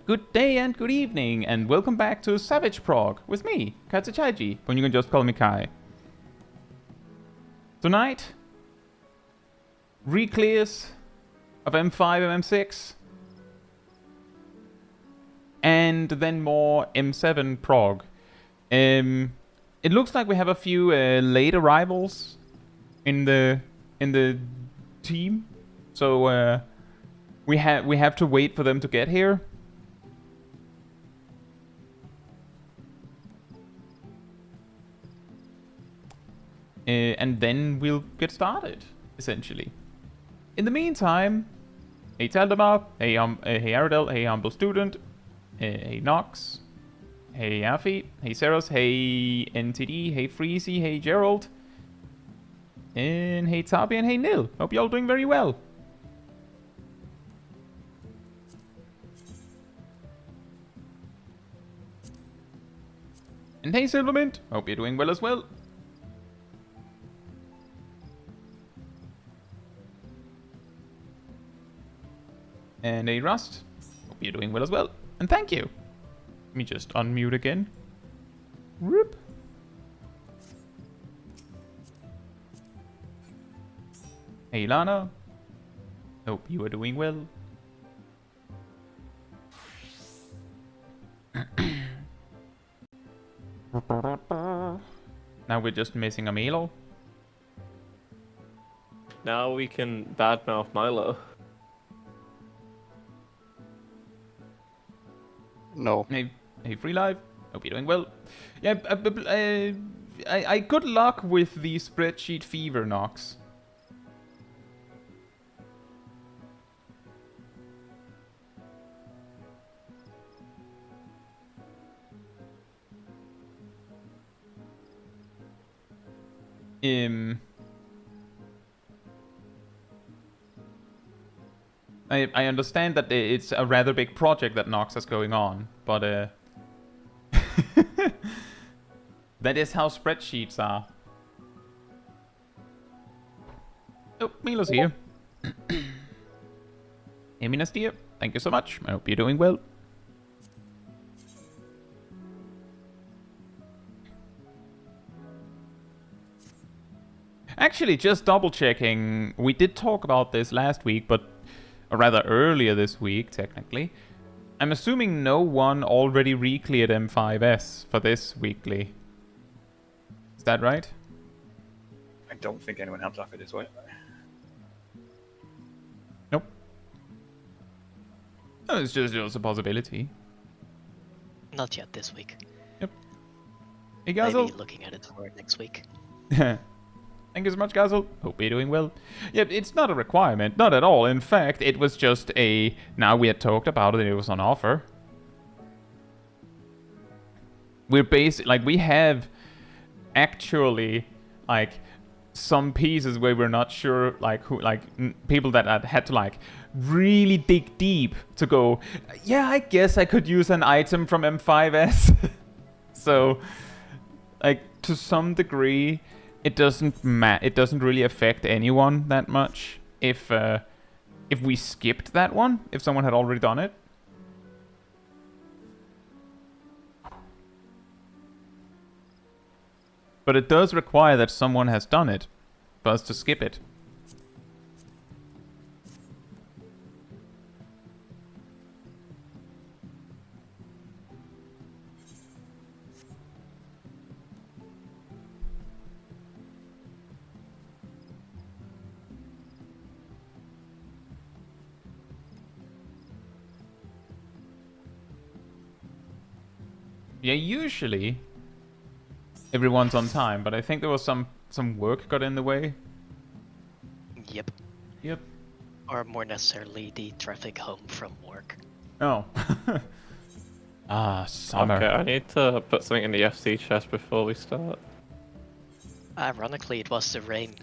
Good day and good evening, and welcome back to Savage Prog with me, Caetsu Chaiji, but you can just call me Kai. Tonight, Reclears of M5 and M6, and then more M7 Prog. It looks like we have a few late arrivals in the team, so we have to wait for them to get here. And then we'll get started, essentially. In the meantime, hey Taldemar, hey Aradel, hey Humble Student, hey Nox, hey Afi, hey Seros, hey NTD, hey Freezy, hey Gerald, and hey Tabi, and hey Nil. Hope you're all doing very well. And hey Silvermint, hope you're doing well as well. And a Rust, hope you're doing well as well. And thank you. Let me just unmute again. Whoop. Hey Lana, hope you are doing well. Now we're just missing a Milo. Now we can badmouth Milo. No. Hey Free Live, hope you're doing well. Yeah, I good luck with the spreadsheet fever, Nox. I understand that it's a rather big project that Nox has going on, but that is how spreadsheets are. Oh, Milo's here. Hey Minas dear, thank you so much. I hope you're doing well. Actually, just double checking, we did talk about this last week, but or rather earlier this week, technically. I'm assuming no one already re-cleared M7S for this weekly. Is that right? I don't think anyone helped off it this way. Nope. No, it's just a possibility. Not yet this week. Yep. Hey, Gazel. Maybe looking at it for next week. Thank you so much, Gazel. Hope you're doing well. Yep, it's not a requirement. Not at all. In fact, it was just a... Now we had talked about it, it was on offer. We're like, we have actually, like, some pieces where we're not sure, like, who, like, people that had to, like, really dig deep to go, yeah, I guess I could use an item from M7S. So, like, to some degree... It doesn't really affect anyone that much if we skipped that one, if someone had already done it. But it does require that someone has done it for us to skip it. Yeah, usually everyone's on time, but I think there was some work got in the way. Yep. Yep. Or more necessarily the traffic home from work. Oh. Summer. Okay, I need to put something in the FC chest before we start. Ironically, it was the rain.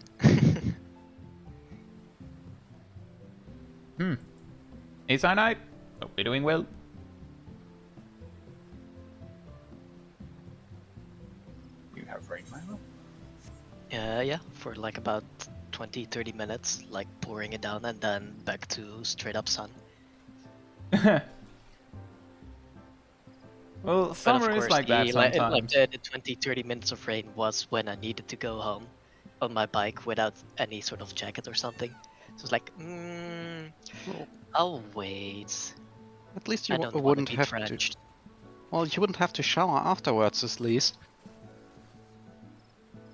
Hey, Cyanide. Hope you're doing well. Rain, Milo? Yeah, for like about 20-30 minutes, like pouring it down and then back to straight up sun. Well, But of summer is course, like that like sometimes. the 20-30 minutes of rain was when I needed to go home on my bike without any sort of jacket or something. So it's like, Well, I'll wait. at least I you don't want to wouldn't be have drenched. to. Well, you wouldn't have to shower afterwards, at least.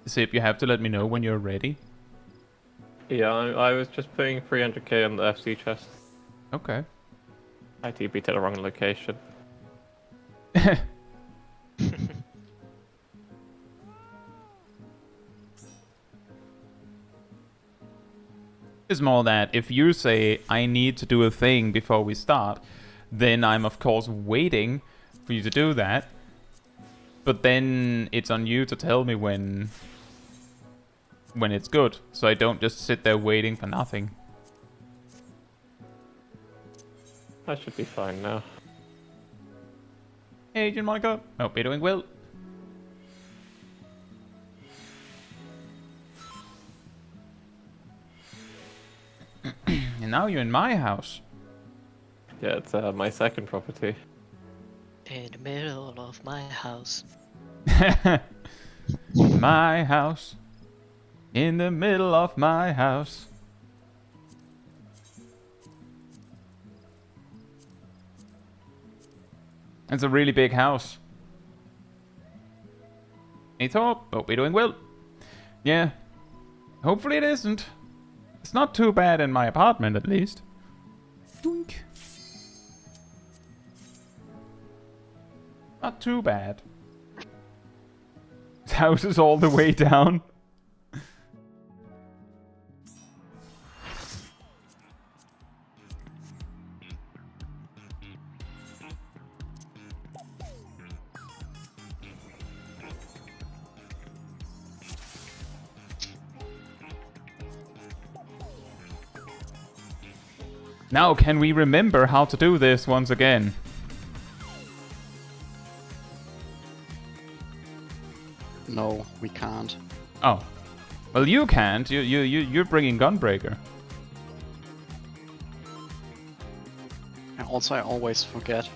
Zip, you have to let me know when you're ready. Yeah, I was just putting 300k on the FC chest. Okay. I TP to the wrong location. It's more that if you say I need to do a thing before we start, then I'm of course waiting for you to do that. But then it's on you to tell me when it's good, so I don't just sit there waiting for nothing. I should be fine now. Hey, Agent Monica. Hope you're doing well. And now you're in my house. Yeah, it's my second property. In the middle of my house. My house. In the middle of my house. It's a really big house. Hey Thor, hope you're doing well. Yeah. Hopefully it isn't. It's not too bad in my apartment, at least. Doink. Not too bad. This house is all the way down. Now, can we remember how to do this once again? No, we can't. Oh. Well, you can't. You're bringing Gunbreaker. And also, I always forget.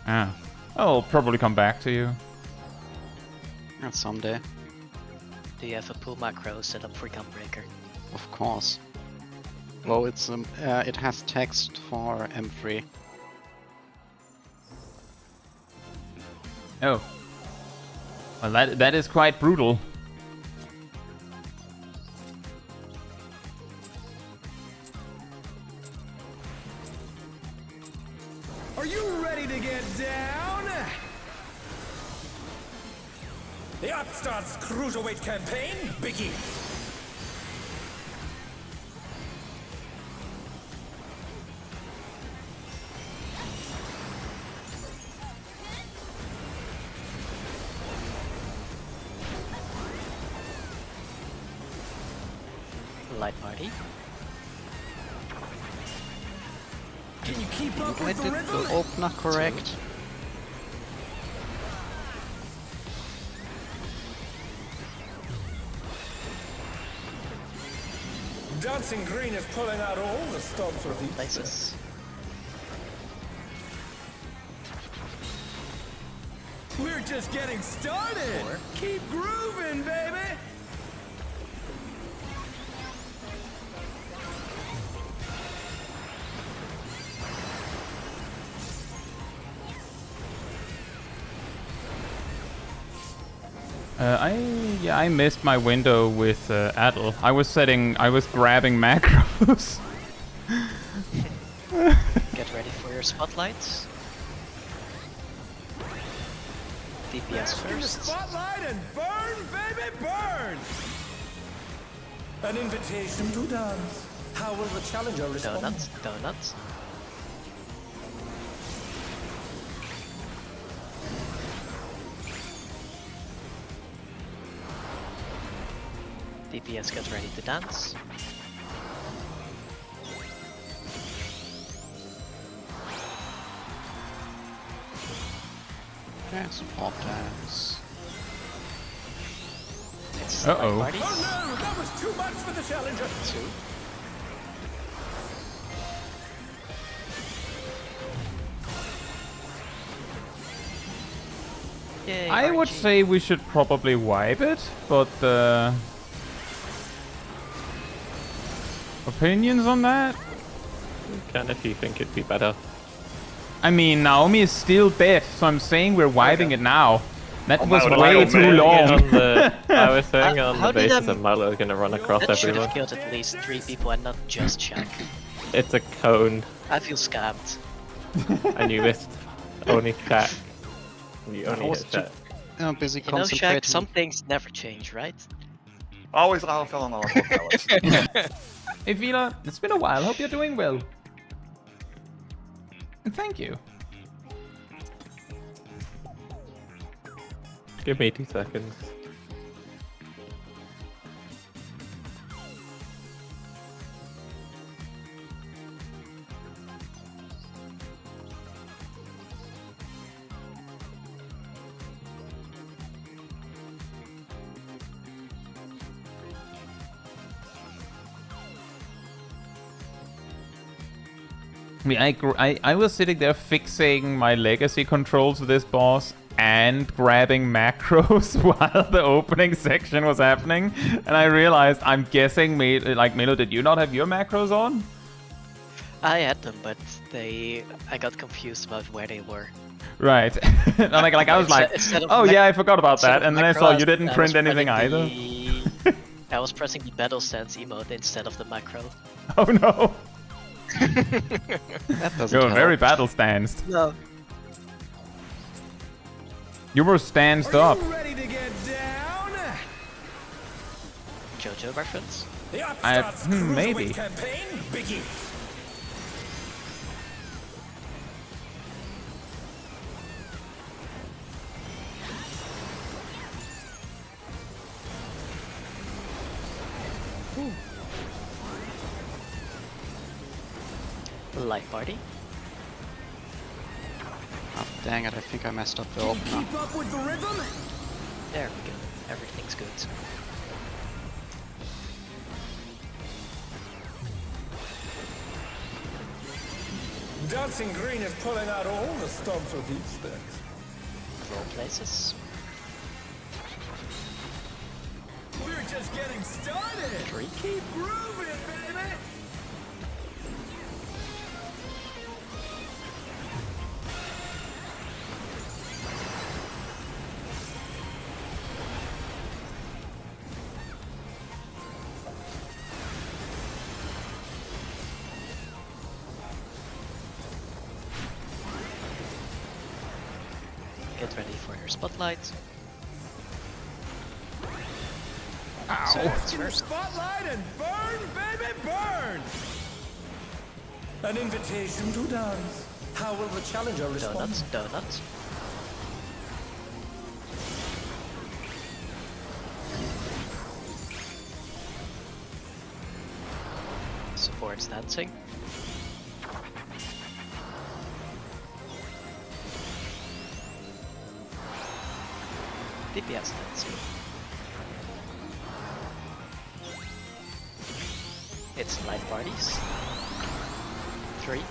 Ah. I'll probably come back to you. Someday. Do you have a pull macro set up for Gunbreaker? Of course. Well, it's it has text for M3. Oh. Well, that is quite brutal. Are you ready to get down? The Upstart's Cruiserweight campaign begins. Light party. Can you keep up I with the did rhythm? the opener correct. Dancing Green is pulling out all the stops for the Places. We're just getting started. Keep grooving, baby. I missed my window with Adel. I was grabbing macros. Get ready for your spotlights. DPS Bask in the first. spotlight and burn, baby, burn. An invitation to dance. How will the challenger respond? Donuts. Donuts. DPS gets ready to dance. Yeah, support dance. It's Uh-oh. light party. Oh no, that was too much for the challenger. 2. Yay, I would RNG. say we should probably wipe it, but opinions on that? You can if you think it'd be better. I mean, Naomi is still dead, so I'm saying we're wiping it now. That Oh, was my way God, too man. long. I was saying on How the did basis I- of Milo gonna run across That should everyone. have killed at least 3 people and not just Jack. It's a cone, I feel scammed. and you missed only Jack. You I only was hit Jack. busy You know, Shaq, concentrating. some things never change, right? Always alpha on all Alex. Hey Vila, it's been a while. Hope you're doing well. And thank you. Give me 2 seconds. I mean, I was sitting there fixing my legacy controls to this boss and grabbing macros while the opening section was happening, and I realized, I'm guessing, Milo, did you not have your macros on? I had them, but I got confused about where they were. Right. And like I was like, Instead of oh yeah, I forgot about instead that, of and then I macro, saw you didn't I print was anything either. pressing I was pressing the battle stance emote instead of the macro. Oh no. That doesn't You're help. very battle stanced. No. You were stanced up. Are you ready to get down? JoJo reference? The upstart's Cruiserweight maybe. campaign begins. Light party? Oh, dang it, I think I messed up the opener. Keep up with the rhythm? There we go. Everything's good. Dancing Green is pulling out all the stops with these things. Roll places. We're just getting started. 3. Keep grooving it, baby. Get ready for your spotlight. Pass through spotlight and burn, baby, burn. An invitation to dance. How will the challenger respond? Donuts, donuts. Supports dancing. DPS dancing. It's light parties. 3.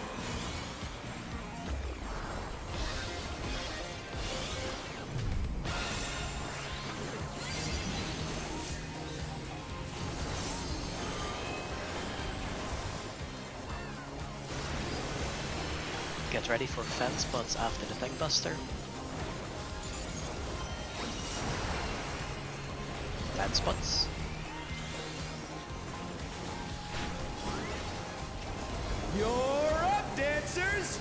Get ready for fan spots after the tank buster. Fan spots. You're up, dancers.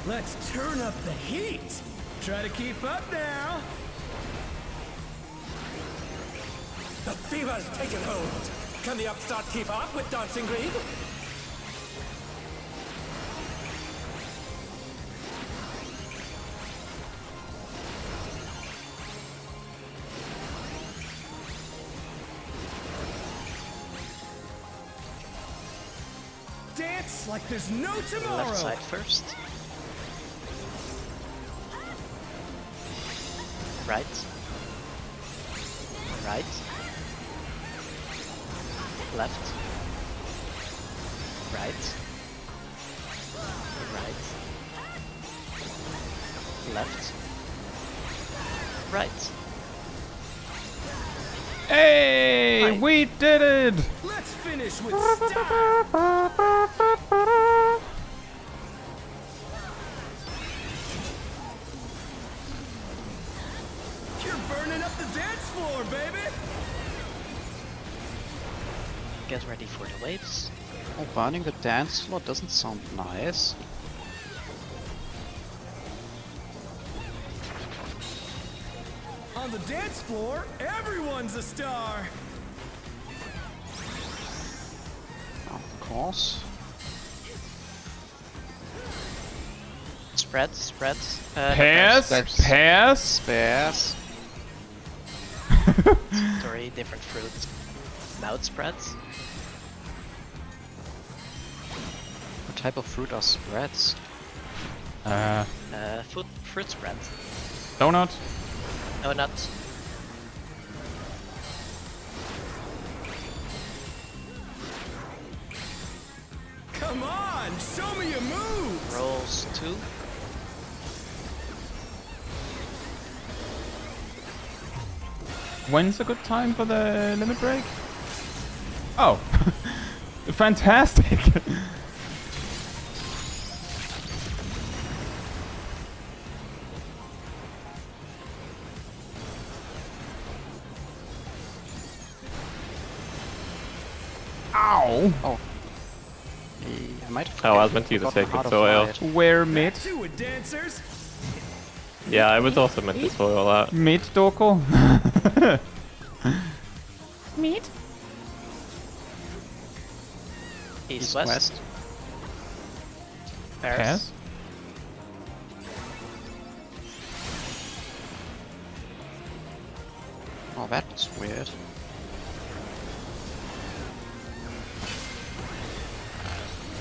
Let's turn up the heat. Try to keep up now. The fever's taken hold. Can the upstart keep up with Dancing Green? Dance like there's no tomorrow. Left side first. Right. Right. Left. Right. Right. Left. Right. Hey, Hi. we did it! Let's finish with style. You're burning up the dance floor, baby. Get ready for the waves. Oh, burning the dance floor doesn't sound nice. On the dance floor, everyone's a star. Of course. Spread. Pass, That's- pass. Spares. Three different fruits. Now it spreads. What type of fruit are spreads? Fruit spread. Donut. No, not. Come on, show me your moves. Rolls 2. When's a good time for the limit break? Oh, fantastic! Ow! Oh. I might have Oh, I was meant to use a forgotten sacred how to soil. fly it. Where mid? Do it, dancers. Yeah, I was also meant to soil that. Mid, Doko? Mid? East, west. Paris. Pass? Oh, that's weird.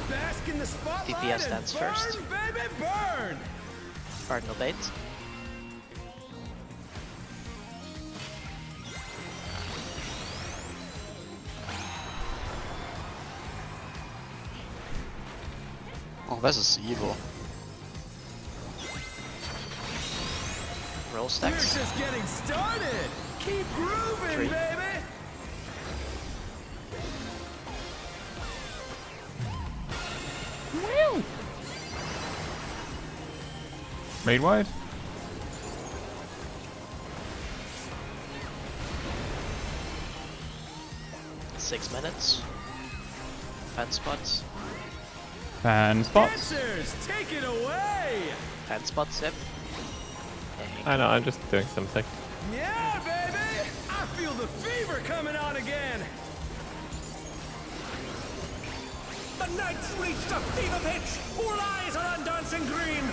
Bask in the spotlight DPS and dance burn, first. baby, burn. Cardinal bait. Oh, this is evil. Roll We're stacks. just getting started. Keep grooving, 3. baby. Raid wide? Six minutes. Fan spots. Fan spots. Dancers, take it away. Fan spots, yep. I know, I'm just doing something. Yeah, baby. I feel the fever coming on again. The night's reached a fever pitch. All eyes are on Dancing Green.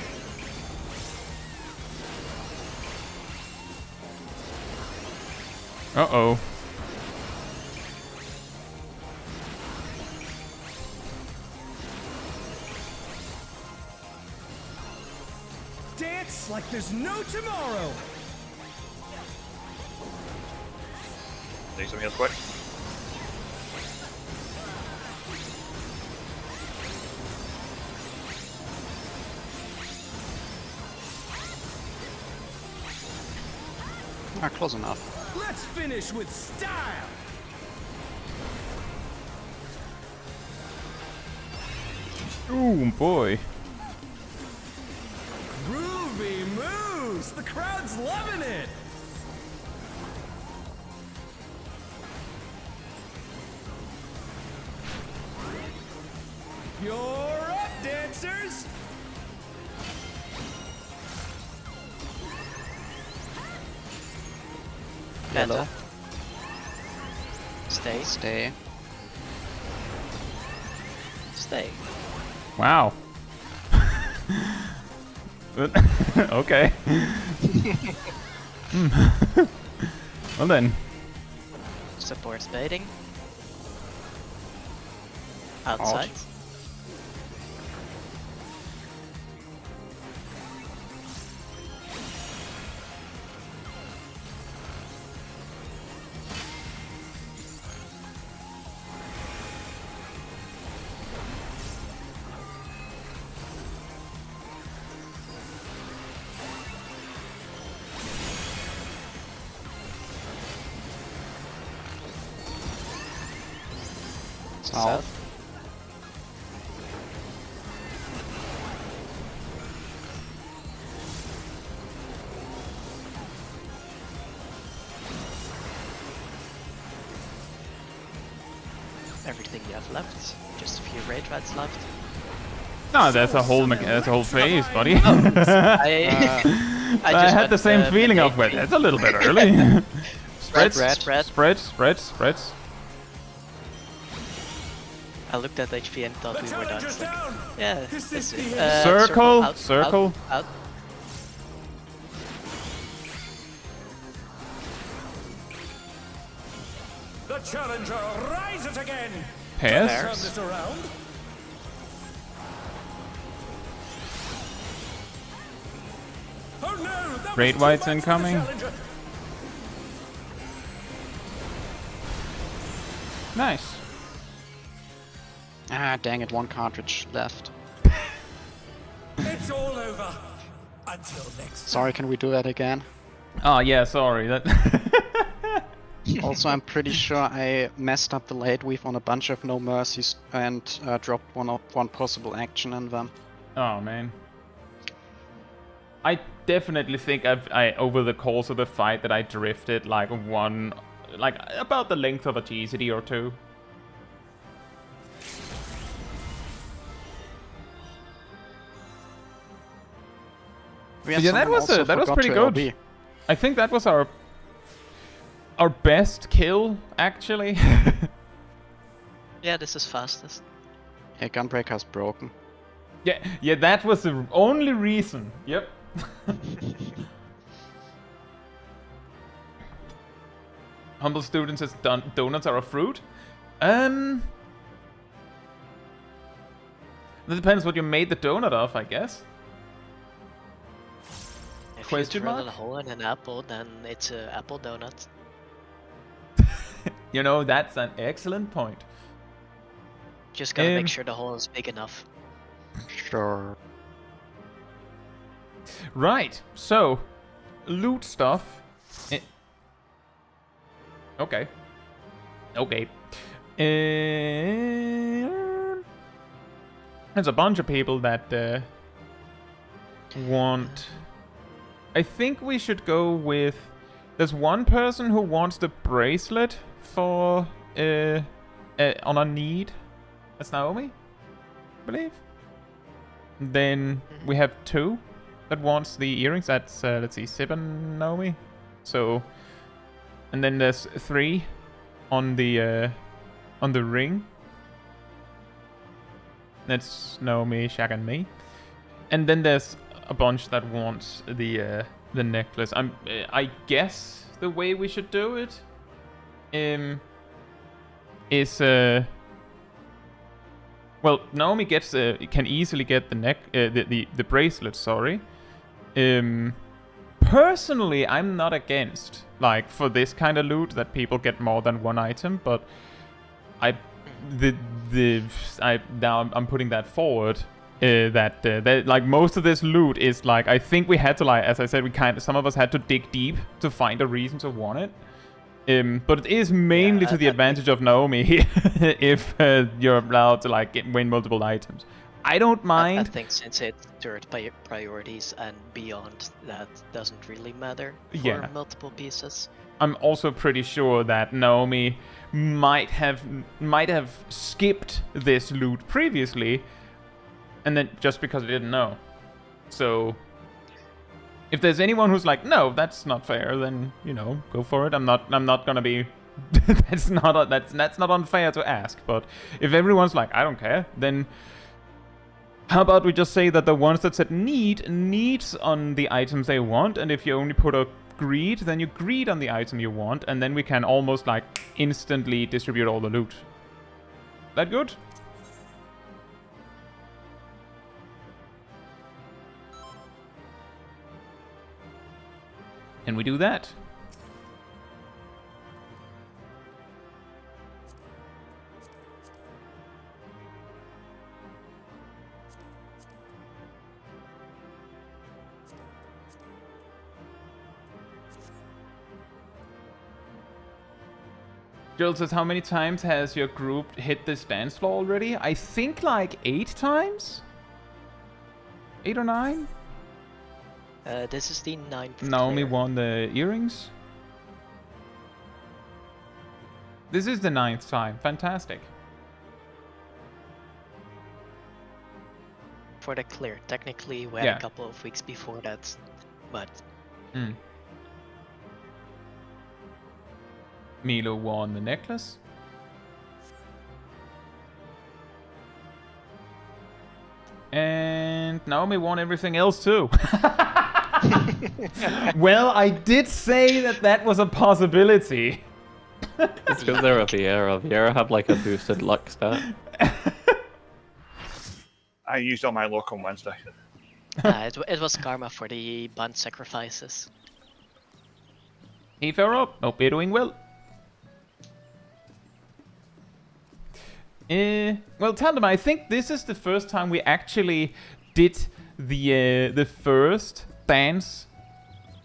Uh-oh. Dance like there's no tomorrow. Need some heals quick. Ah, close enough. Let's finish with style. Ooh, boy. Groovy moves. The crowd's loving it. You're up, dancers. Yellow. Meta. Stay. Stay. Stay. Wow. Okay. Well then. Supports baiting. Outside. South. Everything you have left. Just a few raid rats left. No, that's a whole phase, buddy. I I just had went, the same feeling of, well, mitigation. that's a little bit early. Spreads, Spread. spreads. I looked at HP and thought we were done. Challenger's Like, down. yeah, This this is is, the Circle, circle. Out. The challenger rises again. Pairs. Turn this around. Oh no! That Great was too whites much for the incoming. challenger. Nice. Ah, dang it, one cartridge left. It's all over. Until next. Sorry, can we do that again? Oh yeah, sorry. That. Also, I'm pretty sure I messed up the late weave on a bunch of no mercies and dropped one possible action in them. Oh man. I definitely think I over the course of the fight that I drifted like about the length of a GCD or two. Yeah, that was pretty good. I think that was our best kill actually. Yeah, this is fastest. Yeah, Gunbreaker's broken. Yeah, that was the only reason. Yep. Humble student says donuts are a fruit. That depends what you made the donut of, I guess. If Question you drill mark? a hole in an apple, then it's an apple donut. You know, that's an excellent point. Just gotta make sure the hole is big enough. Sure. Right, so loot stuff. Okay. There's a bunch of people that want. I think we should go with. There's one person who wants the bracelet for on a need. That's Naomi, I believe. Then we have two that wants the earrings. That's let's see, Sib and Naomi. So, and then there's three on the ring. That's Naomi, Shaq, and me. And then there's a bunch that wants the necklace. I guess the way we should do it is well, Naomi gets can easily get the bracelet. Sorry. Personally, I'm not against like for this kind of loot that people get more than one item, but I'm putting that forward. That like most of this loot is like I think we had to like as I said some of us had to dig deep to find a reason to want it. But it is mainly to the advantage of Naomi if you're allowed to like win multiple items. I don't mind. I think since it's third priorities and beyond, that doesn't really matter for multiple pieces. I'm also pretty sure that Naomi might have skipped this loot previously, and then just because I didn't know. So if there's anyone who's like, no, that's not fair, then you know, go for it. I'm not gonna be. that's not unfair to ask. But if everyone's like, I don't care, then how about we just say that the ones that said needs on the items they want, and if you only put a greed, then you greed on the item you want, and then we can almost like instantly distribute all the loot. That good? And we do that. Joel says, how many times has your group hit this dance floor already? I think like 8 times? 8 or 9? This is the 9th. Naomi clear. won the earrings. This is the 9th time. Fantastic. For the clear. Technically, we had Yeah. a couple of weeks before that, but Mm. Milo won the necklace. And Naomi won everything else too. Well, I did say that that was a possibility. It's because they're a Viera. Viera have like a boosted luck stat. I used all my luck on Wednesday. it was karma for the bond sacrifices. He fell up. Hope you're doing well. Well, Tandem, I think this is the first time we actually did the first dance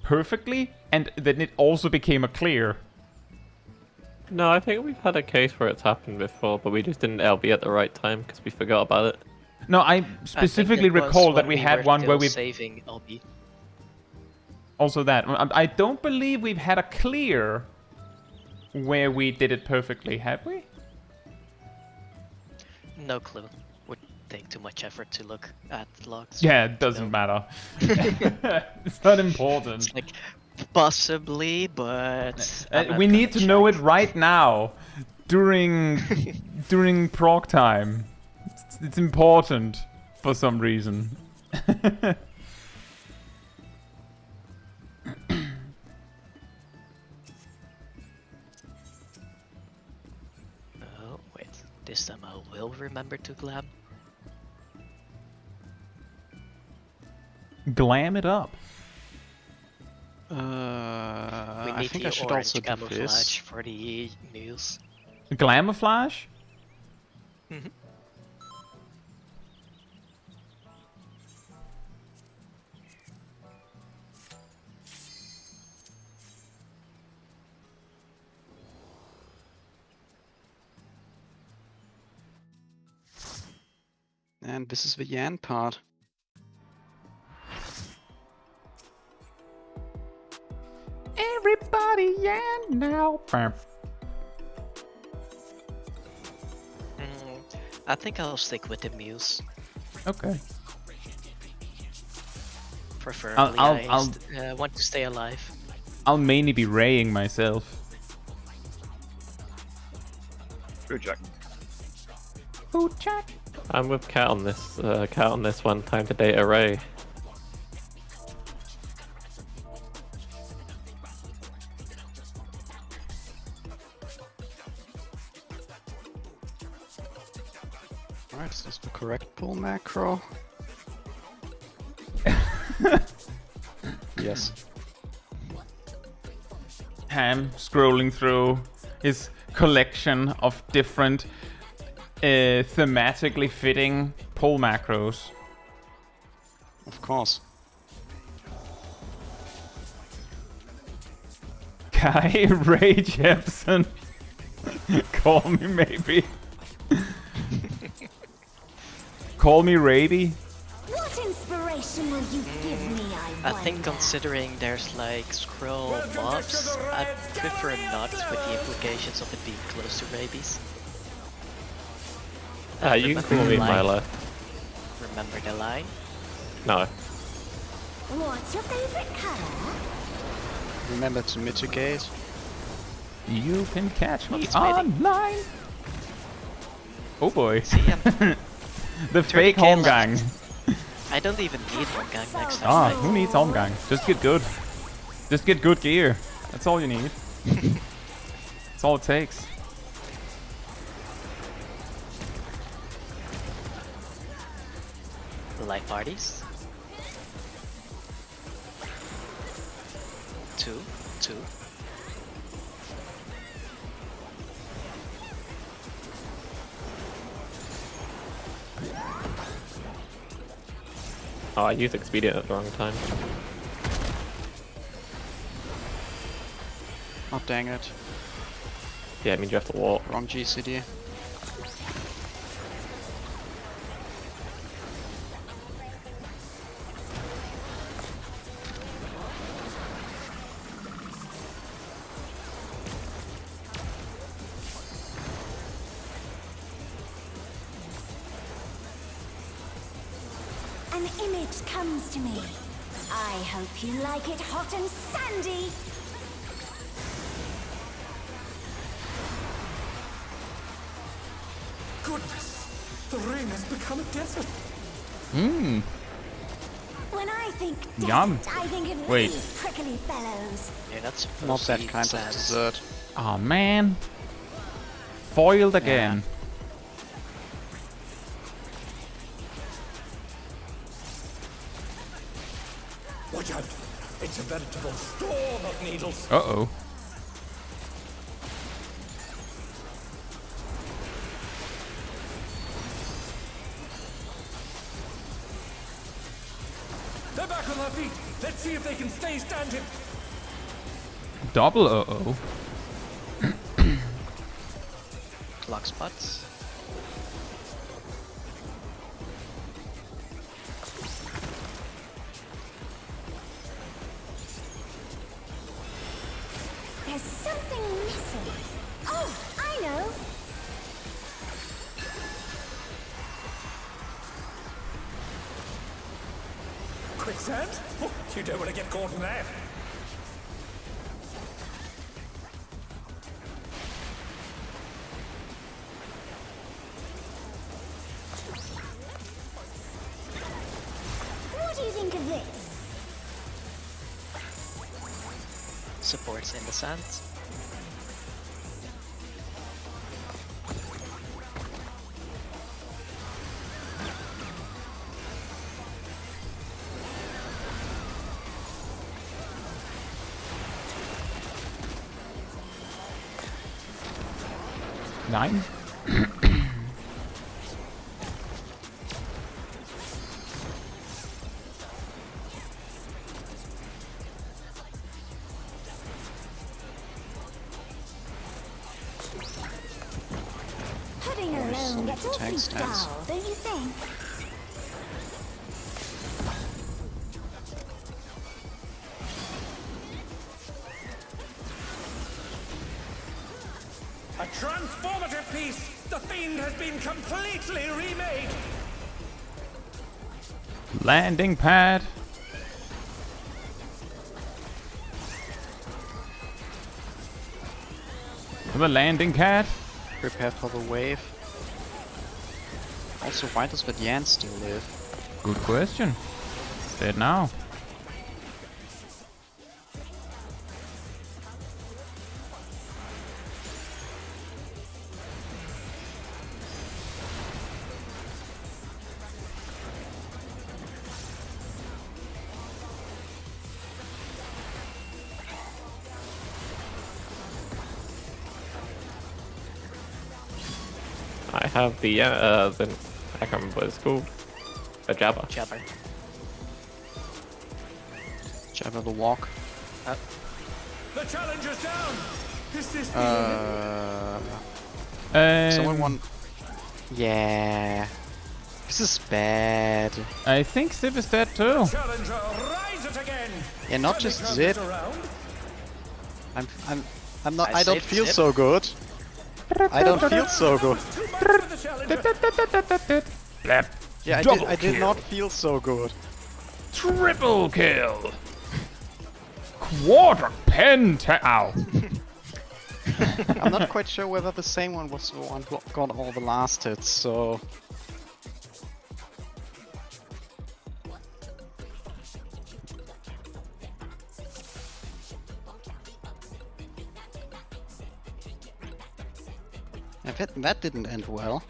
perfectly, and then it also became a clear. No, I think we've had a case where it's happened before, but we just didn't LB at the right time because we forgot about it. No, I specifically recall that we had one where we saving LB. also that. I don't believe we've had a clear where we did it perfectly, have we? No clue. Would take too much effort to look at logs. Yeah, it doesn't matter. It's not important. It's like possibly, but I'm not We gonna need to know check. it right now, during Prog time. It's important for some reason. Oh wait, this time I will remember to glam. Glam it up. We I need think the I should orange also do camouflage this. for the news. Glamouflage? Mhm. And this is the Yan part. Everybody, yeah, now. I think I'll stick with the muse. Okay. Preferably, I want to stay alive. I'll mainly be raying myself. Good Jack. Food check. I'm with Cat on this one. Time to date array. Alright, is this the correct pull macro? Yes. Ham scrolling through his collection of different thematically fitting pull macros. Of course. Kai Ray Jepson. Call me maybe. Call me Rady. What inspiration will you give me, I think wonder? considering there's like scroll mobs, I prefer not with the implications of it being close to rabies. You can call me Milo. Remember the line? No. What's your favorite color? Remember to mitigate. You can catch me What's waiting? online. Oh boy. See, The fake 30K home left. gang. I don't even need one gang next time. Ah, who needs home gang? Just get good. Just get good gear. That's all you need. That's all it takes. Live parties. 2, 2. Oh, I used Expedient at the wrong time. Oh, dang it. Yeah, I mean you have to walk. Wrong GCD. An image comes to me. I hope you like it hot and sandy. Goodness, the ring has become a desert. Mmm. When I think desert, Yum. I think of Wait. these prickly fellows. You're not supposed Not to that eat kind of sands. dessert. Oh man. Foiled again. Watch out! It's a veritable storm of needles. Uh-oh. They're back on their feet. Let's see if they can stay standing. Double uh-oh. Clock spots. There's something missing. Oh, I know. Quicksand? Oh, you don't want to get caught in that. What do you think of this? Supports in the sands. Nine. Pudding some alone gets awfully tank stance. dull, don't you think? A transformative piece! The Fiend has been completely remade! Landing pad. The landing pad. Prepare for the wave. Also, why does the Yan still live? Good question. Dead now. I have the I can't remember what it's called. A Jabba. Jabber. Jabber the walk. The challenger's down! Is this the Someone want... Yeah. This is bad. I think Zip is dead too. challenger? Rise it again! Yeah, not Can just they turn Zip. this around? I'm not. I I don't saved feel Zip. so good. I don't feel so good. Too much for the challenger. Blap. Yeah, I did not feel so good. Triple kill. Quarter penta. Ow. I'm not quite sure whether the same one was the one who got all the last hits, so... Yeah, that didn't end well.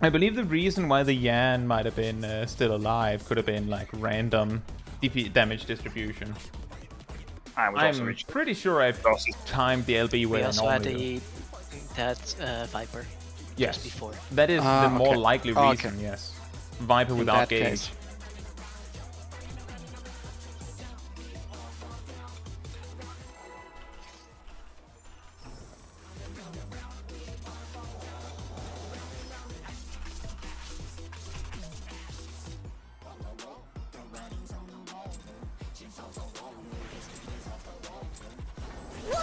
I believe the reason why the Yan might have been still alive could have been like random damage distribution. I was also I'm reaching. pretty sure I've timed the LB We where I also had normally do. that Viper Yes, just before. that is the more okay. likely Oh, reason. okay. Yes, Viper In without that gauge. case.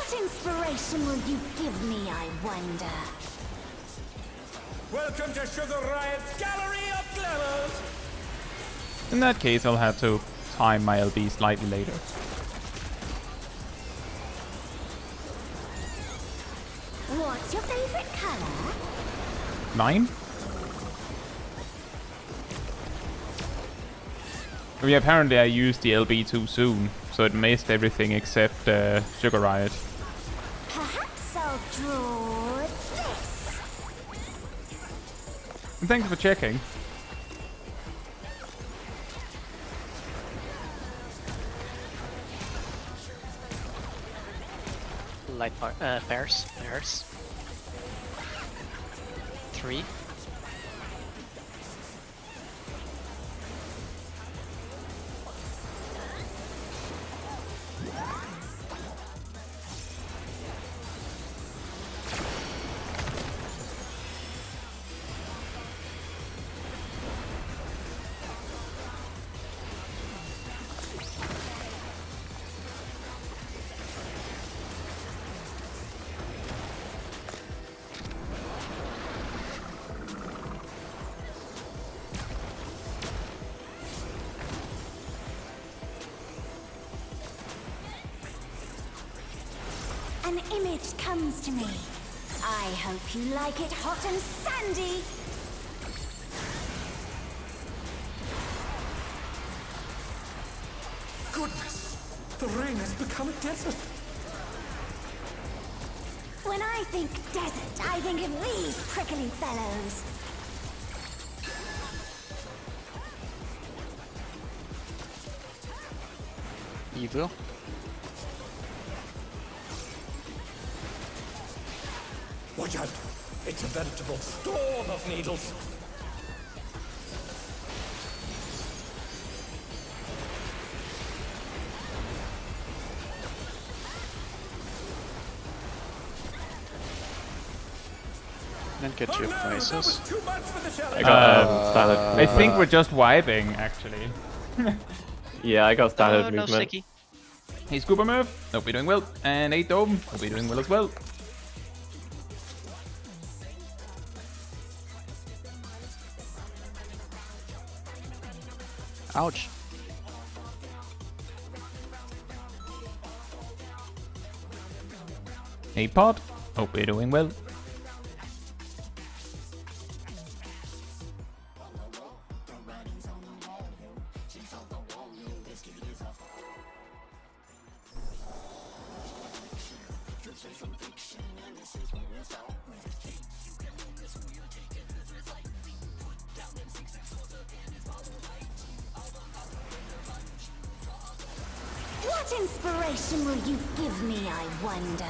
What inspiration will you give me, I wonder? Welcome to Sugar Riot's Gallery of Glamours! In that case, I'll have to time my LB slightly later. What's your favorite color? 9? I mean, apparently I used the LB too soon, so it missed everything except Sugar Riot. Perhaps I'll draw this. And thanks for checking. Pairs. 3. An image comes to me. I hope you like it hot and sandy. Goodness! The rain has become a desert! When I think desert, I think of these prickly fellows. Evil. Watch out! It's a veritable storm of needles! And get your That prices. was too much for the challenge! I got standard. I think we're just vibing, actually. Yeah, I got standard Oh, no movement. sticky. Hey, Scuba Murph. Hope you're doing well. And 8 Dome. Hope you're doing well as well. Ouch. Hey, Pod. Hope you're doing well. What inspiration will you give me, I wonder?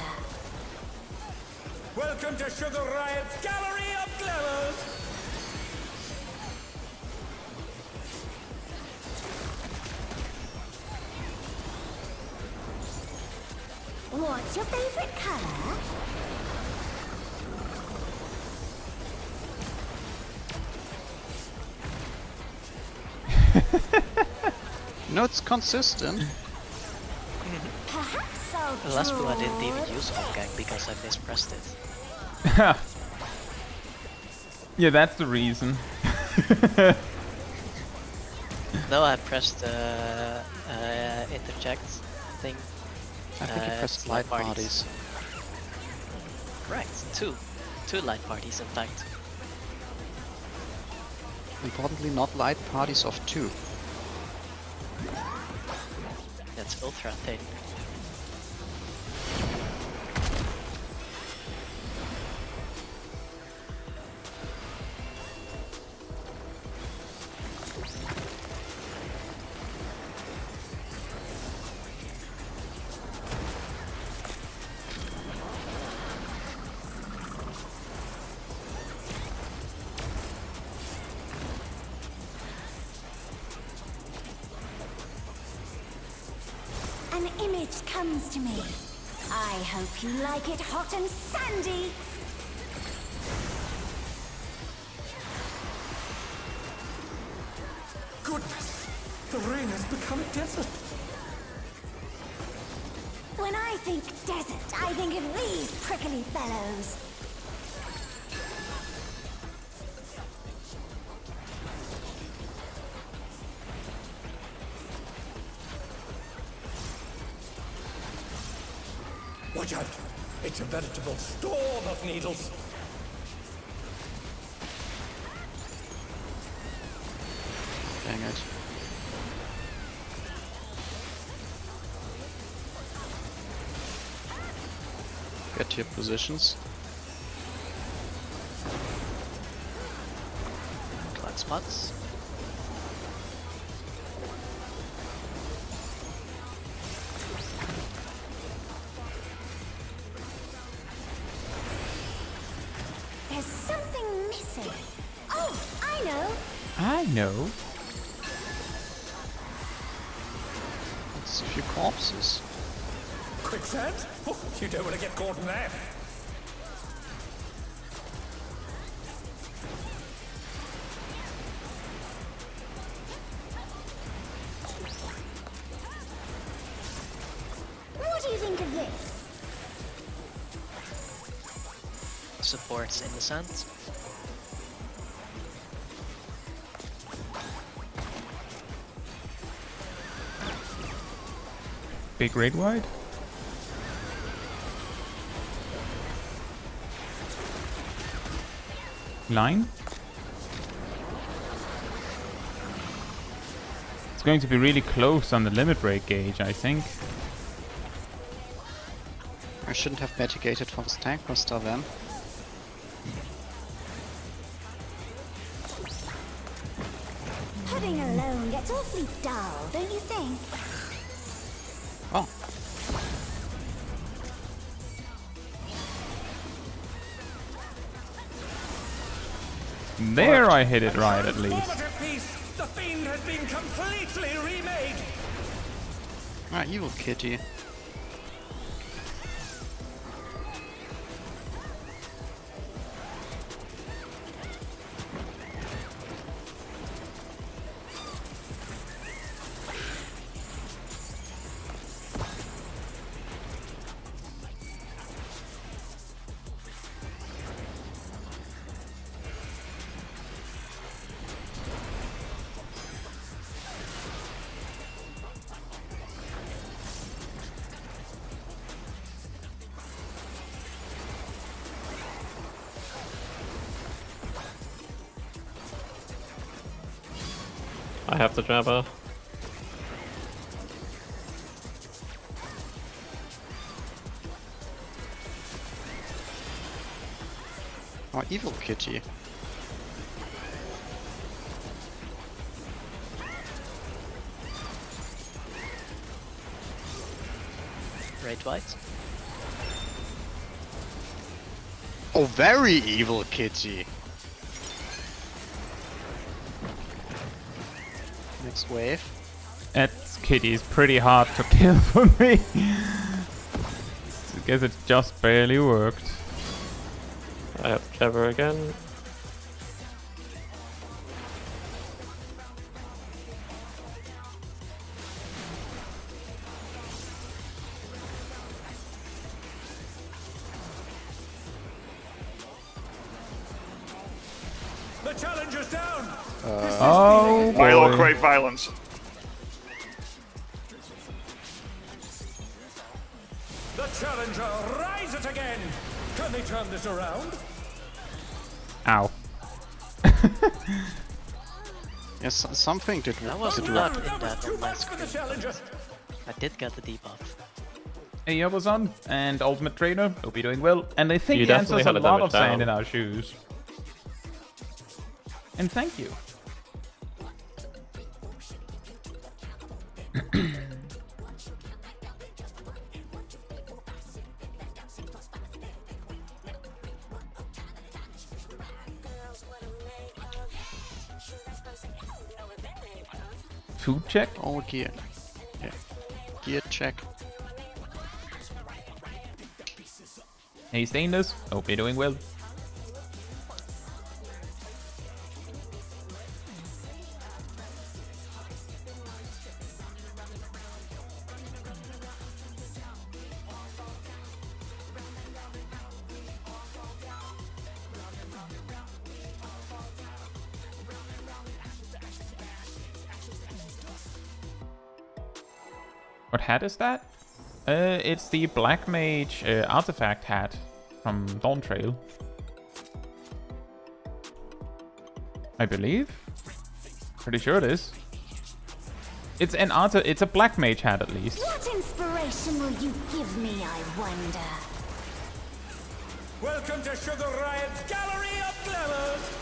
Welcome to Sugar Riot's Gallery of Glamours! What's your favorite color? No, it's consistent. Perhaps I'll The last blue I didn't draw even use Home Gang because I mispressed it. Yeah, that's the reason. No, I pressed interject thing. I think you pressed light parties. Correct. Two light parties, in fact. Importantly, not light parties of 2. That's ultra thin. An image comes to me. I hope you like it hot and sandy. Goodness! The rain has become a desert! When I think desert, I think of these prickly fellows. Watch out! It's a veritable storm of needles. Dang it. Get your positions. Collect spots. There's something missing. Oh, I know. I know. It's a few corpses. Quicksand? Oh, you don't want to get caught in that. What do you think of this? Supports in the sand. Big raid wide. Line. It's going to be really close on the limit break gauge, I think. I shouldn't have mitigated for this tank buster then. Pudding alone gets awfully dull, don't you think? Oh. There I hit it right at least. Transformative piece! The fiend has been completely remade! Ah, evil kitty. I have the jabber. Oh, evil kitty. Raid white. Oh, very evil kitty. Next wave. That kitty is pretty hard to kill for me. I guess it just barely worked. I have the jabber again. The challenger's down! Oh Will boy. create violence. The challenger rises again! Can they turn this around? Ow. Yes, something did That was did not work. in That was that too on my much for the screen. challenger! I did get the debuff. Hey, was on and Ultimate Trainer. Hope you're doing well. And I think You he answers definitely a had a lot damage of sand down. in our shoes. And thank you. Food check? Oh, gear. Yeah. Gear check. Hey, Stainless. Hope you're doing well. What hat is that? It's the Black Mage artifact hat from Dawntrail. I believe. Pretty sure it is. It's a Black Mage hat at least. What inspiration will you give me, I wonder? Welcome to Sugar Riot's Gallery of Glamours!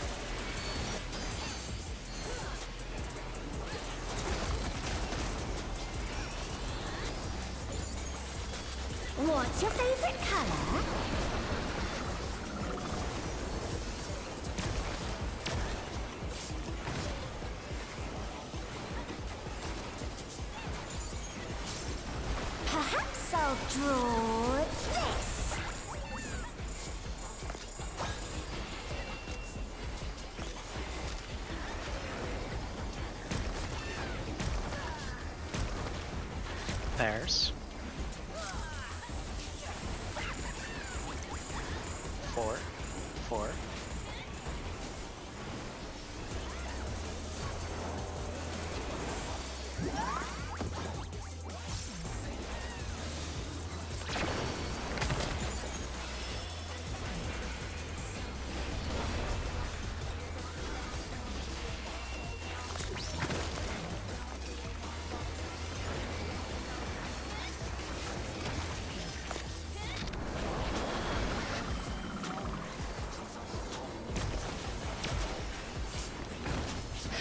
What's your favorite color? Perhaps I'll draw this. Pairs. 4, 4.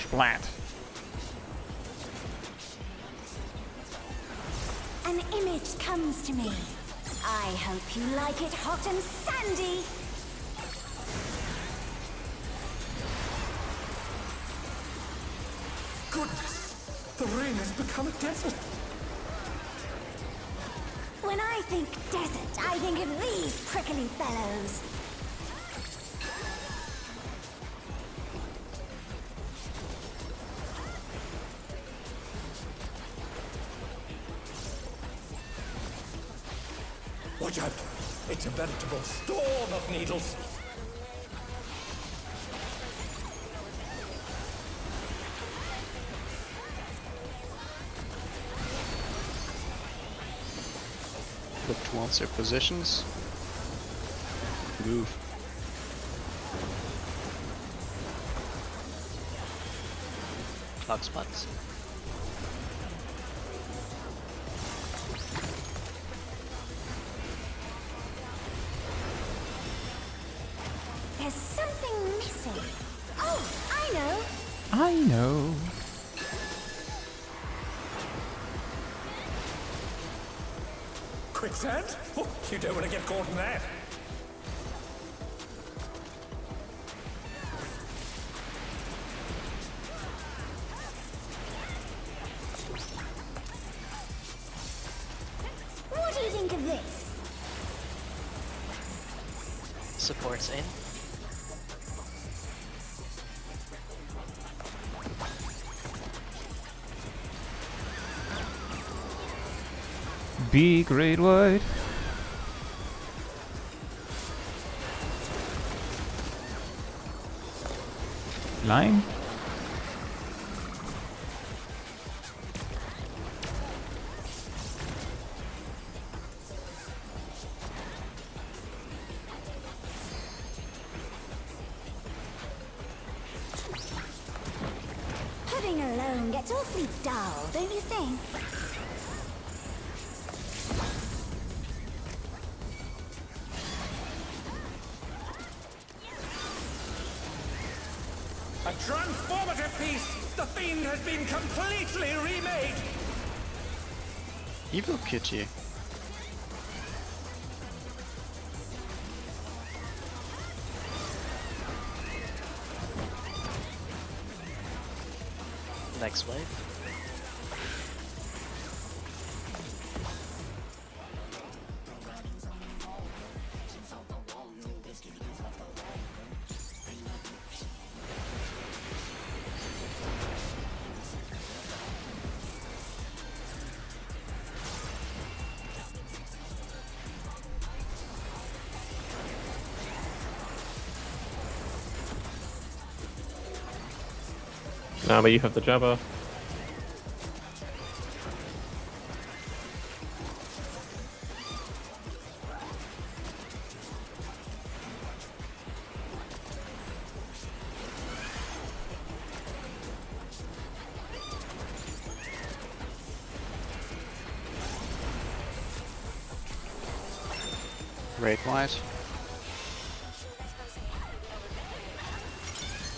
Splat. An image comes to me. I hope you like it hot and sandy. Goodness! The rain has become a desert! When I think desert, I think of these prickly fellows. Watch out! It's a veritable storm of needles! Look towards your positions. Move. Clock spots. There's something missing. Oh, I know. I know. Quicksand? Oh, you don't want to get caught in that. What do you think of this? Supports in. Be great white. Line. Pudding alone gets awfully dull, don't you think? A transformative piece! The Fiend has been completely remade! Evil Kitty. Next wave. Now that you have the Jabba. Great white.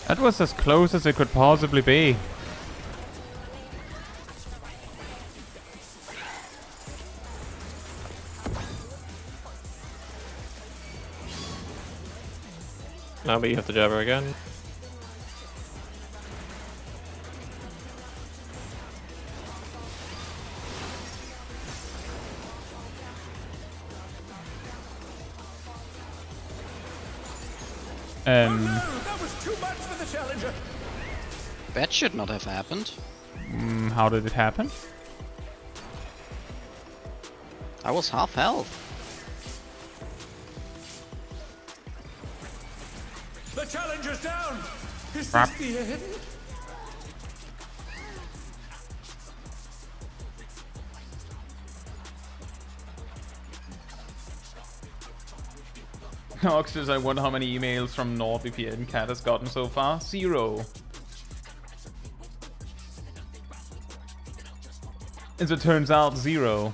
That was as close as it could possibly be. Now but you have to jabber again. That was too much for the challenger. That should not have happened. How did it happen? I was half health. The challenger's down. Is Crap. this the end? Nox says, I wonder how many emails from NordVPN Cat has gotten so far. 0. As it turns out, 0.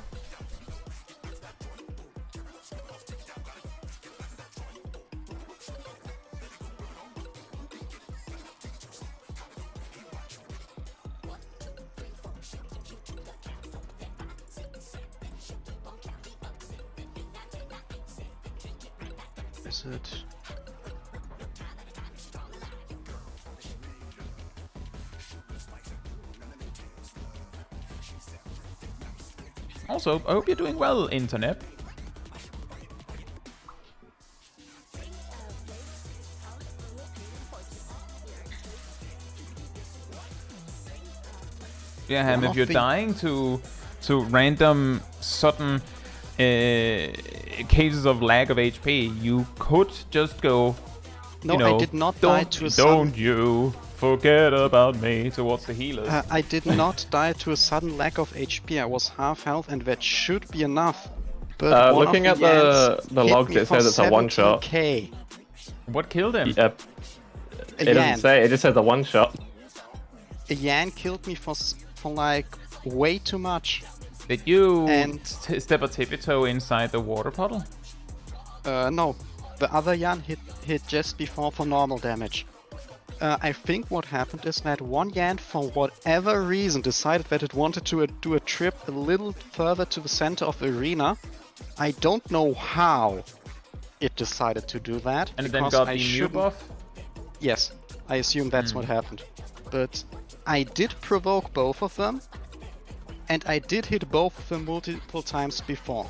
Is it? Also, I hope you're doing well, Internet. Yeah, Ham, if you're dying to random sudden cases of lack of HP, you could just go. No, you know, I did not die to a sudden. Don't you forget about me towards the healers. I did not die to a sudden lack of HP. I was half health, and that should be enough. But one looking of at the Yans logs, hit me it says for it's a one shot. 17K. What killed him? Yep. It Yan. doesn't say. It just says a one shot. A Yan killed me for like way too much. Did you And- step a tippy toe inside the water puddle? No, the other Yan hit just before for normal damage. I think what happened is that one Yan, for whatever reason, decided that it wanted to do a trip a little further to the center of the arena. I don't know how it decided to do that. And then because got I the new shouldn't- buff? Yes, I assume that's what happened. But I did provoke both of them, and I did hit both of them multiple times before.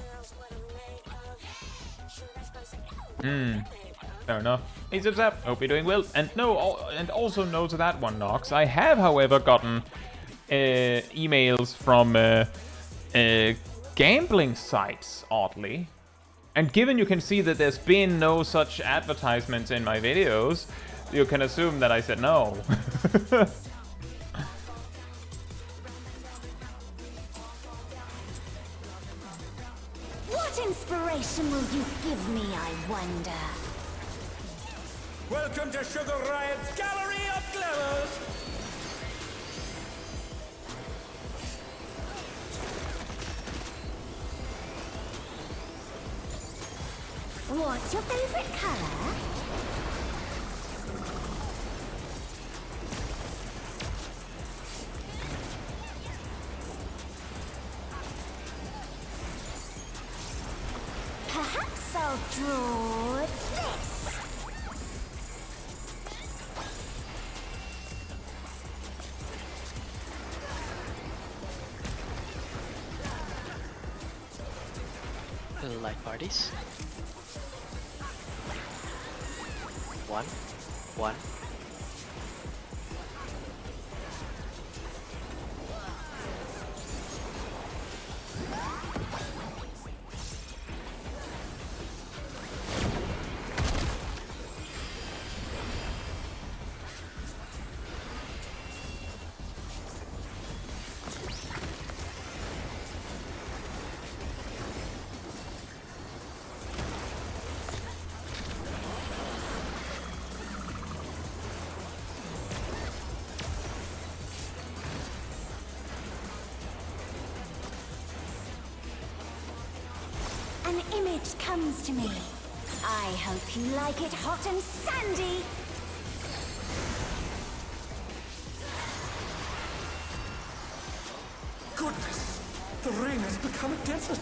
Fair enough. Hey Zip Zap, hope you're doing well. And and also no to that one, Nox. I have, however, gotten emails from gambling sites, oddly. And given you can see that there's been no such advertisements in my videos, you can assume that I said no. What inspiration will you give me, I wonder? Welcome to Sugar Riot's Gallery of Glamours. What's your favorite color? Perhaps I'll draw this. Little light parties. One. An image comes to me. I hope you like it hot and sandy. Goodness! The ring has become a desert.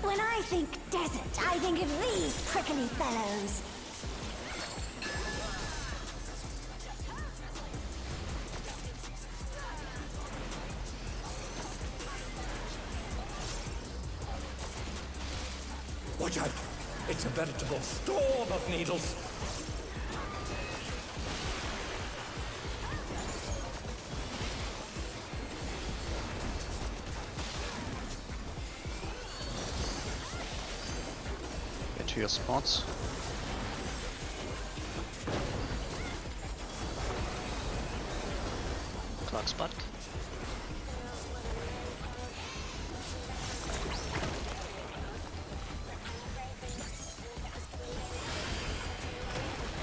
When I think desert, I think of these prickly fellows. Watch out! It's a veritable storm of needles. Get to your spots. Clock spot.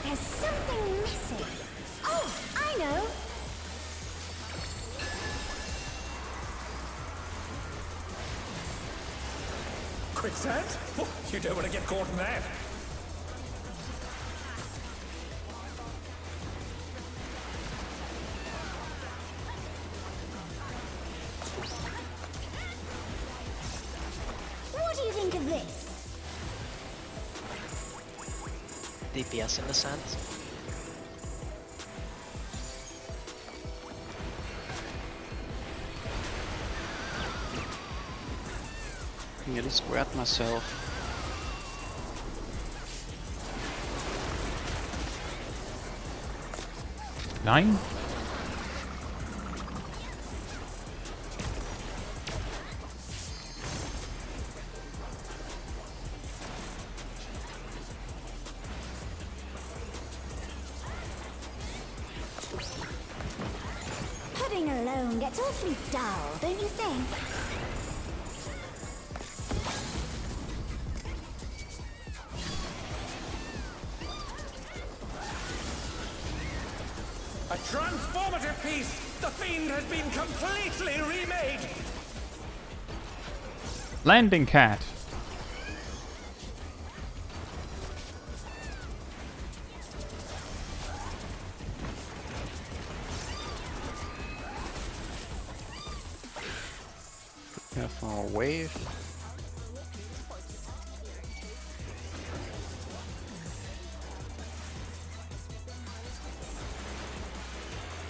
There's something missing. Oh, I know. Quicksand? Oh, you don't want to get caught in that. What do you think of this? DPS in the sand. I nearly squared myself. Nine? Pudding alone gets awfully dull, don't you think? A transformative piece! The Fiend has been completely remade! Landing cat. Prepare for a wave.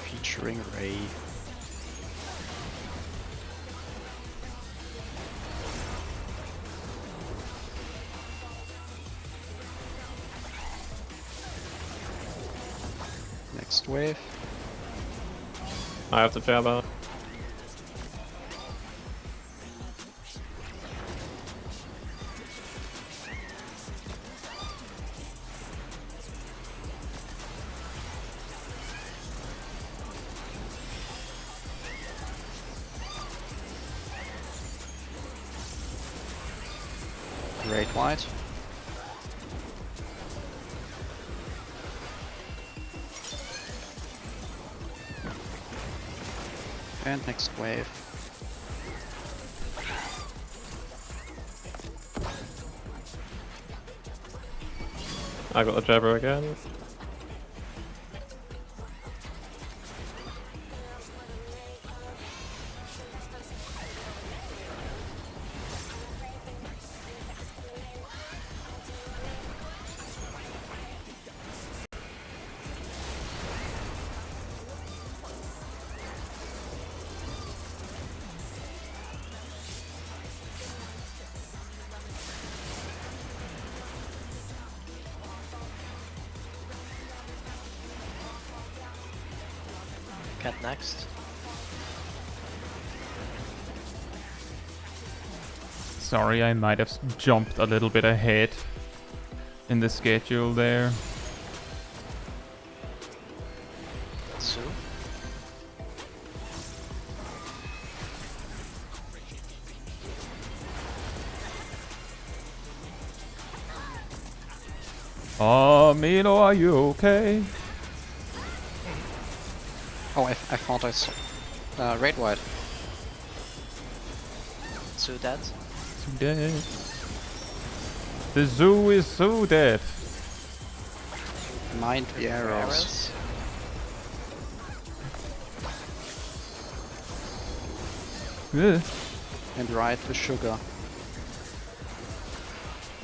Featuring Ray. Next wave. I have to jab out. Great white. And next wave. I got the jabber again. Cat next. Sorry, I might have jumped a little bit ahead in the schedule there. Caetsu. Oh, Milo, are you okay? Oh, I thought I saw red white. Caetsu dead. too dead. The zoo is so dead. Mind the arrows. Ugh. And ride the sugar.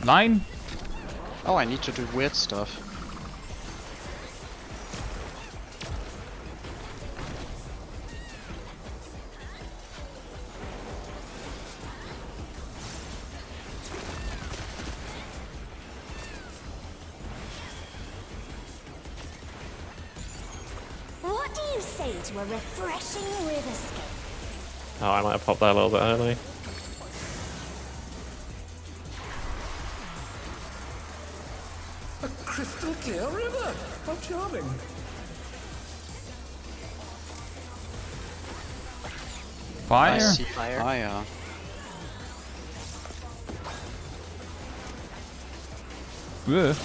9. Oh, I need to do weird stuff. What do you say to a refreshing riverscape? Oh, I might have popped that a little bit early. A crystal clear river. How charming. Fire. I see Fire. fire. Ugh.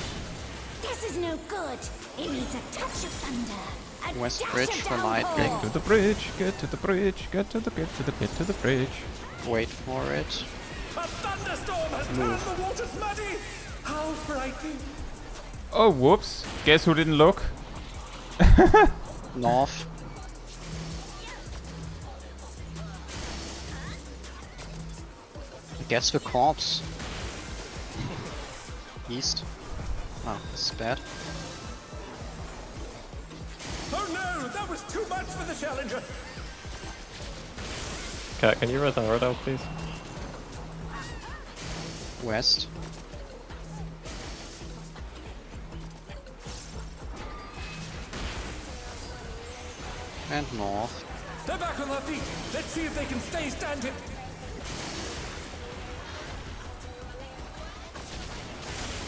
This is no good. It needs a touch of thunder. A West dash Bridge of for downpour. lightning. To the bridge. Get to the bridge. Get to the bridge. Wait for it. A thunderstorm has turned the waters muddy. How frightening. Oh, whoops. Guess who didn't look? North. I guess the corpse. East. Oh, this is bad. Oh no, that was too much for the challenger. Cat, can you res our Rodel, please? West. And north. They're back on their feet. Let's see if they can stay standing.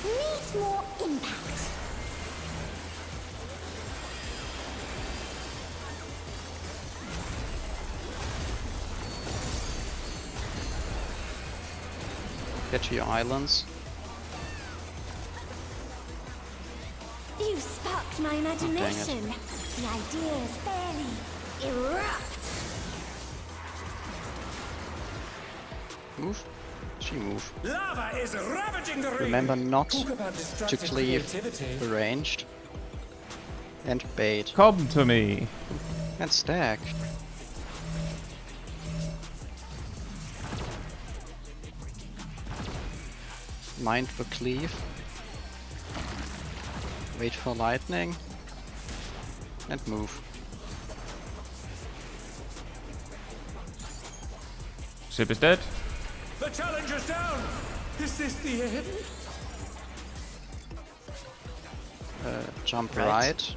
Needs more impact. Get to your islands. You sparked my imagination. The ideas barely erupt. Move. She move. Lava is ravaging the ring. Remember not Talk about to destructive cleave creativity. the ranged. And bait. Come to me. And stack. Mind the cleave. Wait for lightning. And move. Ship is dead. The challenger's down. Is this the end? Jump Right. right.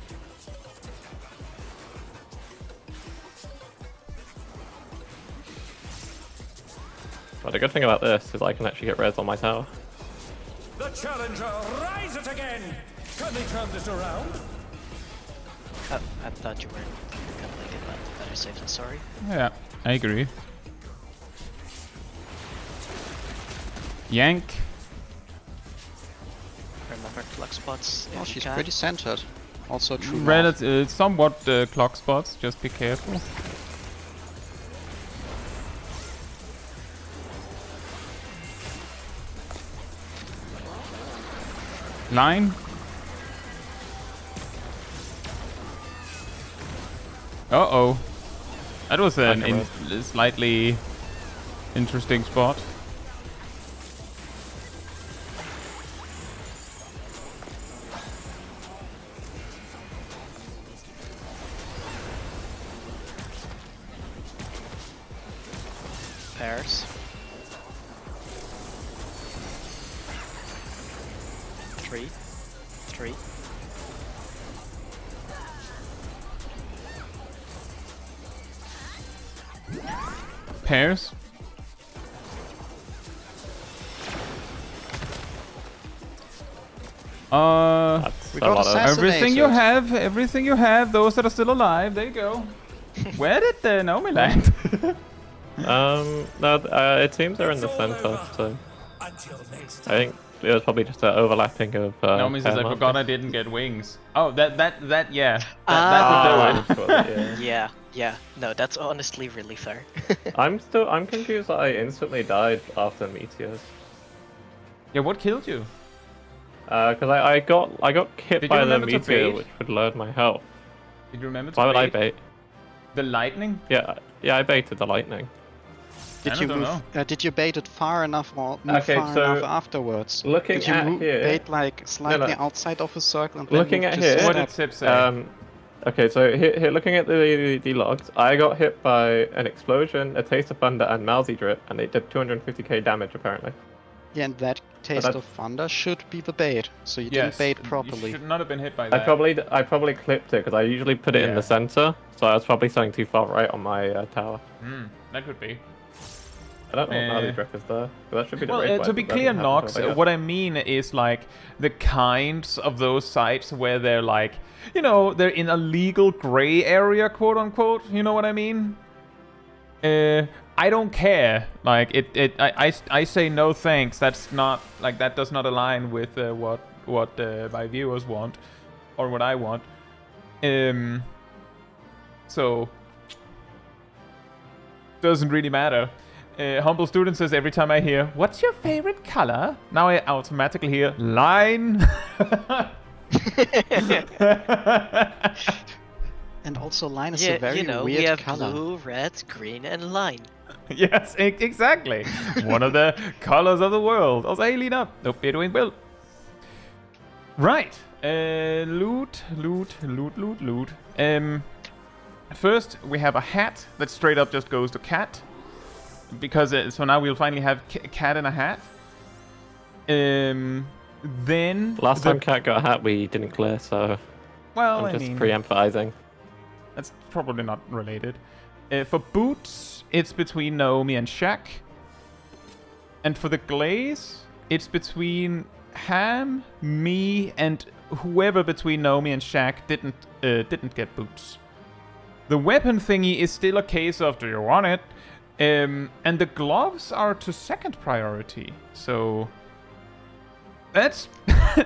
But the good thing about this is I can actually get res on my tower. The challenger rises again. Can they turn this around? I thought you were gonna make it, but better safe than sorry. Yeah, I agree. Yank. Remember clock spots. Oh, if you she's can. pretty centered. Also true. Somewhat clock spots. Just be careful. Line. Uh-oh. That was an slightly interesting spot. Pairs. 3. 3. Pairs. That's We a got lot of. assassinated. Everything you have, those that are still alive, there you go. Where did the Nomi land? No, it seems they're in the center, so Until next I think it was probably just an overlapping of. Naomi says, pair I markers. forgot I didn't get wings. Oh, yeah. Ah. That would do it. Yeah. No, that's honestly really fair. I'm confused that I instantly died after meteors. Yeah, what killed you? Because I got hit Did you by the remember to meteor, bait? which would load my health. Did you remember to Why would I bait? bait? The lightning? Yeah, I baited the lightning. Did you don't move? know. Did you bait it far enough or move Okay, far so enough afterwards? looking Did you at here- bait like slightly no. outside of a circle and then Looking move at just a here- What did step? Sip say? Okay, so here, looking at the logs, I got hit by an explosion, a taste of thunder, and Mousy drip, and it did 250k damage apparently. Yeah, and that taste that- of thunder should be the bait. So you Yes, didn't bait You properly. should not have been hit by I that. probably clipped it because I usually put it in Yeah. the center, so I was probably standing too far right on my tower. That could be. I don't know what Mousy drip is there. But that should be the Well, raid to be button, that clear, didn't happen Nox, until I got- what I mean is like the kinds of those sites where they're like, you know, they're in a legal gray area, quote unquote. You know what I mean? I don't care. Like I say no thanks. That's not like that does not align with what my viewers want or what I want. So doesn't really matter. Humble Student says every time I hear, what's your favorite color? Now I automatically hear, line. And also line is Yeah, a very you know, weird we have color. blue, red, green, and line. Yes, exactly. One of the colors of the world. Also, hey, Lena. Hope you're doing well. Right. Loot. First, we have a hat that straight up just goes to cat. Because so now we'll finally have cat in a hat. Then Last time Cat got a hat, we didn't clear, so well, I'm just I mean, pre-emphasizing. that's probably not related. For boots, it's between Naomi and Shaq. And for the glaze, it's between Ham, me, and whoever between Naomi and Shaq didn't get boots. The weapon thingy is still a case of do you want it? And the gloves are to second priority. So that's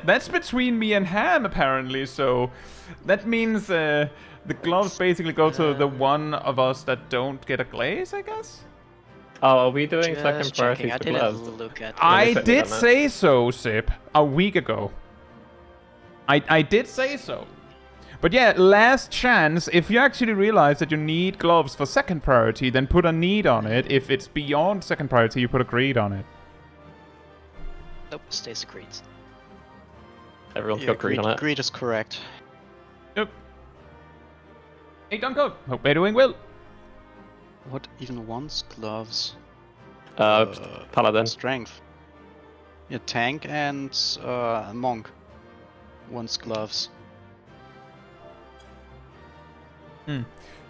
that's between me and Ham apparently. So that means the gloves basically go to the one of us that don't get a glaze, I guess. Oh, are we doing Just second checking. priorities I for didn't gloves? look at. I put me did on that. say so, Sip, a week ago. I did say so. But yeah, last chance, if you actually realize that you need gloves for second priority, then put a need on it. If it's beyond second priority, you put a greed on it. Nope, stays agreed. Everyone's Yeah, got green on it. greed is correct. Yep. Hey, Dunko, hope you're doing well. What even wants gloves? Paladin. Strength. Yeah, tank and monk wants gloves.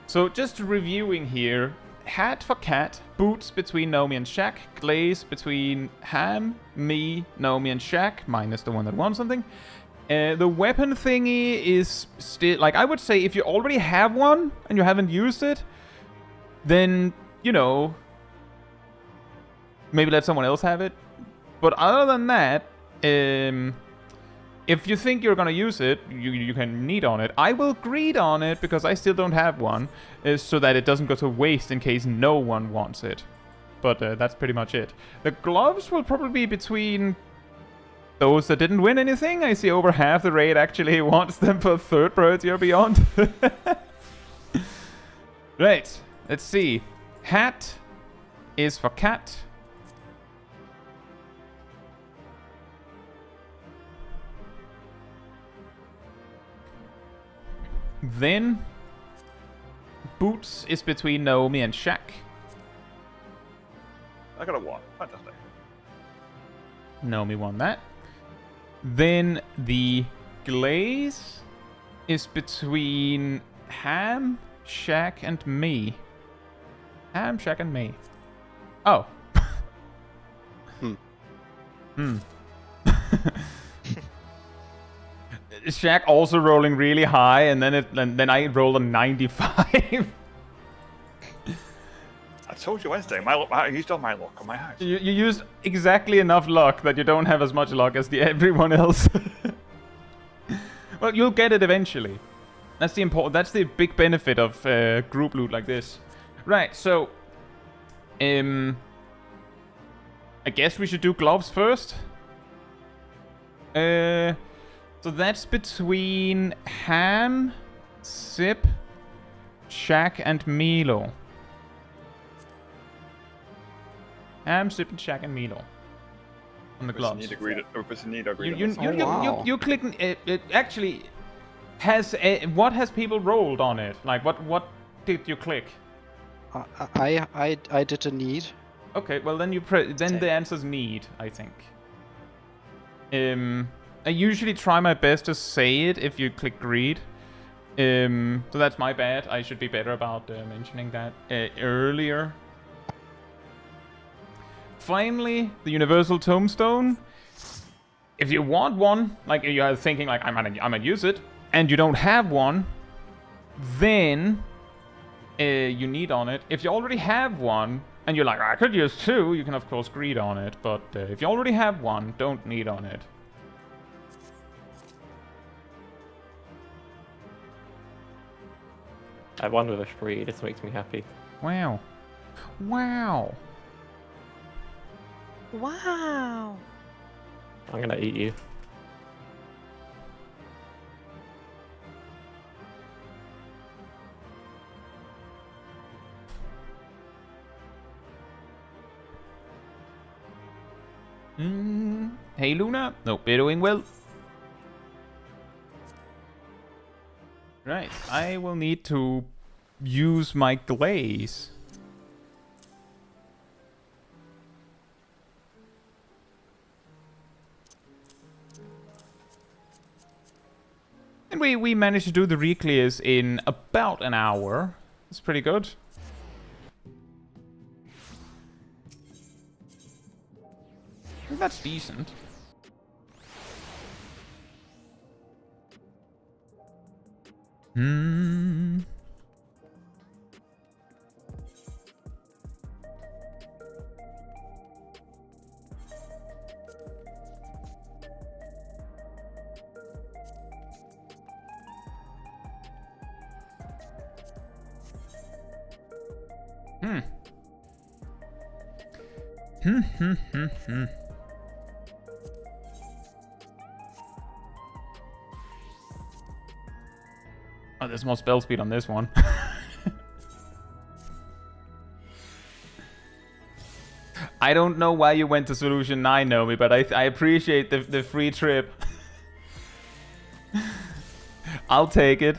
So just reviewing here, hat for cat, boots between Naomi and Shaq, glaze between Ham, me, Naomi and Shaq, minus the one that won something. The weapon thingy is still, like, I would say if you already have one and you haven't used it, then, you know, maybe let someone else have it. But other than that, if you think you're gonna use it, you can need on it. I will greed on it because I still don't have one, so that it doesn't go to waste in case no one wants it. But that's pretty much it. The gloves will probably be between those that didn't win anything. I see over half the raid actually wants them for third priority or beyond. Right, let's see. Hat is for cat. Then boots is between Naomi and Shaq. I got a 1. Fantastic. Naomi won that. Then the glaze is between Ham, Shaq, and me. Ham, Shaq, and me. Oh. Shaq also rolling really high, and then I rolled a 95. I told you Wednesday. I used all my luck on my house. You used exactly enough luck that you don't have as much luck as everyone else. Well, you'll get it eventually. That's the big benefit of group loot like this. Right, so I guess we should do gloves first. So that's between Ham, Sip, Shaq, and Milo. Ham, Sip, and Shaq, and Milo. On the gloves. You click. It actually has. What has people rolled on it? Like what did you click? I did a need. Okay, well then the answer's need, I think. I usually try my best to say it if you click greed. So that's my bad. I should be better about mentioning that earlier. Finally, the universal tombstone. If you want one, like you are thinking like I might use it, and you don't have one, then you need on it. If you already have one, and you're like, I could use two, you can of course greed on it, but if you already have one, don't need on it. I won with a spree, this makes me happy. Wow. Wow. Wow. I'm gonna eat you. Hey Luna. Nope, you're doing well. Right, I will need to use my glaze. And we managed to do the Reclears in about an hour. That's pretty good. That's decent. Hmm. Oh, there's more spell speed on this one. I don't know why you went to Solution 9, Nomi, but I appreciate the free trip. I'll take it.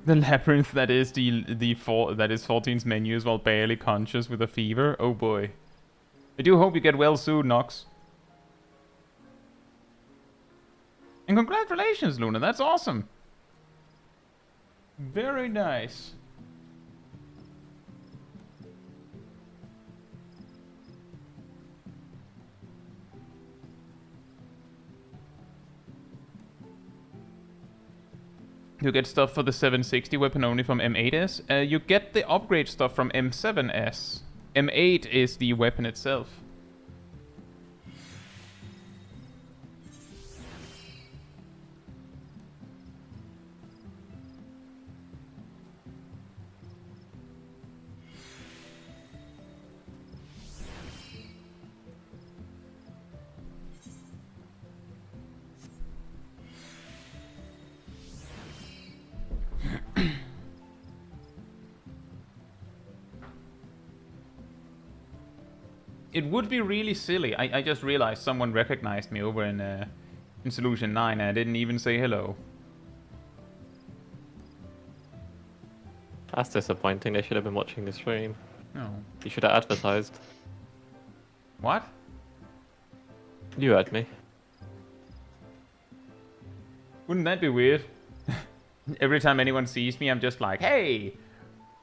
The labyrinth that is that is 14's menus while barely conscious with a fever. Oh boy. I do hope you get well soon, Nox. And congratulations, Luna. That's awesome. Very nice. You get stuff for the 760 weapon only from M8S. You get the upgrade stuff from M7S. M8 is the weapon itself. It would be really silly. I just realized someone recognized me over in Solution 9 and I didn't even say hello. That's disappointing. They should have been watching the stream. No. You should have advertised. What? You heard me. Wouldn't that be weird? Every time anyone sees me, I'm just like, hey,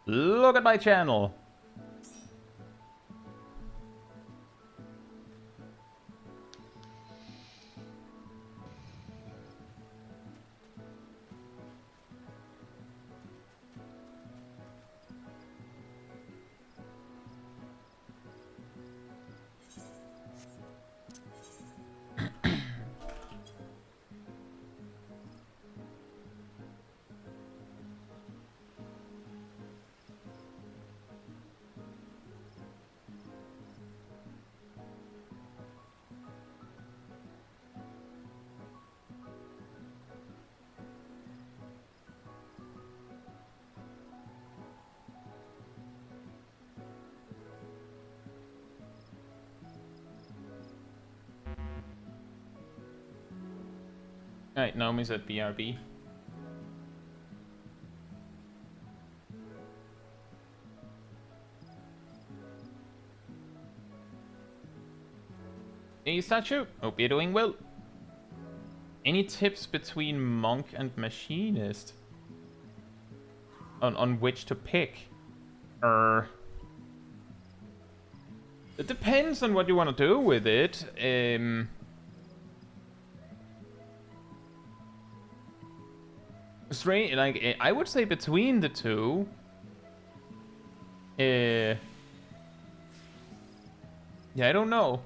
look at my channel. Alright, Naomi's at BRB. Hey, Statue. Hope you're doing well. Any tips between Monk and Machinist? On which to pick? It depends on what you want to do with it. Strange, like, I would say between the two. Yeah, I don't know.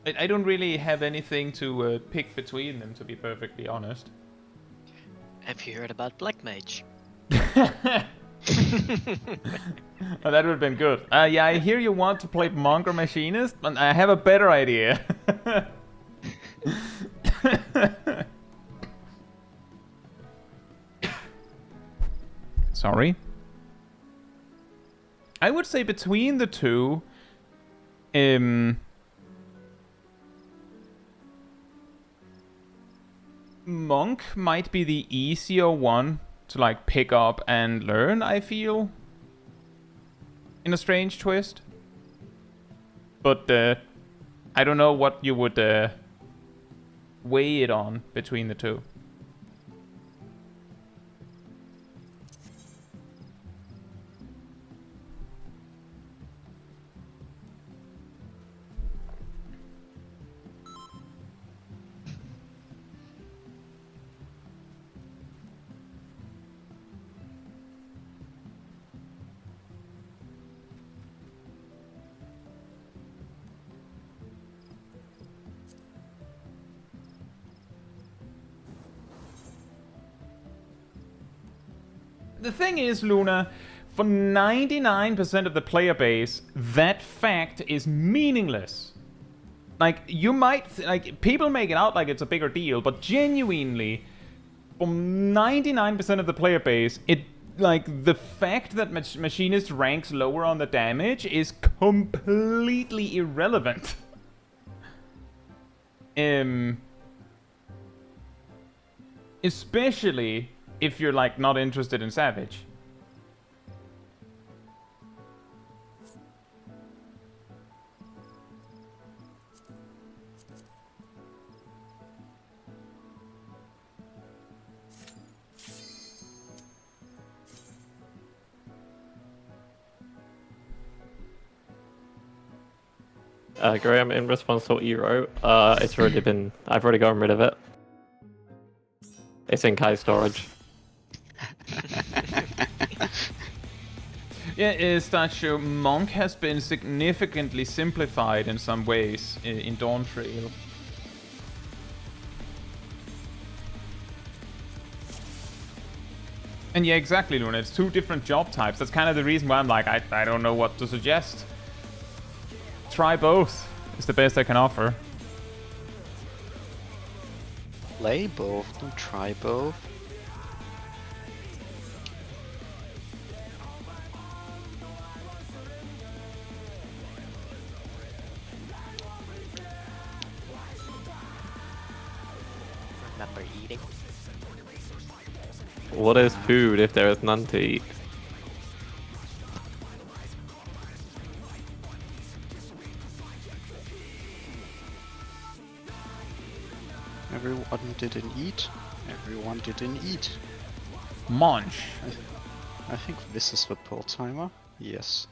I don't really have anything to pick between them, to be perfectly honest. Have you heard about Black Mage? Oh, that would have been good. Yeah, I hear you want to play Monk or Machinist, but I have a better idea. Sorry. I would say between the two, Monk might be the easier one to like pick up and learn, I feel. In a strange twist. But I don't know what you would weigh it on between the two. The thing is, Luna, for 99% of the player base, that fact is meaningless. Like, you might, like, people make it out like it's a bigger deal, but genuinely, for 99% of the player base, it, like, the fact that Machinist ranks lower on the damage is completely irrelevant. Especially if you're, like, not interested in Savage. Graham, in response to what you wrote, it's already been, I've already gotten rid of it. It's in Kai's storage. Yeah, is that Monk has been significantly simplified in some ways in Dawntrail. And yeah, exactly, Luna. It's two different job types. That's kind of the reason why I'm like, I don't know what to suggest. Try both. It's the best I can offer. Play both, don't try both. Remember eating. What is food if there is none to eat? Everyone didn't eat. Everyone didn't eat. Munch. I think this is the pull timer. Yes.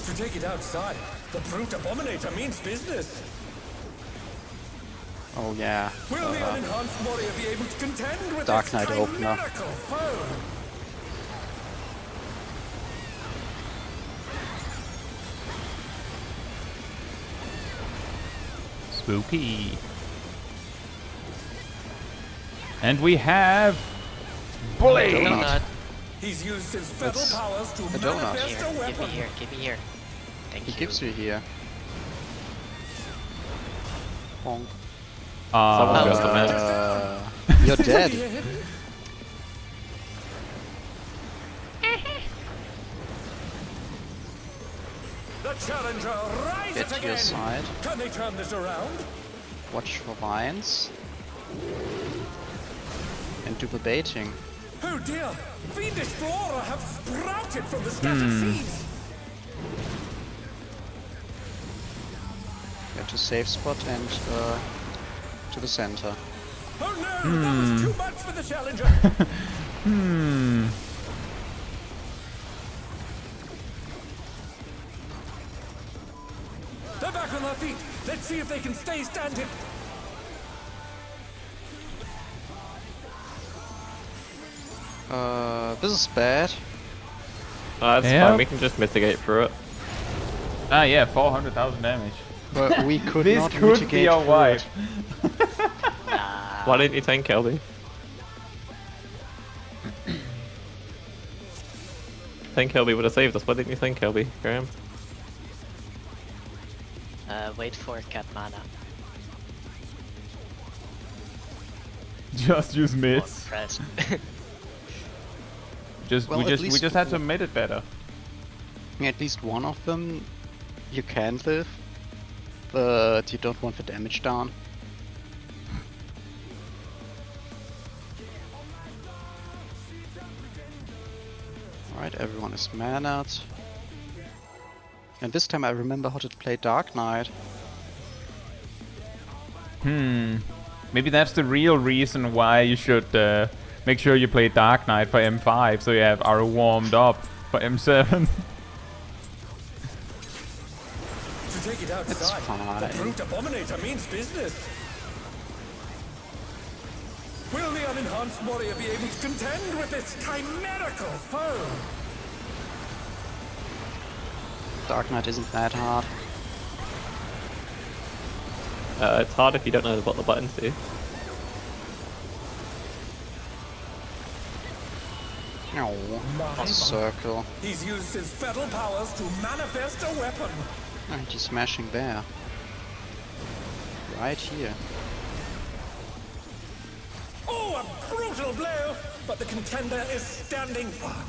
To take it outside, the brute abominator means business. Oh yeah. Will the unenhanced warrior be able to contend with Dark this Knight opener. chimerical foe? Spooky. And we have Blade. Donut. He's used his fetal It's powers to a donut. manifest Here, a give me weapon. here, give me here. Thank He you. gives you here. Bonk. Someone goes to med. You're dead. The challenger rises Get to again. your side. Can they turn this around? Watch for vines. And do the baiting. Oh dear! Fiendish flora have sprouted from the scattered seeds. Get to safe spot and to the center. Oh no! That was too much for the challenger. They're back on their feet. Let's see if they can stay standing. This is bad. That's Yeah. fine, we can just mitigate through it. Ah yeah, 400,000 damage. But we could This not could mitigate be a through wipe. it. Why didn't you tank Kelby? Tank Kelby would have saved us. Why didn't you tank Kelby, Graham? Wait for cat mana. Just use Or mids. press. Well, we at just least- had to mid it better. At least one of them you can live, but you don't want the damage down. Alright, everyone is mannered. And this time I remember how to play Dark Knight. Maybe that's the real reason why you should make sure you play Dark Knight for M5, so you are warmed up for M7. To take it outside, fine. the brute abominator means business. Will the unenhanced warrior be able to contend with this chimerical foe? Dark Knight isn't that hard. It's hard if you don't know what the buttons do. No, it's a circle. He's used his fetal powers to manifest a weapon. And he's smashing there. Right here. Oh, a brutal blow! But the contender is standing firm.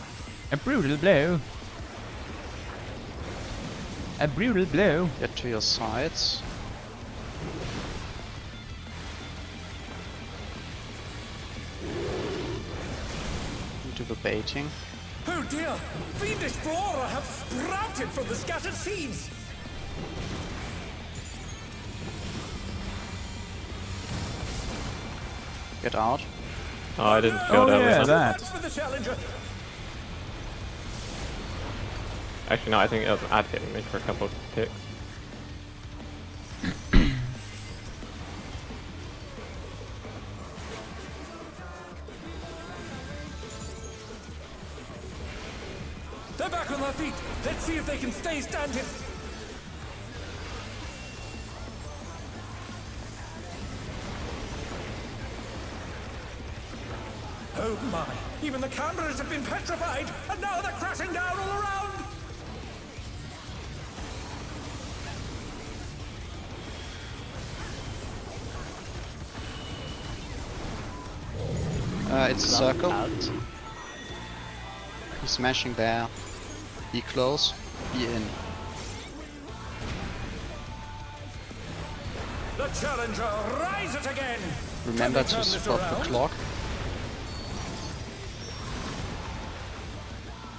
A brutal blow. A brutal blow. Get to your sides. Do the baiting. Oh dear! Fiendish flora have sprouted from the scattered seeds! Get out. Oh, I didn't feel Oh, that yeah, was that. That's for the challenger! Actually, no, I think it was ad hitting me for a couple of ticks. They're back on their feet. Let's see if they can stay standing. Oh my! Even the cameras have been petrified, and now they're crashing down all around. It's a circle. Out. Be smashing there. Be close. Be in. The challenger rises again. Remember Can they to turn this spot the around? clock.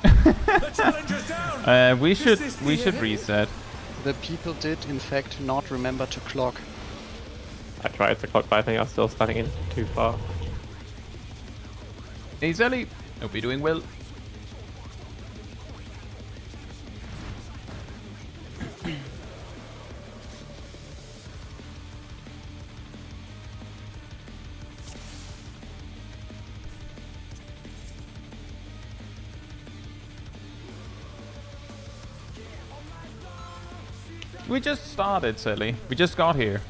The challenger's down. We Is should this the end? reset. The people did in fact not remember to clock. I tried to clock, but I think I was still standing in too far. Hey Zelly, hope you're doing well. We just started, Sally. We just got here.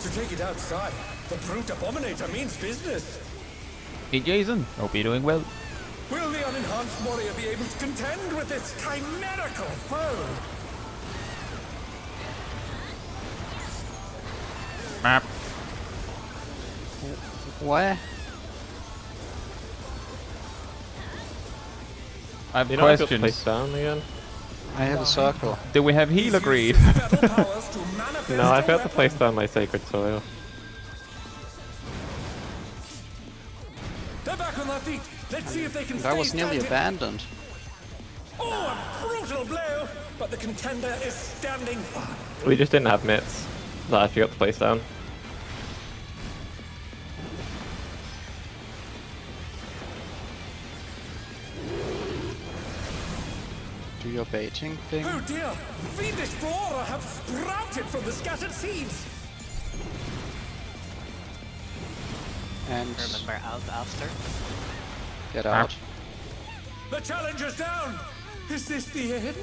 To take it outside, the brute abominator means business. Hey Jason, hope you're doing well. Will the unenhanced warrior be able to contend with this chimerical foe? Map. Where? I have You know, I got questions. placed down again. I have a circle. Do we have healer greed? Battle powers to manifest No, I a failed to weapon. place down my sacred soil. They're back on their feet. Let's see if they can That stay was nearly standing. abandoned. Oh, a brutal blow! But the contender is standing firm. We just didn't have mitts. That I forgot to place down. Do your baiting thing. Oh dear! Fiendish flora have sprouted from the scattered seeds! And Remember out after. get out. The challenger's down! Is this the end?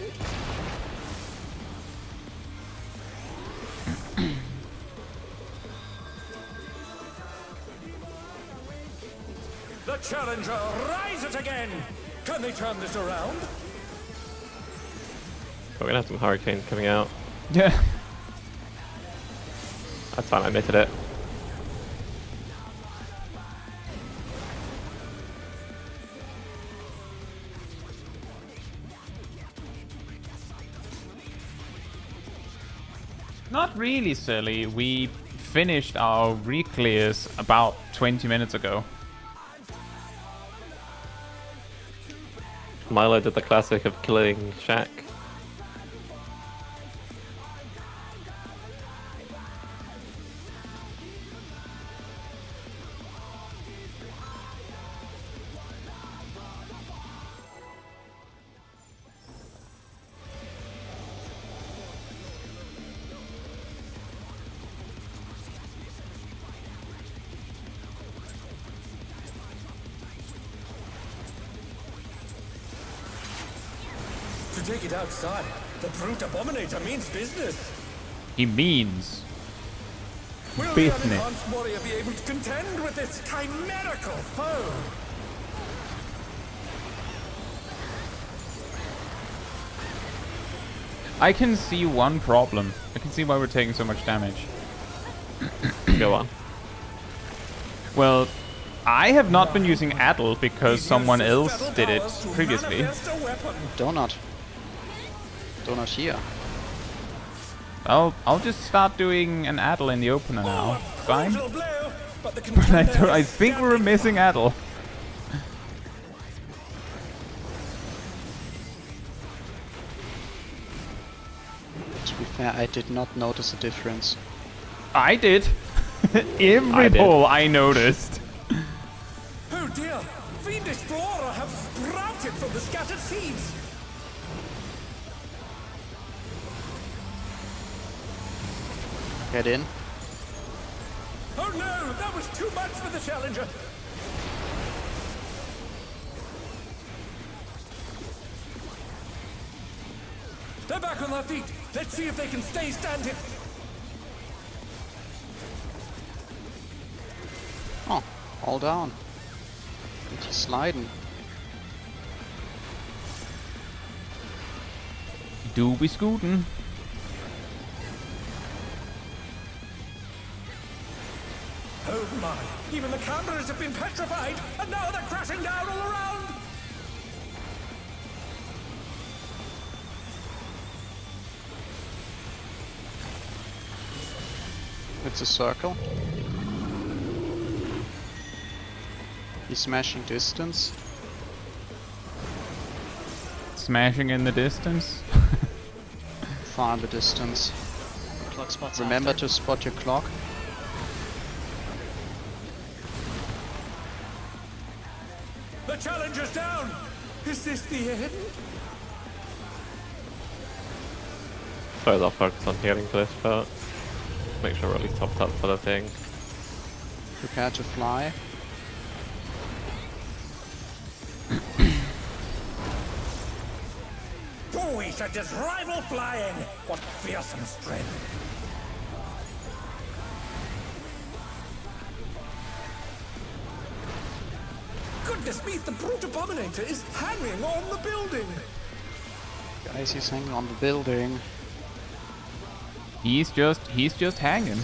The challenger rises again! Can they turn this around? But we're gonna have some hurricanes coming out. Yeah. That's fine, I mitted it. Not really, silly. We finished our Reclears about 20 minutes ago. Milo did the classic of killing Shaq. To take it outside, the brute abominator means business. He means Will business. the unenhanced warrior be able to contend with this chimerical foe? I can see one problem. I can see why we're taking so much damage. Go on. Well, I have not been using Addle because someone else did it previously. Donut. Donut here. I'll just start doing an Addle in the opener now. Fine. but the But contender I is think we're standing missing Adel. To be fair, I did not notice a difference. I did. Every I did. pull I noticed. Oh dear! Fiendish flora have sprouted from the scattered seeds! Get in. Oh no! That was too much for the challenger! They're back on their feet! Let's see if they can stay standing! Oh, all down. And he's sliding. Do be scooting. Oh my! Even the cameras have been petrified, and now they're crashing down all around! It's a circle. He's smashing distance. Smashing in the distance. Far in the distance. Clock spots Remember after. to spot your clock. The challenger's down! Is this the end? Suppose I'll focus on healing for this part. Make sure we're at least topped up for the thing. Prepare to fly. Who is at his rival flying? What fearsome strength! Goodness me, the brute abominator is hanging on the building! Guys, he's hanging on the building. He's just hanging.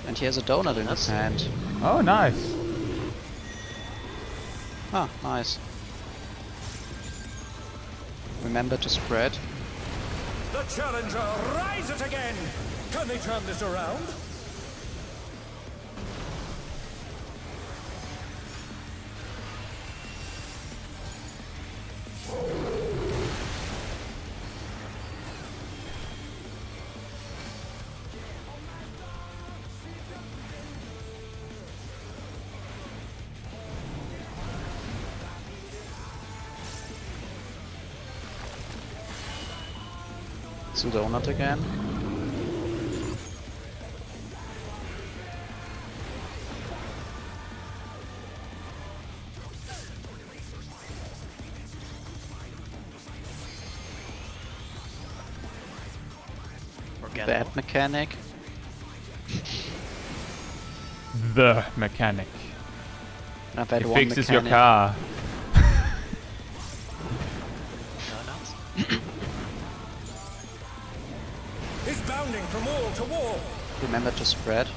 And he has a donut in his hand. Oh, nice. Ah, nice. Remember to spread. The challenger rises again! Can they turn this around? It's a donut again. Bad mechanic. The mechanic. I've had He one fixes your mechanic. car. Is bounding from wall to wall! Remember to spread.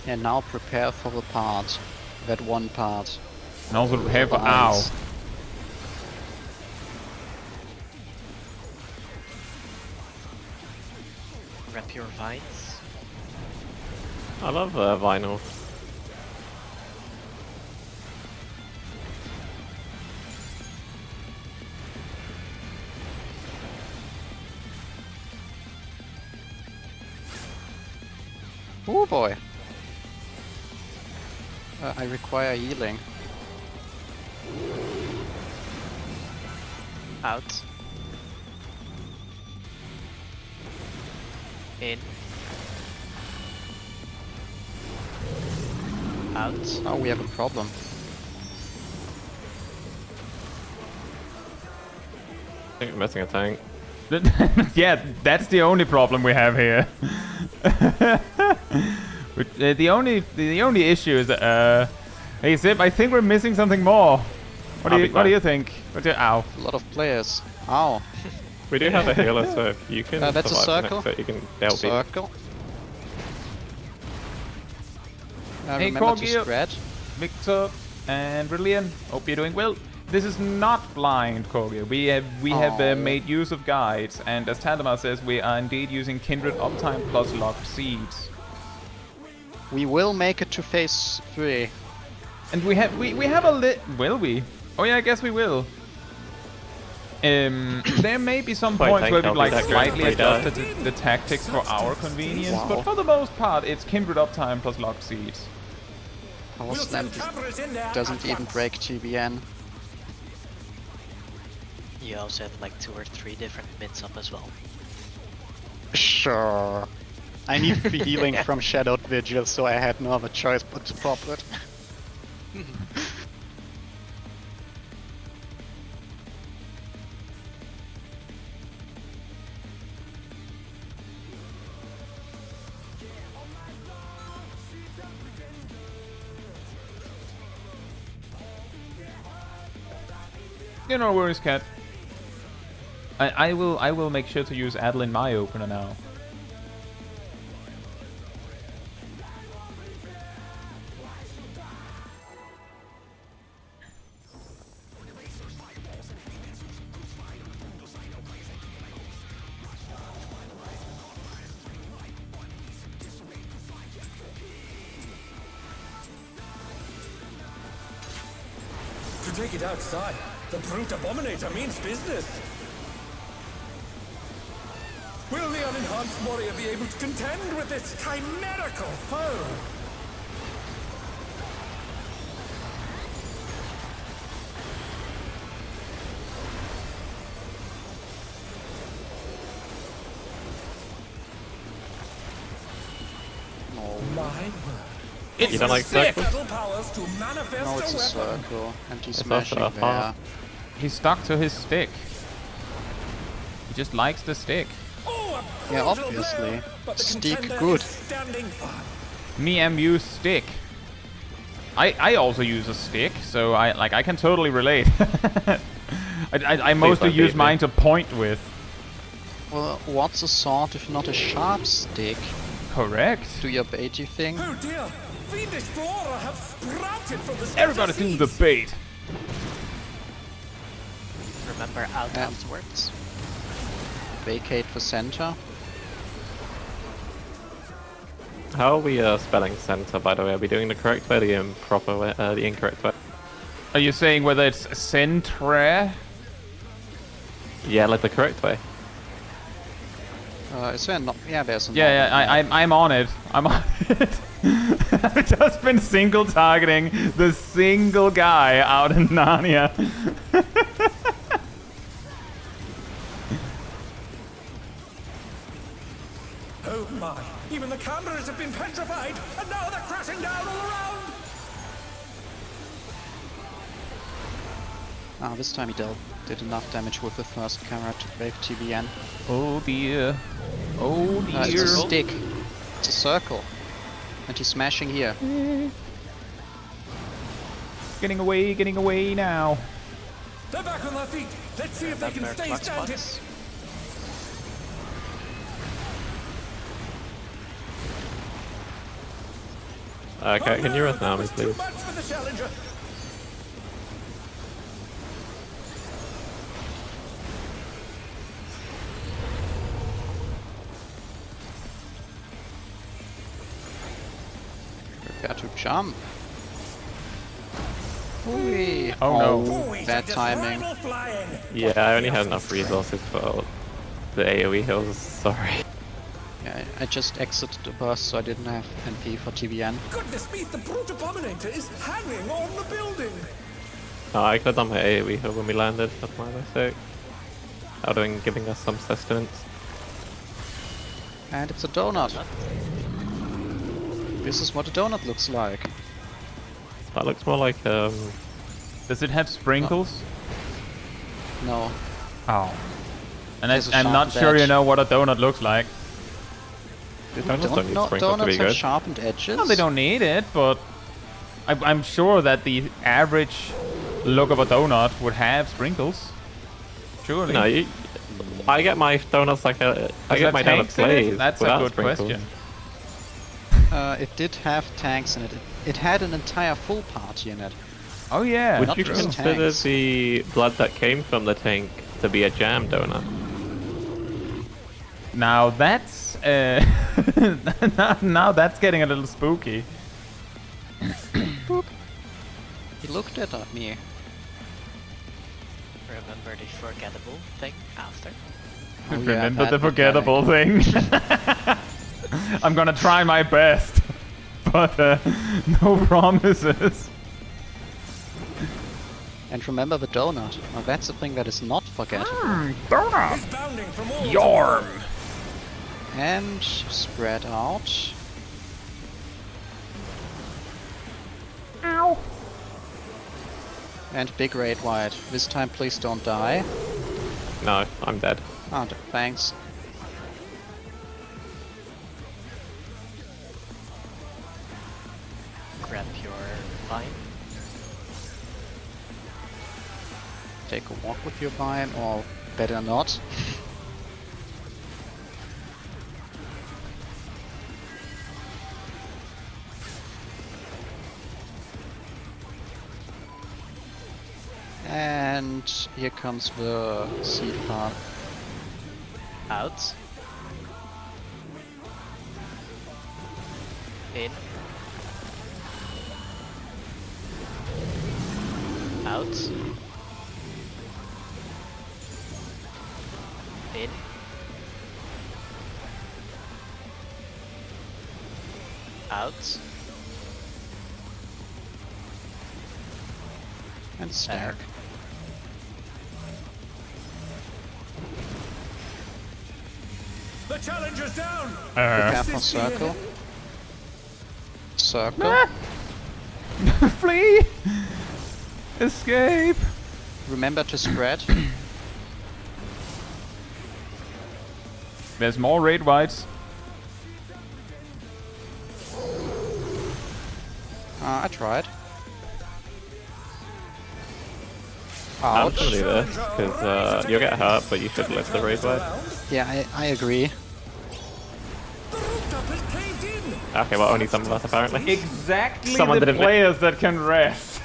And now prepare for the part. That one part. And also prepare for Nice. ow. Wrap your vines. I love vinyl. Oh boy. I require healing. Out. In. Out. Oh, we have a problem. I think we're missing a tank. Yeah, that's the only problem we have here. The only issue is that hey Zip, I think we're missing something more. What do you think? Ow. A lot of players. Ow. We do have a healer, so if you can That's a survive the circle. next bit, you can help me. Circle. Hey, Remember to Corgi. spread. Victor and Brilliant, hope you're doing well. This is not blind, Kogi. We have made use of guides, and as Tantamar says, we are indeed using Kindred Uptime plus locked seeds. We will make it to phase 3. And we have a will we? Oh yeah, I guess we will. There may be some points where we've like slightly adjusted the tactics for our convenience, but for the most part, it's Kindred Uptime plus locked seeds. Our slam doesn't even break TBN. You also have like 2 or 3 different mids up as well. Sure. I need the healing from Shadowed Vigil, so I had no other choice but to pop it. You know, worries, cat. I will make sure to use Adel in my opener now. To take it outside, the brute abominator means business. Will the unenhanced warrior be able to contend with this chimerical foe? My word. You don't like circles? No, it's a circle, and he's smashing there. He's stuck to his stick. He just likes the stick. Yeah, obviously. Stick good. Me use stick. I also use a stick, so I can totally relate. I mostly use mine to point with. Well, what's a sword if not a sharp stick? Correct. Do your baity thing. Oh dear! Fiendish flora have sprouted from the Everybody do the bait. Remember out afterwards. Vacate the center. How are we spelling center, by the way? Are we doing the correct way or the improper way? The incorrect way? Are you saying whether it's centre? Yeah, like the correct way. Is there not? Yeah, there's a. I'm on it. I'm on it. I've just been single targeting the single guy out in Narnia. Oh my! Even the cameras have been petrified, and now they're crashing down all around! Ah, this time he did enough damage with the first camera to break TBN. Oh dear. Oh dear. It's a stick. It's a circle. And he's smashing here. Getting away now. They're back on their feet. Let's see if they can stay standing. Okay, can you run now, please? Too much for the challenger. Prepare to jump. Ooh. Oh no. Bad timing. Yeah, I only had enough resources for the AoE heals, sorry. Yeah, I just exited the burst so I didn't have MP for TBN. Goodness me, the brute abominator is hanging on the building. Oh, I could have done my AoE heal when we landed, that's my mistake. Out of giving us some sustenance. And it's a donut. This is what a donut looks like. That looks more like Does it have sprinkles? No. Oh. And There's a I'm not sharp sure you edge. know what a donut looks like. donuts don't need sprinkles to be Donuts have good. sharpened edges. No, they don't need it, but I'm sure that the average look of a donut would have sprinkles. Surely. No, I get my donuts like I get my donuts glazed. That's a without good sprinkles. question. It did have tanks in it. It had an entire full party in it. Oh yeah. Would Not you just consider tanks. the blood that came from the tank to be a jam donut? Now that's now that's getting a little spooky. He looked at me. Remember the forgettable thing after? Oh, yeah, Remember that the forgettable thing. I'm gonna try my best, but no promises. And remember the donut. Now that's the thing that is not forgettable. Donut. Is bounding from all Yorm. And spread out. Ow. And big raid wide. This time please don't die. No, I'm dead. Ah, thanks. Grab your vine. Take a walk with your vine, or better not. And here comes the seed part. Out. In. Out. In. Out. And stack. The challenger's down. Prepare for circle. Circle. Flee. Escape. Remember to spread. There's more raid whites. I tried. I'm Ouch. gonna do this, because you'll get hurt, but you should live the raid wide. Yeah, I agree. The rooftop is caved in. Okay, well, only some of us apparently. Exactly Someone the didn't ma- players that can rest.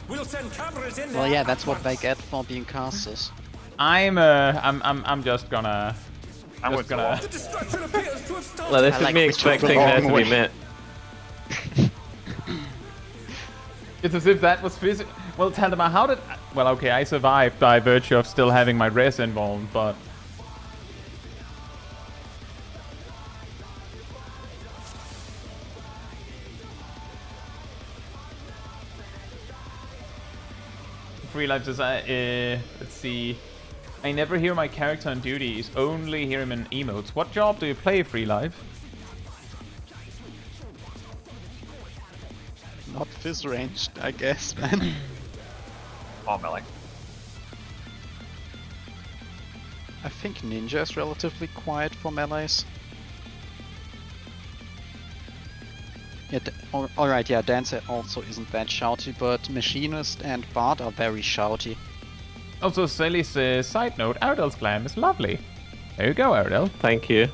We'll send cameras in Well, there. yeah, that's what they get for being casters. I'm just gonna. I'm Just with gonna. The destruction appears to have started. Well, this I is like me which one expecting the there wrong to way. be mid. It's as if that was physical. Well, tell them how did. Well, okay, I survived by virtue of still having my res involved, but. Free life says, let's see. I never hear my character on duties, only hear him in emotes. What job do you play, Free Life? Not fizz ranged, I guess, man. Oh, melee. I think Ninja is relatively quiet for melees. Yeah, alright, yeah, Dancer also isn't that shouty, but Machinist and Bard are very shouty. Also, Sally says, side note, Ardell's glam is lovely. There you go, Ardell. Thank you.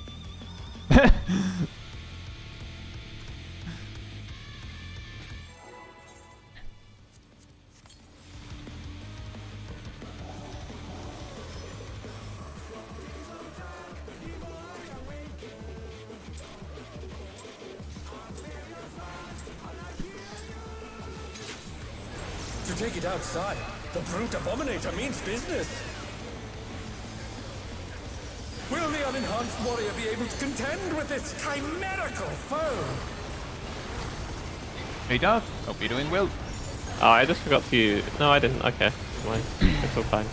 To take it outside, the brute abominator means business. Will the unenhanced warrior be able to contend with this chimerical foe? He does. Hope you're doing well. Oh, I just forgot to use... No, I didn't. Okay. Fine. It's all fine.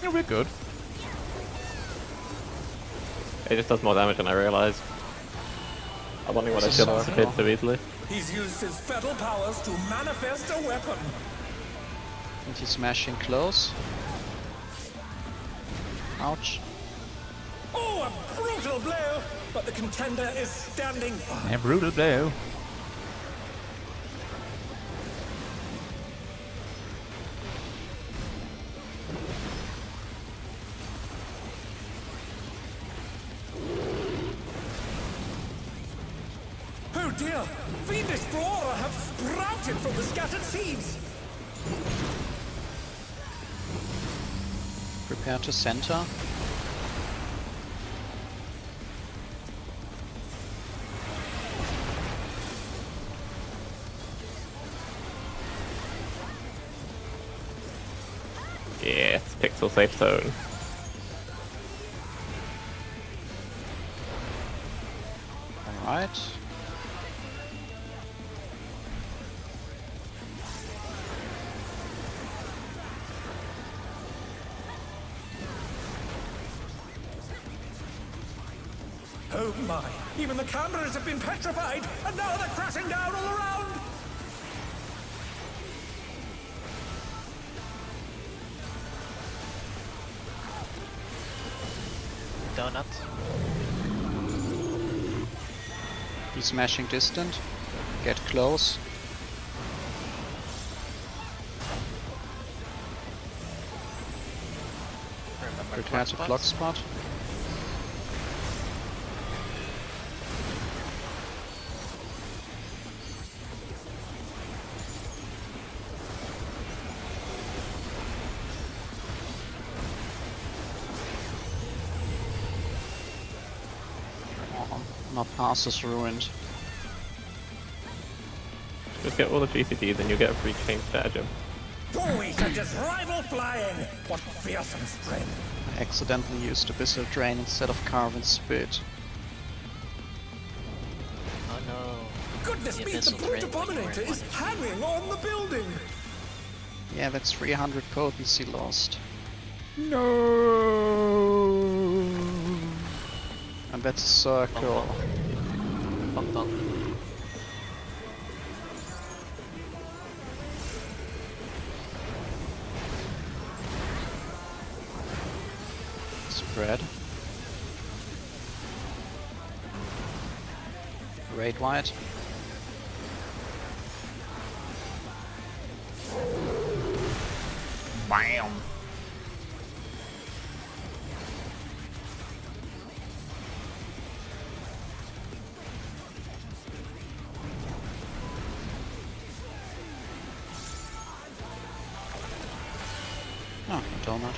Yeah, we're good. It just does more damage than I realized. I wonder what I This is should have circle. hit so easily. He's used his fatal powers to manifest a weapon. And he's smashing close. Ouch. Oh, a brutal blow! But the contender is standing fine. Yeah, brutal blow. Who Oh dear! Fiendish flora have sprouted from the scattered seeds! Prepare to center. Yes, pixel safe zone. Alright. Oh my! Even the cameras have been petrified, and now they're crashing down all around! Donut. Be smashing distant. Get close. Remember Prepare to block block spots? spot. My pass is ruined. Just get all the GCDs and you'll get a free chain stratagem. We should just rival flying! What fearsome strength! I accidentally used Abyssal Drain instead of Carven Spit. Oh no. Goodness The me, the Abyssal brute Drain when you abominator weren't is wanted. hanging on the building! Yeah, that's 300 potency lost. No. And that's a circle. Bonk bonk. Spread. Raid wide. Bam. Oh, a donut.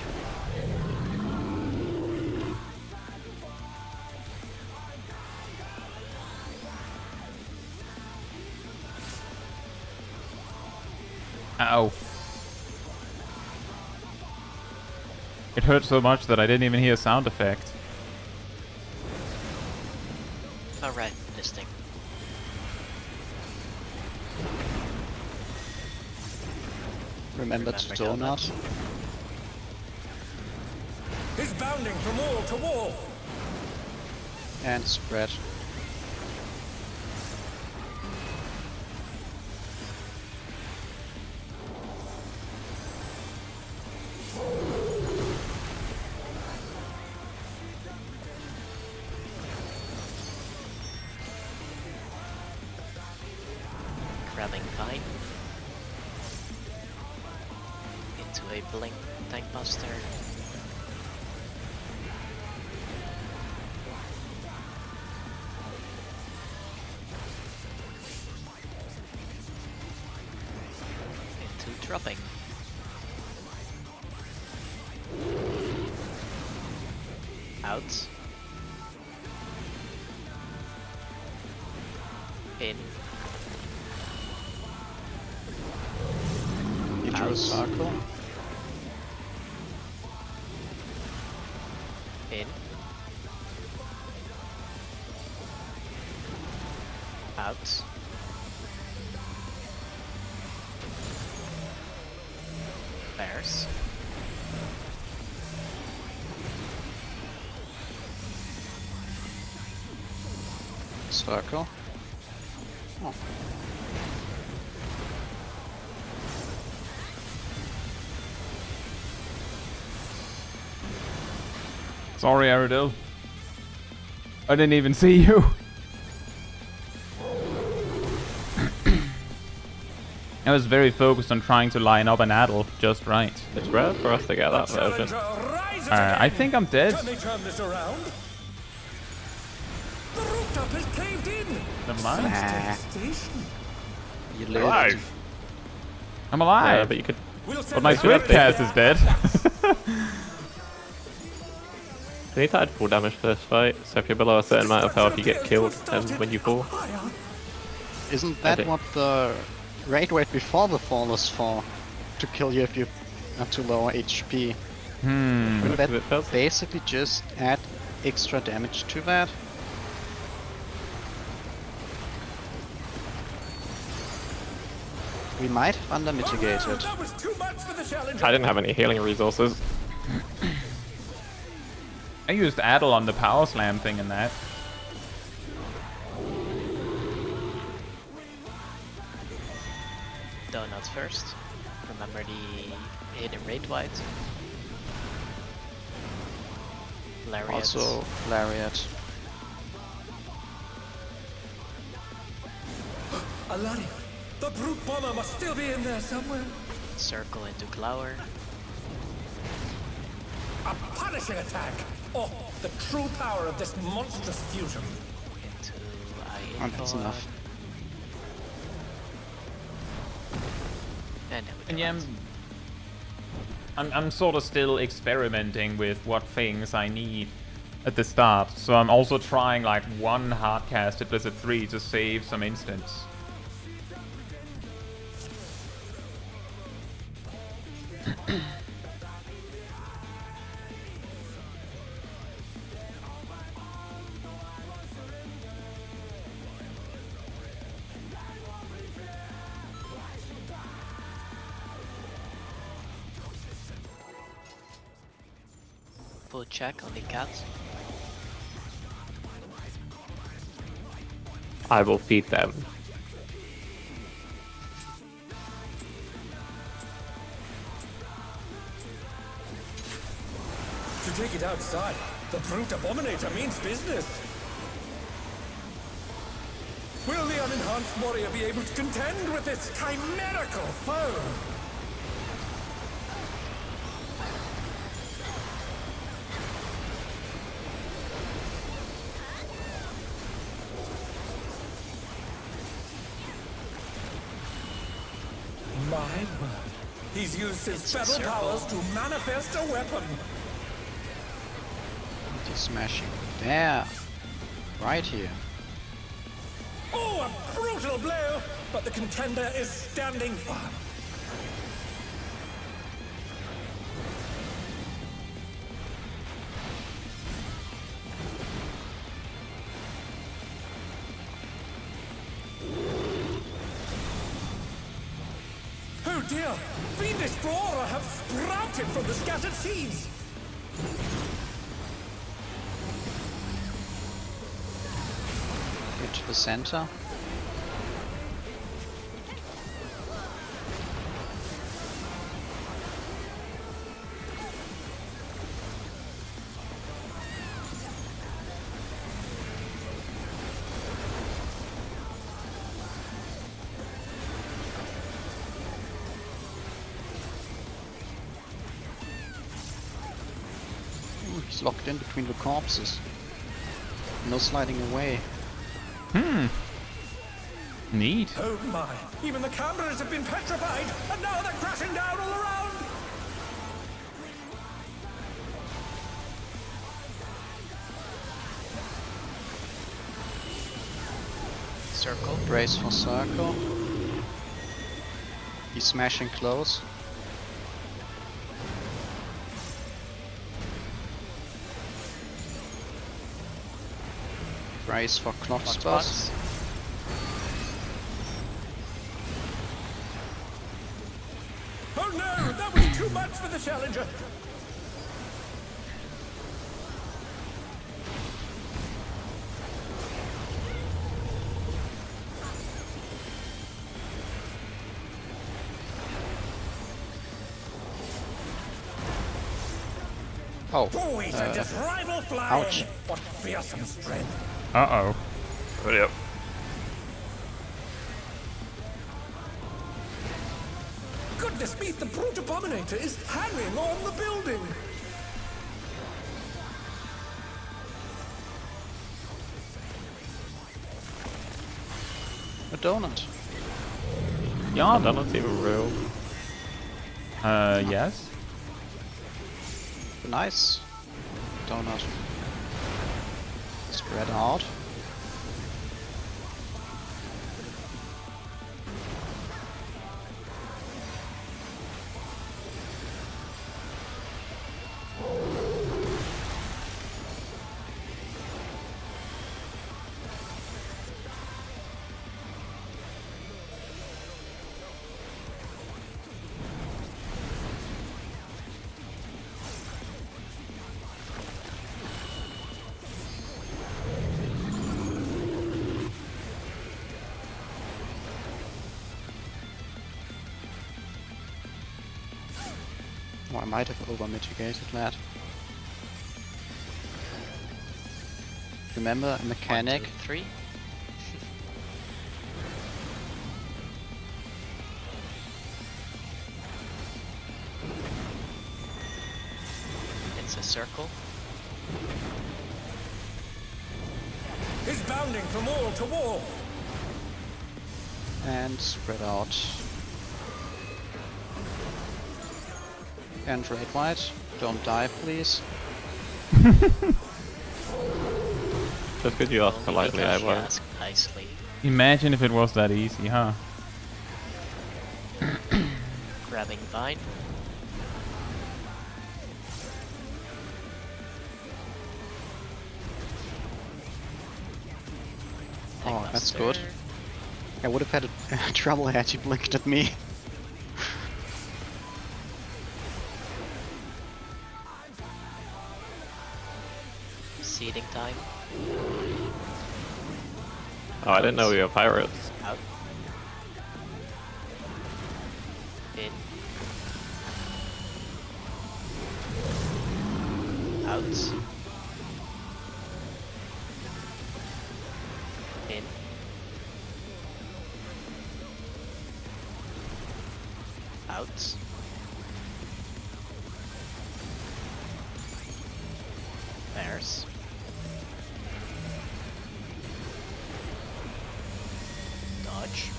Ow. It hurt so much that I didn't even hear a sound effect. Alright, listing. Remember to Remember donut. He's bounding from wall to wall! And spread. Grabbing Vine. Into a Blink Tank Buster. Into dropping. Out. In. You drew a Out. circle. In. Out. Bears. Circle. Oh. Sorry, Aradil. I didn't even see you. I was very focused on trying to line up an addle just right. It's rare for us to get that version. Challenger rises I again. think I'm dead. Can they turn this around? The rooftop has caved in! Never mind. Devastation. You live. Alive. I'm alive. But you could. We'll But send my the Swift Chaiji cast is back. dead. You need to add full damage to this fight. So if you're below a certain amount of health, you get killed, and when you fall. Isn't that did. what the raid weight before the fall is for? To kill you if you are too low HP. Wouldn't that It feels- basically just add extra damage to that? We might have under Oh, no, mitigated. that was too much for the challenger. I didn't have any healing resources. I used Addle on the power slam thing in that. Donuts first. Remember the hidden raid white. Lariat. Also, Lariat. Alani, the brute bomber must still be in there somewhere. Circle into Glower. A punishing attack. Oh, the true power of this monstrous fusion. Into Oh, that's Iron enough. And then we And go yeah, out. I'm sort of still experimenting with what things I need at the start. So I'm also trying like one hardcasted Blizzard 3 to save some instants. Full check on the cats. I will feed them. To take it outside, the brute abominator means business. Will the unenhanced warrior be able to contend with this chimerical foe? My word. He's used his It's a feather circle. powers to manifest a weapon. Just smashing. There. Right here. Oh, a brutal blow! But the contender is standing firm. Oh dear! Fiendish flora have sprouted from the scattered seeds! Get to the center. Ooh, he's locked in between the corpses. No sliding away. Neat. Oh my! Even the cameras have been petrified, and now they're crashing down all around! Circle. Brace for circle. He's smashing close. Brace for clock spots. Oh no! That was too much for the challenger! Oh, Oh, he's a just rival flying! ouch. What fearsome strength! Uh-oh. Oh, yep. Goodness me, the brute abominator is hanging on the building! A donut. Yeah. Donut's even real. Yes. Nice. Donut. Spread out. Oh, I might have over-mitigated that. Remember a mechanic? 1, 2, 3. It's a circle. Is bounding from wall to wall. And spread out. And red white. Don't die, please. Just because you ask Only politely, I because you won't. ask nicely. Imagine if it was that easy, huh? Grabbing vine. Oh, that's good. Buster. I would have had trouble had he blinked at me. Seeding time. Oh, I didn't know we were pirates. Out. In. Out. In. Out. There's. Dodge.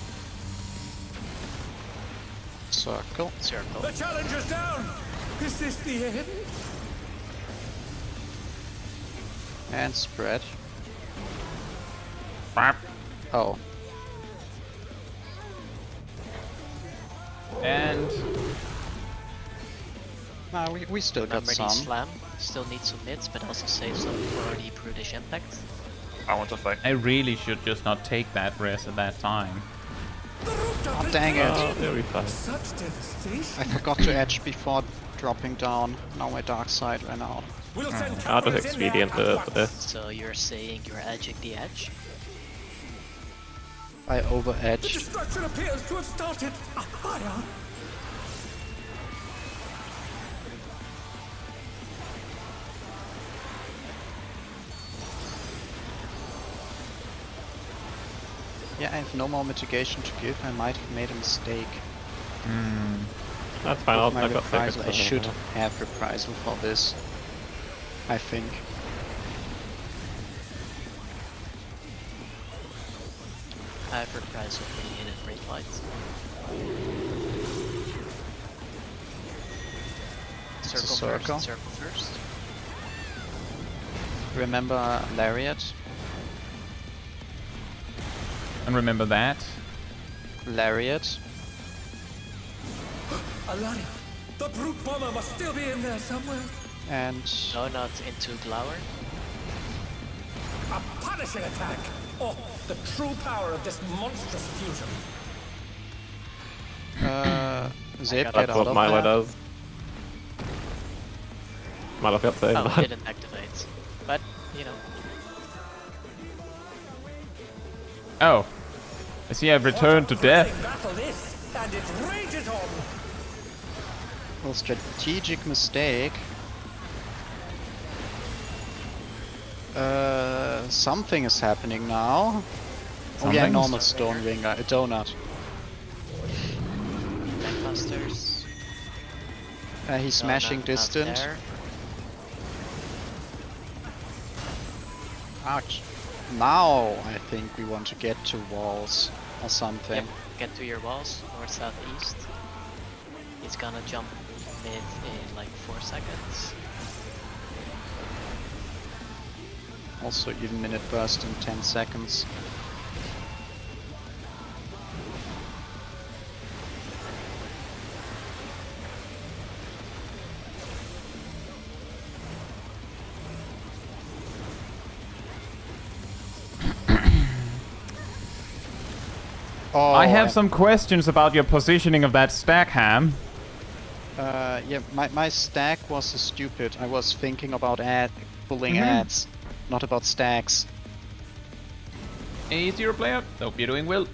Circle. Circle. The challenger's down. Is this the end? And spread. Bap. Oh. And Nah, we still got Remember some. the slam. Still need some hits, but also save some for the brutish impact. I want to fight. I really should just not take that risk at that time. Oh, dang it. Oh, it'll be fine. Such devastation. I forgot to edge before dropping down. Now my dark side ran out. We'll send I'll just cavalry in expedient there it at for once. this. So you're saying you're edging the edge? I over The edged. destruction appears to have started higher. Yeah, I have no more mitigation to give. I might have made a mistake. That's fine, With my I've got reprisal. I seconds. should have reprisal for this. I think. I have reprisal for the hidden great lights. Circle circle. first, circle first. Remember Lariat? And remember that. Lariat. Alaria, the brute bomber must still be in there somewhere. And No, not into Glower. A punishing attack. Oh, the true power of this monstrous fusion. Zip, got get That's out what of Milo there. does. Milo got saved. Oh, didn't activate. But, you know. Oh. I see I've returned to death. Battle this, and it rages on. Well, strategic mistake. Something is happening now. Oh yeah, Something? normal stone ringer, a donut. Backbusters. He's smashing Not distant. there. Ouch. Now I think we want to get to walls. or something. Yep. Get to your walls, north, south, east. He's gonna jump mid in like 4 seconds. Also even minute burst in 10 seconds. Oh, I have some questions about your positioning of that stack, Ham. Yeah, my stack was stupid. I was thinking about pulling ads, not about stacks. Easier player. Hope you're doing well.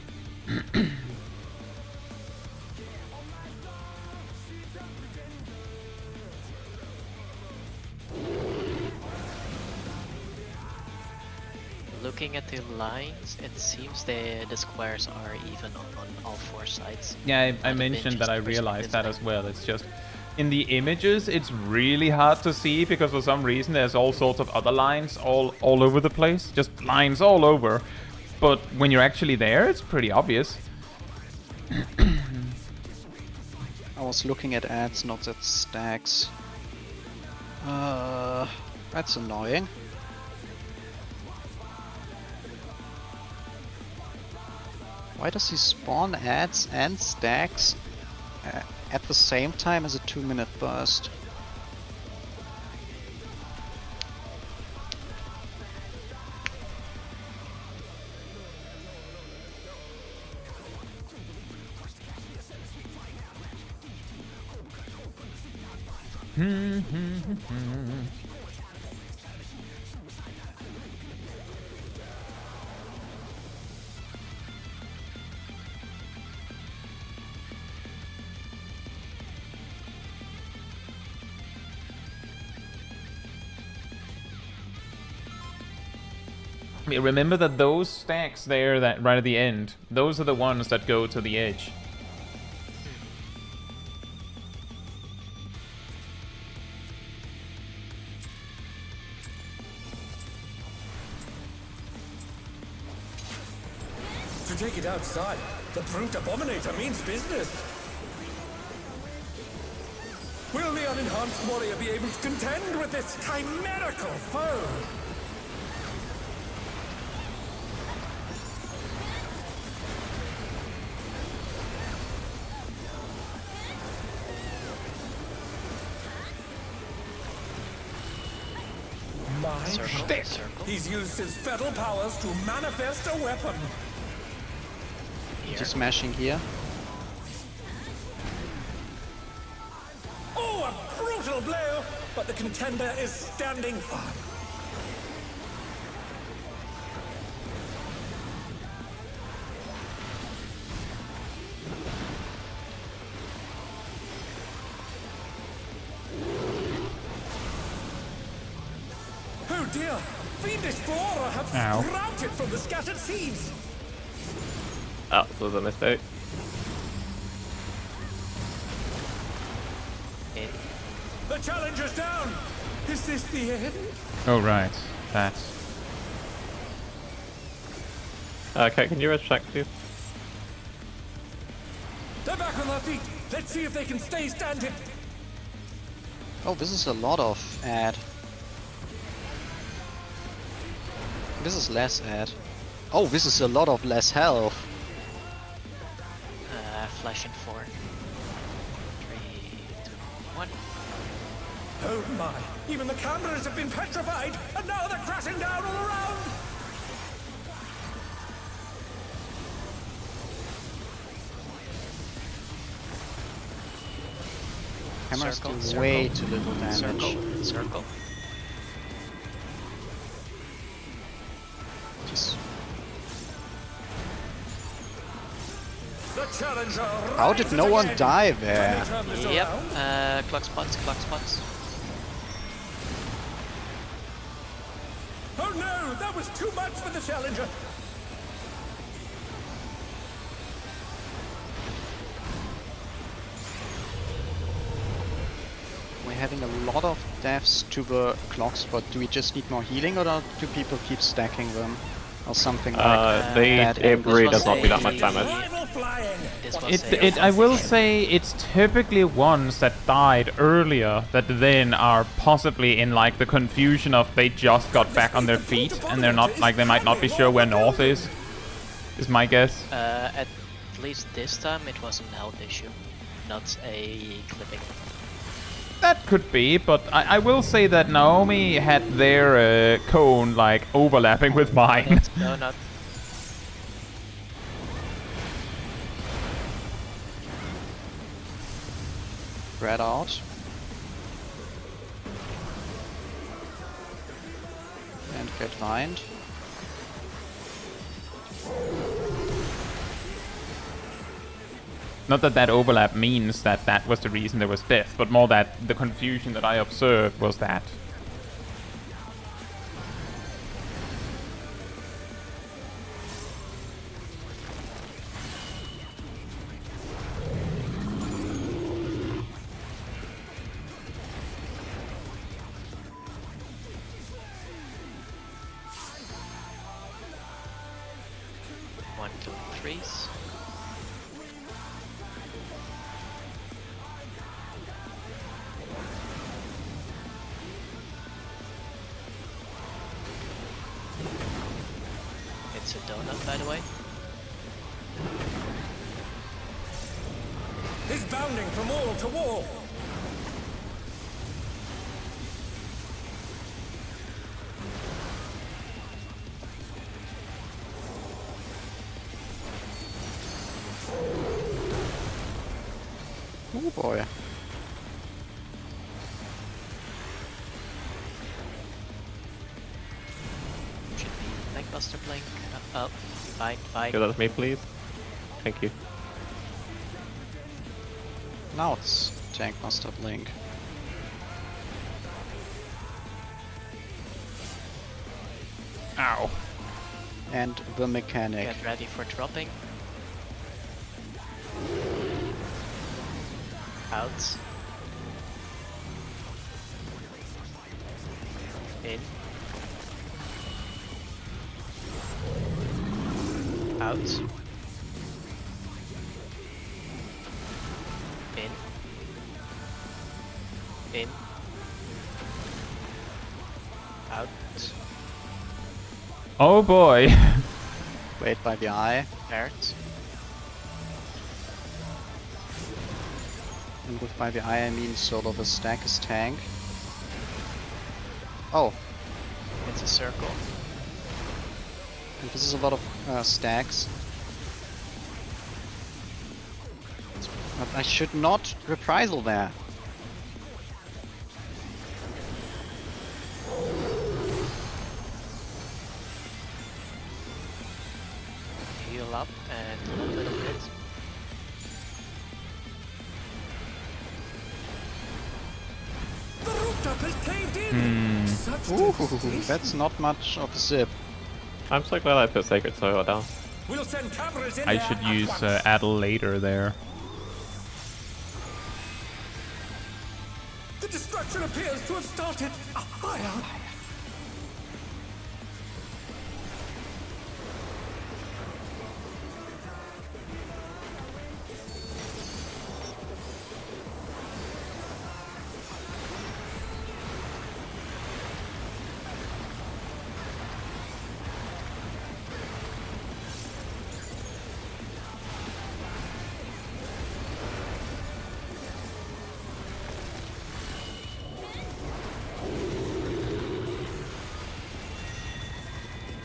Looking at the lines, it seems the squares are even on all 4 sides. Yeah, I On the mentioned that I Vintage realized that perspective. as well. It's just in the images, it's really hard to see because for some reason there's all sorts of other lines all over the place. Just lines all over. But when you're actually there, it's pretty obvious. I was looking at ads, not at stacks. That's annoying. Why does he spawn ads and stacks at the same time as a 2-minute burst? Remember that those stacks there, that right at the end, those are the ones that go to the edge. To take it outside, the brute abominator means business. Will the unenhanced warrior be able to contend with this chimerical foe? My Circle. He's used his fetal powers to manifest a weapon. Here. Just smashing here. Oh, a brutal blow! But the contender is standing firm. Oh dear! Fiendish flora have Ow. sprouted from the scattered seeds! That was a mistake. The challenger's down! Is this the end? Oh, right. That's... Okay, can you recheck, please? They're back on their feet! Let's see if they can stay standing! Oh, this is a lot of ad. This is less ad. Oh, this is a lot of less health. Flash in 4. 3, 2, 1. Oh my! Even the cameras have been petrified, and now they're crashing down all around! Cameras Circle, do circle. way too little damage. Circle. Just The challenger. how did no one die there? Yep. Clock spots. Oh no! That was too much for the challenger! We're having a lot of deaths to the clock spot. Do we just need more healing or do people keep stacking them? or something like that. It really does not do that a- much damage. Rival flying. This was I will say it's typically ones that died earlier that then are possibly in like the confusion of they just got back on their feet and they're not like they might not be sure where north is my guess. At least this time it was a health issue, not a clipping. That could be, but I will say that Naomi had their cone like overlapping with mine. No, not. Spread out. And get lined. Not that that overlap means that that was the reason there was death, but more that the confusion that I observed was that. One, two, threes. It's a donut, by the way. He's bounding from wall to wall. Oh boy. Should be Blackbuster Blink. Oh, fine, fine. Give that to me, please. Thank you. Now it's Tankmaster Blink. Ow. And the mechanic. Get ready for dropping. Out. In. Out. In. In. Out. Oh boy. Wait by the eye. Parrot. And with by the eye I mean sort of a stack is tank. Oh, It's a circle. and this is a lot of stacks. But I should not reprisal there. Heal up and a little bit of hit. The rooftop has caved in. Such Ooh, devastation. that's not much of a zip. I'm so glad I put Sacred Soil down. We'll send cameras in I there should at use once. Adel later there. The destruction appears to have started a fire.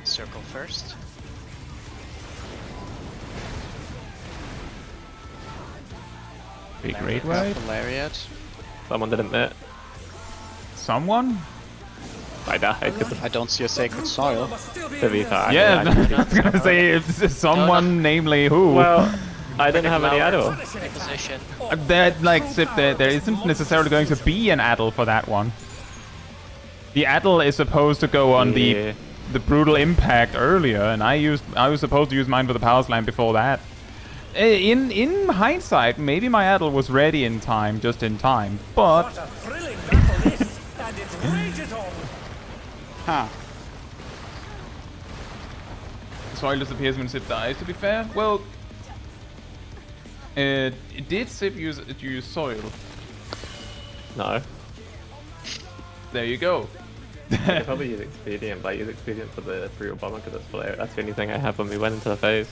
Circle first. Big raid Grab wide. the lariat. Someone didn't hit. Someone? I died. I don't see a sacred soil. Must still be To be in fair, there. I Yeah, actually- I was gonna say it's someone, namely who. Well, I didn't have any Lower. Adel. In position. That like Sip, there isn't necessarily going to be an Adel for that one. The Adel is supposed to go on Yeah. the brutal impact earlier, and I was supposed to use mine for the power slam before that. In hindsight, maybe my Adel was ready in time, just in time, but What a thrilling battle this, and it rages on. Huh. Soil disappears when Zip dies, to be fair. Well, did Zip use soil? No. There you go. I could probably use Expedient, but I use Expedient for the free bomber because that's the only thing I have when we went into the phase.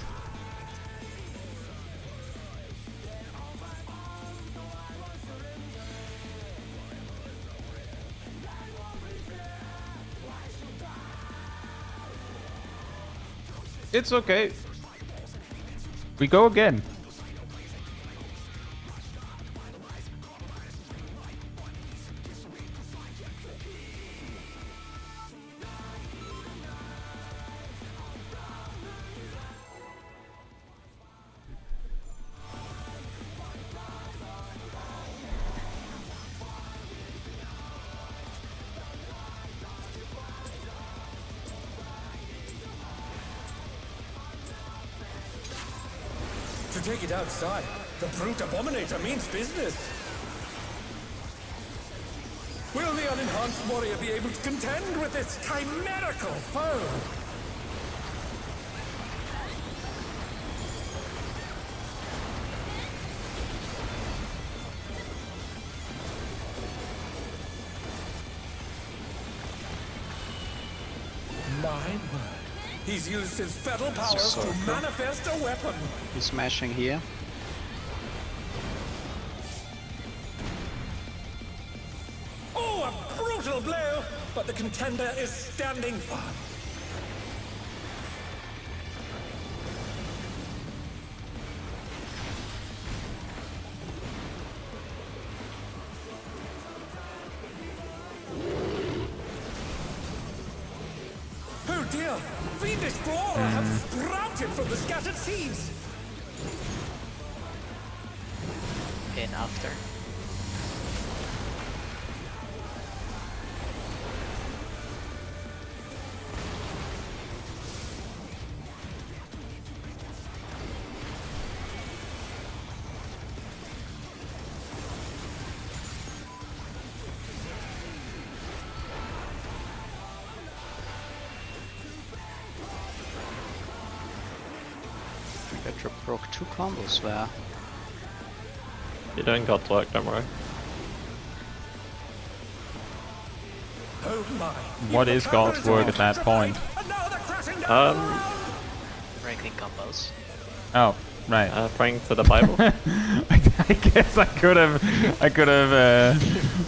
It's okay. We go again. To take it outside, the brute abominator means business. Will the unenhanced warrior be able to contend with this chimerical foe? My word. He's used his fetal powers to manifest a weapon. He's smashing here. Oh, a brutal blow! But the contender is standing firm. Oh dear! Fiendish flora have sprouted from the scattered seeds! In after. Petra broke 2 combos there. You're doing God's work, don't worry. Oh my! What is God's work at that point? Ranking combos. Oh, right. Praying to the Bible. I guess I could have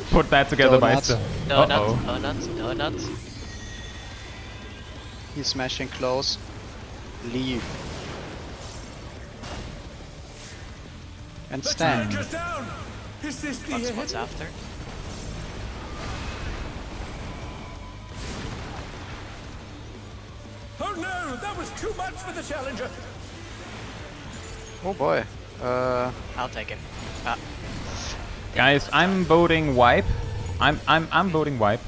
put that together by Donuts. itself. Donuts, donuts, donuts. He's smashing close. Leave. And The stand. challenger's down! Is this the What's end? after? Oh no! That was too much for the challenger! Oh boy. I'll take it. Ah. Guys, I'm voting wipe. I'm voting wipe.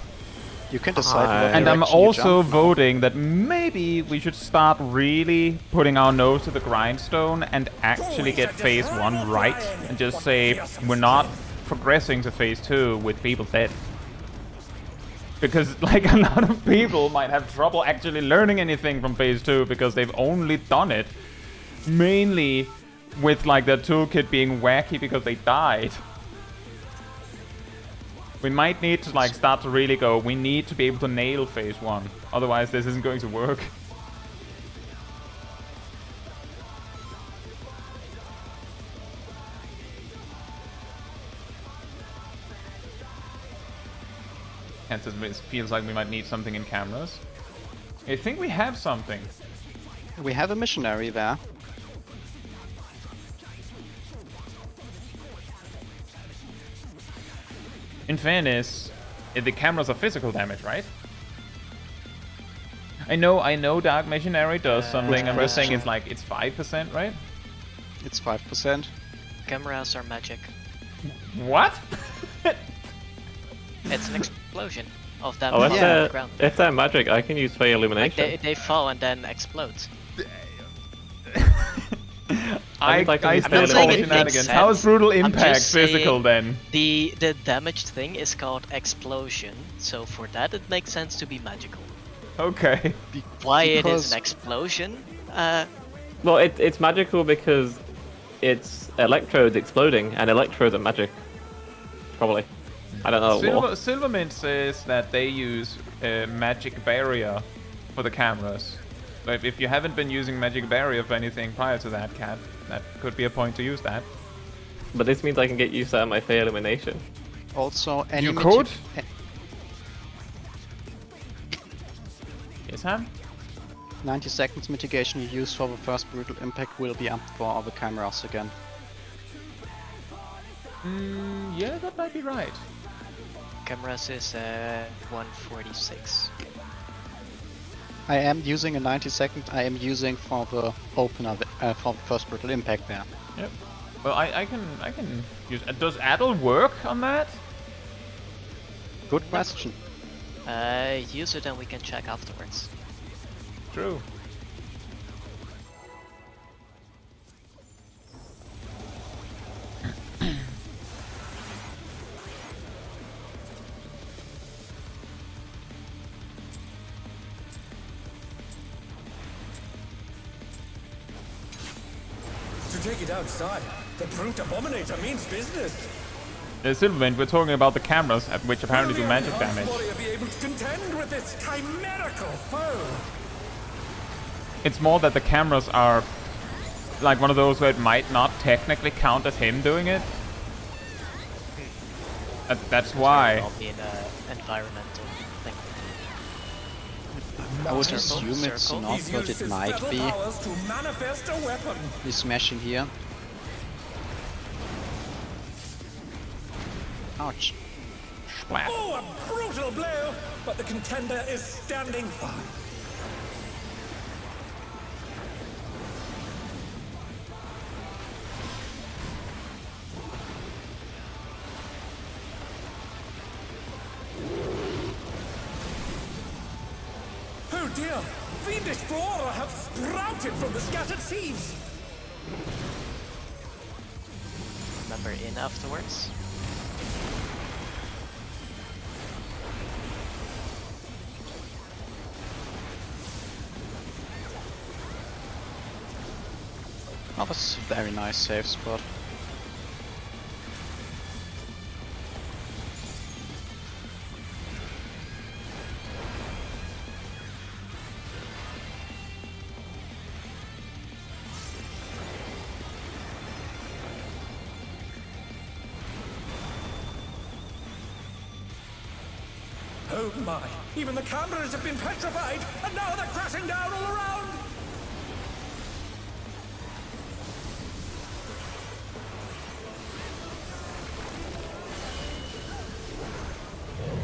You can decide what And I'm direction you also jump. voting that maybe we should start really putting our nose to the grindstone and actually get phase 1 right and just say we're not progressing to phase 2 with people dead. Because like a lot of people might have trouble actually learning anything from phase 2 because they've only done it mainly with like their toolkit being wacky because they died. We might need to like start to really go, we need to be able to nail phase 1. Otherwise this isn't going to work. And it feels like we might need something in cameras. I think we have something. We have a missionary there. In fairness, the cameras are physical damage, right? I know Dark Missionary does something. I'm just saying it's like, it's 5%, right? It's 5%. Cameras are magic. What? It's an explosion of them Oh, on Yeah. the ground. if they're magic, I can use Fey Like Illumination. they fall and then explode. I like I I'm still not call saying it makes shenanigans. sense. How is Brutal I'm Impact just physical saying then? The damaged thing is called explosion, so for that it makes sense to be magical. Okay. Why it is Because- an explosion, Well, it's magical because it's electrodes exploding, and electrodes are magic. Probably. I don't know. Silvermint says that they use magic barrier for the cameras. So if you haven't been using magic barrier for anything prior to that, Cat, that could be a point to use that. But this means I can get used out of my Fey elimination. Also, any You could? Yes, Ham? 90 seconds mitigation you use for the first brutal impact will be up for all the cameras again. Yeah, that might be right. Cameras is 146. I am using a 90 second. I am using for the opener, for the first brutal impact there. Yep. Well, I can use. Does Addle work on that? Good question. Use it and we can check afterwards. True. To take it outside, the brute abominator means business. Silvermint, we're talking about the cameras, which apparently do Will the magic enhanced damage. warrior be able to contend with this chimerical foe? It's more that the cameras are like one of those where it might not technically count as him doing it. That's why. It'll be an environmental thing. I would Circle, assume it's circle. not, He's but used it his might special be. powers to manifest a weapon. He's smashing here. Ouch. Splat. Oh, a brutal blow! But the contender is standing fine. Oh dear! Fiendish flora have sprouted from the scattered seeds! Remember in afterwards. Oh, that's a very nice safe spot. Oh my! Even the cameras have been petrified, and now they're crashing down all around!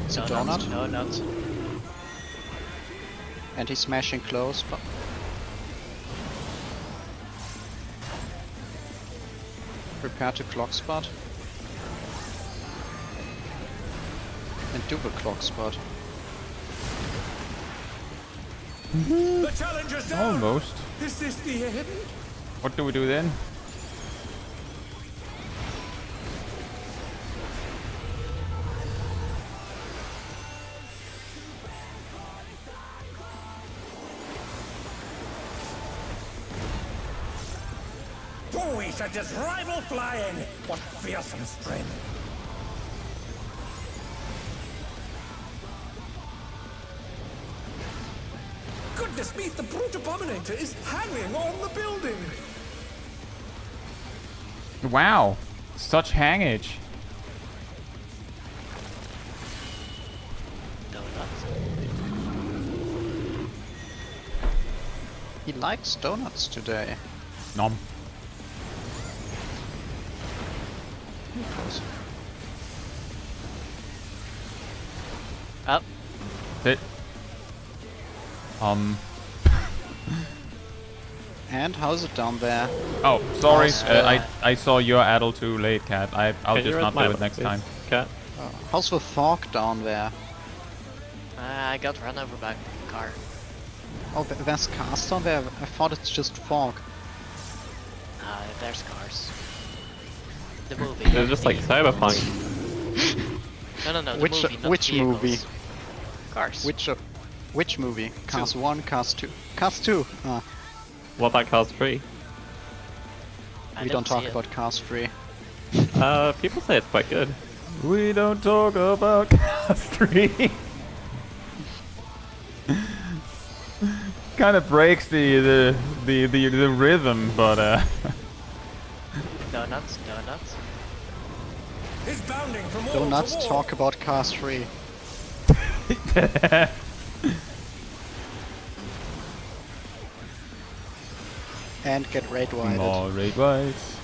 It's a donut. No, not. And he's smashing close, but prepare to clock spot. And double clock spot. The challenger's down! Almost. Is this the end? What do we do then? Oh, he sent his rival flying! What fearsome strength! Goodness me, the brute abominator is hanging on the building! Wow, such hangage. He likes donuts today. Nom. Up. It. And how's it down there? Oh, sorry. Oh, I saw your addle too late, Cat. I'll Can you just read not my do it next please, time. Cat? How's the fog down there? I got run over by a car. Oh, there's cars down there? I thought it's just fog. There's cars. The movie. They're just like Cyberpunk. No, the Which- movie, not which vehicles. movie? Cars. Which movie? Cars 1, Cars 2. Cars 2! Ah. What about Cars 3? We don't talk about Cars 3. People say it's quite good. We don't talk about Cars 3. Kind of breaks the rhythm, but Donuts. Is bounding from Do wall not to wall. talk about Cars 3. And get raid wide. more raid whites.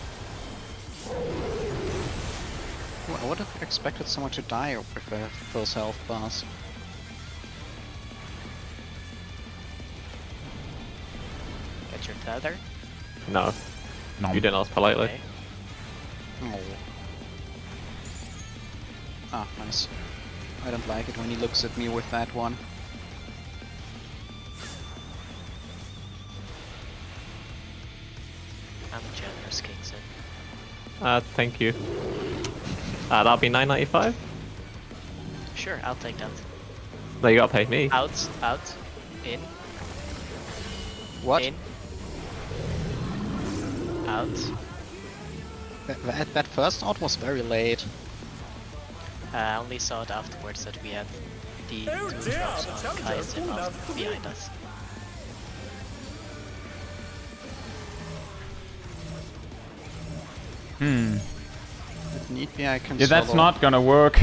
I would have expected someone to die with those health bars. Get your tether. No, No. you didn't ask politely. Okay. Oh. Ah, nice. I don't like it when he looks at me with that one. I'm generous, Kingston. Thank you. That'll be $9.95. Sure, I'll take that. No, you gotta pay me. Out, in, What? in, out. That first out was very late. I only saw it afterwards that we had the Oh two dear, drops the on challenger Caetsu pulled out the behind us. If need be, I can Yeah, that's solo. not gonna work.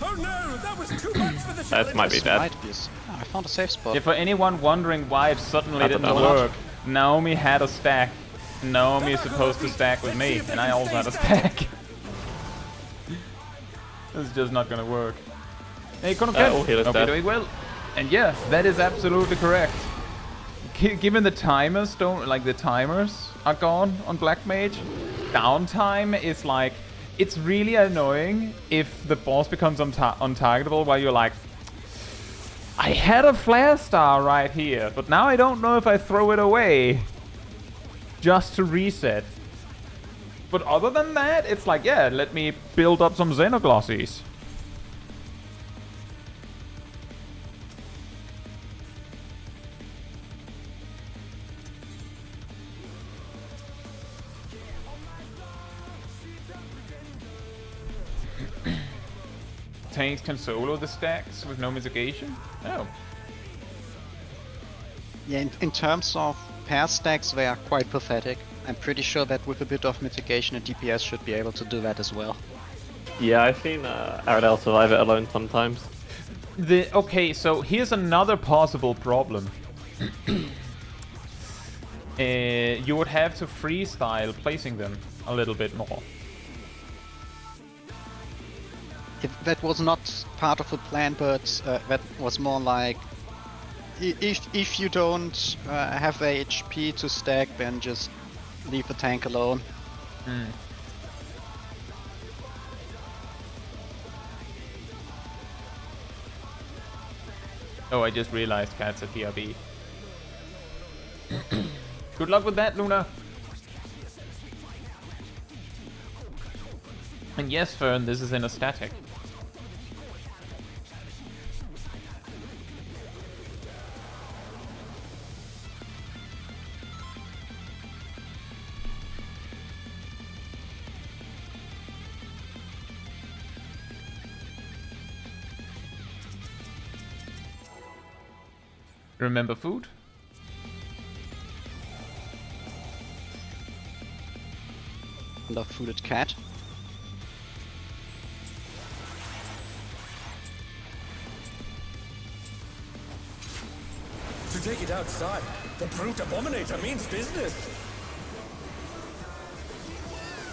Oh no, that was too much for the That might be This dead. might be I found a safe spot. Yeah, for anyone wondering why it suddenly I don't didn't know. work, Naomi had a stack. Naomi is supposed to stack with me, and I also had a stack. It's just not gonna work. Hey, Conor all healers okay, dead. doing well. And yeah, that is absolutely correct. Given the timers the timers are gone on Black Mage, downtime is like, it's really annoying if the boss becomes untargetable while you're like, I had a flare star right here, but now I don't know if I throw it away just to reset. But other than that, it's like, yeah, let me build up some Xenoglossies. Tanks can solo the stacks with no mitigation? Oh. Yeah, in terms of pair stacks, they are quite pathetic. I'm pretty sure that with a bit of mitigation, a DPS should be able to do that as well. Yeah, I've seen Aradel survive it alone sometimes. Okay, so here's another possible problem. You would have to freestyle placing them a little bit more. That was not part of the plan, but that was more like, if you don't have the HP to stack, then just leave the tank alone. Oh, I just realized Cat's a PRB. Good luck with that, Luna. And yes, Fern, this is in a static. Remember food? Underfooded cat. To take it outside, the brute abominator means business.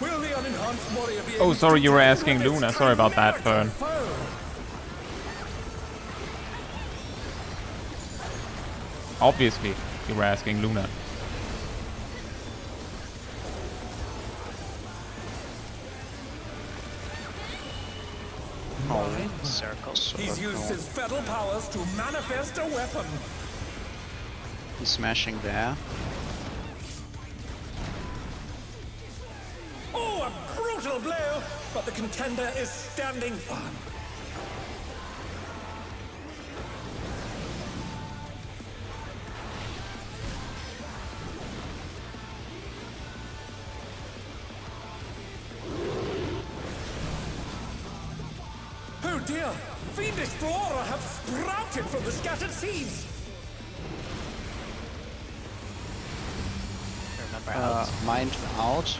Will the unenhanced warrior be Oh, able sorry, to you were deal asking with its Luna. Sorry about that, American Fern. foe? Obviously, you were asking Luna. Circle. He's used his fetal powers to manifest a weapon. He's smashing there. Oh, a brutal blow! But the contender is standing firm. dear! Fiendish flora have sprouted from the scattered seeds! Remember out. Mind out.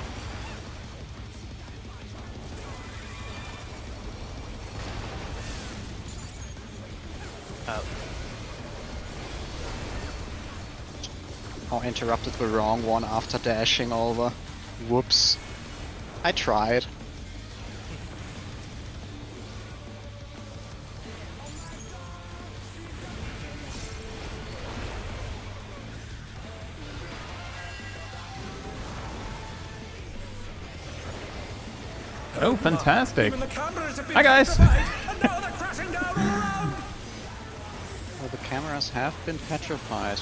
Out. Oh, interrupted the wrong one after dashing over. Whoops. I tried. Oh, fantastic. Even the cameras have been Hi, guys. petrified, and now they're crashing down all around! Well, the cameras have been petrified.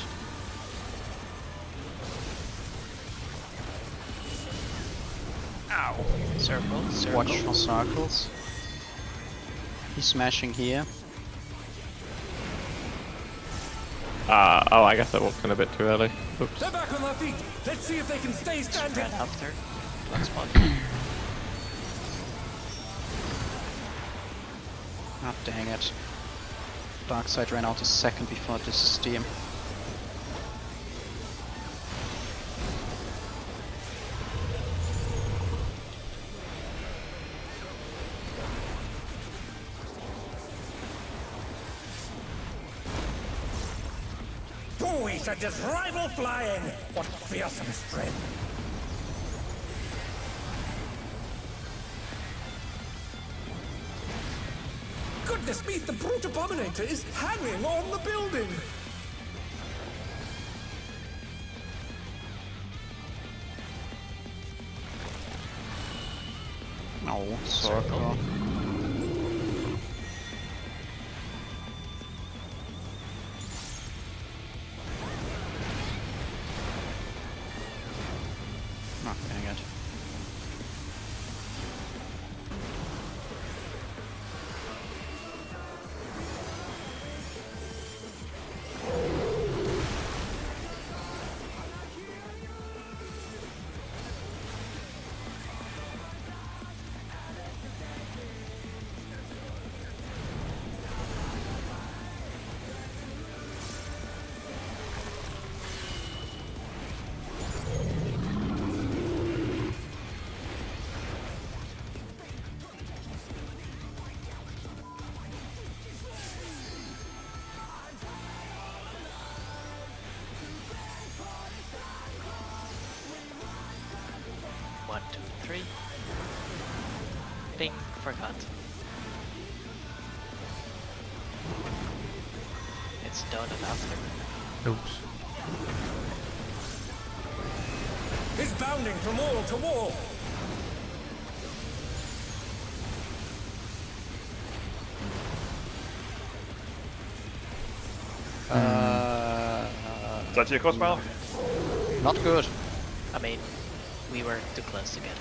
Ow. Circle, circle. Watch for circles. He's smashing here. Oh, I guess I walked in a bit too early. Oops. They're back on their feet! Let's see if they can stay standing! Spread after. Blood spot. Ah, dang it. Darkseid ran out a second before this steam. We should just rival flying! What fearsome strength! Goodness me, the brute abominator is hanging on the building! No, circle. Ah, dang it. One, two, three. Ding, forgot. It's done and after. Oops. Is bounding from wall to wall! Is that your course, Mal? Not good. I mean, we were too close to get it.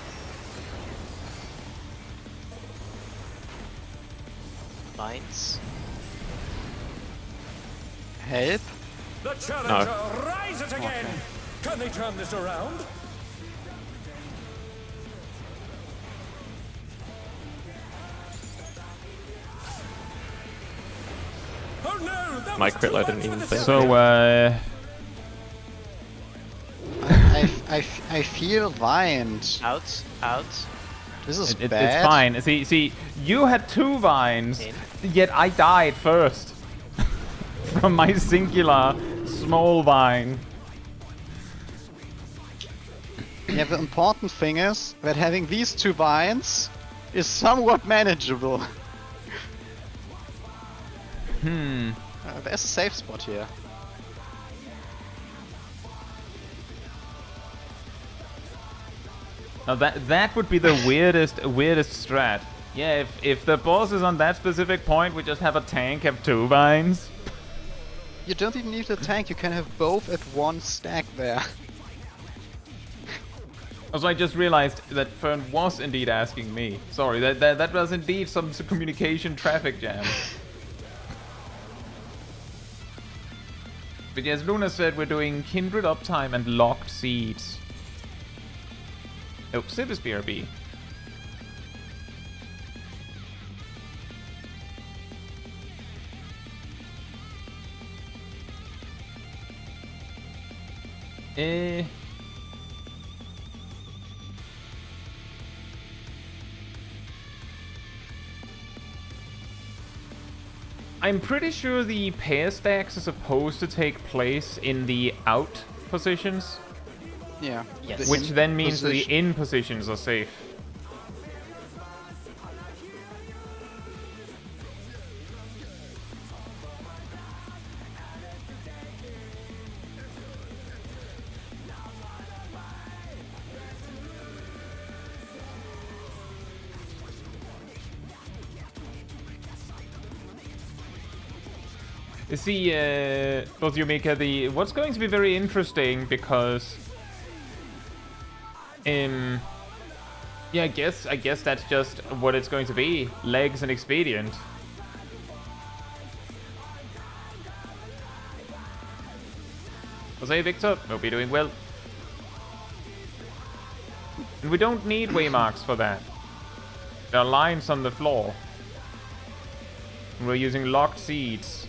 Mines. Help? The challenger rises again! Okay. Can they turn this around? Oh no! That My was crit too load much didn't even for say the So, I feel vined. Out, out. This is it's bad. fine. See, you had 2 vines, In. yet I died first. From my singular small vine. Yeah, the important thing is that having these 2 vines is somewhat manageable. There's a safe spot here. Now that would be the weirdest strat. Yeah, if the boss is on that specific point, we just have a tank have 2 vines. You don't even need a tank, you can have both at one stack there. Also, I just realized that Fern was indeed asking me. Sorry, that was indeed some communication traffic jam. But yes, Luna said we're doing Kindred Uptime and Locked Seeds. Oh, Civis BRB. I'm pretty sure the pair stacks are supposed to take place in the out positions, Yeah. Yes. the which in then means position- the in positions are safe. See, both Yumika, what's going to be very interesting because, yeah, I guess that's just what it's going to be: legs and expedient. Jose, Victor, hope you're doing well. And we don't need waymarks for that. There are lines on the floor. We're using locked seeds,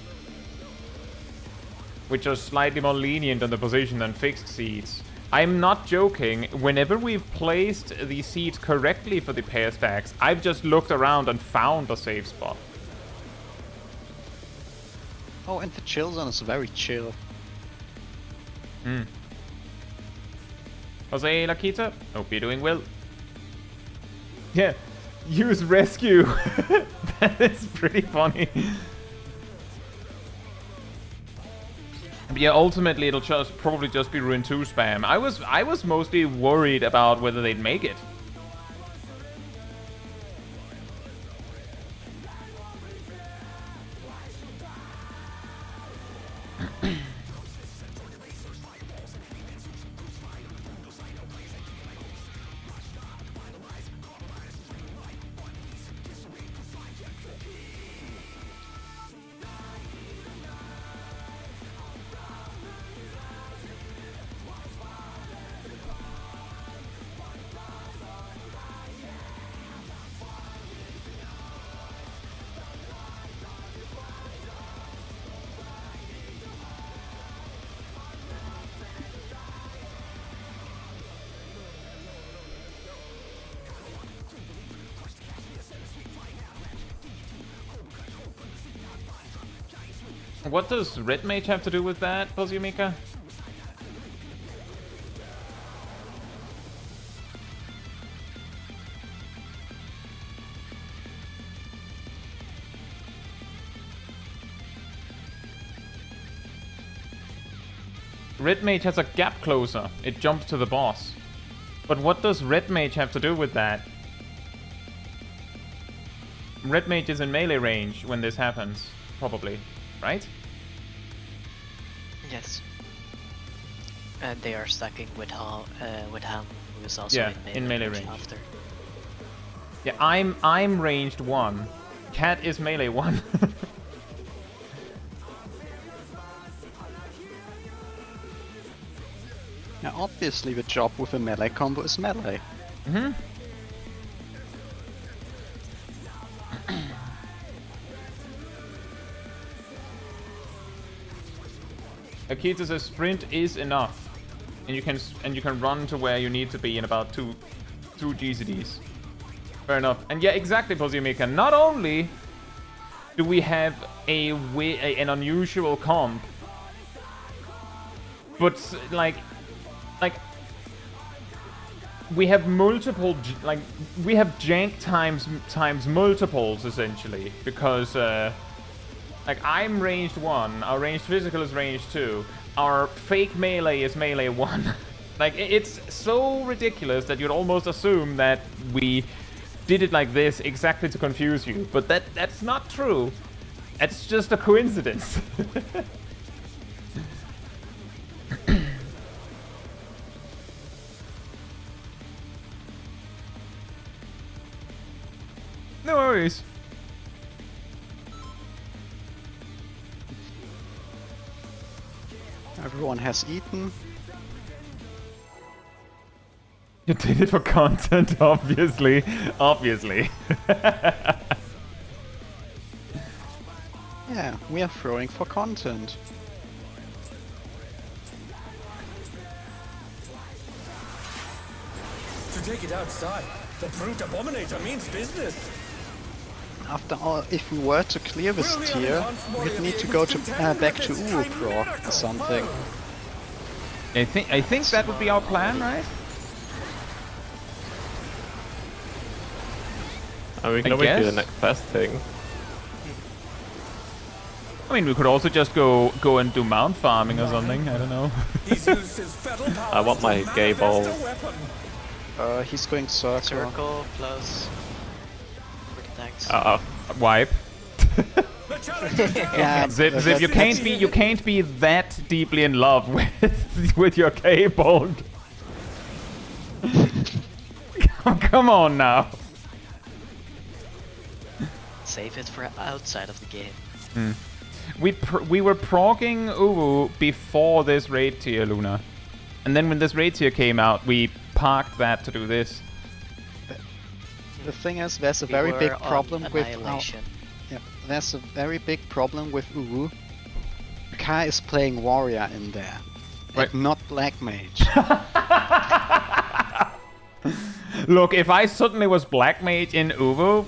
which are slightly more lenient on the position than fixed seeds. I'm not joking. Whenever we've placed the seeds correctly for the pair stacks, I've just looked around and found a safe spot. Oh, and the chill zone is very chill. Jose Lakita, hope you're doing well. Yeah, use rescue. That is pretty funny. But yeah, ultimately it'll probably just be Ruin 2 spam. I was mostly worried about whether they'd make it. What does Red Mage have to do with that, Pozumika? Red Mage has a gap closer. It jumps to the boss. But what does Red Mage have to do with that? Red Mage is in melee range when this happens, probably, right? Yes. And they are stacking with Ham, who is also Yeah, in melee range after. Yeah, I'm ranged 1. Cat is melee 1. Now, obviously, the job with a melee combo is melee. Mm-hmm. Akita says sprint is enough, and you can run to where you need to be in about two GCDs. Fair enough. And yeah, exactly, Pozumika. Not only do we have an unusual comp, but like we have multiple we have jank times multiples essentially, because like I'm ranged 1, our ranged physical is ranged 2, our fake melee is melee 1. Like it's so ridiculous that you'd almost assume that we did it like this exactly to confuse you, but that's not true. It's just a coincidence. No worries. Everyone has eaten. You did it for content, obviously. Obviously. Yeah, we are throwing for content. take it outside. The brute abominator means business. After all, if we were to clear this tier, we'd need to go to back to Uru Prog or something. I think that would be our plan, right? And we can I always do the guess. next best thing. I mean, we could also just go and do mount farming or something. I don't know. He's used his fetal powers I want my to gay ball. manifest a weapon. He's going circle. Circle plus. Thanks. Wipe. The challenge is down. Yeah, Zip, that's- you can't be that deeply in love with your K-Bolt. Come on now. Save it for outside of the game. We were progging Uru before this raid tier, Luna, and then when this raid tier came out, we parked that to do this. The thing is, there's a We very were big on problem with Annihilation. yeah, there's a very big problem with Uru. Kai is playing warrior in there, Right. and not black mage. Look, if I suddenly was black mage in Uru,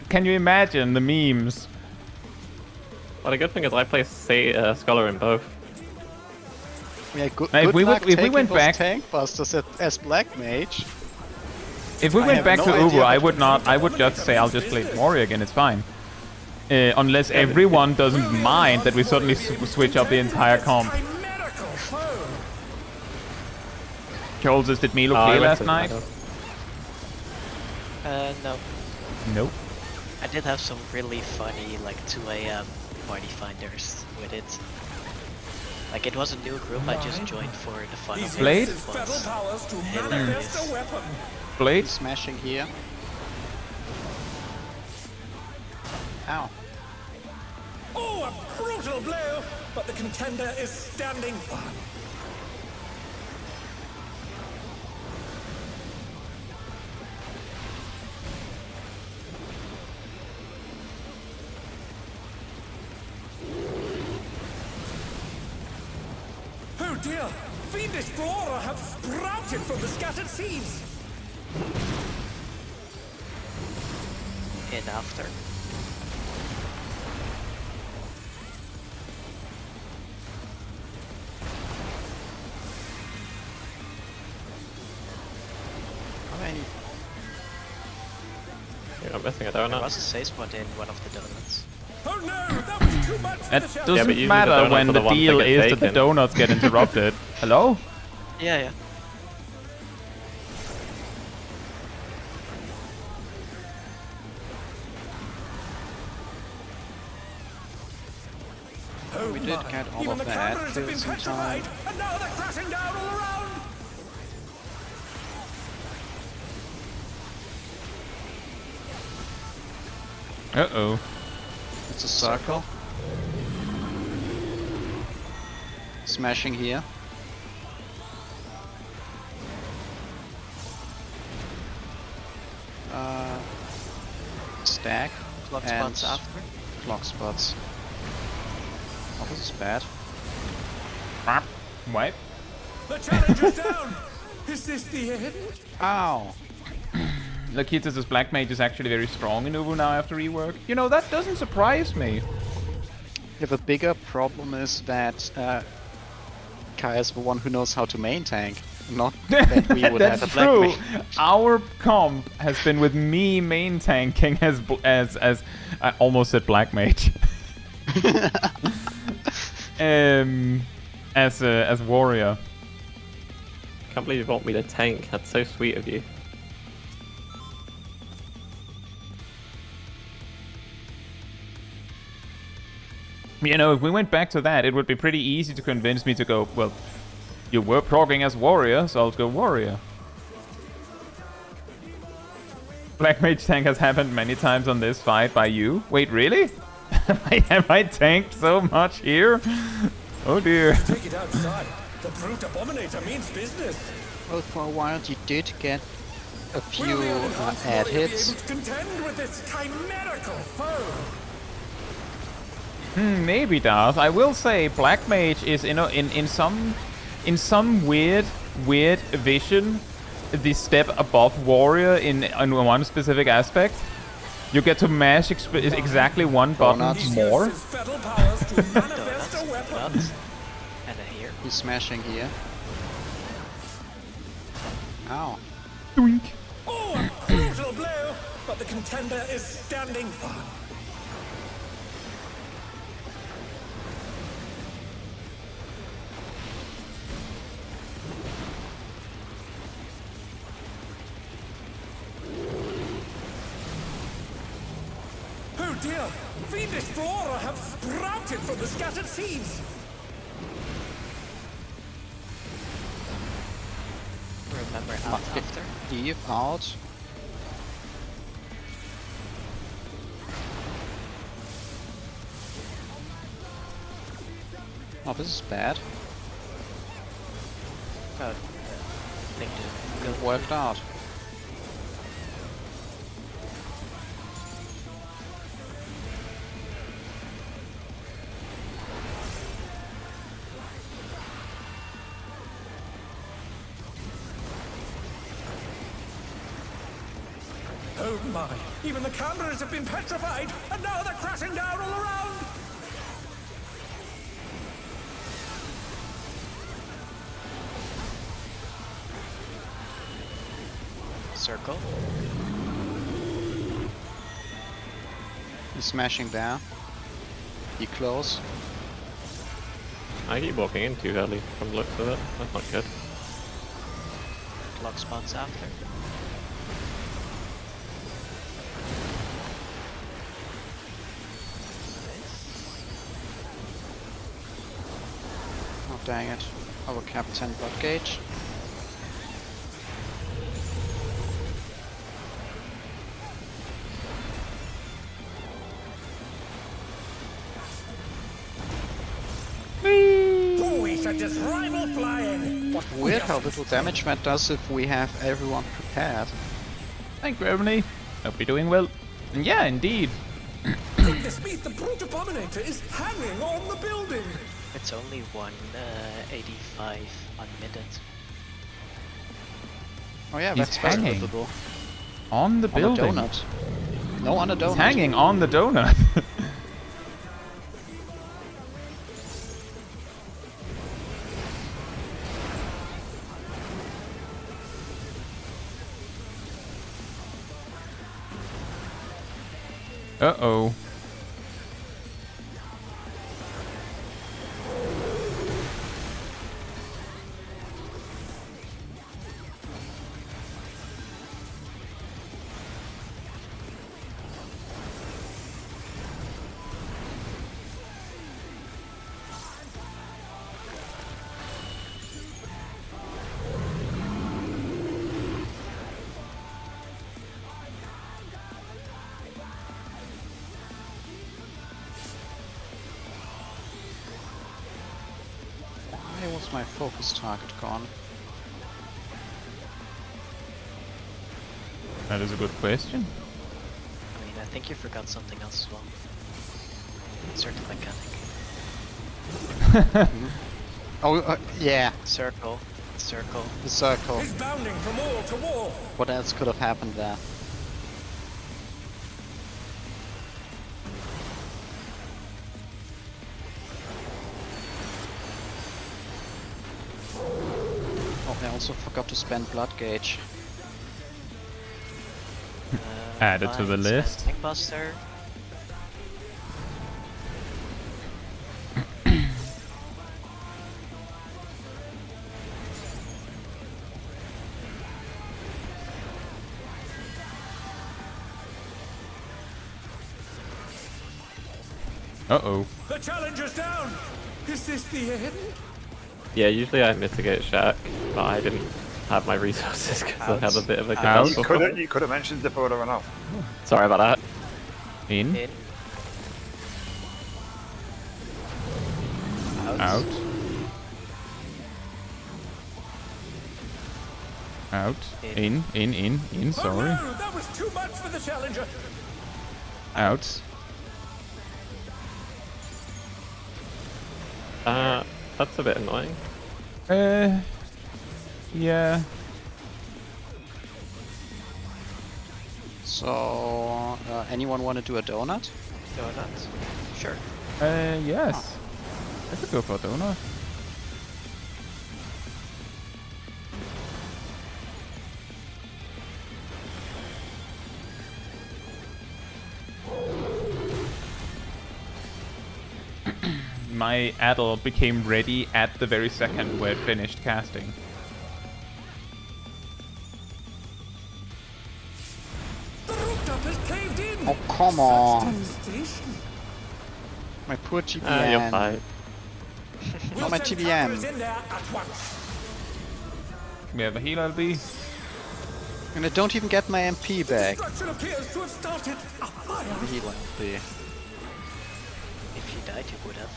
can you imagine the memes? Well, the good thing is I play Scholar in both. Yeah, good, Now, if good we luck would- if we taking went those back- tank busters as black mage. If we I went have back no to idea Uru, I what would not. I would just say I'll just play warrior again. It's fine. Unless everyone doesn't mind that we suddenly switch up the entire comp. Chimerical foe. Charles, did Milo I play went last to night? Shadow. No. Nope. I did have some really funny, like 2 AM party finders with it. Like it was a new group, I just joined for the fun He's of Blade? it. used his It fetal was powers to hilarious. manifest a weapon. Blade? Smashing here. Ow. Oh, a brutal blow! But the contender is standing firm. Oh dear! Fiendish flora have sprouted from the scattered seeds! in after. How many? You're not missing a There donut. was a safe spot in one of the donuts. Oh no! That was too much for It the shell. but doesn't usually the matter donuts when are the the ones that deal get is that the taken. donuts get interrupted. Hello? Yeah, yeah. Oh We did my. get all Even of the that. cameras have been There's some petrified, time. and now they're crashing down all around. Uh-oh. It's a circle. Smashing here. Stack. Clock and spots after. Clock spots. Oh, this is bad. Wipe. The challenge is down. Is this the end? Ow! Lakitas' Black Mage is actually very strong in Uvu now after rework. You know, that doesn't surprise me. Yeah, the bigger problem is that Kai is the one who knows how to main tank, not that we would That's have a black true. mage. Our comp has been with me main tanking as I almost said Black Mage. As warrior. Can't believe you want me to tank. That's so sweet of you. You know, if we went back to that, it would be pretty easy to convince me to go, well, you were progging as warrior, so I'll go warrior. Black Mage tank has happened many times on this fight by you. Wait, really? Have I tanked so much here? Oh dear. Take it outside. The brute abominator means business. Well, for a while you did get a Will few the enhanced ad warrior be hits. able to contend with this chimerical foe? Maybe Darth. I will say Black Mage is in some weird vision the step above warrior in one specific aspect. You get to mash exactly one button Donuts. more. His fatal powers to manifest a weapon. Nuts. And then here. He's smashing here. Ow. Doink. Oh, a brutal blow, but the contender is standing firm. Oh dear! Fiendish flora have sprouted from the scattered seeds! Remember out after. Eve out. Oh, this is bad. Oh, thing to go It worked out. Oh my! Even the cameras have been petrified, and now they're crashing down all around! circle. He's smashing there. He close. I keep walking in too early from the looks of it. That's not good. Block spots after. Oh dang it. Overcapped 10 blood gauge. Just rival flying. Weird how little damage that does if we have everyone prepared. Thank you, Ebony. Hope you're doing well. And yeah, indeed. Take this meat, the brute abominator is hanging on the building. It's only 185 unmitted. Oh yeah, He's that's very hanging. livable. On the On a building. donut. No, on a donut. He's hanging on the donut. Uh-oh. Why was my focus target gone? That is a good question. I mean, I think you forgot something else as well. Certain mechanic. Oh, yeah, Circle. Circle. the circle. He's bounding from wall to wall. What else could have happened there? Oh, I also forgot to spend blood gauge. Add it to the Fine, list. Tank Buster. Uh-oh. The challenger's down. Is this the end? Yeah, usually I mitigate Shack, but I didn't have my resources because I have a bit of a Out. catastrophe. You could have mentioned if I would have run off. Sorry about that. In. In. Out. Out. In. In. Sorry. Oh no, that was too much for the challenger. Out. That's a bit annoying. Yeah. So, anyone want to do a donut? Donuts? Sure. Yes. I could go for a donut. My Adel became ready at the very second we finished casting. The rooftop has caved in. Oh, come on. Devastation. My poor You're TBN. fine. Oh, my send TBM. tankers in there at once. We have a heal LB. And I don't even get my MP back. Destruction appears to have started a fire. Heal MP. If you died, you would have.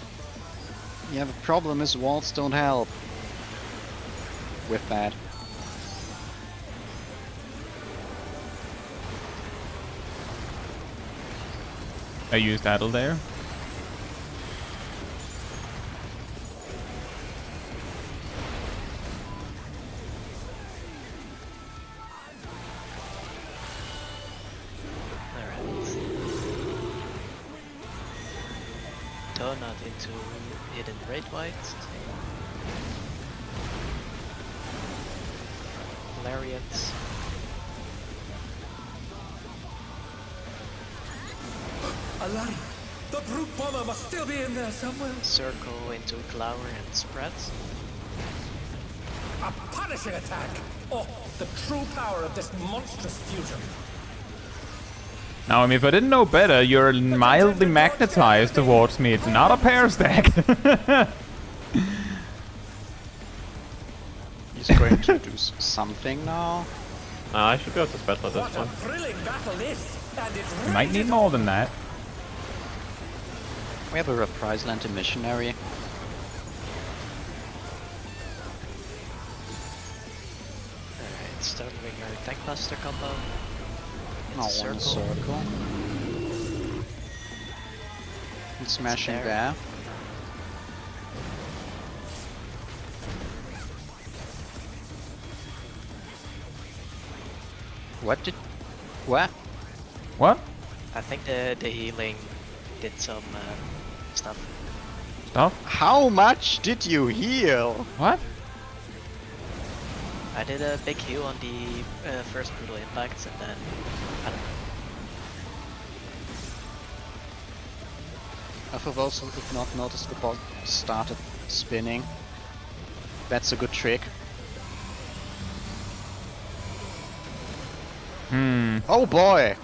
Yeah, the problem is walls don't help with that. I used Adel there. Alright. Donut into hidden raid whites. Lariats. Alive. The brute bomber must still be in there somewhere. Circle into Glower and Spreads. A punishing attack. Oh, the true power of this monstrous fusion. Now, I mean, if I didn't know better, you're mildly magnetized towards me. It's not a pair stack. He's going to do something now. I should be able to special at What this a one. thrilling battle this, and it You might need more than that. We have a reprisal and a missionary. Alright, start doing our Tankbuster combo. Now It's one circle. circle. And smashing there. there. What did... What? What? I think the healing did some stuff. Stuff? How much did you heal? What? I did a big heal on the first brutal impacts and then I don't know. For those who did not notice, the ball started spinning. That's a good trick. Oh boy!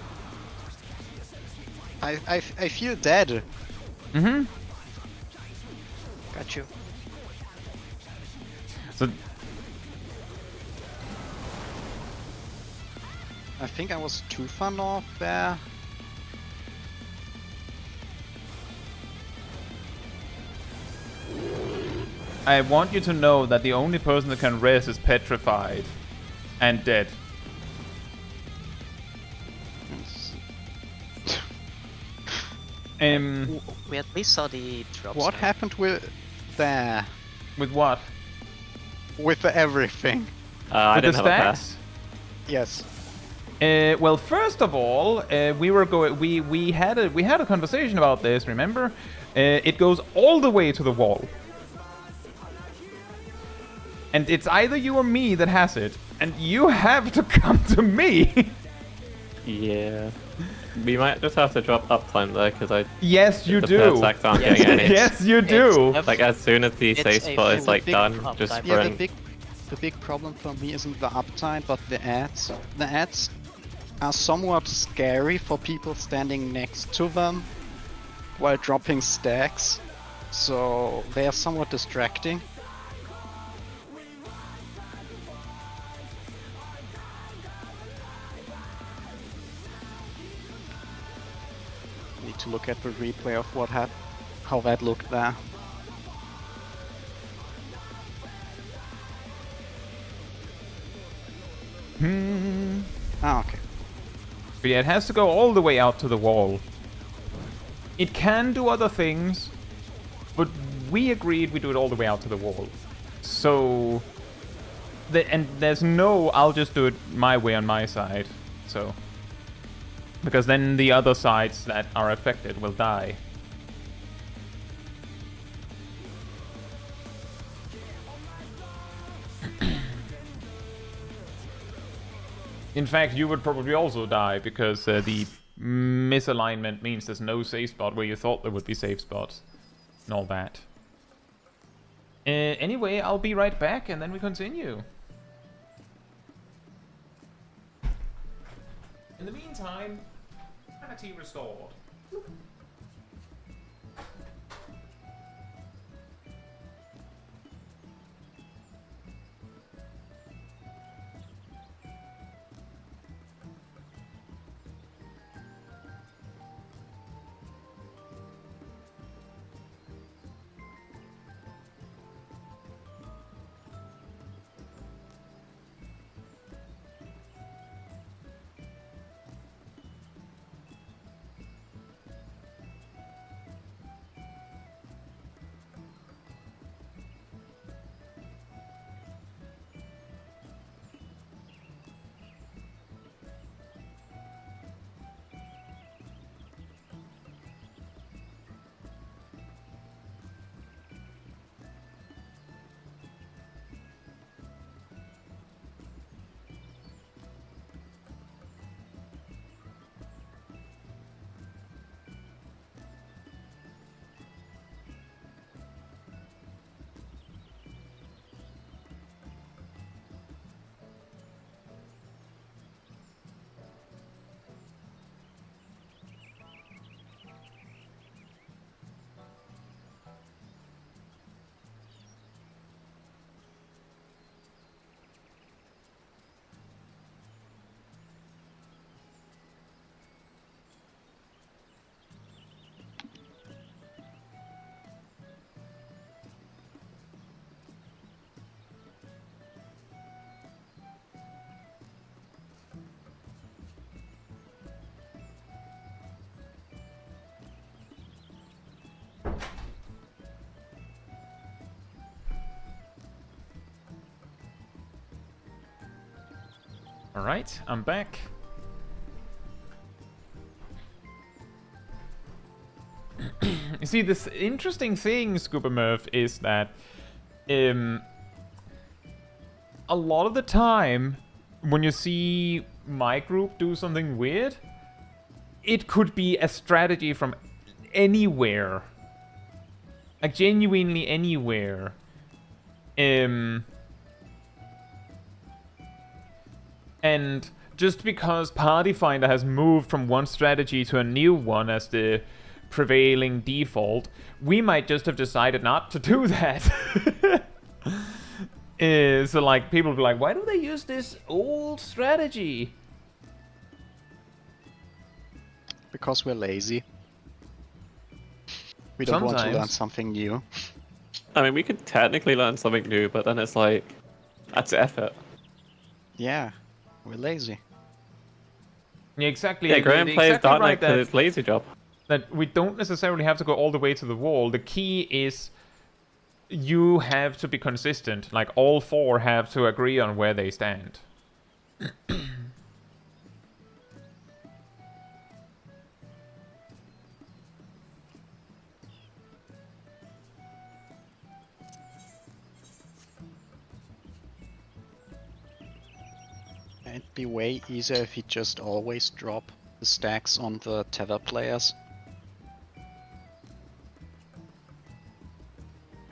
I feel dead. Mm-hmm. Got you. So, I think I was too far north there. I want you to know that the only person that can res is petrified and dead. We at least saw the drops. What now. happened with there? With what? With everything? I With didn't the have a pass. stacks? Yes. Well, first of all, we were going. We had a conversation about this. Remember? It goes all the way to the wall, and it's either you or me that has it, and you have to come to me. Yeah. We might just have to drop uptime there, because I... Yes, you the do. stacks aren't Yes. getting any. Yes, you do. It's Like, as soon as the It's safe a spot is, like, big done, uptime. just Yeah, sprint. the big problem for me isn't the uptime, but the ads. The ads are somewhat scary for people standing next to them while dropping stacks, so they are somewhat distracting. Need to look at the replay of how that looked there. Ah, okay. But yeah, it has to go all the way out to the wall. It can do other things, but we agreed we do it all the way out to the wall. So, and there's no, I'll just do it my way on my side. So, Because then the other sides that are affected will die. In fact, you would probably also die, because the misalignment means there's no safe spot where you thought there would be safe spots. And all that. Anyway, I'll be right back, and then we continue. In the meantime, sanity restored. Alright, I'm back. You see, this interesting thing, Scuba Murph, is that a lot of the time, when you see my group do something weird, it could be a strategy from anywhere. Like, genuinely anywhere. And just because Party Finder has moved from one strategy to a new one as the prevailing default, we might just have decided not to do that. So, like, people will be like, why do they use this old strategy? Because we're lazy. We don't want to learn something new. I mean, we could technically learn something new, but then it's like, that's effort. Yeah, we're lazy. Yeah, exactly. Yeah, Graham plays exactly Dark Knight right, because it's lazy job. that we don't necessarily have to go all the way to the wall. The key is you have to be consistent. Like, all four have to agree on where they stand. It'd be way easier if you just always drop the stacks on the tether players.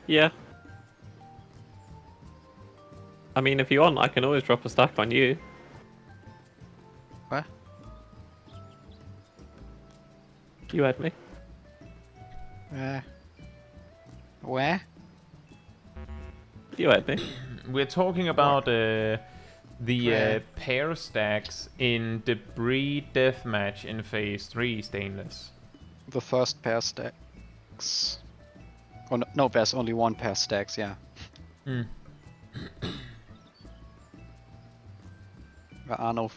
Yeah. I mean, if you want, I can always drop a stack on you. What? You had me. Where? You had me. We're talking about the pair stacks in Debris Deathmatch in Phase 3 Stainless. The first pair stacks. Oh, no, there's only one pair stacks, yeah. There are no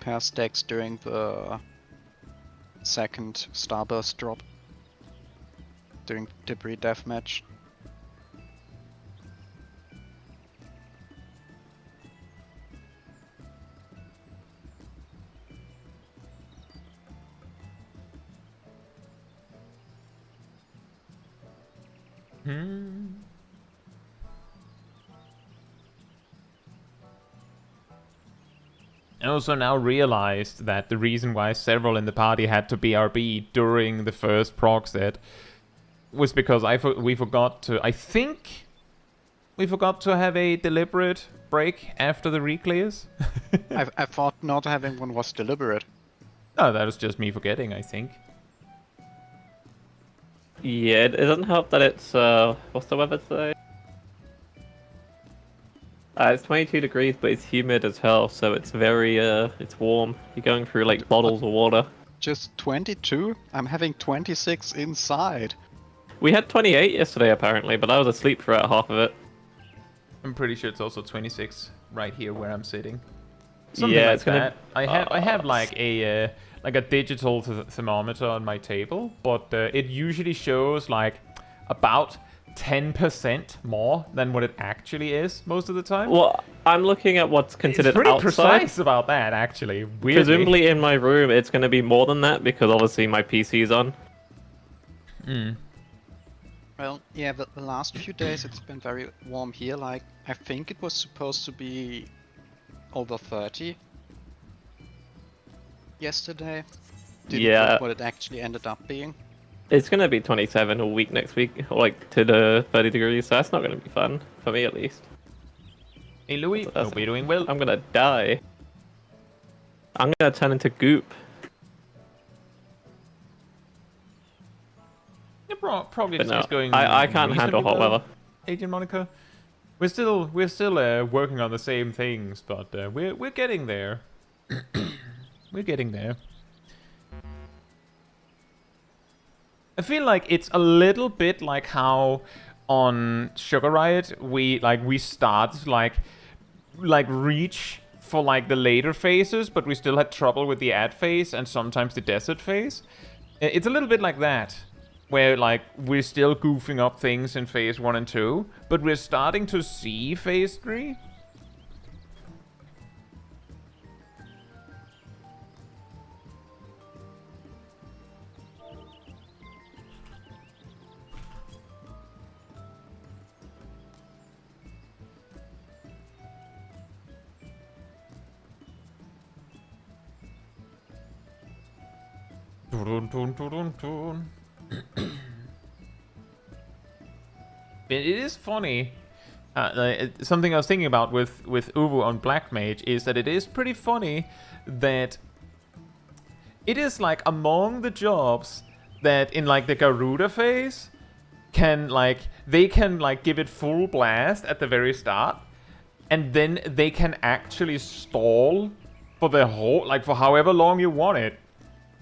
pair stacks during the second Starburst drop. During Debris Deathmatch. I also now realized that the reason why several in the party had to BRB during the first Prog set was because we forgot to... I think we forgot to have a deliberate break after the Reclears. I thought not having one was deliberate. No, that was just me forgetting, I think. Yeah, it doesn't help that it's what's the weather today? It's 22 degrees, but it's humid as hell, so it's very it's warm. You're going through like bottles of water. Just 22? I'm having 26 inside. We had 28 yesterday apparently, but I was asleep for about half of it. I'm pretty sure it's also 26 right here where I'm sitting. Something yeah, like it's gonna. that. I have like a digital thermometer on my table, but it usually shows like about 10% more than what it actually is most of the time. Well, I'm looking at what's considered it's pretty outside. precise about that, actually. Weirdly. Presumably in my room, it's going to be more than that because obviously my PC's on. Well, yeah, the last few days it's been very warm here. Like, I think it was supposed to be over 30 yesterday. Didn't Yeah. know what it actually ended up being. It's going to be 27 a week next week, or like to the 30 degrees, so that's not going to be fun, for me at least. Hey Louis, That's- hope you're doing well. I'm going to die. I'm going to turn into goop. Yeah, probably But just no, going. I can't handle hot reasonably well, weather. Agent Monica, we're still working on the same things, but we're getting there. We're getting there. I feel like it's a little bit like how on Sugar Riot we start like reach for like the later phases, but we still had trouble with the ad phase and sometimes the desert phase. It's a little bit like that, where like we're still goofing up things in phase 1 and 2, but we're starting to see phase 3. It is funny. Something I was thinking about with Uwu on Black Mage is that it is pretty funny that it is like among the jobs that in like the Garuda phase they can give it full blast at the very start, and then they can actually stall for the whole for however long you want it.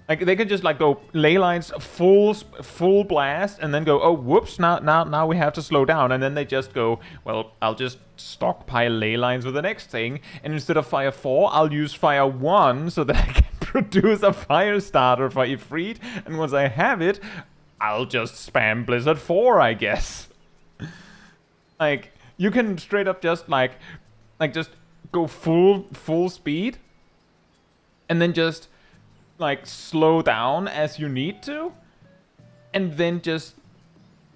Like they can just go ley lines full blast and then go, oh whoops, now we have to slow down, and then they just go, well, I'll just stockpile ley lines for the next thing, and instead of fire 4 I'll use fire 1 so that I can produce a fire starter for Ifrit, and once I have it I'll just spam Blizzard 4, I guess. Like you can straight up just just go full speed and then just slow down as you need to, and then just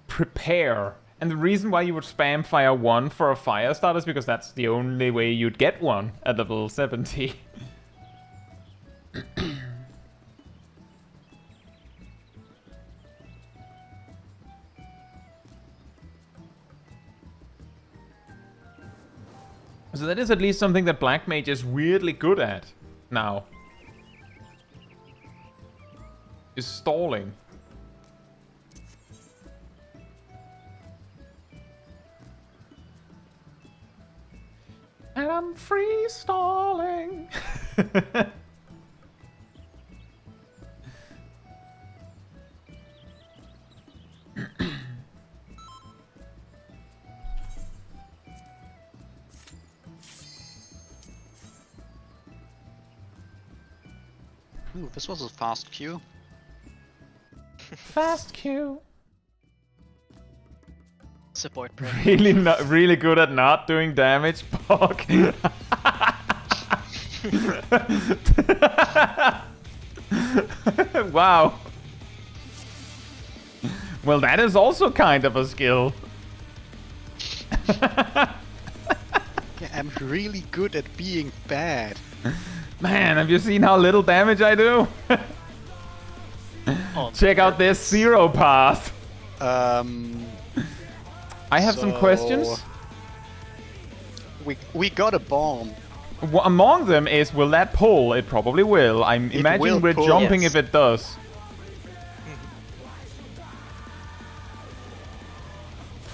prepare. And the reason why you would spam fire 1 for a fire start is because that's the only way you'd get one at level 70. So that is at least something that Black Mage is weirdly good at now. Is stalling. And I'm free stalling. Ooh, this was a fast queue. Fast queue. Support prayer. Really good at not doing damage, Prog. Wow. Well, that is also kind of a skill. Yeah, I'm really good at being bad. Man, have you seen how little damage I do? On Check out this purpose. 0 path. I I have some questions. We got a bomb. Among them is, will that pull? It probably will. I'm It imagining will we're pull, jumping yes. if it does.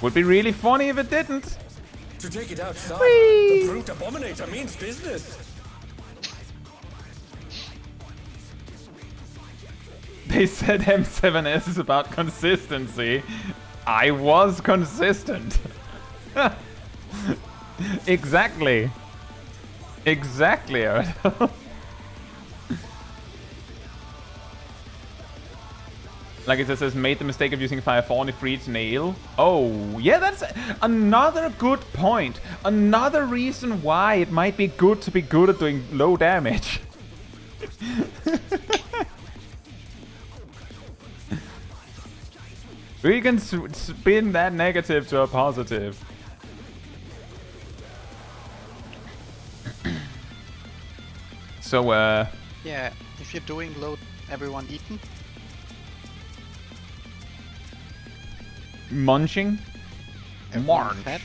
Would be really funny if it didn't. To take it outside, Whee! the brute abominator means business. They said M7S is about consistency. I was consistent. Exactly. Exactly. Like it says, made the mistake of using Fire Thorny for each nail. Oh, yeah, that's another good point. Another reason why it might be good to be good at doing low damage. We can spin that negative to a positive. So, Yeah, if you're doing low, everyone eaten. munching. Everyone Munch. fed.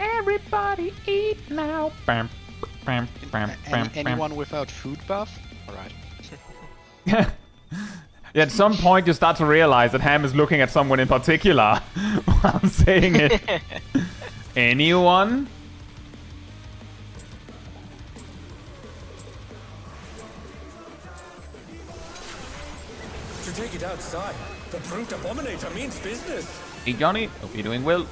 Everybody eat now. Bam, bam, bam, bam, Anyone without food buff? Alright. bam. Yeah, at some point you start to realize that Ham is looking at someone in particular while saying it. Anyone? To take it outside, the brute abominator means business. Hey Johnny, hope you're doing well.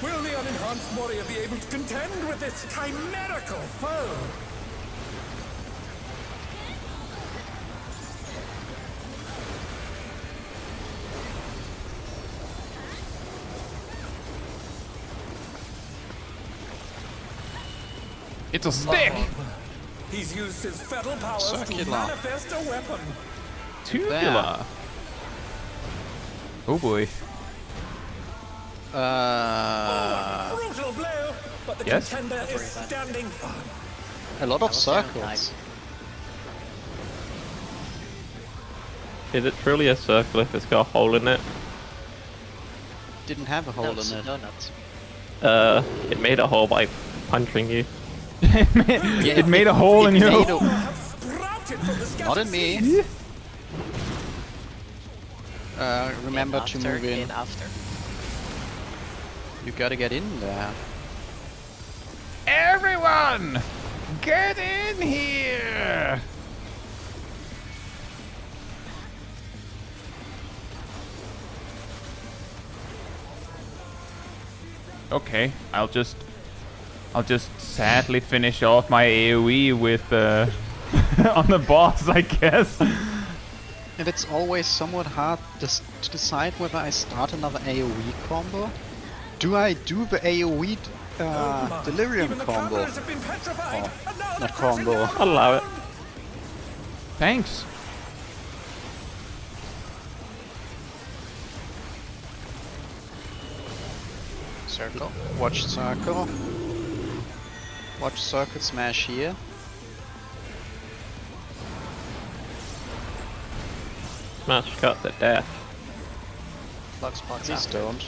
Will the unenhanced warrior be able to contend with this chimerical foe? It's a stick! He's used his fetal powers to Circular. manifest a weapon. Tubular. Oh boy. Brutal blow, but the Yes? contender Don't is worry about it. standing firm. A lot of was down circles. Is it truly a circle if it's got a hole in it? Didn't have a hole No, it's in a it. donut. It made a hole by punching you. It made a hole in you. made a- Have sprouted from the Not scattered in me. seeds. Remember to after, move in. after. You gotta get in there. Everyone! Get in here! Okay, I'll just sadly finish off my AoE with on the boss, I guess. And it's always somewhat hard to decide whether I start another AoE combo. Do I do the AoE Delirium Even the combo? travelers have been petrified, Oh, and now not they're pressing combo. down. I'll allow it. Thanks. Circle. Watch circle. Watch circle smash here. Smash cut to death. Flux spots Please after. don't.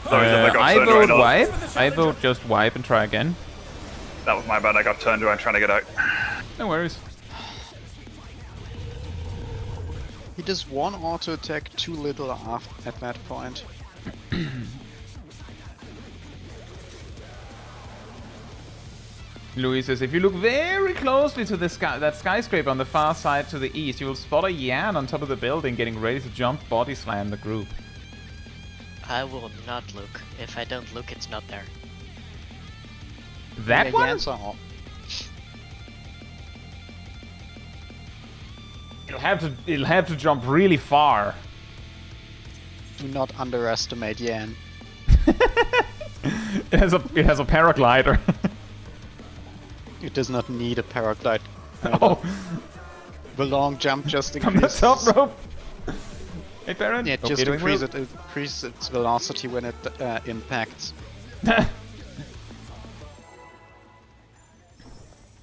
Sorry, I got I turned vote around. wipe. I vote just wipe and try again. That was my bad. I got turned around trying to get out. No worries. He does one auto attack too little at that point. Louis says, if you look very closely to the that skyscraper on the far side to the east, you will spot a Yan on top of the building getting ready to jump body slam the group. I will not look. If I don't look, it's not there. That Yeah, one? Yans are off. It'll have to jump really far. Do not underestimate Yan. It has a paraglider. It does not need a paraglide. Oh. The long jump just From the increases. top rope. Hey, Baron. Yeah, it Hope just you're doing well. increases its velocity when it impacts.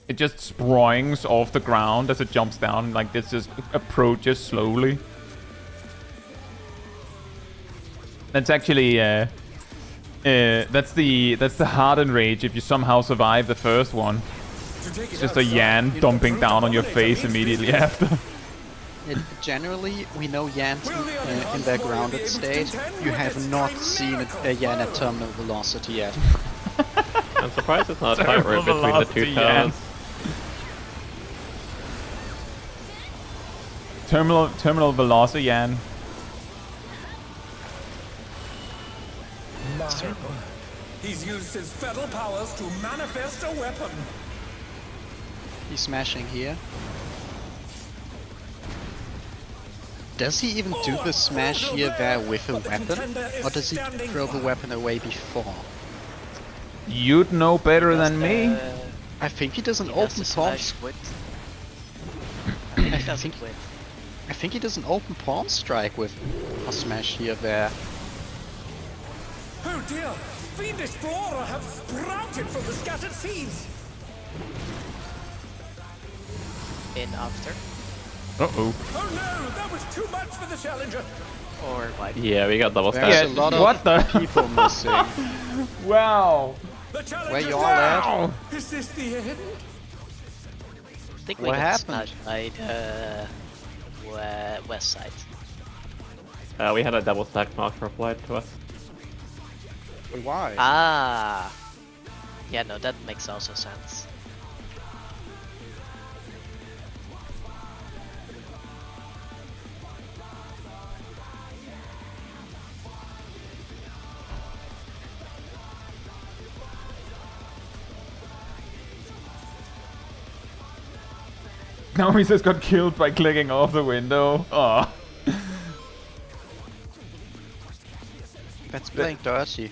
It just springs off the ground as it jumps down, like this just approaches slowly. That's actually that's the hardened rage if you somehow survive the first one. It's just a Yan dumping down on your face immediately after. Generally, we know Yans in their grounded state. You have not seen a Yan at terminal velocity yet. I'm surprised it's not a tightrope between the two towers. Terminal velocity Yan. He's used his fetal powers to manifest a weapon. He's smashing here. Does he even do the smash here there with a weapon? Or does he throw the weapon away before? You'd know better than me. I think he does an He does open the palm. smash with. He does it with. I think he does an open palm strike with a smash here there. Oh dear! Fiendish flora have sprouted from the scattered seeds! In after. Uh-oh. Oh no! That was too much for the challenger! Or wipe. Yeah, we got double There's stack. a lot of what the? people missing. Wow. The challenger's Where you all at? Wow. Is this the end? I think we What got happened? smashed by the west side. We had a double stack marker applied to us. Why? Ah. Yeah, no, that makes also sense. Now he just got killed by clicking off the window. Aw. That's playing dirty.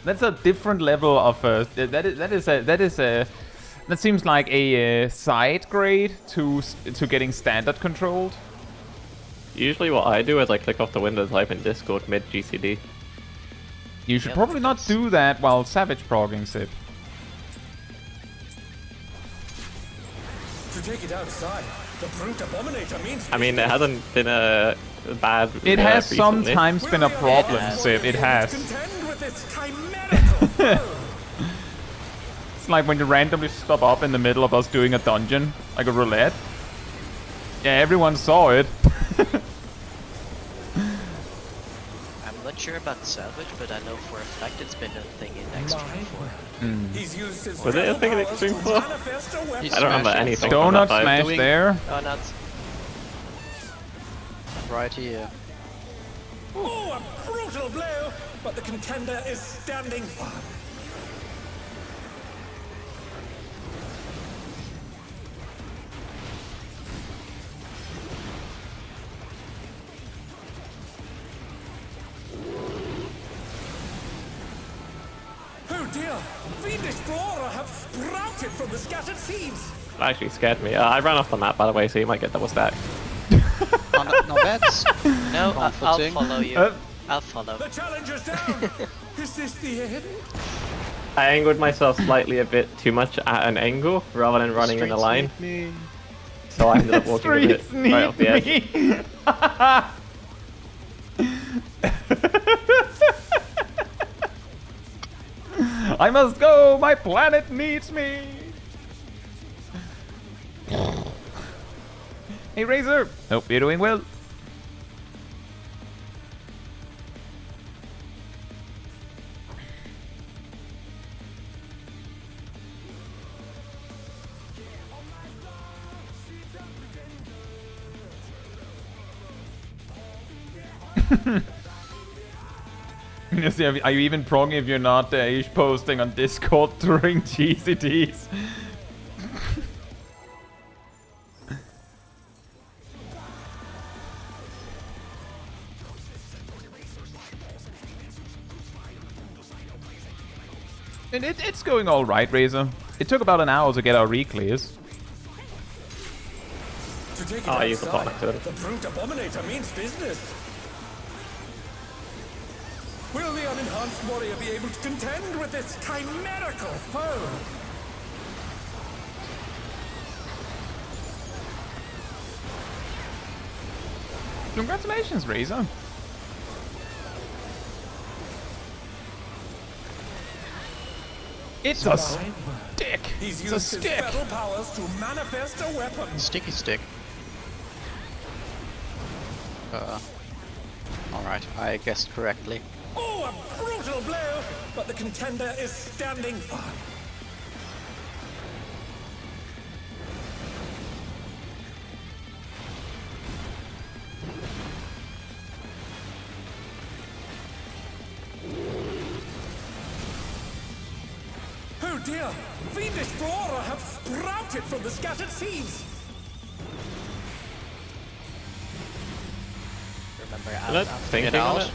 That's a different level of that seems like a side grade to getting standard controlled. Usually what I do is I click off the window type in Discord mid GCD. You should Yep, probably not that's- do that while Savage progging Sip. To take it outside, the brute abominator means. I mean, it hasn't been a bad. It has recently. sometimes been a problem, Sip. It has. Contend with this chimerical foe. It's like when you randomly stop up in the middle of us doing a dungeon, like a roulette. Yeah, everyone saw it. I'm not sure about Savage, but I know for a fact it's been a thing in Extreme before. He's used his Was it a thing in powers Extreme to 4? manifest a weapon. He's I don't remember smashing anything. something from Donut that smash Doing- there. Oh, nuts. Right here. Oh, a brutal blow! But the contender is standing firm. Oh dear! Fiendish flora have sprouted from the scattered seeds! That actually scared me. I ran off the map, by the way, so you might get double stack. No, that's No, I'll comforting. follow you. Uh, I'll follow. The challenger's down! Is this the end? I angled myself slightly a bit too much at an angle rather than running in a Streets line, need me. so I ended up walking a bit Streets need right off the edge. me. I must go. My planet needs me. Hey, Razor. Hope you're doing well. Yes, yeah, are you even progging if you're not posting on Discord during GCTs? And it's going all right, Razor. It took about an hour to get our Reclears. To take it Oh, I used the pot outside. accident. The brute abominator means business. Will the unenhanced warrior be able to contend with this chimerical foe? Congratulations, Razor. It's a stick. He's It's a used his stick. feral powers to manifest a weapon. Sticky stick. Alright, I guessed correctly. Oh, a brutal blow! But the contender is standing firm. Oh dear! Fiendish flora have sprouted from the scattered seeds! Remember, Let's think Get on out. it.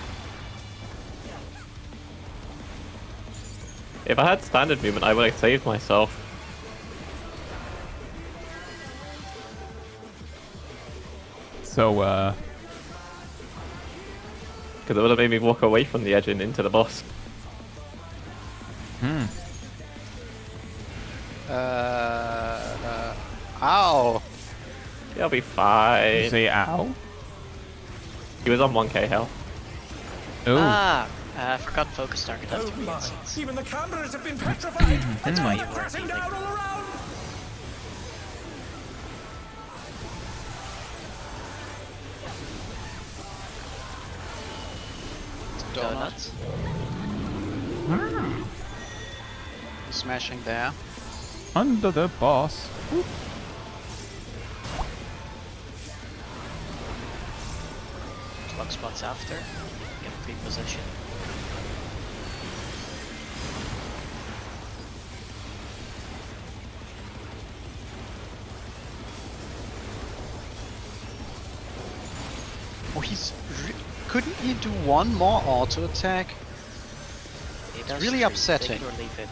If I had standard movement, I would have saved myself. So, Because it would have made me walk away from the edge and into the boss. Ow! He'll be fine. say ow. He was on 1k health. Oh, I forgot focus target Oh after my! instance. Even the cameras have been petrified! That's why you They're were crashing down all around! Donuts. Smashing there. under the boss. Slug spots after. Get free position. Oh, couldn't he do one more auto attack? It It's does really free. upsetting. Take it or leave it.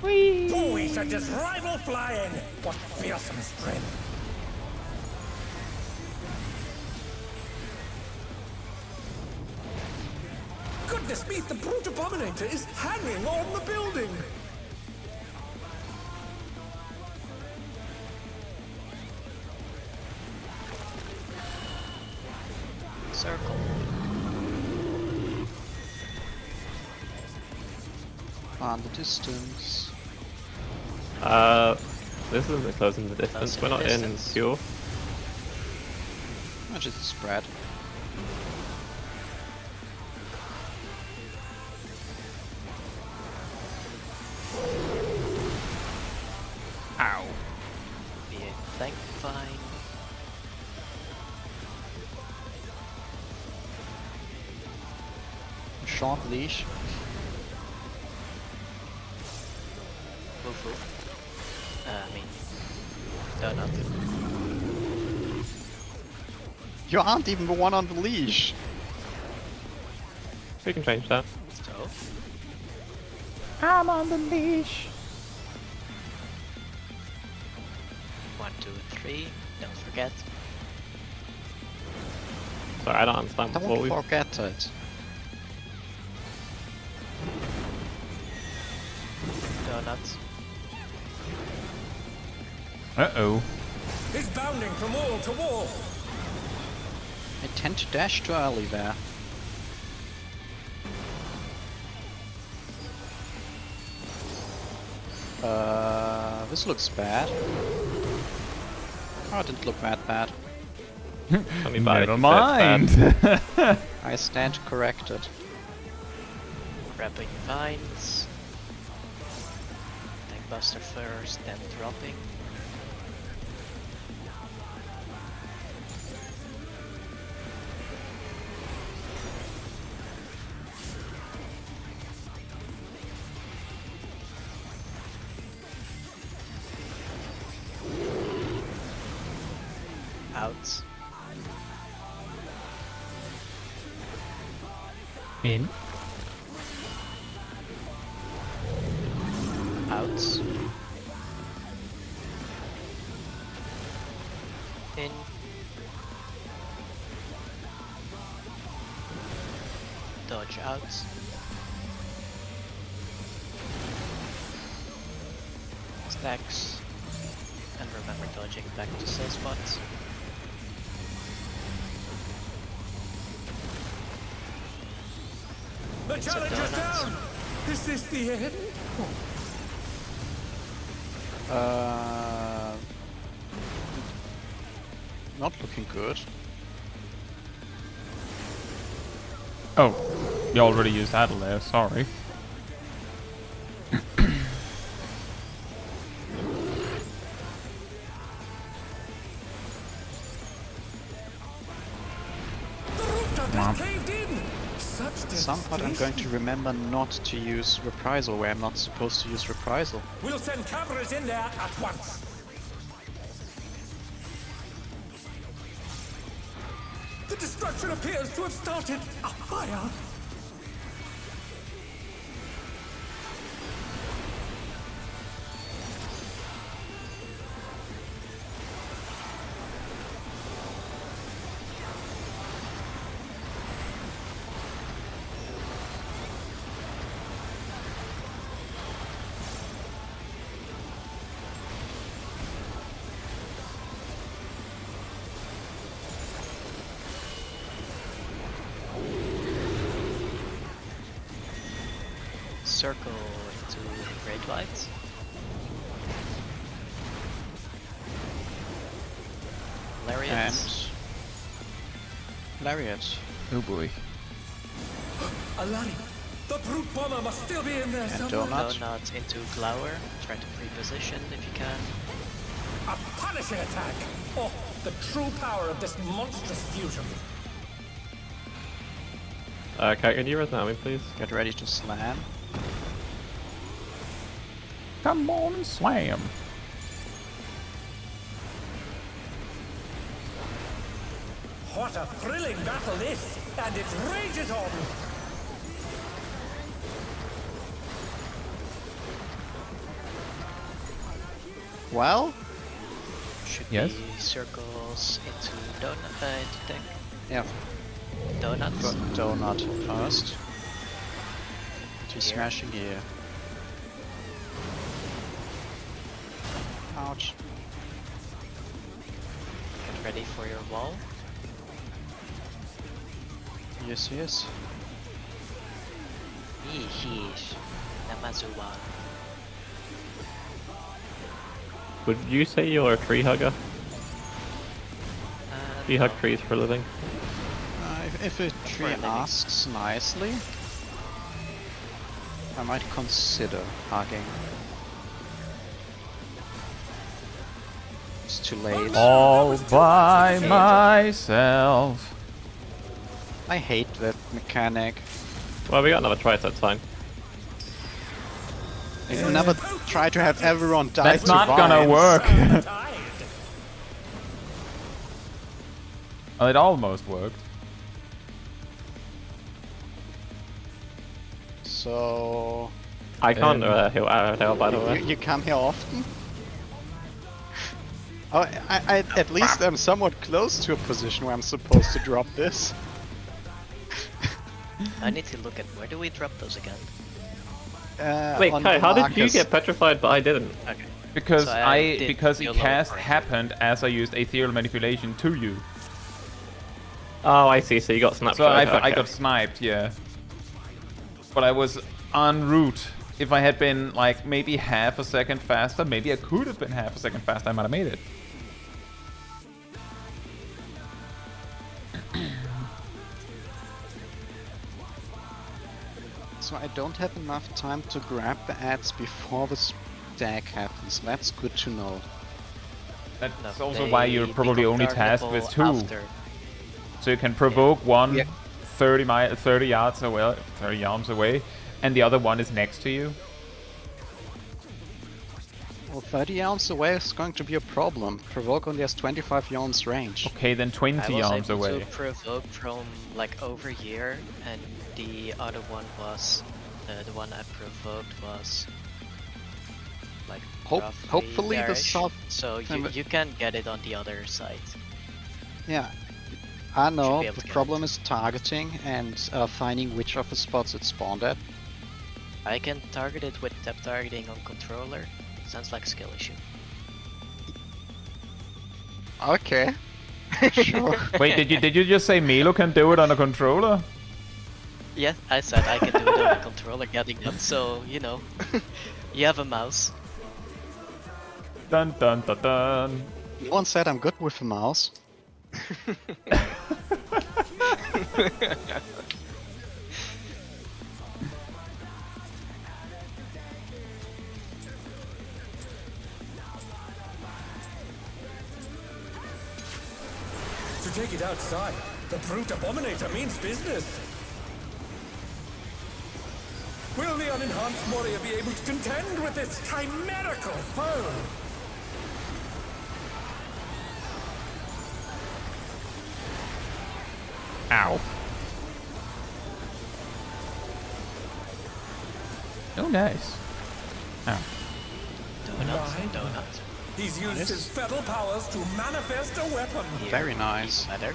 Oh, he sent his rival flying! What fearsome strength! Goodness me, the brute abominator is hanging on the building! Circle. On the distance. This isn't closing the distance. We're not in distance. fuel. I'll just spread. Ow. Be it thank fine. Short leash. Woof woof. I mean, donut. You aren't even the one on the leash. We can change that. So, I'm on the leash. 1, 2, 3. Don't forget. Sorry, I don't understand what Don't we. forget it. Donuts. Uh-oh. He's bounding from wall to wall! I tend to dash too early there. This looks bad. Oh, it didn't look that bad. Tell me about it, Never if it's bad. mind. I stand corrected. Grabbing vines. Tank buster first, then dropping. Out. In. Out. in. Dodge out. Stacks. And remember dodging back to safe spots. The challenger's down! Is this the end? Not looking good. Oh, you already used Adel there, sorry. At some point I'm going to remember not to use reprisal where I'm not supposed to use reprisal. We'll send cameras in there at once. The destruction appears to have started a fire. Circle into Great Lights. Lariats. And Lariat. Oh boy. Alani, the brute bomber must still be in there And somewhere. Donut. Donut into Glower. Try to pre-position if you can. A punishing attack! Oh, the true power of this monstrous fusion. Okay, can you resname me, please? Get ready to slam. Come on and slam. What a thrilling battle this, and it rages on. Well, Should Yes? be circles into donut, into deck. yeah, Donuts. got Donut first. To Here. smashing here. Ouch. Get ready for your wall. Yes, yes. Yeesh. Namazuwa. Would you say you're a tree hugger? Do you hug trees for a living? If a tree living. asks nicely, I might consider hugging. It's too late. All by myself. I hate that mechanic. Well, we got another try, so that's fine. You never try to have everyone die. That's to not gonna violence. work. Well, it almost worked. So I can't heal Arcadion, by the way. you come here often? Oh, I at least am somewhat close to a position where I'm supposed to drop this. I need to look at where do we drop those again? Wait, on Kai, how did you Marcus. get petrified but I didn't? Okay. Because So I did because your it cast lower part. happened as I used ethereal manipulation to you. Oh, I see, so you got snapped. So I okay. got sniped, yeah. But I was en route. If I had been like maybe half a second faster, maybe I could have been half a second faster, I might have made it. So I don't have enough time to grab the ads before the stack happens. That's good to know. That's No, also why you're they probably become only tasked with two. targetable after. So you can provoke one Yeah. 30 yards away, 30 yards away, and the other one is next to you. Well, 30 yards away is going to be a problem. Provoke only has 25 yards range. Okay, then 20 I was yards able away. to provoke from like over here, and the other one was the one I provoked was like roughly Hopefully the there-ish. south. So you can get it on the other side. Yeah. I know, be able the to get problem is targeting and finding which of the spots it spawned at. I can target it with tap targeting on controller. Sounds like a skill issue. Okay. Sure. Wait, did you just say Milo can do it on a controller? Yeah, I said I can do it on the controller getting them, so, you know. You have a mouse. Dun dun dun dun. No one said I'm good with a mouse. To take it outside, the brute abominator means business. Will the unenhanced warrior be able to contend with this chimerical foe? Ow. Oh, nice. Ow. Donut. He's used his fetal powers to manifest a weapon. Here, Very nice. Better.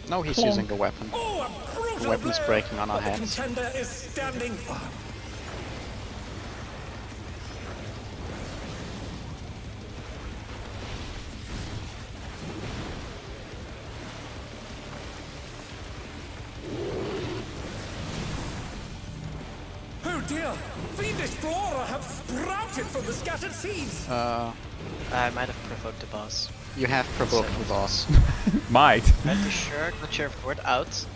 No, he's using the weapon. Oh, a brutal The weapon's blow, breaking on our but the heads. contender is standing firm. Oh dear! Fiendish flora have sprouted from the scattered seeds! I might have provoked the boss. You have provoked the boss. Might. Pretty sure, not sure if word out.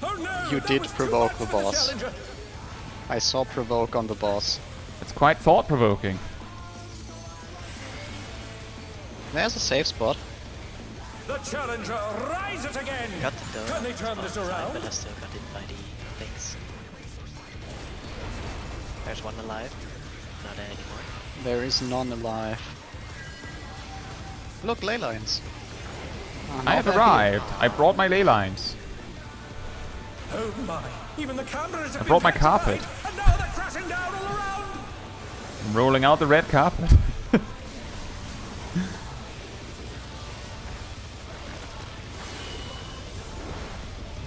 Oh no! You that did was too provoke much the for boss. challenger. I saw provoke on the boss. It's quite thought-provoking. There's a safe spot. The challenger rises again! Got the donut. Can they turn this Fine, around? but I still got hit by the things. There's one alive. Not anymore. There is none alive. Look, ley lines. I have arrived. I brought my ley lines. Oh my! Even the cameras have I brought been my carpet. petrified, and now they're crashing down all around! I'm rolling out the red carpet.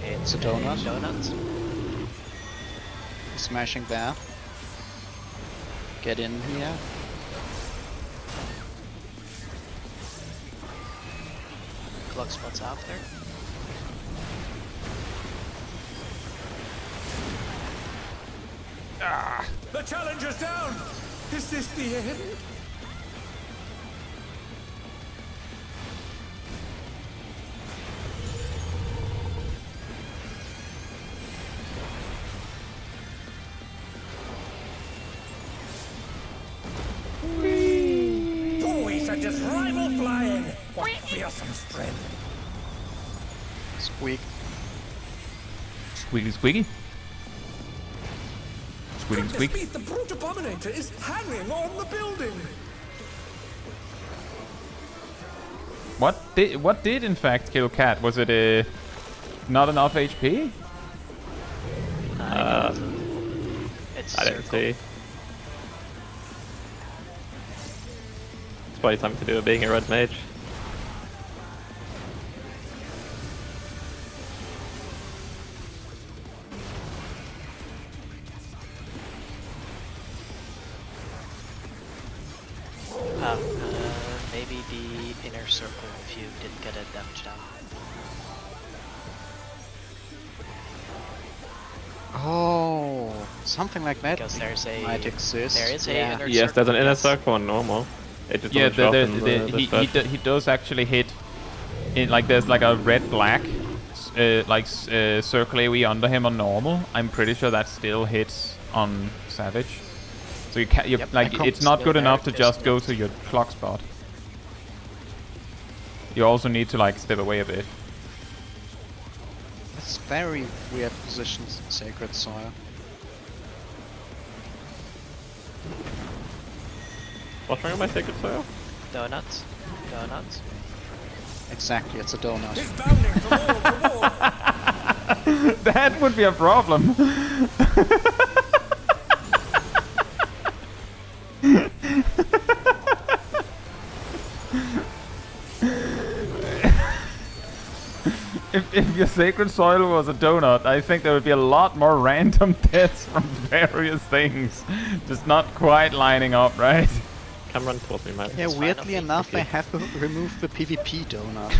It's a donut. Donut. Smashing there. Get in here. Clock spots after. The challenger's down! Is this the end? Boy, sent his rival flying! What fearsome strength! Squeak. Squeaky squeaky. Squeaky Goodness squeak. me, the brute abominator is hanging on the building! What did in fact kill Cat? Was it not enough HP? It's I didn't circle. see. It's probably something to do with being a red mage. Maybe the inner circle if you didn't get it damage down. Oh, something like that Because there's a might exist. there is a yeah. inner Yes, there's an inner yes. circle on normal. It just Yeah, doesn't show up in the he spread. does actually hit. In like there's like a red black, circle AoE under him on normal. I'm pretty sure that still hits on Savage. So you can't. Yep, Like I it's not still good there, enough to just just go hits. to your clock spot. You also need to like step away a bit. It's very weird positions, Sacred Soil. What's wrong with my sacred soil? Donuts. Donuts. Exactly, it's a donut. He's bounding from wall to wall! That would be a problem. if your sacred soil was a donut, I think there would be a lot more random deaths from various things. Just not quite lining up, right? Come run towards me, man. Yeah, fine, weirdly I'll enough, I have to remove the PvP donut.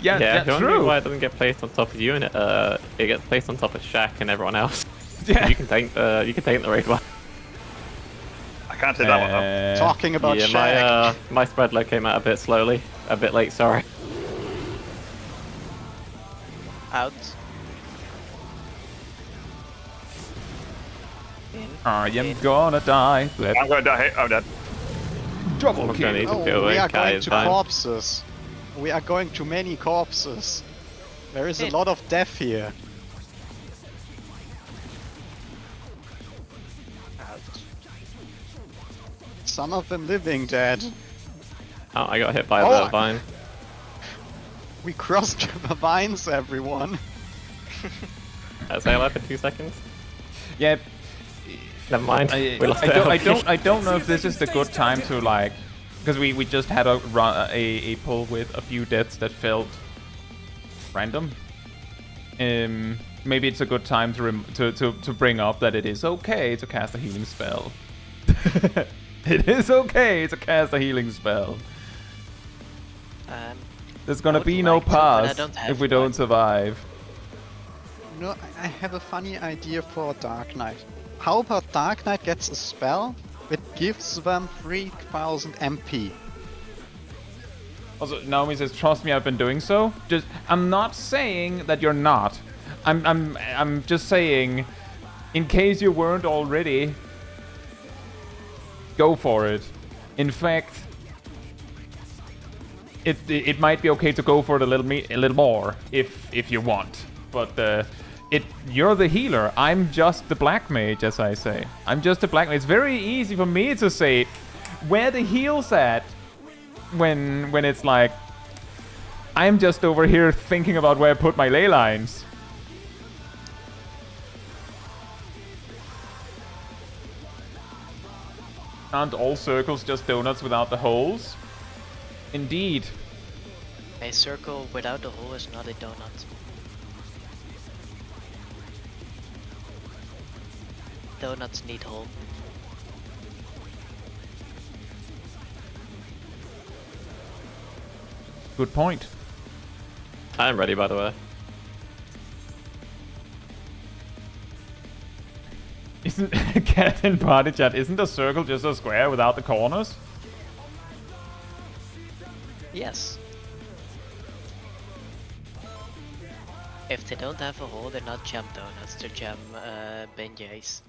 Yeah, the only true. reason why it doesn't get placed on top of you and it gets placed on top of Shaq and everyone else. Yeah. You can take the raid one. I can't take that one though. Talking about Yeah, Shaq. my spread load came out a bit slowly, a bit late. Sorry. Out. I am gonna die. I'm gonna die. I'm dead. Double I'm gonna need kill. to Oh, go we away. are Kai going is to fine. corpses. We are going to many corpses. There is a lot of death here. Out. Some of them living dead. Oh, I got hit by Oh, the vine. We crossed the vines, everyone. Say alive for 2 seconds. Yeah, Never mind. I We lost don't know if this is the good time to like, because we just had a pull with a few deaths that felt random. Maybe it's a good time to bring up that it is okay to cast a healing spell. It is okay to cast a healing spell. There's gonna would be no like to, but I pass don't have if we one. don't survive. No, I have a funny idea for Dark Knight. How about Dark Knight gets a spell that gives them 3000 MP? Also, Naomi says, "Trust me, I've been doing so." I'm not saying that you're not. I'm just saying, in case you weren't already, go for it. In fact, it might be okay to go for it a little more if you want. But you're the healer. I'm just the black mage, as I say. I'm just the black mage. It's very easy for me to say where the heal's at when it's like I'm just over here thinking about where I put my ley lines. Aren't all circles just donuts without the holes? Indeed. A circle without a hole is not a donut. Donuts need hole. Good point. I'm ready, by the way. Isn't Cat in party chat? Isn't a circle just a square without the corners? Yes. If they don't have a hole, they're not jam donuts, they're jam beignets.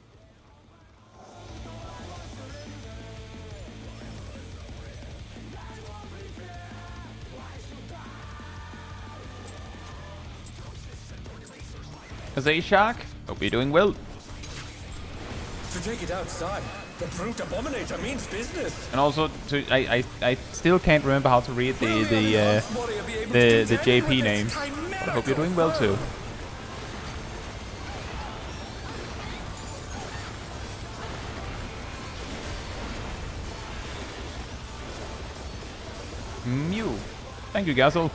Shark, hope you're doing well. To take it outside, the brute abominator means business. And also, I still can't remember how to read the JP names. But I hope you're doing well too. Mew. Thank you, Gazzle.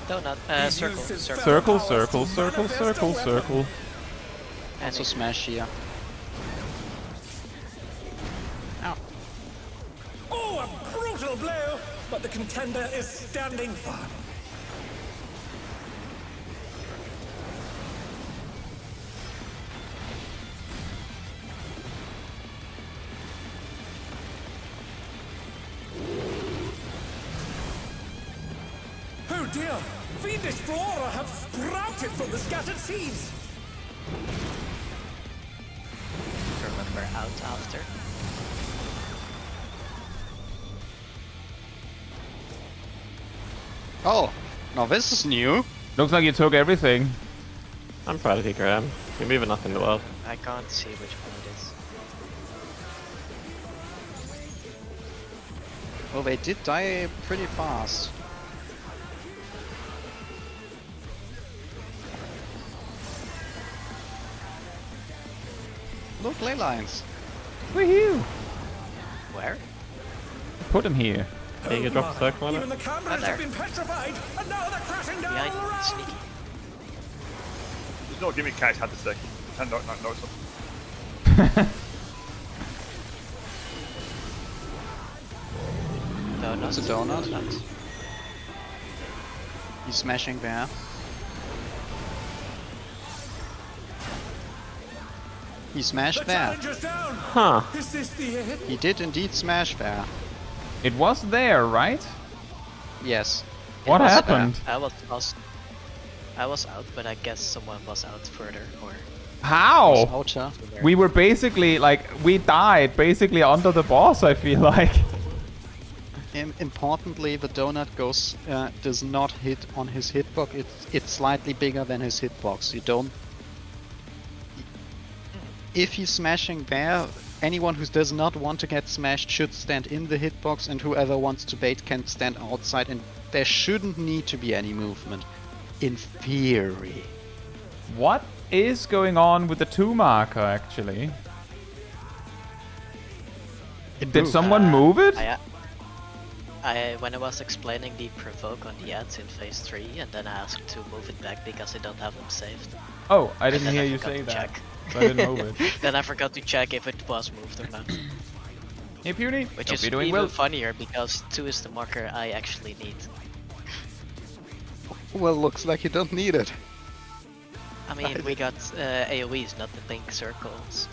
Donut, circle, circle. Circle, circle, circle, circle, circle. Also smash here. Ow. Oh, a brutal blow! But the contender is standing firm. Oh dear! Fiendish flora have sprouted from the scattered seeds! Remember out after. Oh, now this is new. Looks like you took everything. I'm proud of you, Graham. You're moving up in the world. I can't see which one it is. Well, they did die pretty fast. Look, ley lines. Woohoo! Where? Put them here. Can you drop a circle on Even it? the cameras there. have been petrified, and now they're crashing down Behind, all around. sneaky. There's no gimmick Kai's had to say. And no something. Donuts. It's a donut. Donuts. He's smashing there. He smashed The there. challenger's down. Huh. Is this the end? He did indeed smash there. It was there, right? Yes. What was happened? I was out, but I guess someone was out further, or How? Outer. We were basically like we died basically under the boss. I feel like. Importantly, the donut does not hit on his hitbox. It's slightly bigger than his hitbox. You don't. If he's smashing there, anyone who does not want to get smashed should stand in the hitbox, and whoever wants to bait can stand outside. And there shouldn't need to be any movement. In theory. What is going on with the 2 marker actually? Did someone move it? When I was explaining the provoke on the ads in phase 3, and then I asked to move it back because I don't have them saved. Oh, I didn't Then hear I you forgot say to that. check. So I didn't move it. Then I forgot to check if it was moved or not. Hey Puny, Which hope is you're doing even well. funnier because 2 is the marker I actually need. Well, looks like you don't need it. I mean, we got AoEs, not the pink circles.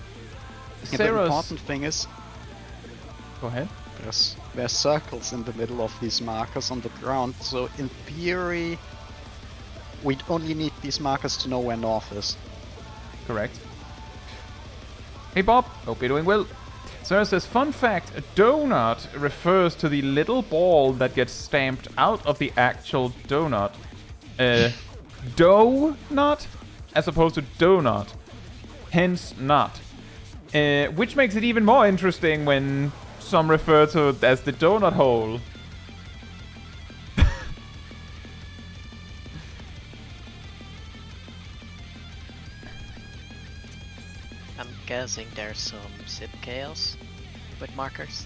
Yeah, the Sarah's... important thing is Go ahead. there's circles in the middle of these markers on the ground, so in theory we'd only need these markers to know where north is. Correct. Hey Bob, hope you're doing well. Sarah says, fun fact, a donut refers to the little ball that gets stamped out of the actual donut. Doughnut, as opposed to donut. Hence nut. Which makes it even more interesting when some refer to it as the donut hole. I'm guessing there's some zip chaos with markers.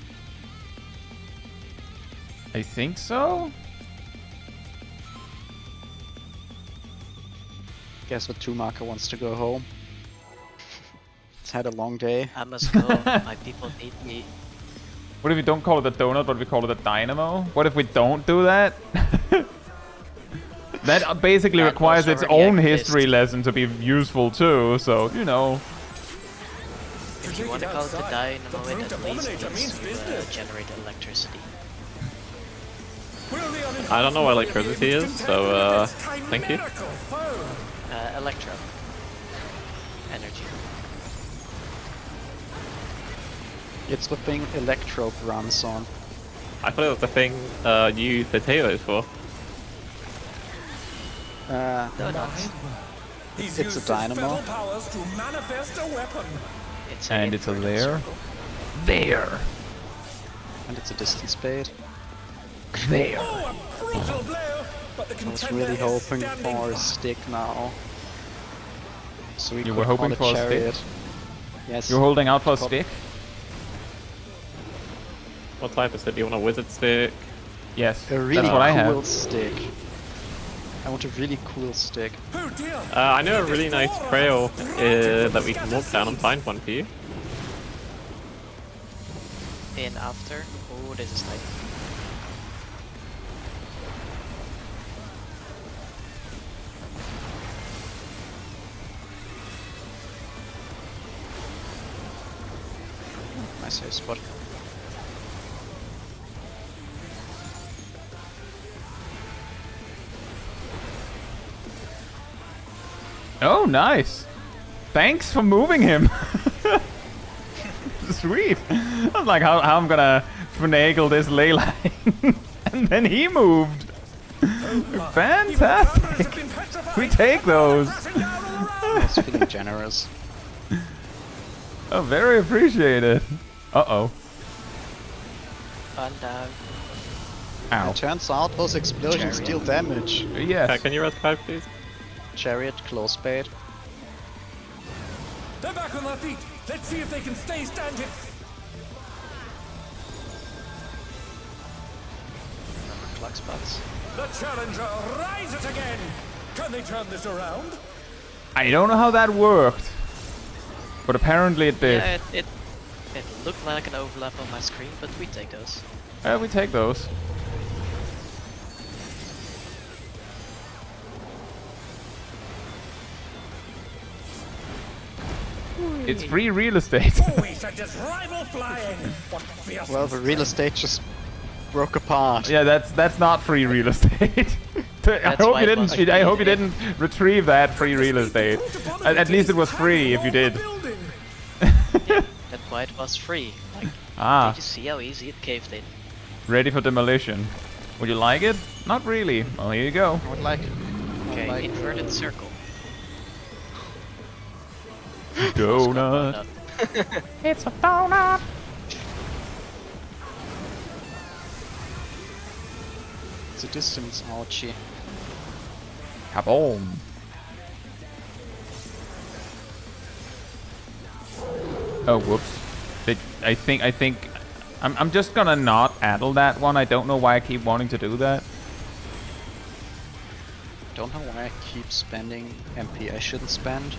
I think so? Guess the 2 marker wants to go home. It's had a long day. I must go. My people need me. What if we don't call it a donut, but we call it a dynamo? What if we don't do that? That basically That requires was its already own exist. history lesson to be useful too, so, you know. If you want to call it the dynamo, The it brute at least abominator needs means to business. generate electricity. Will the I don't know what electricity is, so thank you. chimerical foe? Electro. Energy. It's the thing Electro runs on. I thought it was the thing you use potatoes for. Donuts. He's It's a used dynamo. his feral powers to manifest a weapon. It's And it's a inverted there. circle. There. And it's a distance bait. There. Oh, a brutal blow! But the I was contender really is hoping standing for a firm. stick now. So we You could were hoping call for a stick? chariot. Yes. You're holding out for a Call- stick? What type is it? Do you want a wizard stick? Yes, A really that's what I cool have. stick. I want a really cool stick. Oh dear! I know a really nice trail that we can walk down and find one for you. In after. Oh, this is like. Nice safe spot. Oh, nice. Thanks for moving him. Sweet. I'm like, how I'm gonna finagle this ley line. And then he moved. Fantastic. We take those. I was feeling generous. Oh, very appreciated. Uh-oh. Fun down. Ow. It turns out those explosions Chariot. deal damage. Yes. Can you res Clive, please? Chariot, close bait. They're back on their feet. Let's see if they can stay standing. flux bots. The challenger rises again. Can they turn this around? I don't know how that worked, but apparently it did. Yeah, it looked like an overlap on my screen, but we take those. Yeah, we take those. It's free real estate. Oh, we sent his rival flying. What fierce Well, the real estate just broke apart. Yeah, that's not free real estate. I hope why you it didn't. wasn't I hope you free. didn't retrieve that free real estate. At least it was free if you did. That's why it was free. Like, Ah, did you see how easy it caved in? ready for demolition. Would you like it? Not really. Well, here you go. I would like it. Okay, like- inverted circle. Donut. It's a donut. It's a distance, Archie. Kaboom. Oh, whoops. I think I'm just gonna not addle that one. I don't know why I keep wanting to do that. Don't know why I keep spending MP I shouldn't spend.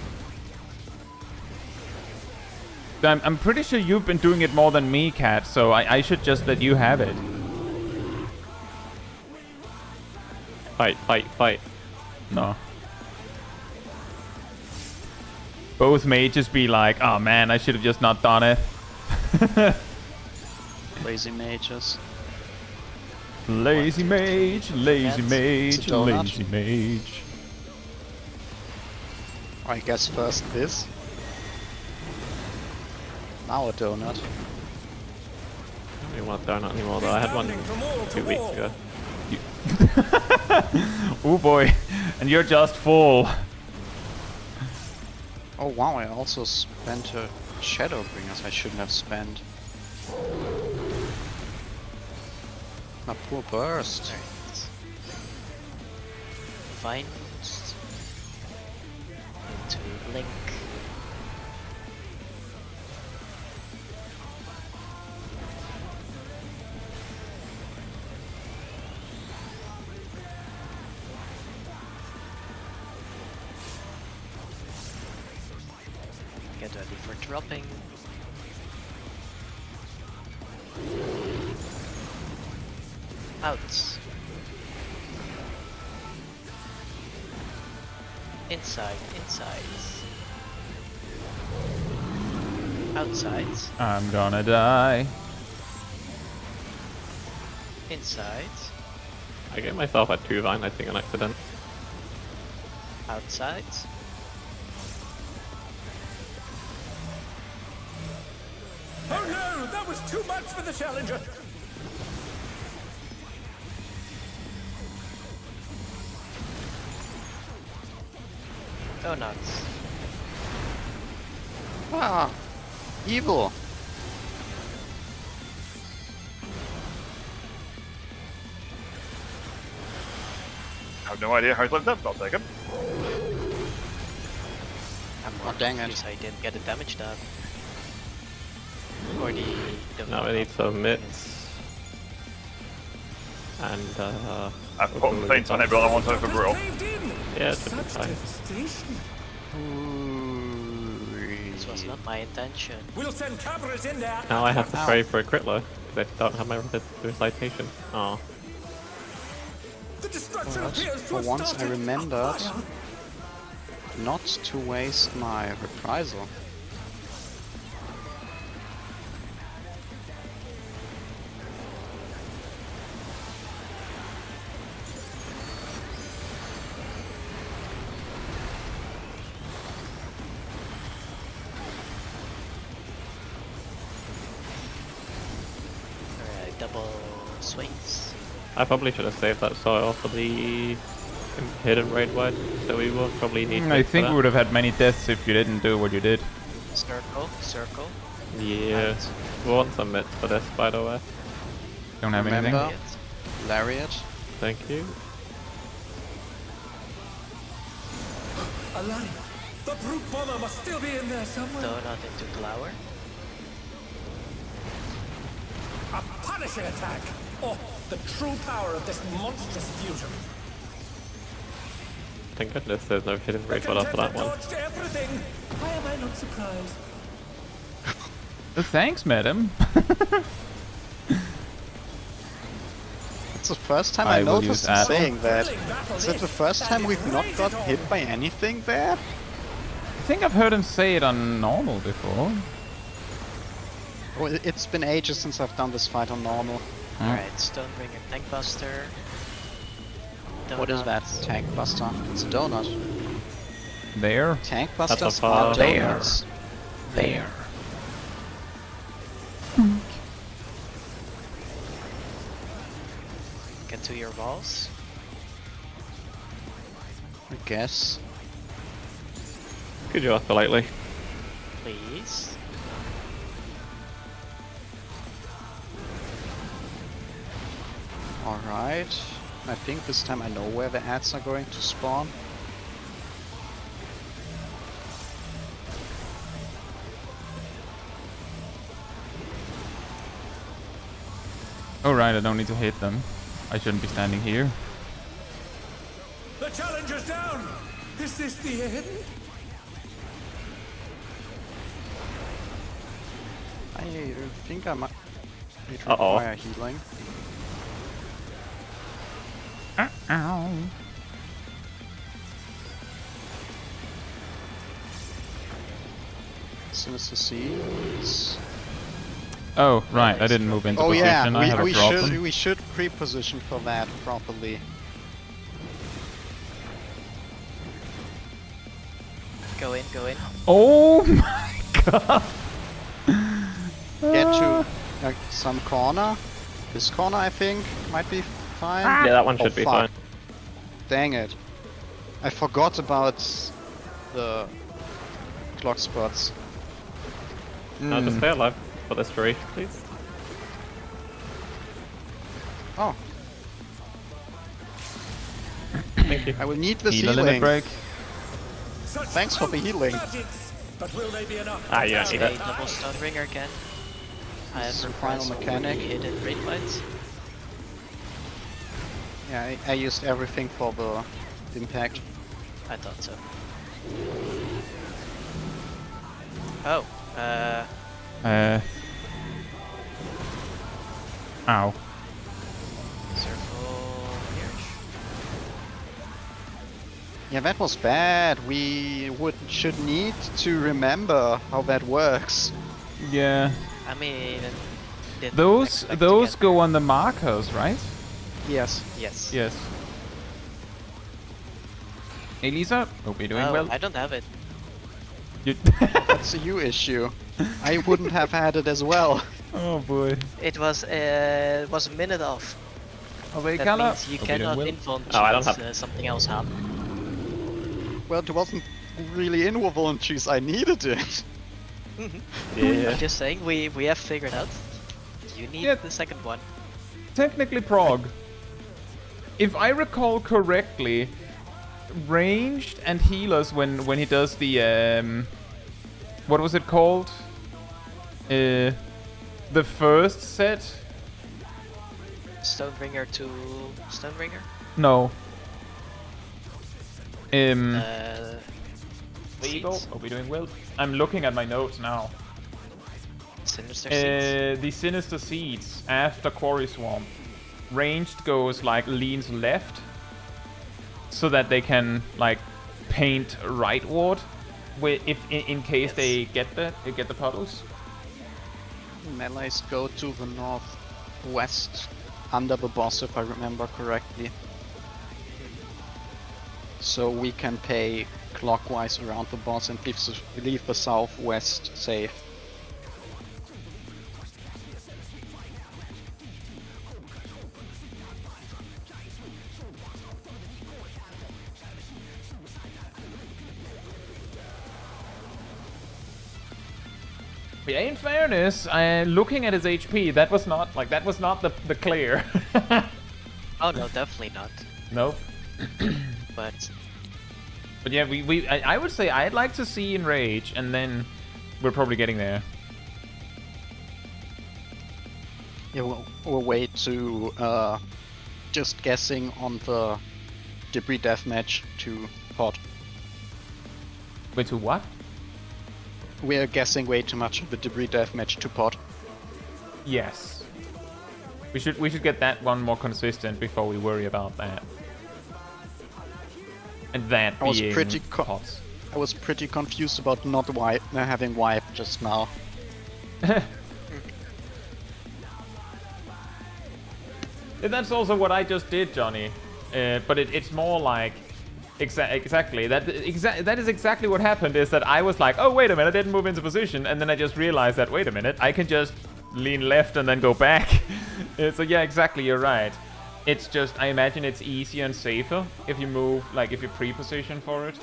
I'm pretty sure you've been doing it more than me, Cat, so I should just let you have it. Fight, fight, fight. No. Both may just be like, oh man, I should have just not done it. Lazy mages. Lazy mage, lazy It's mage, a donut. lazy mage. I guess first this. Now a donut. I don't want a donut anymore though. I had one 2 weeks ago. Oh boy, and you're just full. Oh wow, I also spent a Shadowbringers I shouldn't have spent. My poor burst. Alright. Find into Link. Get ready for dropping. Out. Inside, inside. Outside, I'm gonna die. inside, I gave myself a 2 vine, I think, on accident. outside. Oh no, that was too much for the challenger. Donuts. Ah! Evil! I have no idea how he's lived up, but I'll take him. I'm more dang it. confused I didn't get a damage done. Or the Now we need some mitts. And I've put feints on everyone I want over brutal. Caved in. yeah, it should be Such fine. devastation. This was not my intention. We'll send cameras in there. Now I have to Ow. pray for a crit low, because I don't have my recitation. Oh. The destruction But appears to for have once I started. remembered not to waste my reprisal. Alright, double swings. I probably should have saved that soil for the hidden raid wide, so we will probably need I mitts for think that. we would have had many deaths if you didn't do what you did. Circle, circle. Yeah, we want some mitts for this, by the way. Don't have anything. Remember? Hit. Lariat. Thank you. Alive. The brute bomber must still be in there somewhere. Donut into Glower. A astonishing attack! Oh, the true power of this monstrous fusion. Thank goodness there's no hidden The ritual after that contender one. dodged everything! Why am I not surprised? Thanks, madam. It's the first time I I will noticed use him Apple. saying that. Thrilling battle Is it the first time we've not got hit by anything there? I think I've heard him say it on normal before. Oh, it's been ages since I've done this fight on normal. Alright, Stonebringer, Tank Buster. What is that? Donuts. Tank Buster. It's a donut. There. Tank That's a Busters bar. are There. donuts. There. Get to your walls. I guess. Could you ask politely? Please. Alright. I think this time I know where the ads are going to spawn. Oh right, I don't need to hit them. I shouldn't be standing here. The challenger's down! Is this the end? I think I might Uh-oh. require healing. Ow. Sinister Seeds. Oh right, I didn't move into Oh position. yeah, I have a problem. we should pre-position for that properly. Go in, go in. Oh my god! Get to some corner. This corner I think might be fine. Yeah, that one should Oh, be fuck. fine. Dang it. I forgot about the clock spots. No, just stay alive for this three, please. Oh, Thank you. I will need this Heal a limit healing. break. Such Thanks for the healing. magics! But will they be enough? Ah, you don't need Okay, it. double Stonebringer again. I This is have the final mechanic. hidden raid lights. Yeah, I used everything for the impact. I thought so. Oh, Ow. circle here. Yeah, that was bad. We should need to remember how that works. Yeah. I mean, didn't Those expect to get go on the markers, right? Yes. there. Yes. Yes. Hey Lisa, hope you're doing Oh, well. I don't have it. You That's a you issue. I wouldn't have had it as well. oh boy. It was a minute off. Okay, That Kala. means you Hope you're doing cannot well. invuln Oh, I don't cheese, have- something else happened. Well, it wasn't really invuln cheese. I needed it. Yeah. I'm just saying, we have figured out. You need Yeah. the second one. Technically Prog. If I recall correctly, ranged and healers when he does the what was it called? The first set? Stonebringer to Stonebringer. No. Seeds. Hope you're doing well. I'm looking at my notes now. Sinister Seeds. The Sinister Seeds after Quarry Swamp. Ranged goes like leans left so that they can like paint rightward if in case Yes. they get the puddles. Melees go to the northwest under the boss, if I remember correctly. So we can pay clockwise around the boss and leave the southwest safe. Yeah, in fairness, looking at his HP, that was not the clear. Oh no, definitely not. Nope. But But yeah, I would say I'd like to see Enrage, and then we're probably getting there. a way to just guessing on the debris deathmatch to pot. Wait, to what? We're guessing way too much of the debris deathmatch to pot. Yes. We should get that one more consistent before we worry about that. And that I was being pretty pots. I was pretty confused about not having wipe just now. That's also what I just did, Johnny. But it's more like exactly that is exactly what happened. Is that I was like, oh wait a minute, I didn't move into position, and then I just realized that wait a minute, I can just lean left and then go back. So yeah, exactly, you're right. It's just I imagine it's easier and safer if you move, like if you pre-position for it.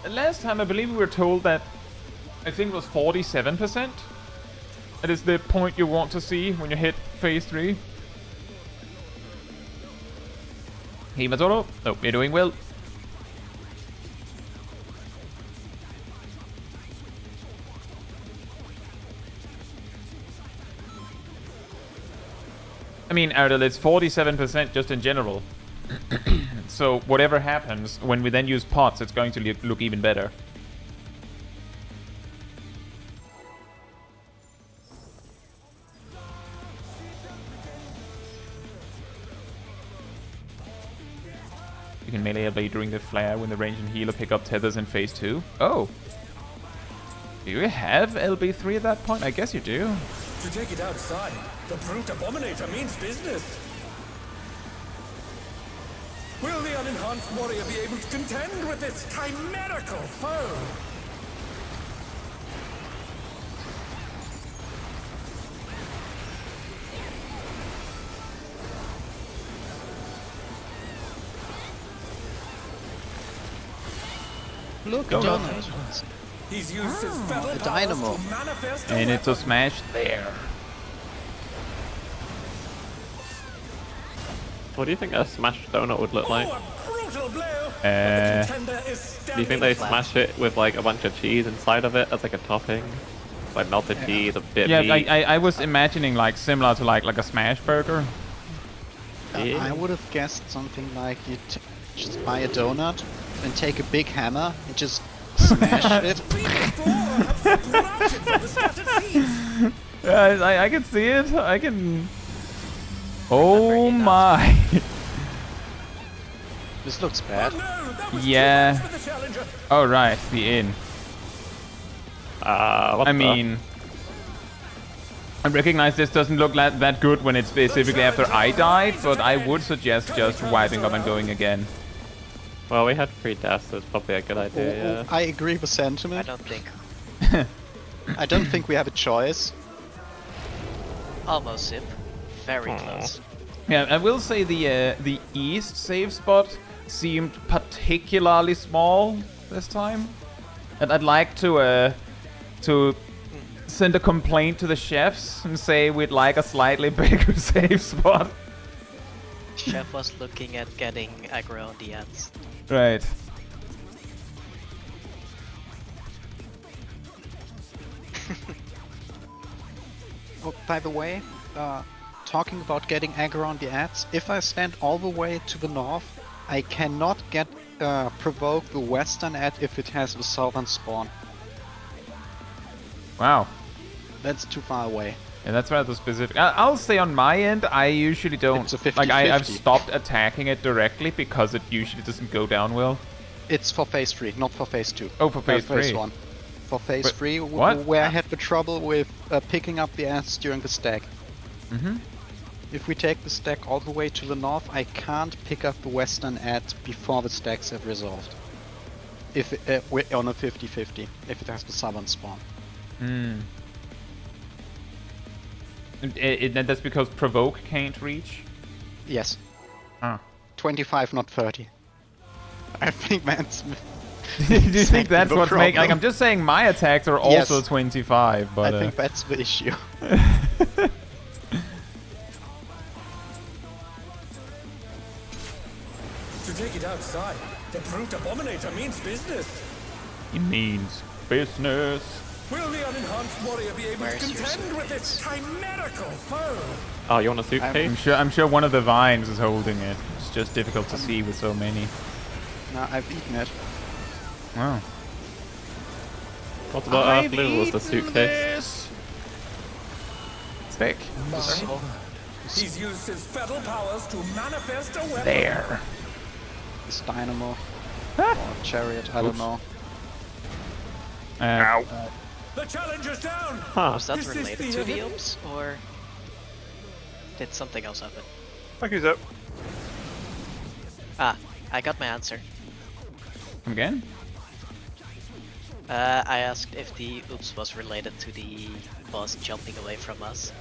Last time I believe we were told that I think it was 47%. That is the point you want to see when you hit phase 3. Hey Matoro, oh, you're doing well. I mean, Ardell, it's 47% just in general. So whatever happens, when we then use pots, it's going to look even better. You can melee LB during the flare when the range and healer pick up tethers in phase 2. Oh! Do you have LB3 at that point? I guess you do. To take it outside, the brute abominator means business. Will the unenhanced warrior be able to contend with this chimerical foe? Look, Go. Donut. He's used his fetal a powers dynamo. to manifest And it's a weapon. smash there. What do you think a smashed donut would look like? Oh, a brutal blow. But the Uh, contender is Do you think they standing smash it with like a bunch of cheese inside of it as like a topping? Like melted cheese, a bit Yeah, of meat. I was imagining like similar to like a smash burger. Yeah. I would have guessed something like you just buy a donut and take a big hammer and just smash it. Yeah, I can see it. I can. Oh my. This looks bad. Yeah. Oh right, the inn. What I the- mean, I recognize this doesn't look that good when it's specifically after I died, but I would suggest just wiping up and going again. Well, we had free deaths, so it's probably a good idea, yeah. I agree with I sentiment. don't think. I don't think we have a choice. Almost Zip. Very close. Yeah, I will say the east save spot seemed particularly small this time, and I'd like to send a complaint to the chefs and say we'd like a slightly bigger save spot. Chef was looking at getting aggro on the ants. Right. Oh, by the way, talking about getting aggro on the ads, if I stand all the way to the north, I cannot get provoke the western ad if it has the southern spawn. Wow. That's too far away. Yeah, that's rather specific. I'll say on my end, I usually don't. It's a 50-50. Like I've stopped attacking it directly because it usually doesn't go down well. It's for phase 3, not for phase 2. Oh, for phase 3. 1. For phase Wait, 3, what? where I had the trouble with picking up the ads during the stack. Mm-hmm. If we take the stack all the way to the north, I can't pick up the western ad before the stacks have resolved. If we're on a 50-50, if it has the southern spawn. Hmm. And that's because provoke can't reach. Yes. Ah. 25, not 30. I think that's... Do you think that's the what's making? Like, problem. I'm just saying my attacks are Yes. also 25, but I think that's the issue. To take it outside, The brute abominator means business. He means business. Will the unenhanced warrior be able to Where's your contend with this chimerical foe? Oh, you want a suitcase? I'm sure one of the vines is holding it. It's just difficult to see with so many. No, I've eaten it. Wow. What about Blue was the suitcase? Sick. He's used his fetal powers to manifest a weapon. There. This dynamo. Or chariot, I don't know. Ow. The challenger's down. Was that Is this related the to the end? oops, or did something else happen? Thank you, Zip. Ah, I got my answer. Again? I asked if the oops was related to the boss jumping away from us,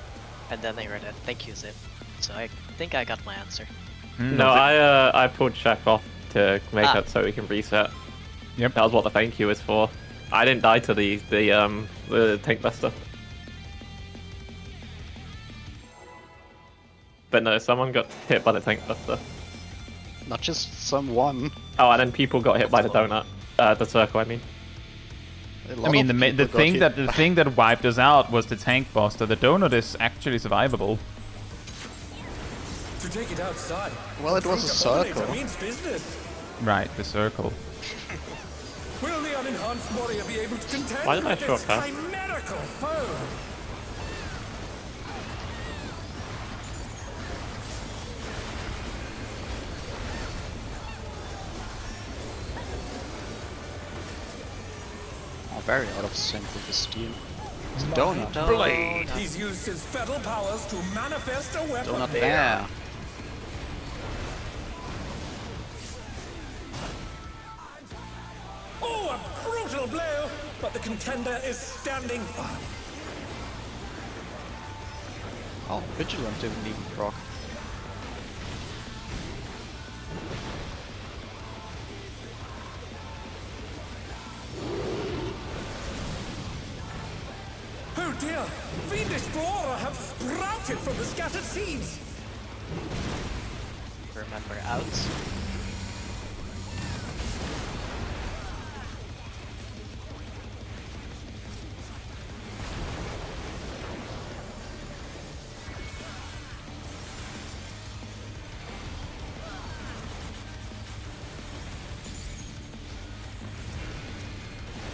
and then I read it. Thank you, Zip. So I think I got my answer. No, I pulled check off to make it so we can reset. Yep. That was what the thank you is for. I didn't die to the tank buster. But no, someone got hit by the tank buster. Not just someone. Oh, and then people got hit by the donut. The circle, I mean. A I lot mean, of the people got thing hit. the thing that wiped us out was the tank buster. The donut is actually survivable. To take it outside. Well, it was a circle. Means business. Right, the circle. Will the unenhanced warrior be able to contend Why did I with this shortcut? chimerical foe? Oh, very out of sync with the steam. It's a donut. Blade. He's used his fetal powers to manifest a weapon. Donut there. Oh, a brutal blow! But the contender is standing firm. Oh, Vigilant didn't even proc. Oh dear! Fiendish Flora have sprouted from the scattered seeds! Remember out.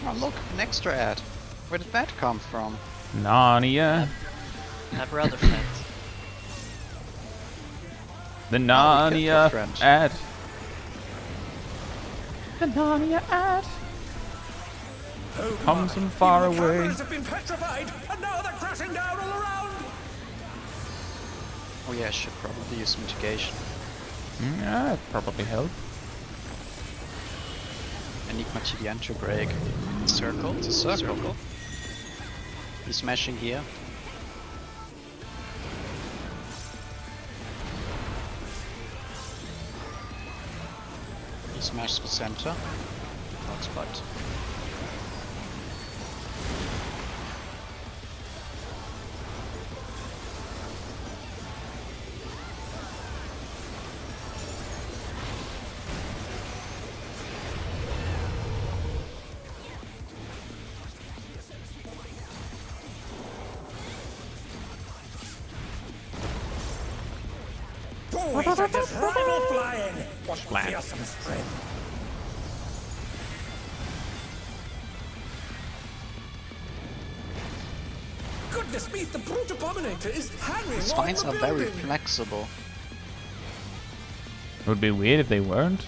Oh, look, an extra ad. Where did that come from? Narnia. Have other friends. The Oh, we killed Narnia your friend. ad. The Narnia ad. Oh Comes my. from far Even the away. cameras have been petrified, and now they're crashing down all around! Oh yeah, I should probably use mitigation. Yeah, that'd probably help. I need my TDN to break. Circle. It's a circle. He's smashing here. He smashed the center. Hot spot. Oh, he's a just rival flying! What Splat. fearsome strength! Goodness me, the brute abominator is hanging His on spines the are very building. flexible. It would be weird if they weren't.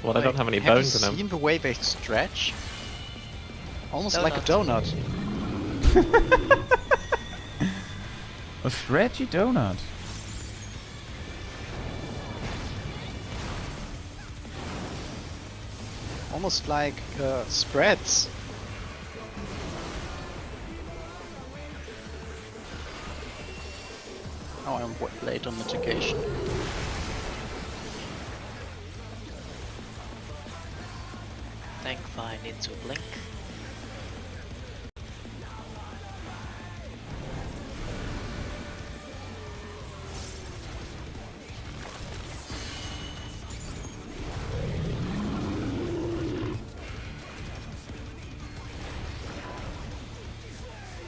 Well, they don't have any Have bones you in them. seen the way they stretch? Almost like a donut. A stretchy donut. Almost like spreads. Oh, I'm late on mitigation. Tank vine into blink.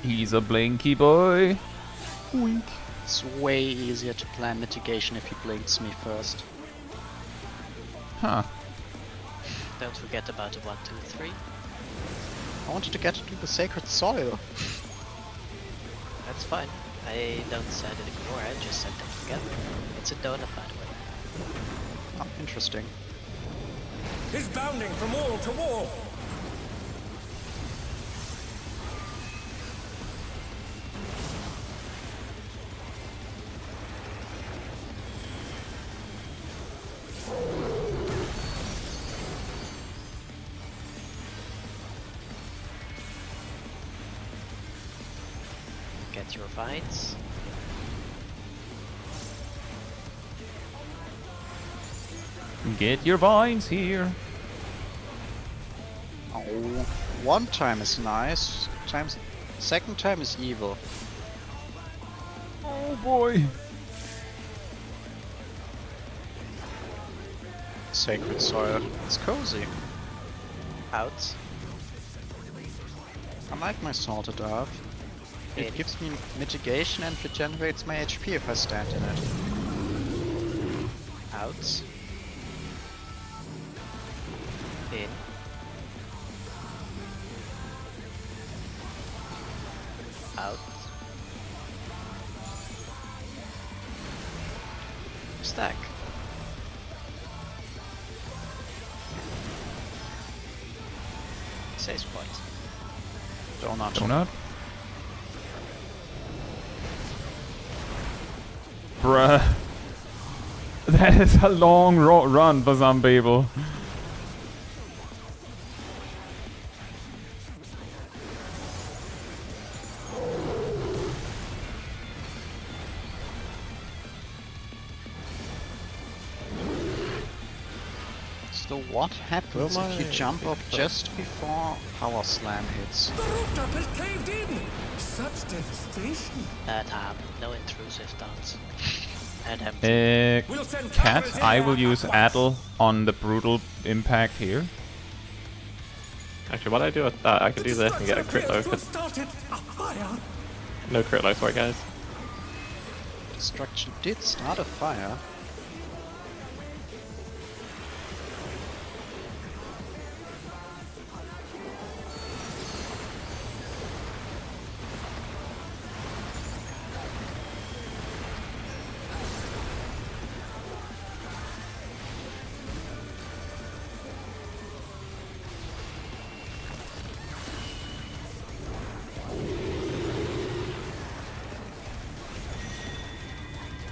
He's a blinky boy. Wink. It's way easier to plan mitigation if he blinks me first. Huh. Don't forget about the 1, 2, 3. I wanted to get to the sacred soil. That's fine. I don't said it ignore, I just said don't forget. It's a donut, by the way. Oh, interesting. Is bounding from wall to wall. Get your vines. Get your vines here. Oh, one time is nice. Second time is evil. Oh boy. Sacred soil. It's cozy. Out. I like my salted earth. It In. gives me mitigation and regenerates my HP if I stand in it. Out. In. Out. Stack. Save point. Donut. Donut. Bruh. That is a long run for some people. So what happens if you jump up just before power slam hits? The rooftop has caved in. Such devastation. No intrusive dance. And We'll send Cat, cavalry I in will at use once. Addle on the brutal impact here. Actually, what I do with that, I could do this and get a crit low. Destruction appears to have started a fire. No crit low, sorry guys. Destruction did start a fire.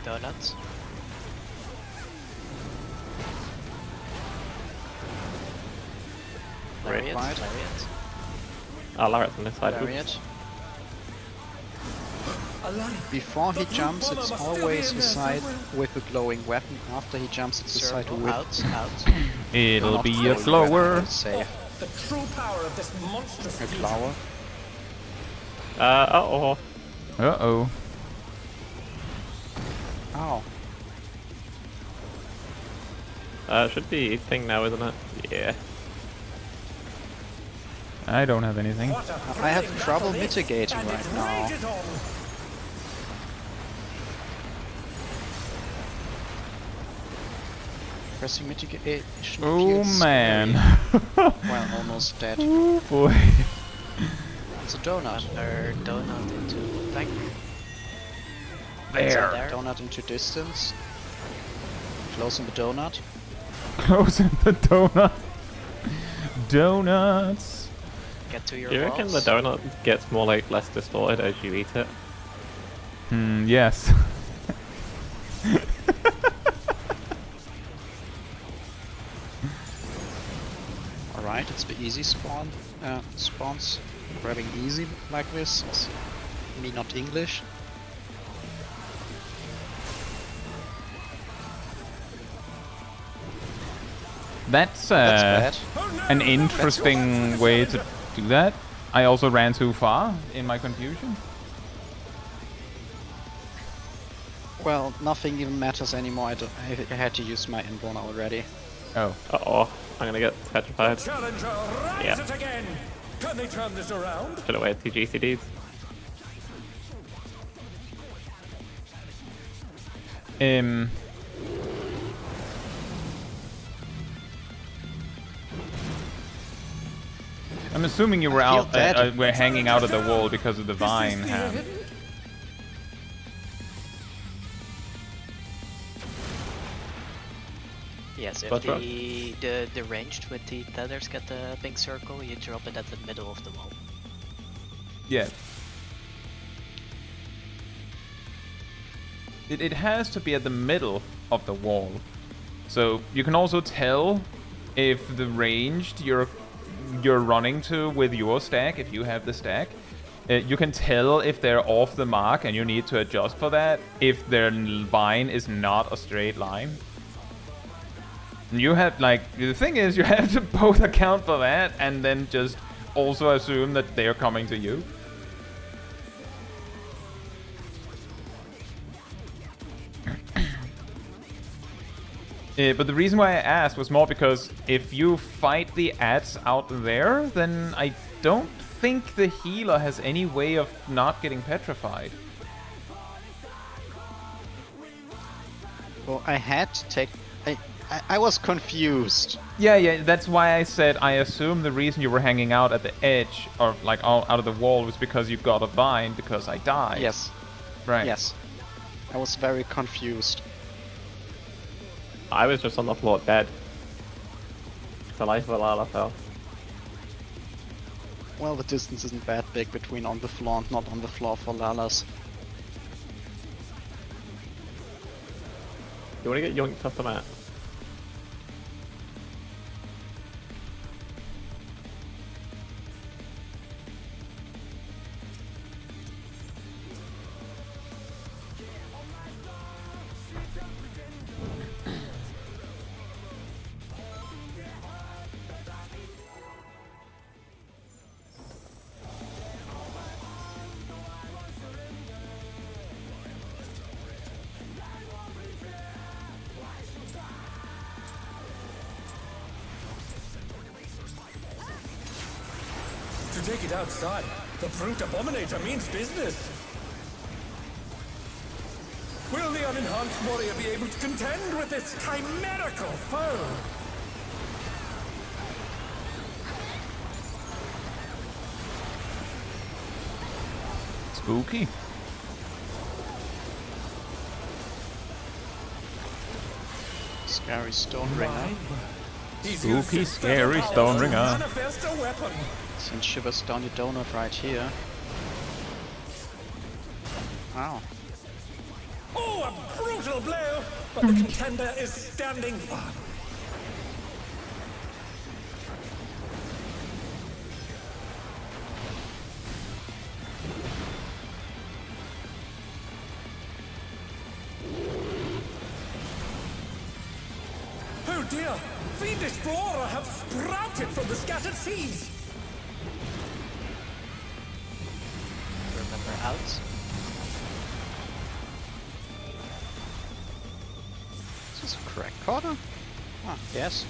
donuts. Lariat, Right. lariat. Lariat's on this side. Oops. Lariat. A lariat. Before he The jumps, brute it's bomber must still always be in the there side somewhere. with a glowing weapon. After he jumps, it's the side Circle, with out. It'll not be a glowing weapon, flower. but safe. The true power of this monstrous A fusion. flower. Uh-oh. Uh-oh. Ow. Should be thing now, isn't it? Yeah. I don't have anything. What a I have thrilling trouble battle this, mitigating and right it now. rages on. Pressing mitigation. Oh feels man. scary. Well, almost dead. Oh boy. It's a donut. Another donut into tank. There. There. Donut into distance. Closing the donut. Closing the donut. Donuts. Get to your Do you reckon the walls. donut gets more like less distorted as you eat it? Yes. Alright, it's the easy spawns. Grabbing easy like this. It's me not English. That's That's an interesting way to do that. I also ran too far in my confusion. bad. Well, nothing even matters anymore. I had to use my inborn already. Oh. Uh-oh. I'm gonna get petrified. Challenger, rise Yeah. it again. Can they turn this around? Should have waited TGCDs. I'm assuming you were I feel out, dead. were hanging out of the wall because of the vine hand. Yes, if What's wrong? the ranged with the tethers get the pink circle, you drop it at the middle of the wall. Yeah. It has to be at the middle of the wall. So you can also tell if the ranged you're running to with your stack, if you have the stack, you can tell if they're off the mark and you need to adjust for that, if their vine is not a straight line. You have, like, the thing is, you have to both account for that and then just also assume that they're coming to you. But the reason why I asked was more because if you fight the ads out there, then I don't think the healer has any way of not getting petrified. Well, I had to take... I was confused. Yeah, that's why I said I assume the reason you were hanging out at the edge, or like out of the wall, was because you got a vine because I died. Yes. Right. Yes. I was very confused. I was just on the floor dead. The life of Lala fell. Well, the distance isn't that big between on the floor and not on the floor for Lalas. You wanna get yoinked off the mat? To take it outside, the brute abominator means business. Will the unenhanced warrior be able to contend with this chimerical foe? Spooky. Scary stone ringer. He's Spooky, used his scary feather stone powers to ringer. manifest a weapon. Send shivers down your donut right here. Wow. Oh, a brutal blow! But the contender is standing firm. Oh dear! Fiendish flora have sprouted from the scattered seas! Remember out? Is this a crack corner? Ah, yes.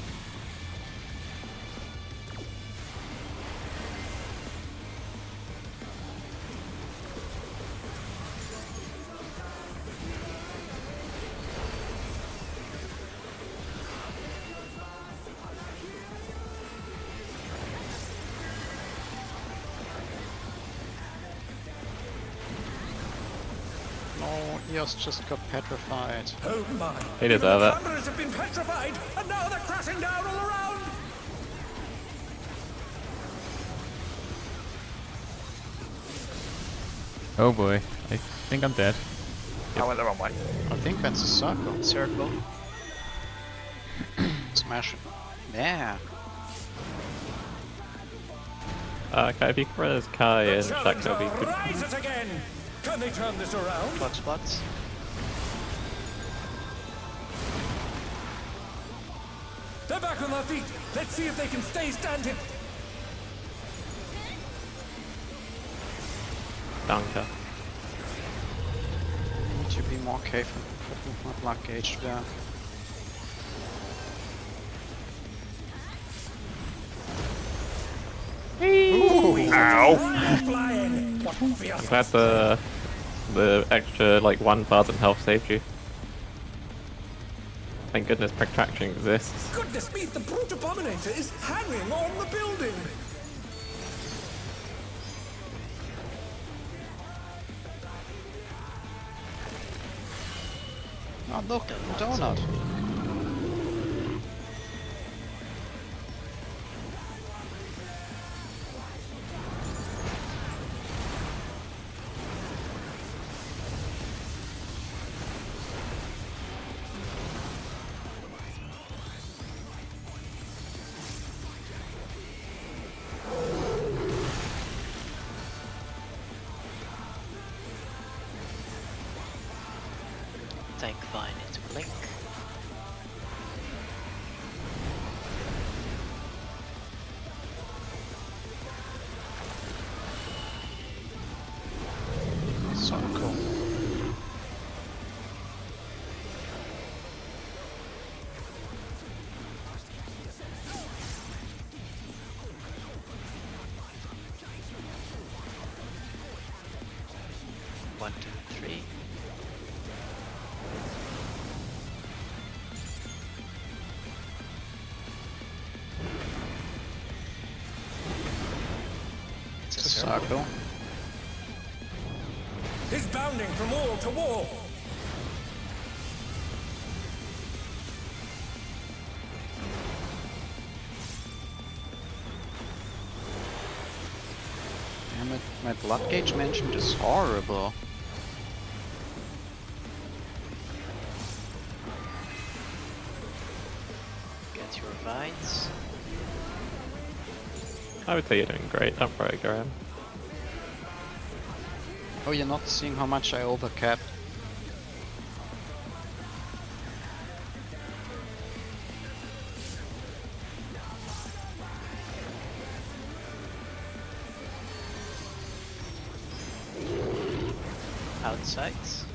No, Eos just got petrified. Oh my! He deserve Even the it. thunderers have been petrified, and now they're crashing down all around! Oh boy, I think I'm dead. I went the wrong way. I think that's a circle. Circle. Smash it. Yeah. Kai, if you can res Kai The and Shaq, that'll be challenger good. rises again! Can they turn this around? Blood spots. They're back on their feet! Let's see if they can stay standing! Danke. Need to be more careful with my blood gauge there. Ow! Flying! What I'm glad the extra like 1,000 health saved you. Thank goodness protraction exists. Goodness me, the brute abominator is hanging on the building. Oh look, donut. Tank Vine into Blink. Circle. One, two, three. It's a Circle. He's bounding from wall to wall. Damn it, my blood gauge management is horrible. Get your vines. I would say you're doing great. Don't break around. Oh, you're not seeing how much I overcapped. Outsides.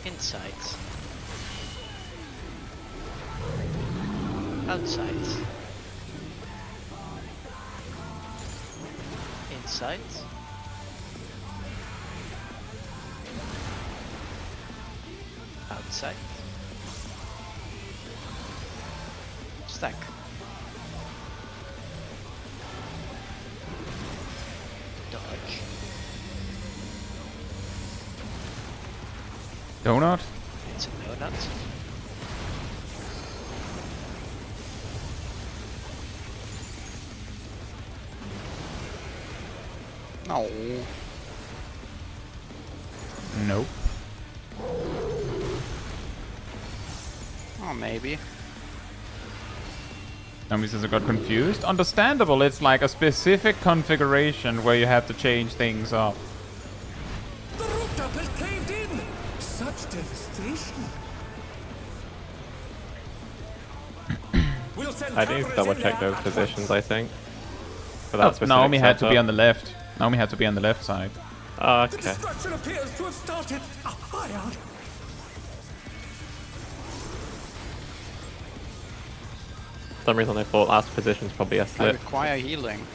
Insides. Outsides. Insides. Outside. Stack. Dodge. Donut? It's a donut. No. Nope. Oh, maybe. Nami says I got confused. Understandable, it's like a specific configuration where you have to change things up. The rooftop has caved in. Such devastation. We'll send I need to cameras double in check there those at positions, once. I think. For that specific Naomi had to be setup. on the left. Naomi had to be on the left side. The Okay. destruction appears to have started higher. For some reason I thought last position's probably a I slip. require healing.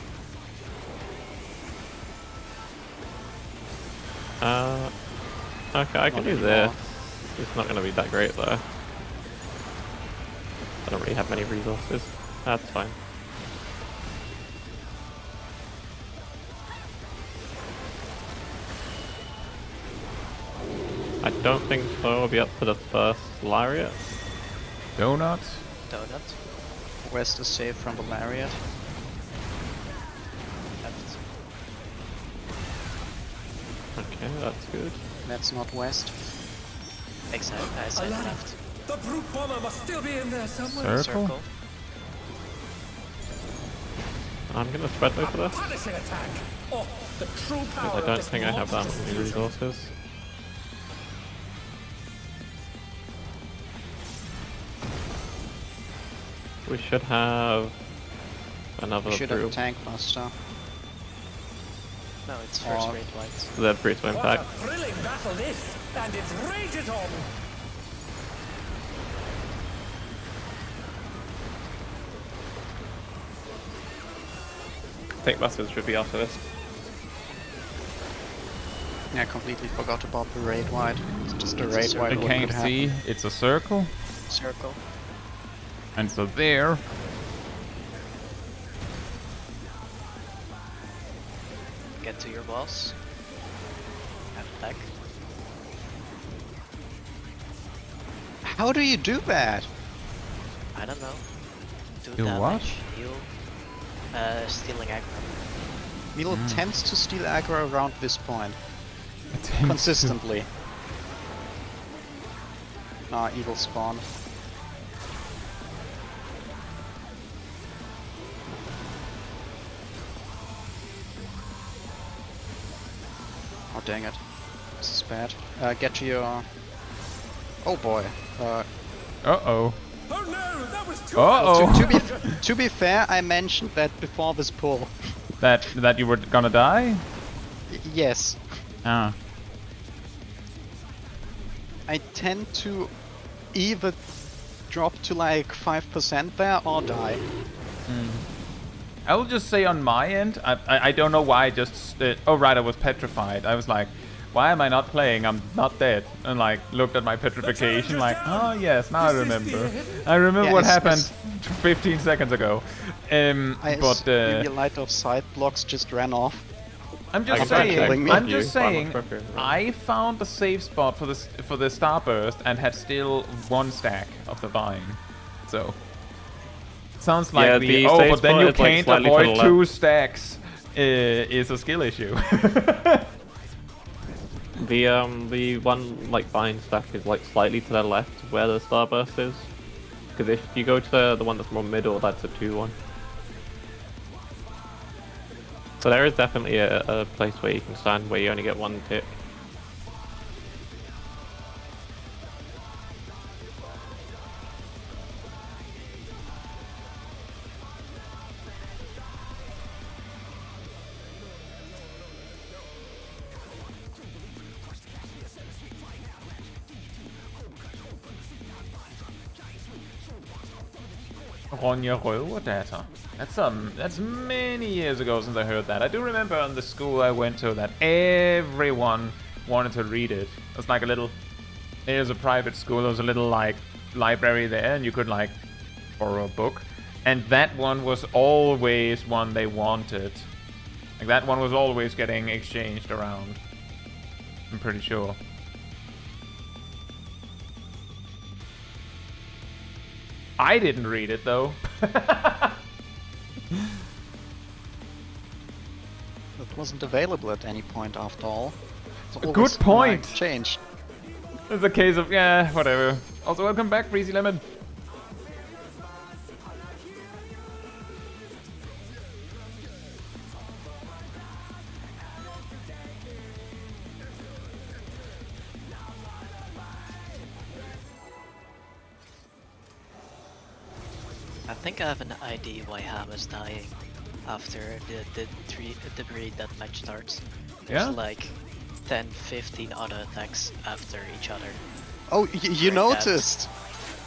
Okay, I can Not do anymore. this. It's not going to be that great though. I don't really have many resources. That's fine. I don't think Flo will be up for the first Lariat. Donut? Donut. West is safe from the Lariat. Left. Okay, that's good. That's not West. Exile. Side Alarm. left. The brute bomber must still be in there somewhere. Circle? Circle. I'm going to spread move for this. Punishing attack. Oh, the true power I of don't this think I have that monstrous many fusion. resources. We should have another We should have a group. tank buster. No, it's first Or- rate whites. The brute to What impact. a thrilling battle this, and it rages on. Tank busters should be after this. Yeah, I completely forgot about the raid wide. It's just a It's a raid circle. wide. I what can't could happen. see. It's a circle. Circle. And so there. Get to your boss. And attack. How do you do that? I don't know. Do damage, what? Heal. Stealing aggro. Milo tends to steal aggro around this point. Consistently. Ah, evil spawn. Oh dang it. This is bad. Get to your... Oh boy. Uh-oh. Oh no, that was too Uh-oh. To be fair, I mentioned that before this pull. That you were gonna die? Yes. Ah. I tend to either drop to like 5% there or die. I will just say on my end, I don't know why I just... oh right, I was petrified. I was like, why am I not playing? I'm not dead. And like, looked at my petrification like, oh yes, now I remember. I remember Yeah, what it's- happened 15 seconds ago. But Maybe light of sight blocks just ran off. I'm just After killing saying, me. I'm You, just saying, I'm not I found the safe spot for the starburst and had still 1 stack of the vine. So sounds like Yeah, the the oh, safe but then spot you is, like, can't slightly to the avoid 2 stacks is a skill issue. The one like vine stack is like slightly to the left where the starburst is. Because if you go to the one that's more middle, that's a 2-1. So there is definitely a place where you can stand where you only get 1 tick. Ronja Röver. That's many years ago since I heard that. I do remember on the school I went to that everyone wanted to read it. It was like a little... There's a private school, there was a little like library there and you could like borrow a book. And that one was always one they wanted. Like that one was always getting exchanged around. I'm pretty sure. I didn't read it though. It wasn't available at any point after all. It's Good always, point. Changed. It's a case of, yeah, whatever. Also, welcome back, Freezy Lemon. I think I have an idea why Ham is dying after the breed that match starts. There's Yeah? like 10, 15 auto attacks after each other. Oh, you noticed!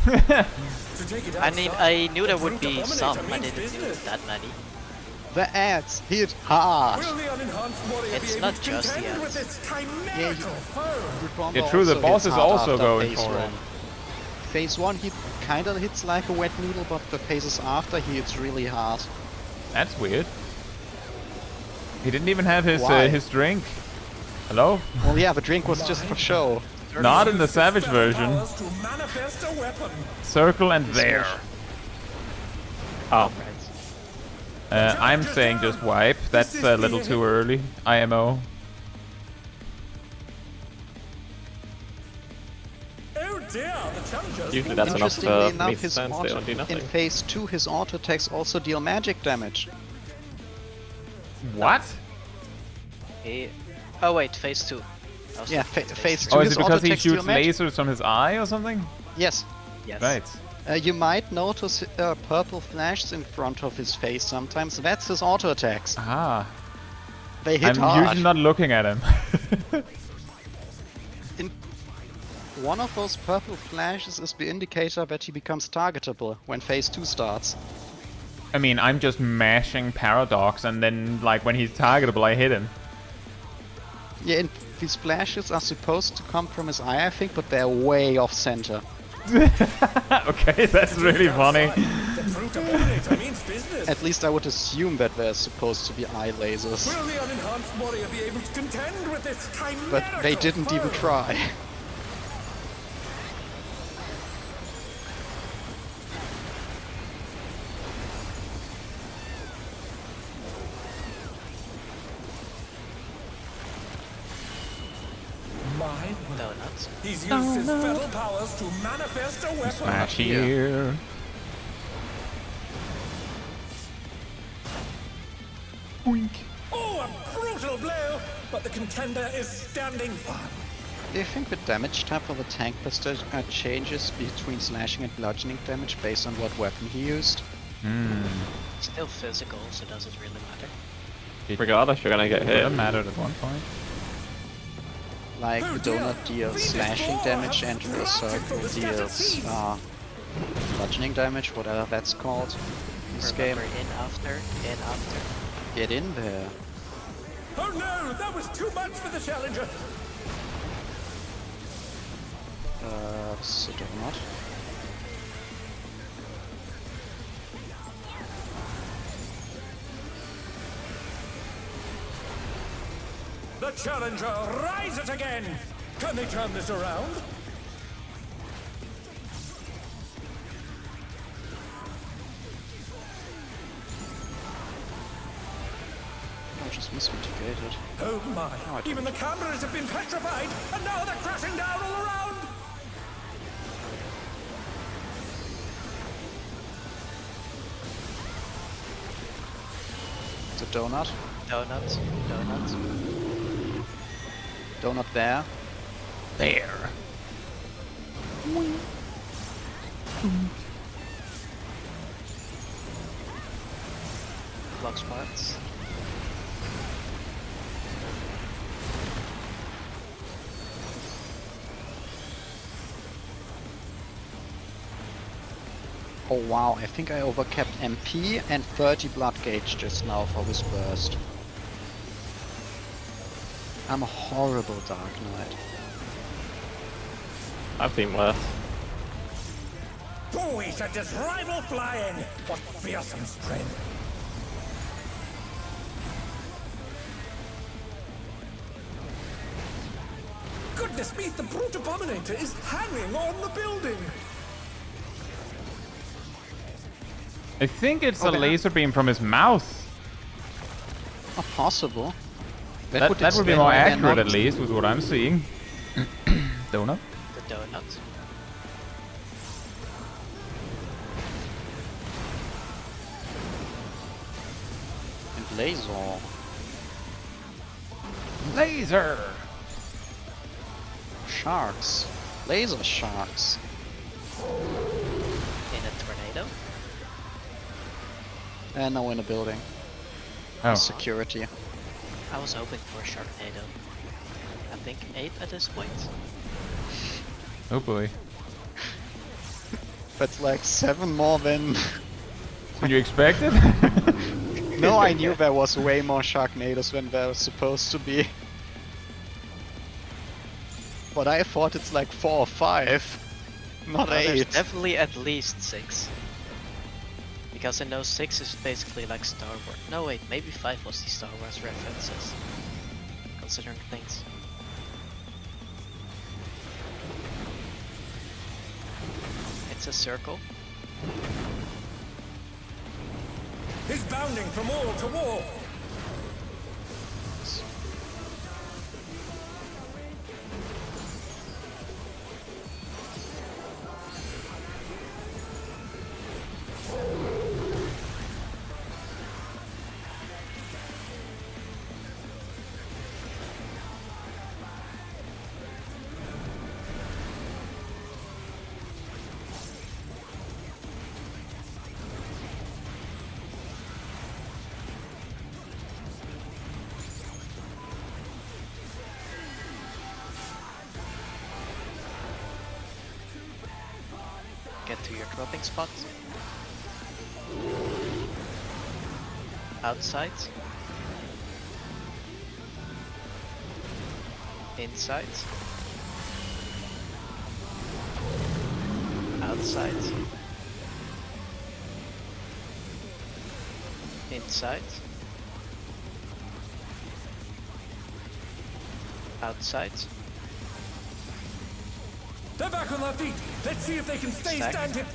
I mean, I knew there would be some, I didn't do that many. The ads hit hard! It's not just the ads. Yeah, Yeah, true, the boss is also going for it. Phase 1 he kinda hits like a wet noodle, but the phases after he hits really hard. That's weird. He didn't even have Why? his drink. Hello? Well yeah, the drink was just for show. Not in the Savage version. Circle and there. Oh. I'm saying just wipe. That's a little too early. IMO. Usually that's enough Interestingly for me enough, to his stand still auto, and do in nothing. phase 2 his auto attacks also deal magic damage. What? Oh wait, phase 2. Also Yeah, phase phase 2 Oh, is his it because auto he attacks deal shoots magic. lasers from his eye or something? Yes. Yes. Right. You might notice purple flashes in front of his face sometimes. That's his auto attacks. Ah. They hit I'm hard. usually not looking at him. One of those purple flashes is the indicator that he becomes targetable when phase 2 starts. I mean, I'm just mashing Paradox and then, like, when he's targetable, I hit him. Yeah, these splashes are supposed to come from his eye, I think, but they're way off center. Okay, that's really funny. The fruit abominator means business. At least I would assume that they're supposed to be eye lasers. Will the unenhanced warrior be able to contend with this chimerical But they didn't even foe? try. My Donuts. He's used his fetal powers to manifest a weapon. Smash here. Boink. Oh, a brutal blow! But the contender is standing firm. Do you think the damage type for the tank pistol changes between slashing and bludgeoning damage based on what weapon he used? Still physical, so does it really matter? Regardless, you're gonna get It hit. mattered at one point. Like the donut deals slashing damage and the circle deals bludgeoning damage, whatever that's called in this game. Remember, in after. Get in there. Oh no, that was too much for the challenger. This is a donut. The challenger rises again. Can they turn this around? Oh, just mismitigated. Oh my! I Even the cameras have been petrified, and now they're crashing down all around. It's a donut. Donuts. Donut there. There. Block spots. Oh wow, I think I overcapped MP and 30 blood gauge just now for this burst. I'm a horrible Dark Knight. I've seen worse. Oh, he sent his rival flying. What fearsome strength! Goodness me, the brute abominator is hanging on the building. I think it's a laser beam from his mouth. Not possible. That would be explain more why they're accurate, not- at least, with what I'm seeing. Donut. The donuts. And laser. Laser! Sharks. Laser sharks. In a tornado. And no, in a building. Oh. Security. I was hoping for a Sharknado. I think 8 at this point. Oh boy. That's like 7 more than... Did you expect it? No, I knew there was way more Sharknadoes than there was supposed to be. But I thought it's like 4 or 5. Not No, there's 8. definitely at least 6. Because I know 6 is basically like Star Wars. No wait, maybe 5 was the Star Wars references. Considering things. It's a circle. He's bounding from wall to wall. Get to your dropping spot. Outside. Inside. Outside. Inside. Outside. They're back on their feet. Let's see if they can stay Stack. standing.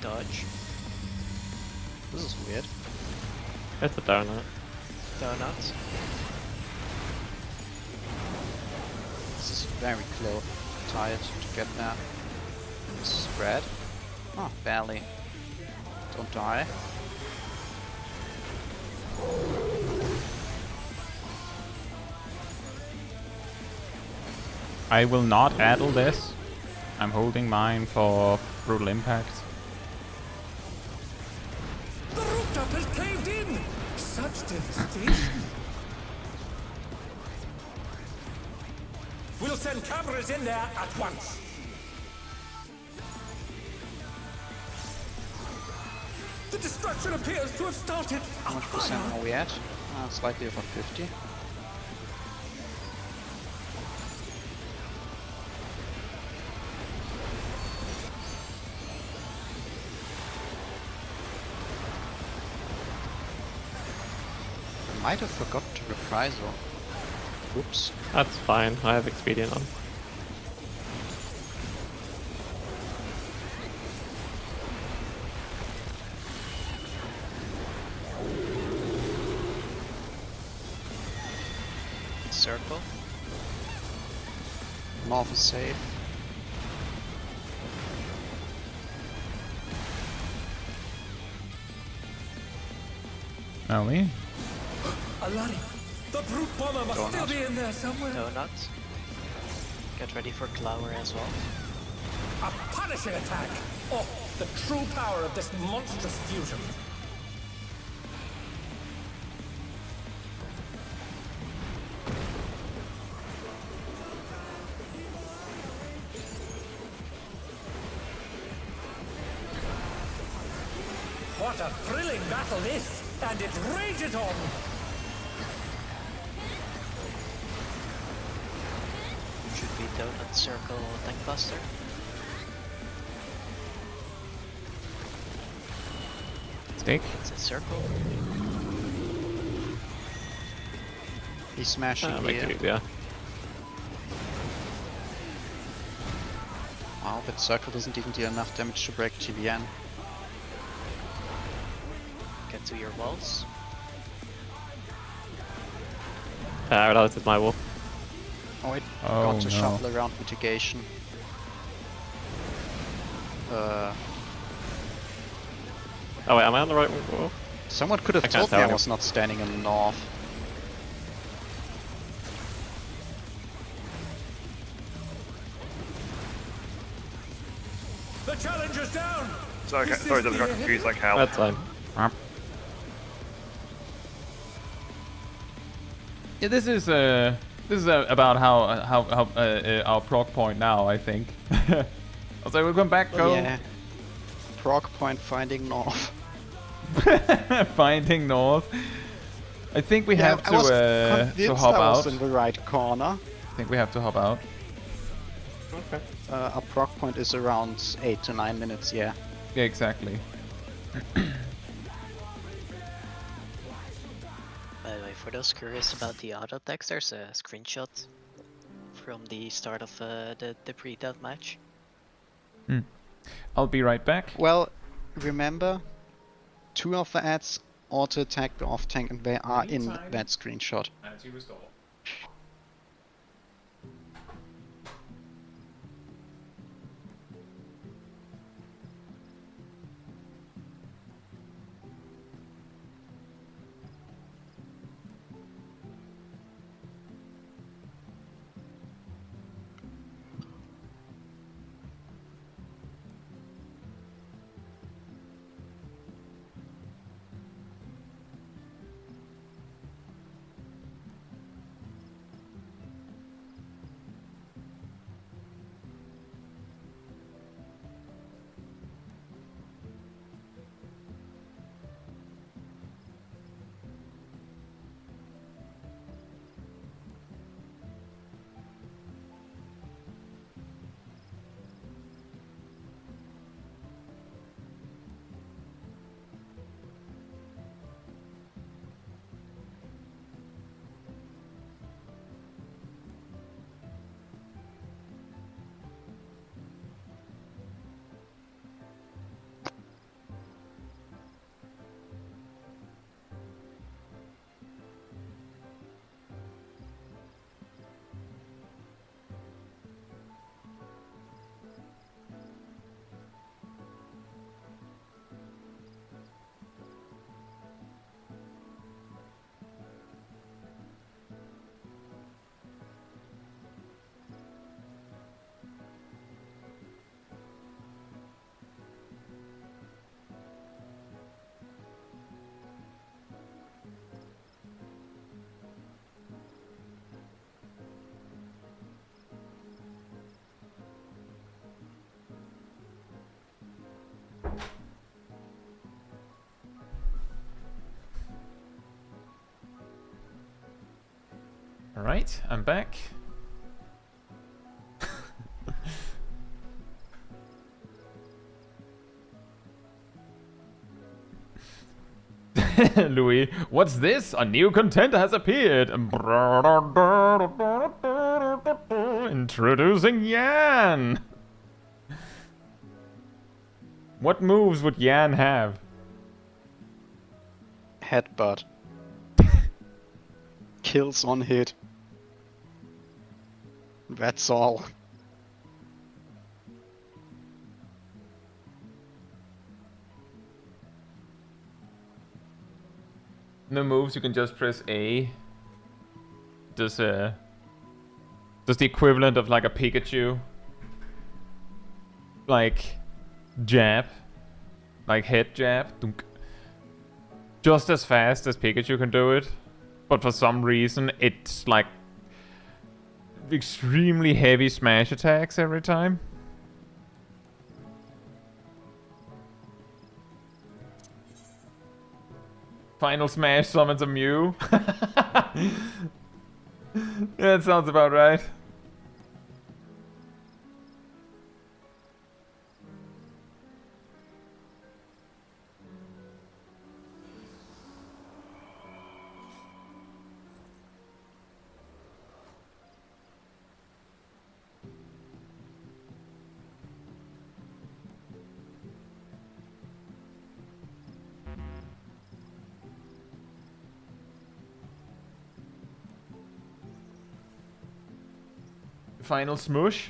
Dodge. This is weird. It's a donut. Donut. This is very close. Tired to get there. Spread. Oh, barely. Don't die. I will not addle this. I'm holding mine for brutal impact. The rooftop has caved in. Such devastation. We'll send cameras in there at once. The destruction appears to have started. How much percent are we at? Slightly over 50. Might have forgotten to reprisal. Oops. That's fine. I have Expedient on. Circle. North is safe. Ellie? Alari, the brute bomber must still be in there somewhere. Donut. Get ready for Clower as well. A punishing attack. Oh, the true power of this monstrous fusion. What a thrilling battle this, and it rages on. Should be Donut, Circle, Tank Buster. Stick. It's a circle. He's smashing Make here. it easier. Wow, but circle doesn't even deal enough damage to break TVN. Get to your walls. I realized it's my wall. Oh, it Oh, got to no. shuffle around mitigation. Oh wait, am I on the right wall? Someone could have I can't told me tell I anymore. was not standing in the north. The challenger's down. Sorry, Is sorry, this I got the confused like hell. That's fine. Yeah, this is about how our Prog point now, I think. Also, we'll come back. Go. Yeah. Prog point finding north. Finding north. I think we have I was to convinced hop I was out. in the right corner. I think we have to hop out. Okay. A prog point is around 8 to 9 minutes, yeah. Yeah, exactly. By the way, for those curious about the auto text, there's a screenshot from the start of the pre-death match. I'll be right back. Well, remember, 2 of the ads auto attack the off tank and they are in that screenshot. Anti-restore. Alright, I'm back. Louis, what's this? A new contender has appeared. Introducing Yan. What moves would Yan have? Headbutt. Kills on hit. That's all. No moves, you can just press A. Does the equivalent of like a Pikachu, like jab, like head jab, dunk. Just as fast as Pikachu can do it, but for some reason it's like extremely heavy smash attacks every time. Final Smash summons a Mew. Yeah, that sounds about right. Final Smoosh.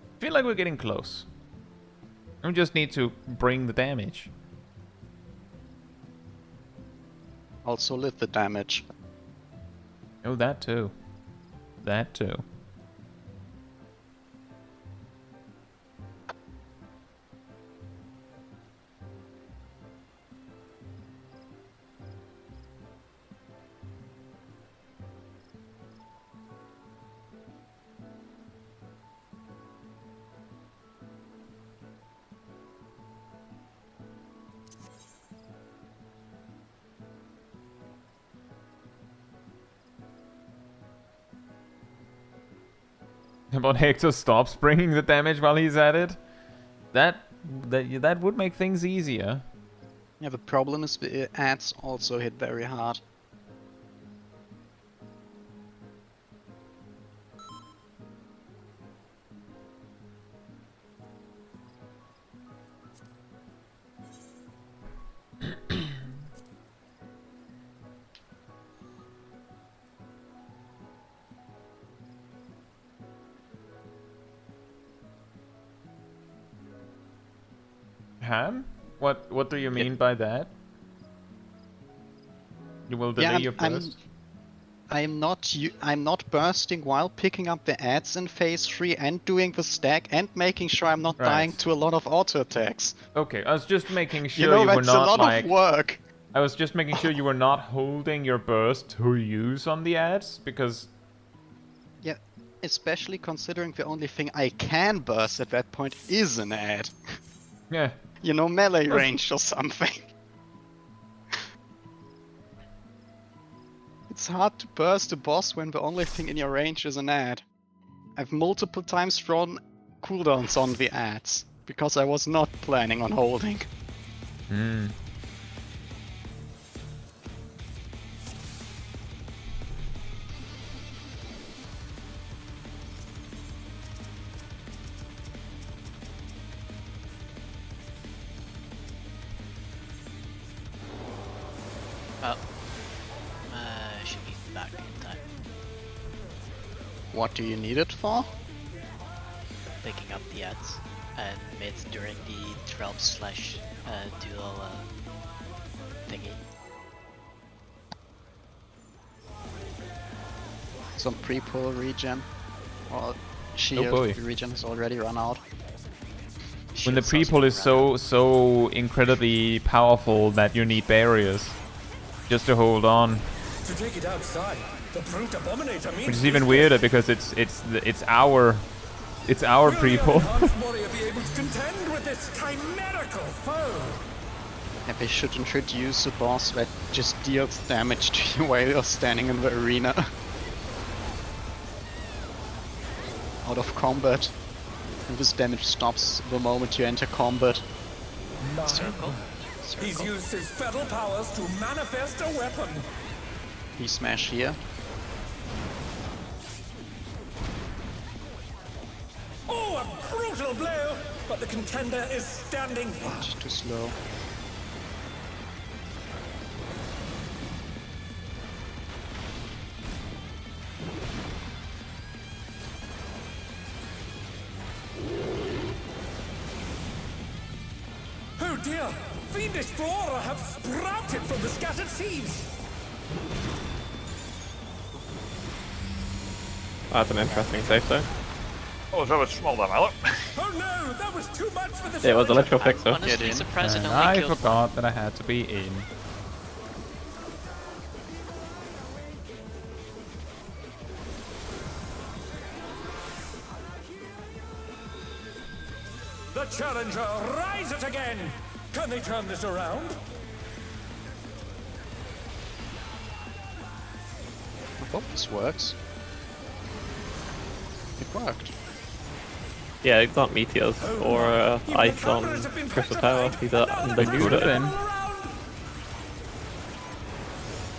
I feel like we're getting close. We just need to bring the damage. Also lift the damage. Oh, that too. That too. About Hector stops bringing the damage while he's at it. That would make things easier. Yeah, the problem is the ads also hit very hard. Ham? What do you mean by that? You will delay your burst? I'm not bursting while picking up the ads in phase 3 and doing the stack and making sure I'm not dying to a lot of auto attacks. Okay, I was just making sure you know, you were that's not a lot like of work. I was just making sure you were not holding your burst to use on the ads, because Yeah, especially considering the only thing I can burst at that point is an ad. yeah. You know, melee range or something. It's hard to burst a boss when the only thing in your range is an ad. I've multiple times thrown cooldowns on the ads, because I was not planning on holding. Hmm. Should be back in time. What do you need it for? Picking up the ads and mid during the 12/dual thingy. some pre-pull regen. Or shield boy. regen has already run out. When the Shields pre-pull is so incredibly powerful that you need barriers just to hold on, To take it outside, the brute abominator means which is even weirder because it's our pre-pull. warrior be able to contend with this chimerical foe? And they should introduce a boss that just deals damage to you while you're standing in the arena. Out of combat. And this damage stops the moment you enter combat. Circle. He's Circle. used his fetal powers to manifest a weapon. You smash here. Oh, a brutal blow! But the contender is standing fast. Just too slow. Oh dear! Fiendish flora have sprouted from the scattered seeds! That's an interesting save though. Oh, that was small damn Alec. Oh no! That was too much for the It was a challenger. literal fix though. Honestly in. surprised it And only I killed forgot that I had to be in. The challenger rises again! Can they turn this around? I hope this works. It worked. Yeah, it's not meteors or ice on Crystal Tower. These are Could have undercooled. been.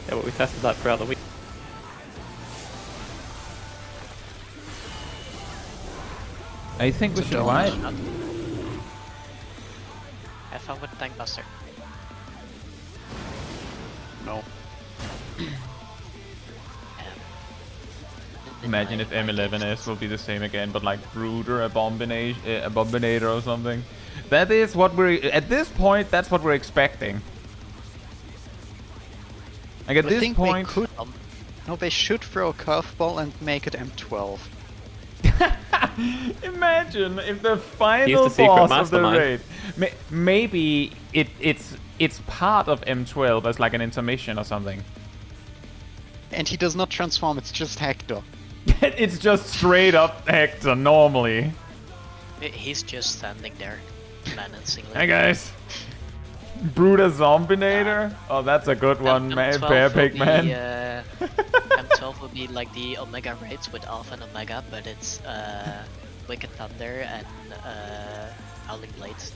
Yeah, but we tested that throughout the week. I think we It's a should donut. wipe. Have fun with Tank Buster. No. Imagine if M11S will be the same again, but like Brooder, Abominator or something. That is what we're, at this point, that's what we're expecting. Like at I this think point, they could. No, they should throw a curveball and make it M12. imagine if the He's final the secret boss of the mastermind. raid, maybe it's part of M12 as like an intermission or something. And he does not transform, it's just Hector. It's just straight up Hector normally. He's just standing there, menacingly. Hey guys, Brooder Zombinator. Oh, that's a good one, man. Bear Pig Man. M12 would be like the Omega raids with Alpha and Omega, but it's Wicked Thunder and Howling Blades.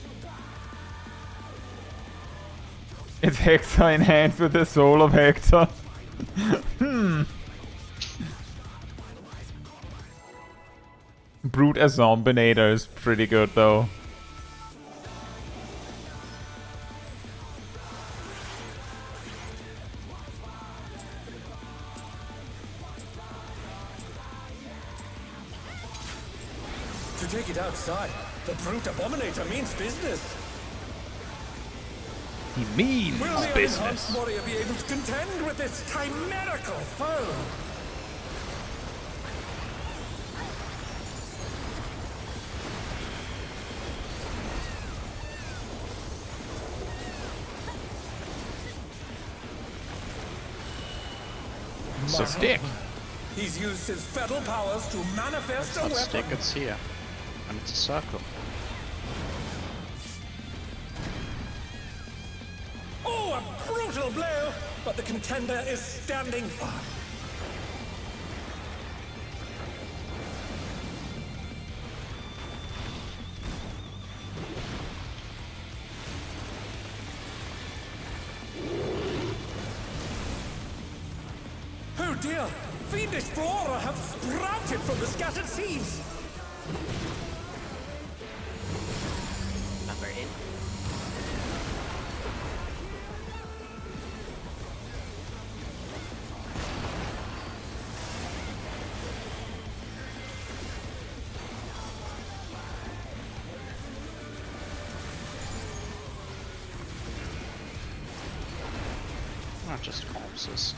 It's Hector enhanced with the soul of Hector. Brute as Zombinator is pretty good though. To take it outside, the brute abominator means business. He means Will the business. enhanced warrior be able to contend with this chimerical foe? It's a stick. He's used his fetal powers to manifest It's a not weapon. stick, it's here. And it's a circle. Oh, a brutal blow! But the contender is standing fast. Oh dear! Fiendish flora have sprouted from the scattered seeds! Number 8. Not just corpses.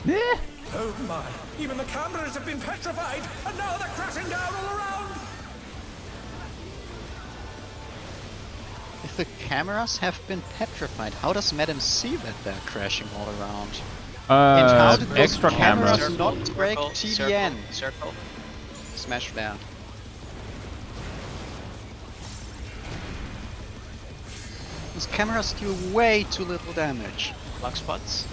Oh my! Even the cameras have been petrified, and now they're crashing down all around! If the cameras have been petrified, how does Madam see that they're crashing all around? And how did those extra cameras. cameras not break TDN? Circle. Smash there. Those cameras do way too little damage. Lock spots.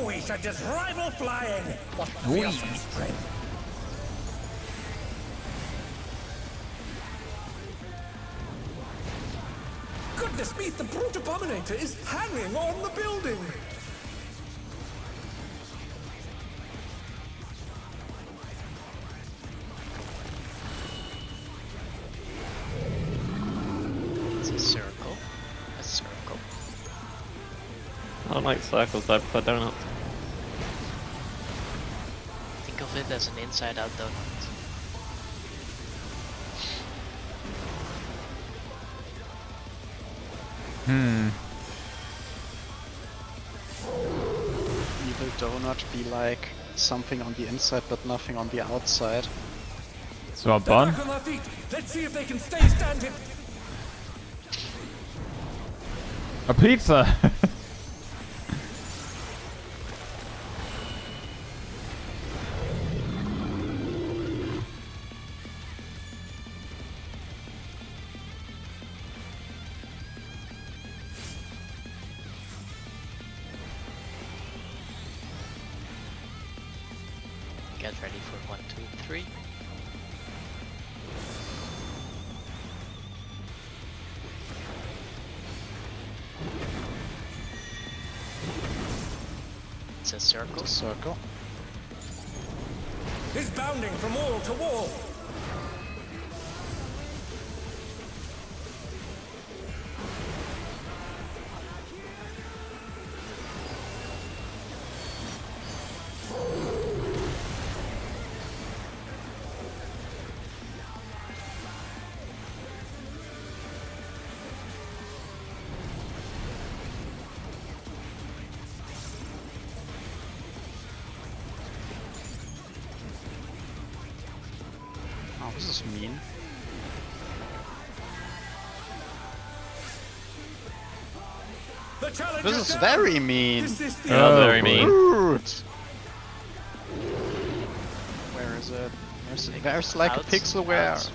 We should just rival flying! What fearsome strength! Goodness me, the brute abominator is hanging on the building! It's a circle. A circle. I don't like circles, I prefer donuts. Think of it as an inside-out donut. Evil donut be like something on the inside but nothing on the outside. So a They're bun. back on their feet! Let's see if they can stay standing! A pizza. Get ready for 1, 2, 3. It's a circle. Circle. Is bounding from wall to wall! Oh, this is mean. The challenge This is very mean. This is the Very mean. Rude. Where is it? There's like a Outs, pixel where outs.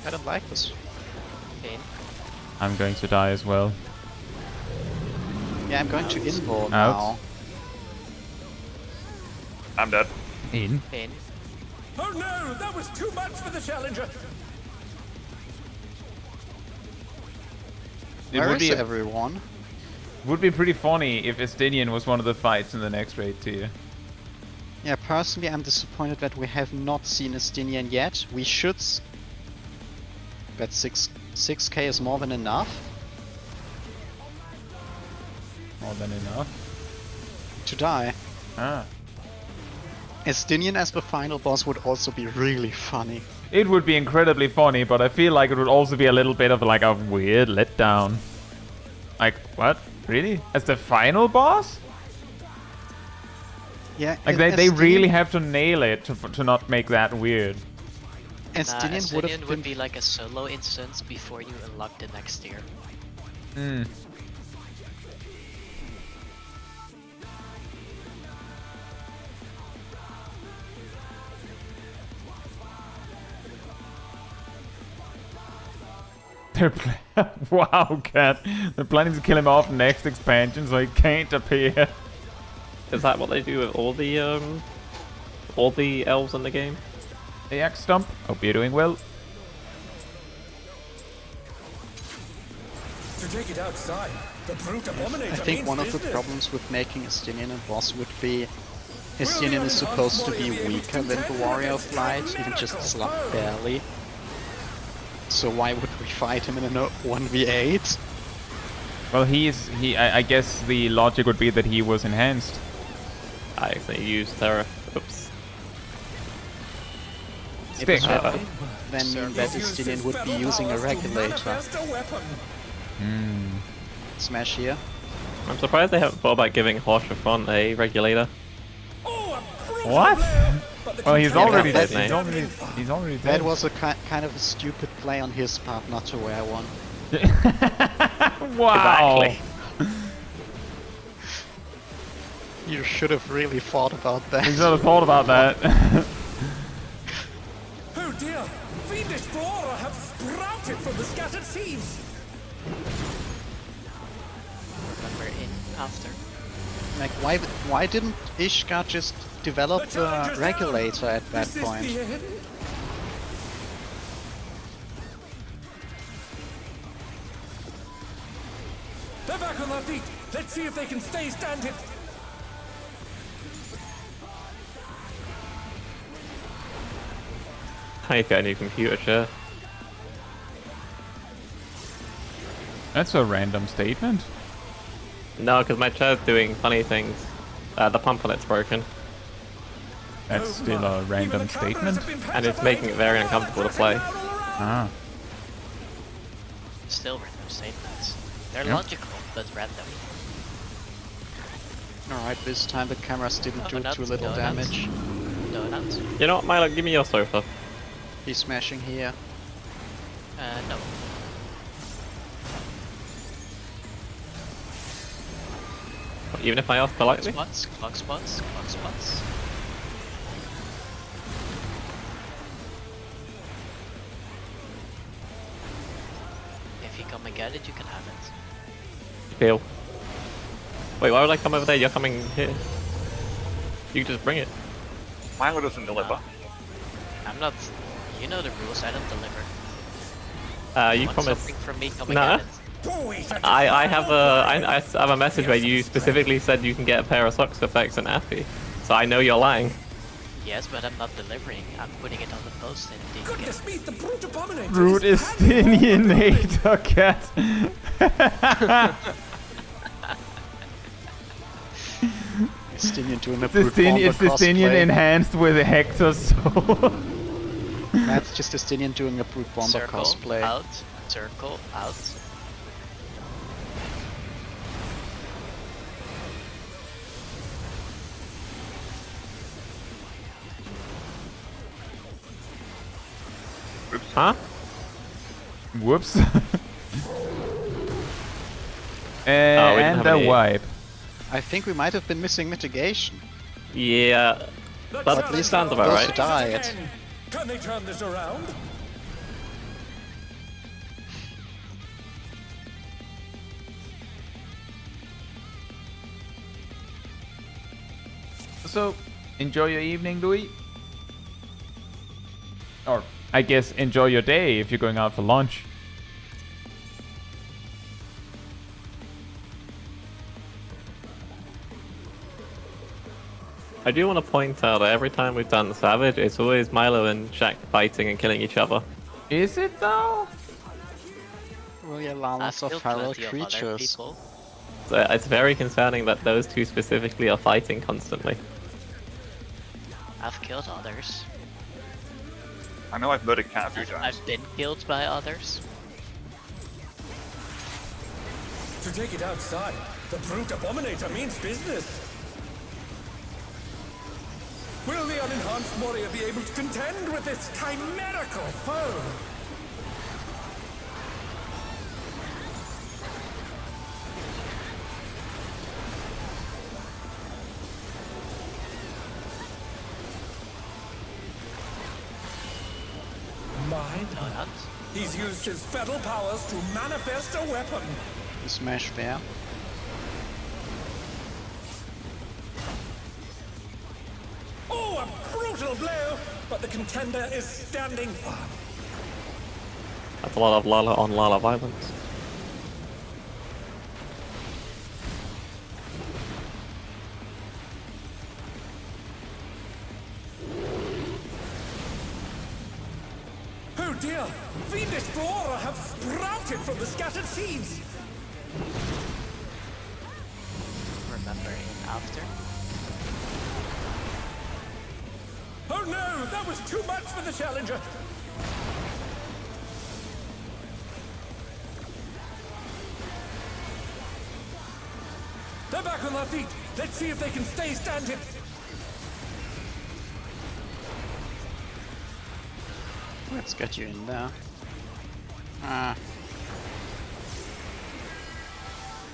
I don't like this. In. I'm going to die as well. Yeah, I'm going to inboard Out. now. I'm dead. In. In. Oh no, that was too much for the challenger! It Where would is be everyone? would be pretty funny if Estinian was one of the fights in the next raid tier. Yeah, personally I'm disappointed that we have not seen Estinian yet. We should... But 6k is more than enough More than enough. to die. Ah. Estinian as the final boss would also be really funny. It would be incredibly funny, but I feel like it would also be a little bit of like a weird letdown. Like, what? Really? As the final boss? Yeah, Like they really have to nail it to not make that weird. Estinian would have Arcadion been... would be like a solo instance before you unlock the next tier. Hmm. Wow, Cat. They're planning to kill him off next expansion, so he can't appear. Is that what they do with all the elves in the game? Hey, Axe Stump. Hope you're doing well. To take it outside, the brute abominator I think means one of the business. problems with making Estinian a boss would be Estinian is supposed to be weaker than the Warrior of Light, even just barely. So why would we fight him in a 1v8? Well, I guess the logic would be that he was enhanced. I actually used Terra. Oops. Stick. Then mean that Estinian would be using a regulator. Smash here. I'm surprised they haven't thought about giving Horsefront a regulator. What? Well, he's already that- dead. He's already dead. That was a kind of a stupid play on his part not to wear one. Wow. Exactly. You should have really thought about that. You should have thought about that. Oh dear! Fiendish flora have sprouted from the scattered seeds! When we're in after. Like, why didn't Ishka just develop the regulator at that Is this point? the end? They're back on their feet! Let's see if they can stay standing! I get a new computer chair. That's a random statement. No, because my chair's doing funny things. The pump on it's broken, That's still a random statement. and it's making it very uncomfortable to play. Ah. Still random statements. They're Yeah. logical, but random. Alright, this time the cameras didn't do Donuts, too little donuts. damage. Donuts? You know what, Milo? Give me your sofa. He's smashing here. No. Even if I ask politely. Spots, clock spots, clock spots. If you come and get it, you can have it. Deal. Wait, why would I come over there? You're coming here. You can just bring it. Milo doesn't deliver. I'm not. You know the rules. I don't deliver. You Want promised. something from me? Come and Nah. get it. I have a message where you specifically said you can get a pair of socks for Fex and Appy. So I know you're lying. Yes, but I'm not delivering. I'm putting it on the post and you can get Goodness me, the brute abominator! Root Estinian Nader cat. Estinian doing a brute It's bomber Estinian cosplay. enhanced with a Hector soul. That's just Estinian doing a brute bomber circle cosplay. out, circle out. Huh? Whoops. didn't And have a any- wipe. I think we might have been missing mitigation. Yeah. That least sounds about those right. who died. Can they turn this around? So, enjoy your evening, Louis. Or, I guess, enjoy your day if you're going out for lunch. I do want to point out that every time we've done Savage, it's always Milo and Shaq fighting and killing each other. Is it though? Well, yeah, I've llamas are killed feral plenty of other creatures. people. So it's very concerning that those two specifically are fighting constantly. I've killed others. I know I've murdered Cat a few times. I've been killed by others. To take it outside, the brute abominator means business. Will the unenhanced warrior be able to contend with this chimerical foe? My, Donuts. he's used his feral powers to manifest a weapon. You smash there. Oh, a brutal blow! But the contender is standing firm. That's a lot of Lala on Lala violence. dear! Fiendish flora have sprouted from the scattered seeds! Remember in after. Oh no! That was too much for the challenger! They're back on their feet! Let's see if they can stay standing! Let's get you in there. Ah.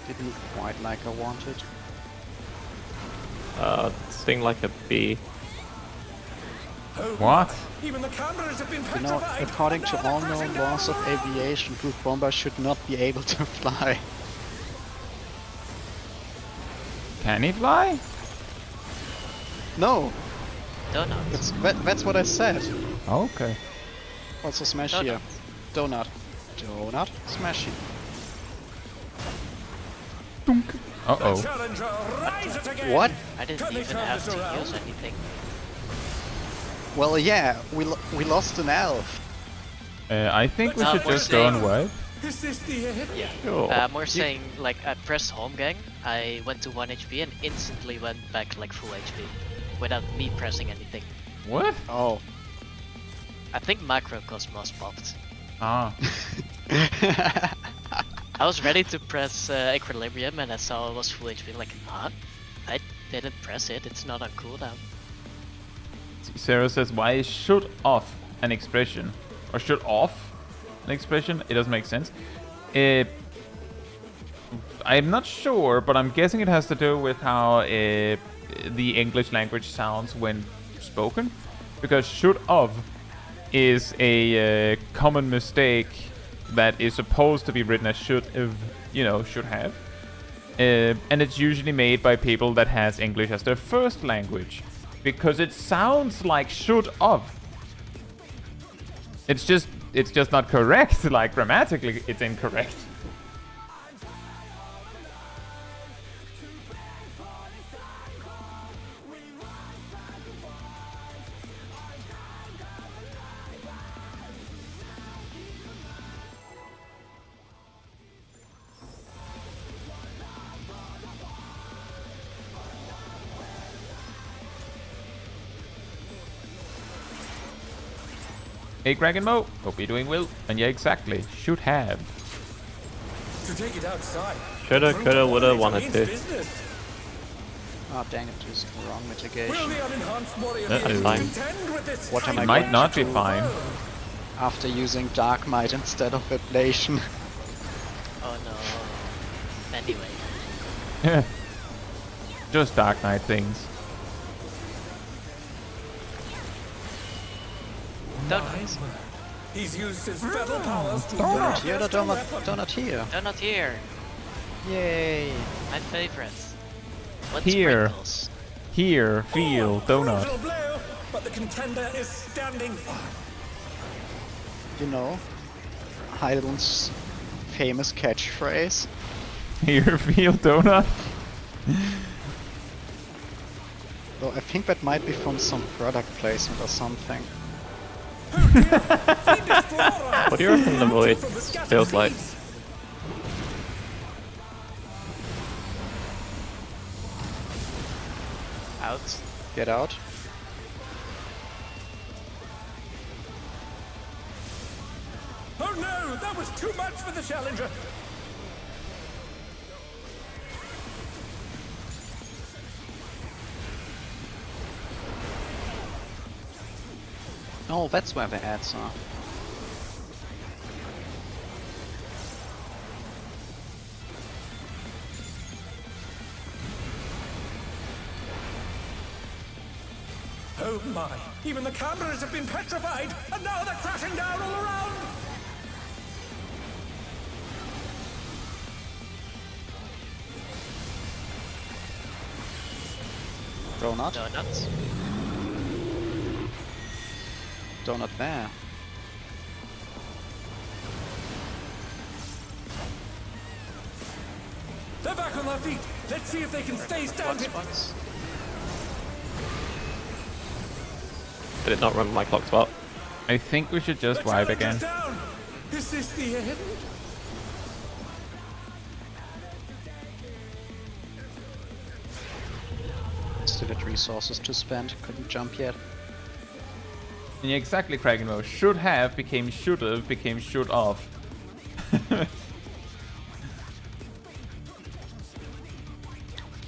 Didn't quite like I wanted. Sting like a bee. Oh, What? even the cameras have been You know, petrified! according and to now all they're known crashing laws of down! aviation, group bombers should not be able to fly. Can he fly? No, Donuts. that's what I said. Okay. Also smash Donut. here. Donut. Donut. Smash it. Uh-oh. Challenger, rise it again! What? I didn't Can they even turn have this to around? use anything. Well, yeah, we lost an elf. I think we No, should we're just go and saying- wipe. Is this the end? Yeah. Sure. More saying, like, I pressed home gang, I went to 1 HP and instantly went back like full HP. Without me pressing anything. What? Oh. I think Macrocosmos popped. Ah. I was ready to press Equilibrium and I saw it was full HP, like, huh? I didn't press it, it's not on cooldown. Sarah says, why is should off an expression? Or should off an expression? It doesn't make sense. I'm not sure, but I'm guessing it has to do with how the English language sounds when spoken. Because should of is a common mistake that is supposed to be written as should have, should have. And it's usually made by people that has English as their first language. Because it sounds like should of. It's just not correct. Like grammatically, it's incorrect. Hey, Greg and Mo, hope you're doing well. And yeah, exactly, should have. To take it outside. Shoulda, coulda, woulda, wanted Means to. business. Oh dang it, this is the wrong Will mitigation. the unenhanced warrior I'm be able to fine. contend with this What am I It tiny might going not to be do fine. after using Dark Might instead of Ablation? Oh no. Anyway. Just Dark Knight things. Donuts. He's used his fetal powers to Donut here, manifest a weapon. donut here. Donut here. Yay! My favorite. What's Here. sprinkles? Here, feel, donut. Crucial blow, but the contender is standing firm. You know, Heidel's famous catchphrase. Here, feel, donut. Though I think that might be from some product placement or something. What do you reckon the void feels like? Out. Get out. Oh no, that was too much for the challenger. Oh, that's where the ads are. Oh my, even the cameras have been petrified, and now they're crashing down all around. Donut. Donuts. Donut there. They're back on their feet. Let's see if they can stay standing. Once. Did it not run my clock spot? I think we should just wipe again. Down. Is this the end? Still had resources to spend, couldn't jump yet. And yeah, exactly, Krakenmo. Should have became should have became should of.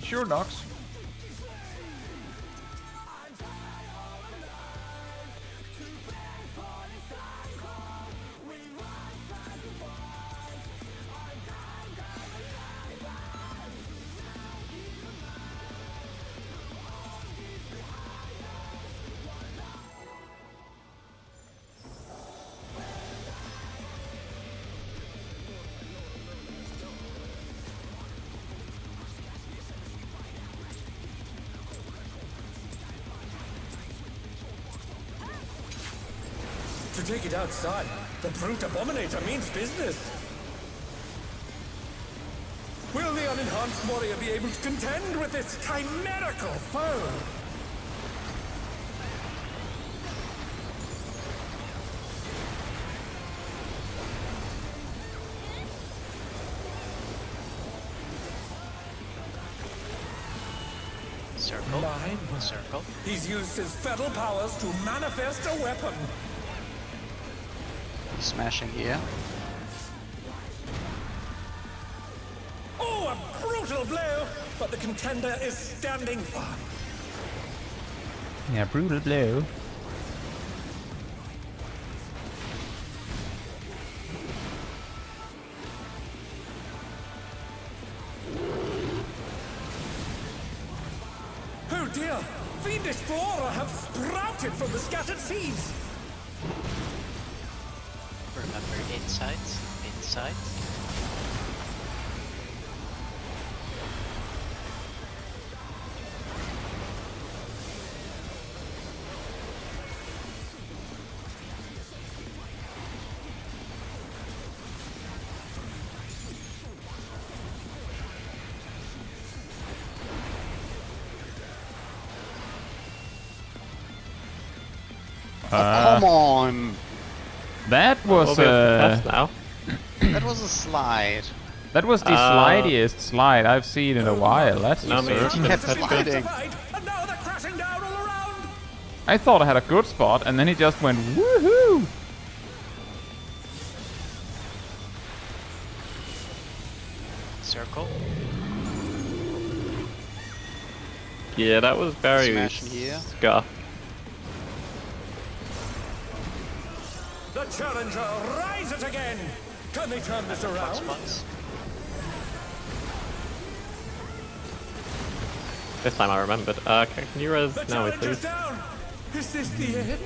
Sure, Nox. To take it outside, the brute abominator means business. Will the unenhanced warrior be able to contend with this chimerical foe? Circle. Mine. Circle. He's used his fetal powers to manifest a weapon. Smashing here. Oh, a brutal blow! But the contender is standing fine. Yeah, brutal blow. Oh dear! Fiendish flora have sprouted from the scattered seeds! Remember inside. Inside. Come on! That was now. That was a slide. that was the slidiest slide I've seen in a while. That's No, for I mean, certain. He kept sliding. And now they're crashing down all around! I thought I had a good spot, and then he just went woohoo. Circle. Yeah, that was very Smashing here. scuff. The challenger rises again! Can they turn this around? Spots. This time I remembered. Can you res The now, challenger's please? down! Is this the end?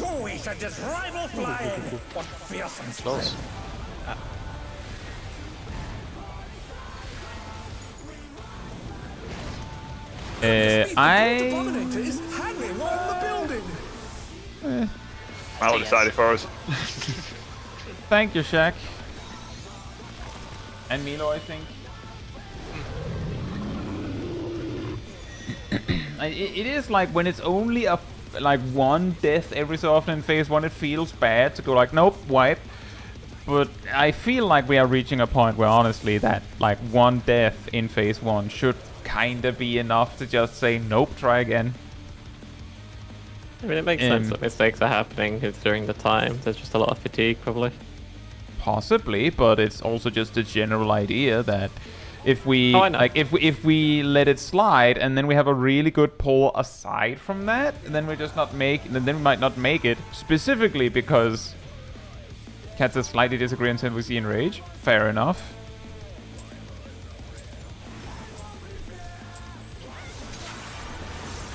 Oh, he sent his rival flying! What fearsome Close. I Abominator is hanging on the building! I will decide it for us. thank you, Shaq. And Milo, I think. It is like when it's only like one death every so often in phase 1, it feels bad to go like, nope, wipe. But I feel like we are reaching a point where honestly that like one death in phase 1 should kinda be enough to just say, nope, try again. I mean, it makes sense that mistakes are happening during the time. There's just a lot of fatigue, probably. Possibly, but it's also just a general idea that if we Oh, I know. like if we let it slide and then we have a really good pull aside from that, then we just not make then we might not make it specifically because Caetsu slightly disagree on Simplicity and Rage. Fair enough.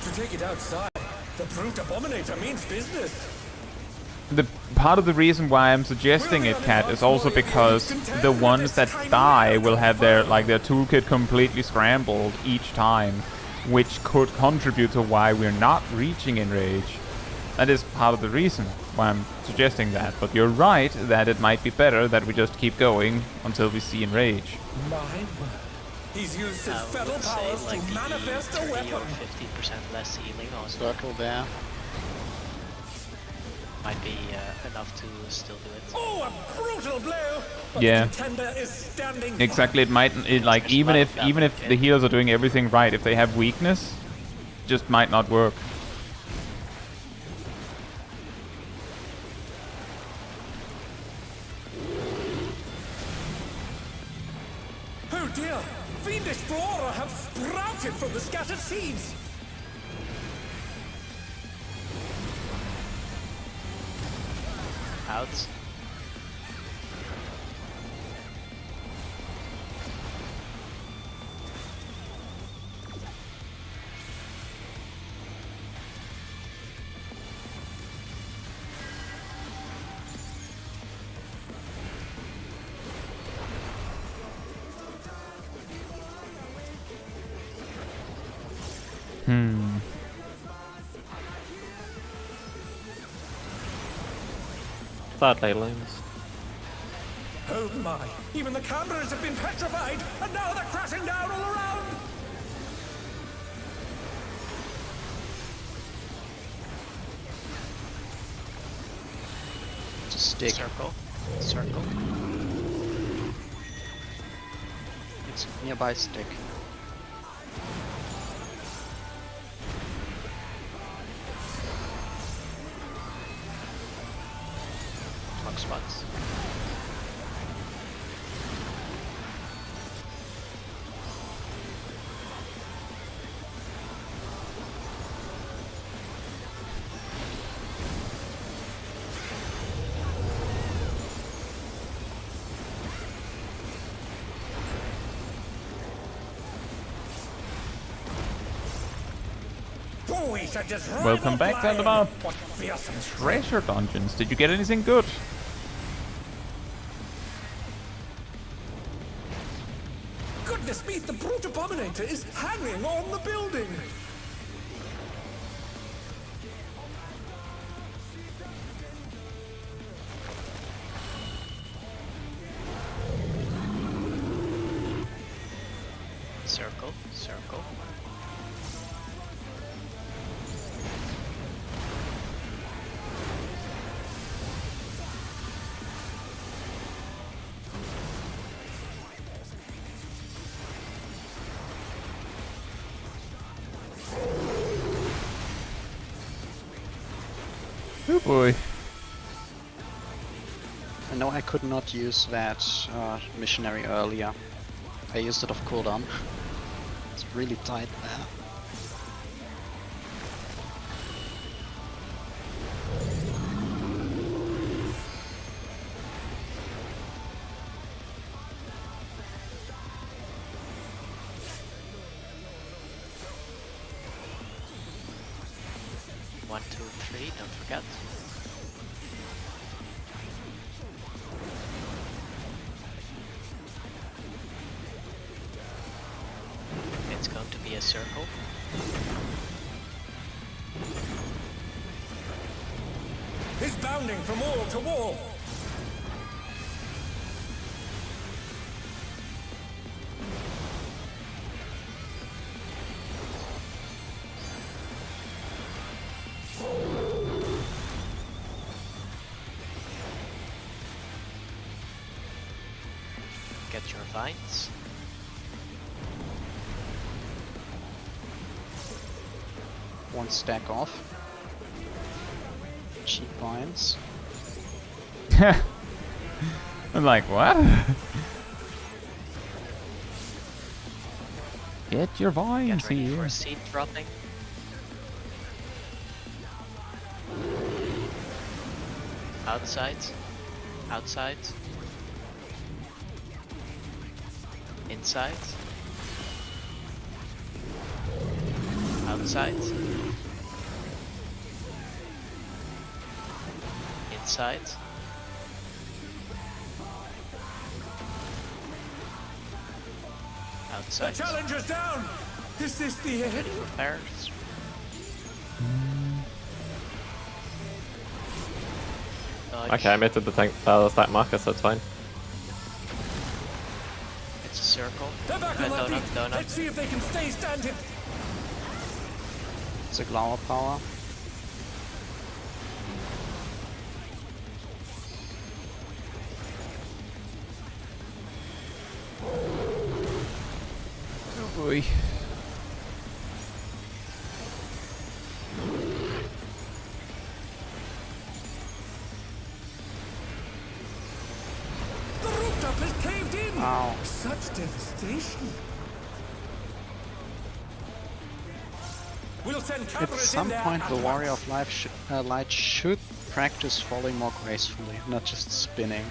To take it outside, the brute abominator means business! The part of the reason why I'm suggesting it, Cat, is also because the ones that die will have their toolkit completely scrambled each time, which could contribute to why we're not reaching Enrage. That is part of the reason why I'm suggesting that. But you're right that it might be better that we just keep going until we see Enrage. My word. He's used his I fetal would say powers like to manifest a 30 weapon. or 50% less healing also Circle there. might be enough to still do it. Oh, a brutal blow! But Yeah. the contender is standing Exactly. It might like There's even a lot if of damage, the healers are doing everything right, if they have weakness, just might not work. Oh dear! Fiendish flora have sprouted from the scattered seeds! Out. Third ley lines. Oh my! Even the cameras have been petrified, and now they're crashing down all around! Just stick. Circle. Circle. It's nearby stick. Clock spots. Oh, we should just Welcome back, Zaldemar. What fearsome Treasure dungeons. Did you get anything good? goodness me! The brute abominator is hanging on the building. Circle. Circle. Oh boy. I know I could not use that missionary earlier. I used it off cooldown. It's really tight there. One, two, three. Don't forget. It's going to be a circle. He's bounding from wall to wall. Get your vines. One stack off. Cheap vines. I'm like, what? Get your vines Get ready for here. a seed dropping. Outside. Outside. Inside. Outside. Inside. The Outside. challenger's down. Is this the end? Ready for fires. Dodge. Okay, I missed the tank stack marker, so it's fine. It's a circle. They're back on their feet. Donut. Let's see if they can stay standing. It's a Glower power. Oh boy. The rooftop is caved in. Ow. Such devastation. We'll send At cavalry some in there point, at the Warrior once. of Light should practice falling more gracefully, not just spinning.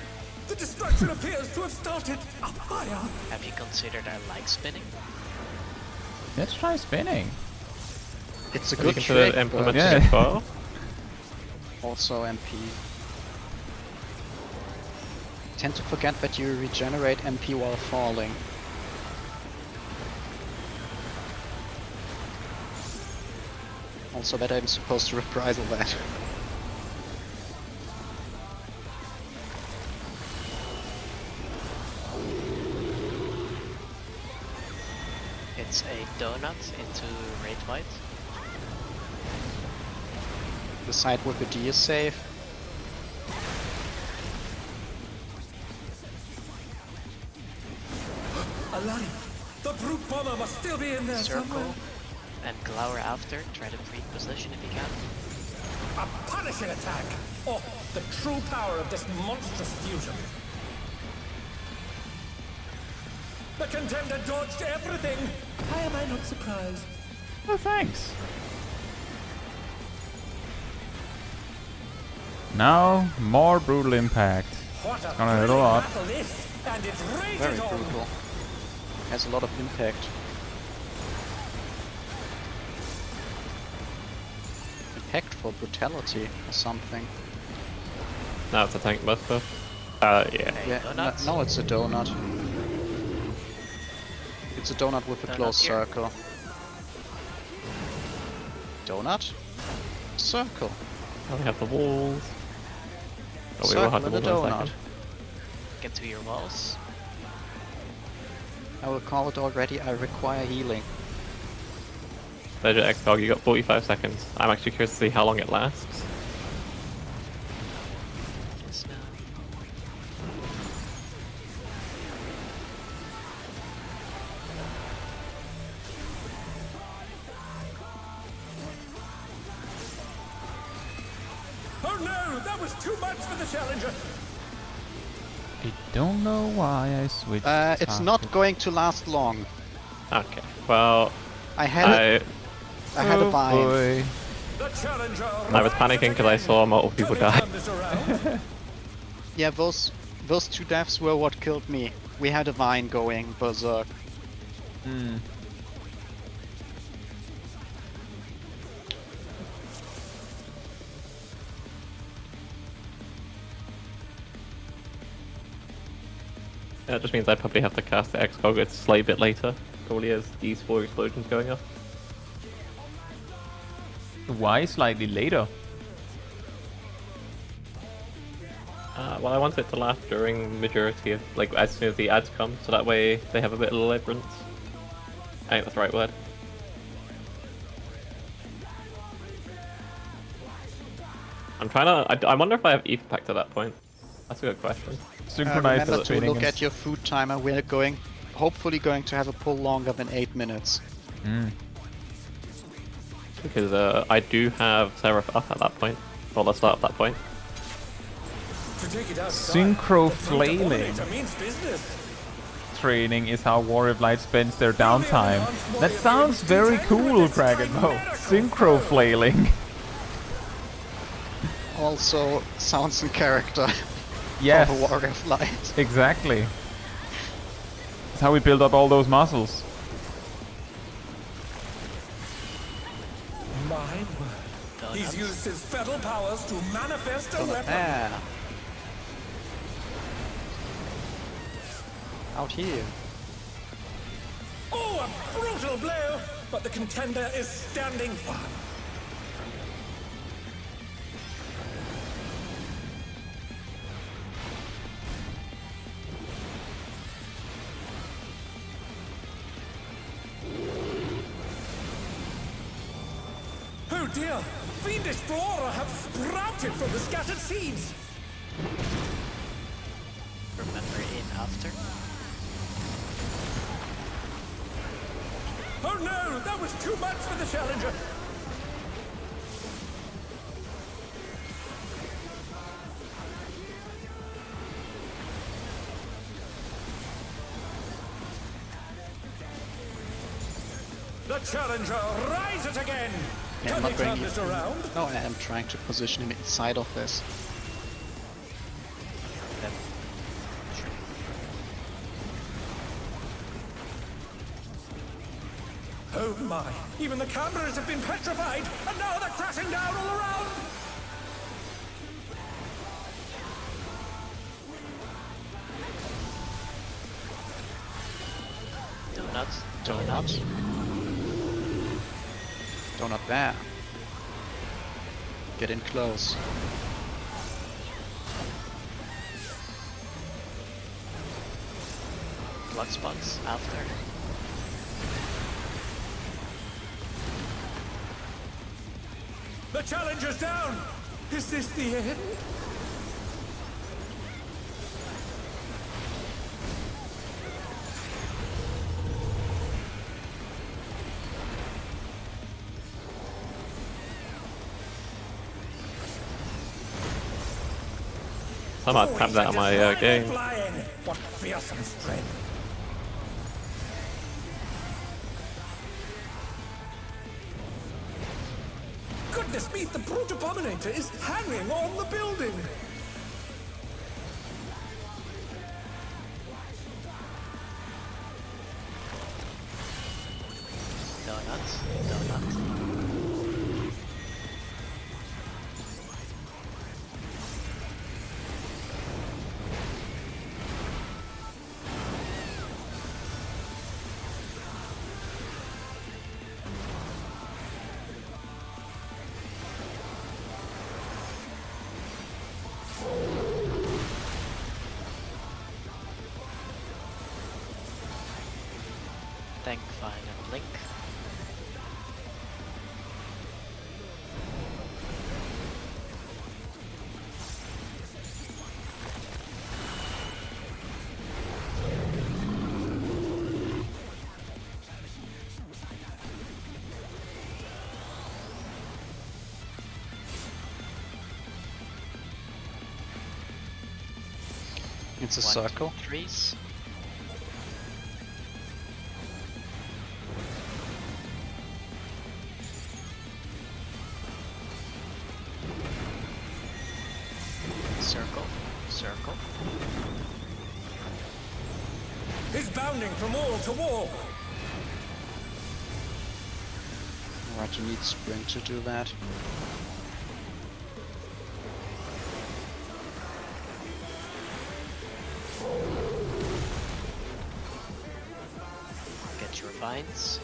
The destruction appears to have started up higher. Have you considered I like spinning? Let's try spinning. It's a Have you good considered trick, implementing Yeah. it well? but also MP. Tend to forget that you regenerate MP while falling. Also that I'm supposed to reprisal that. It's a donut into Raid White. The side with the D is safe. Alani, the brute bomber must still be in there somewhere. Circle. And glower after. Try to pre-position if you can. A punishing attack! Oh, the true power of this monstrous fusion. The contender dodged everything! Why am I not surprised? Oh, thanks. Now, more brutal impact. What a Gonna hit a thrilling lot. battle this, and it rages Very on. brutal. Has a lot of impact. Impactful brutality or something. Now it's a tank buster. Yeah. Yeah, donuts? no, it's a donut. It's a donut with a Donut closed here. circle. Donut? Circle. Oh, we have the walls. Oh, we will have Circle the and a walls in a donut. second. Get to your walls. I will call it already, I require healing. Legit X-Dog, you got 45 seconds. I'm actually curious to see how long it lasts. Yes, no. Oh no, that was too much for the challenger! I don't know why I switched. It's not going to last long. Okay, well, I had I I had a Oh bind. boy. The challenger! was panicking because I saw multiple people die. Turn this around. Yeah, those two deaths were what killed me. We had a vine going berserk. Hmm. That just means I probably have to cast the X-Cog a slight bit later. Probably as these 4 explosions going off. Why slightly later? Well, I want it to last during majority of, like, as soon as the ads come, so that way they have a bit of leverance. I think that's the right word. I'm trying to. I wonder if I have ETH packed at that point. That's a good question. Synchronize Remember the to spinning look and at your food timer. We're hopefully going to have a pull longer than 8 minutes. Because I do have Seraph up at that point. Well, let's start at that point. To take it outside, Synchro the brute flailing abominator means business. training is how Warrior of Light spends their downtime. That sounds very cool, Kragenmo. Synchro flailing. Also, sounds in character Yes, of a Warrior of Light. exactly. That's how we build up all those muscles. My word. He's Donuts. used his fetal powers to manifest a weapon. Ah. Out here. Oh, a brutal blow! But the contender is standing firm. Oh dear! Fiendish flora have sprouted from the scattered seeds! Remember in after. Oh no! That was too much for the challenger! The challenger rises again! Yeah, Can I'm they not turn bringing this it. around? No, I am trying to position him inside of this. Then sure. Oh my! Even the cameras have been petrified, and now they're crashing down all around! Donuts. Donut. Donut there. Get in close. Blood spots after. The challenger's down! Is this the end? I might tap that on my game. Flying. What fearsome strength! Goodness me, the brute abominator is hanging on the building! Donuts. Donuts. Tank, Fine, and Link. It's a 1, circle. 2, 3s. Circle. Circle. He's bounding from wall to wall! Right, you need sprint to do that. Get your vines.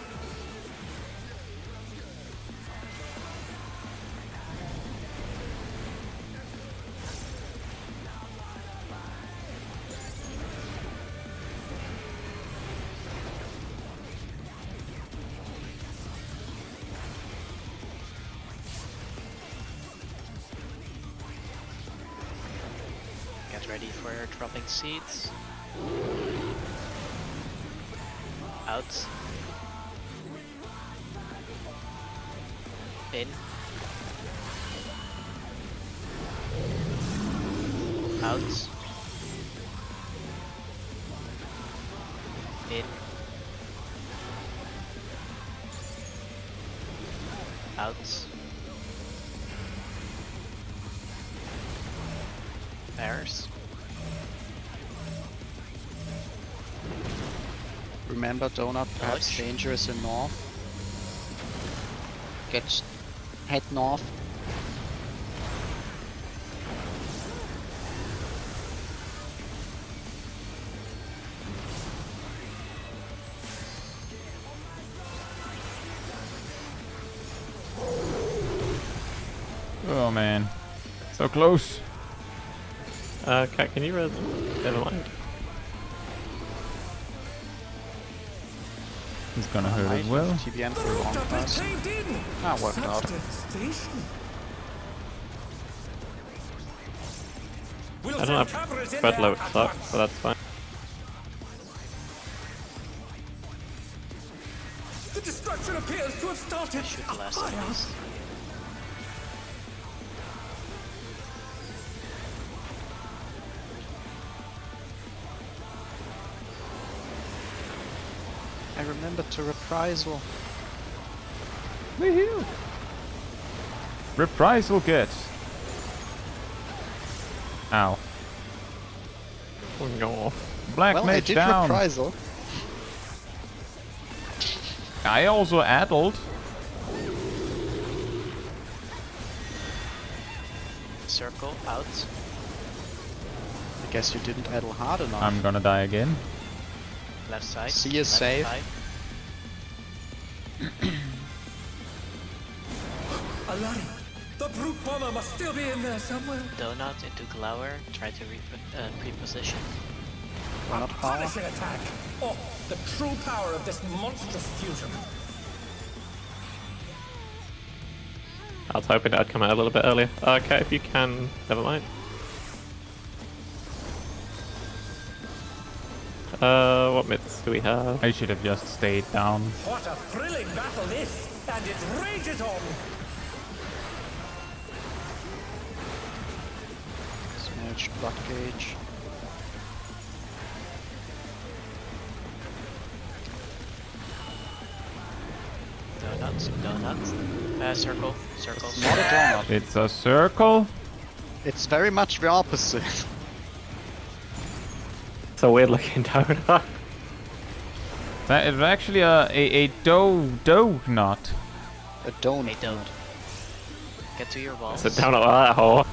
Get ready for dropping seeds. Out. In. Out. In. Out. Pairs. Remember, donut perhaps Dodge. dangerous in north. Head north. Oh man. So close. Cat, can you read? Never mind. He's gonna hurt as well. TBN for a long pass. Ah, worked out. I don't have red low, which sucks, but that's fine. The destruction appears to have started. Shoot the last at least. I remember to reprisal. Woohoo! Reprisal good. Ow. Oh no. Black Well, I mage did down. reprisal. I also addled. Circle out. I guess you didn't addle hard enough. I'm gonna die again. Left side. C is left safe. side. Alari, the brute bomber must still be in there somewhere. Donut into Glower. Try to pre-position. Not power. Punishing attack. Oh, the true power of this monstrous fusion. I was hoping that'd come out a little bit earlier. Okay, if you can, never mind. What myths do we have? I should have just stayed down. What a thrilling battle this, and it rages on. Smash, blood gauge. Donuts. Circle. It's not a donut. It's a circle. It's very much the opposite. It's a weird looking donut. That is actually a donut. A donut. Hey, don't. Get to your walls. It's a donut with that hole.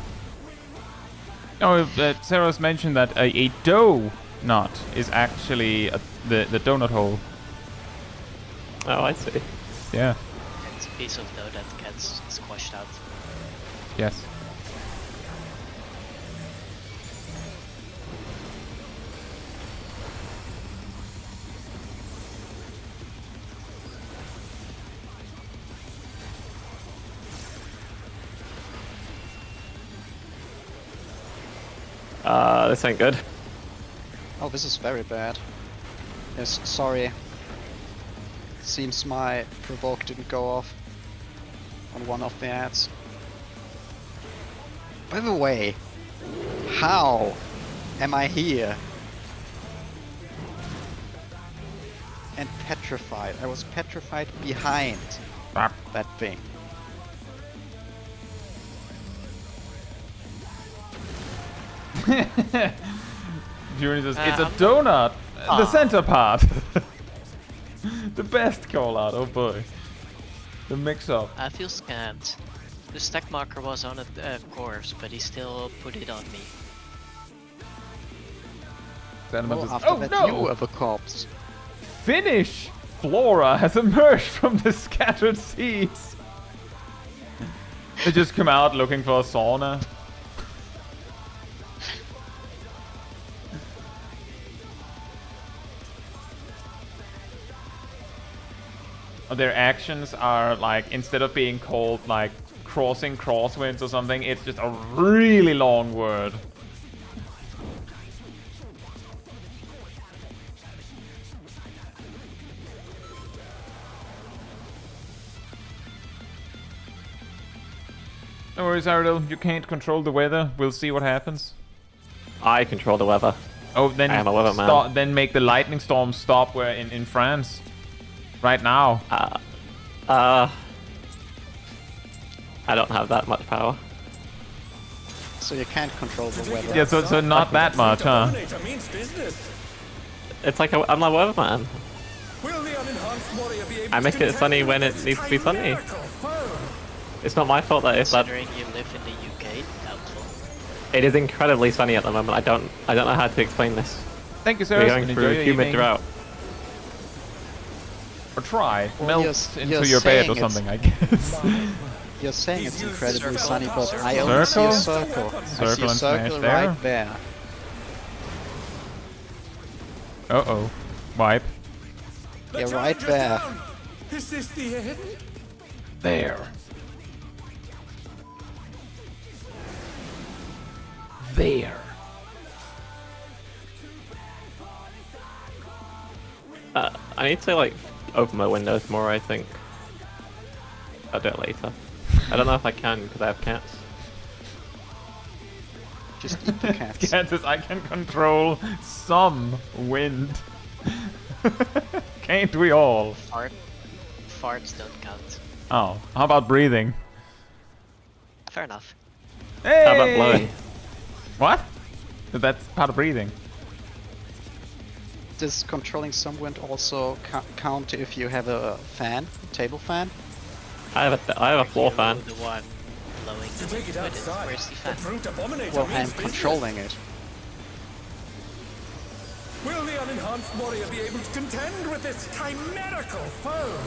Oh, Sarah's mentioned that a dough nut is actually the donut hole. Oh, I see. Yeah. It's a piece of dough that gets squashed out. Yes. This ain't good. Oh, this is very bad. Yes, sorry. Seems my provoke didn't go off on one of the ads. By the way, how am I here? And petrified. I was petrified behind Ah. that thing. Julian says, it's a donut! The center part! The best call out, oh boy. The mix up. I feel scammed. The stack marker was on a corpse, but he still put it on me. Sentiment Well, is, after oh that no! you were the corpse. Finish! Flora has emerged from the scattered seeds. They just come out looking for a sauna. Their actions are like, instead of being called like crossing crosswinds or something, it's just a really long word. No worries, Aradil, you can't control the weather. We'll see what happens. I control the weather. Oh, then I am a weatherman. then make the lightning storm stop where in France. Right now. I don't have that much power. So you can't control the weather. Yeah, so not that much, huh? Means business. It's like I'm a weatherman. Will the unenhanced warrior be able I make to it sunny when it this needs to be tiny sunny. miracle? It's not my fault that it's bad. Considering you live in the UK, doubtful. It is incredibly sunny at the moment. I don't know how to explain this. Thank you, Sarah. We're going through a humid drought. Or try. Well, Melt you're into your bed or saying it's- something, I guess. You're saying it's incredibly circle. sunny, but Circle. I only see a Circle? circle. I see Circle a and circle smash right there. Uh-oh. Wipe. The Yeah, right challenger's there. down. Is this the end? There. There. I need to like open my windows more, I think. I'll do it later. I don't know if I can because I have cats. Just eat the cats. Kansas, I can control some wind. Can't we all? Farts don't count. Oh, how about breathing? Fair enough. Hey! How about blowing? What? That's part of breathing. Does controlling some wind also count if you have a fan, table fan? I have a floor fan. The one blowing To the take it wind with it. outside, Where's the the fan? brute abominator Well, means I'm business. controlling it. Will the unenhanced warrior be able to contend with this chimerical foe?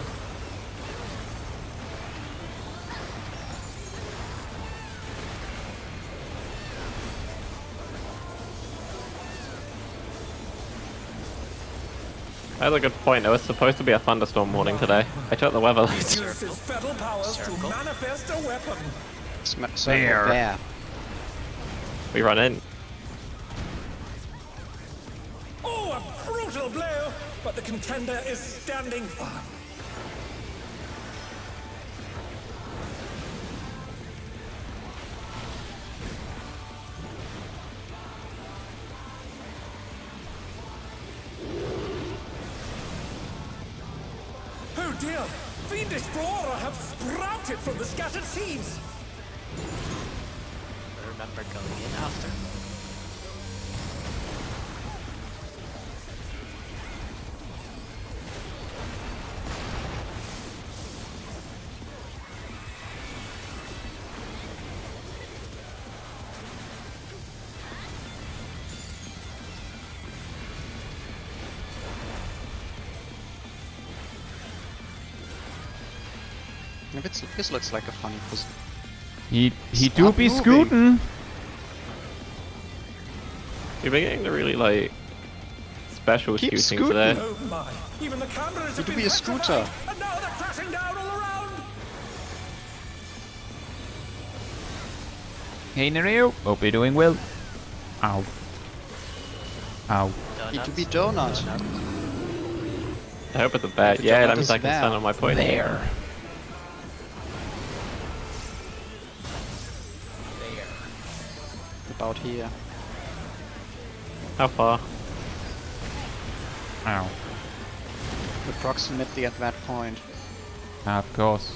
That's a good point. It was supposed to be a thunderstorm warning today. I checked the weather. Use his fetal powers to Circle. manifest a weapon. There. There. We run in. Oh, a brutal blow! But the contender is standing firm. Oh dear! Fiendish flora have sprouted from the scattered seeds! Remember going in after. This looks like a funny position. He Stop do be moving. scooting. You've been getting the really like special Keep scooting scooting. today. Oh my! Even the cameras have It'll been be a scooter. petrified, and now they're crashing down all around! Hey Nereo, hope you're doing well. Ow. Ow. Need to be donut. I hope it's a bad. The Yeah, donut that means is I can stand there. on my point. There. About here. How far? Ow. Approximately at that point. Of course.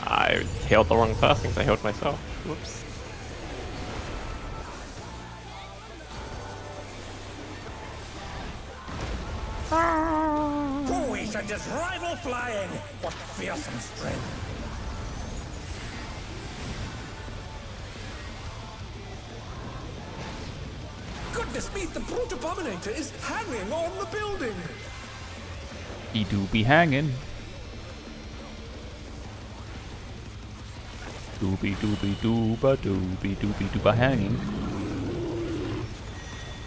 I healed the wrong person because I healed myself. Whoops. Oh, we should just rival flying! What fearsome strength! Goodness me, the brute abominator is hanging on the building! He do be hanging. Doobie doobie dooba doobie doobie dooba hanging.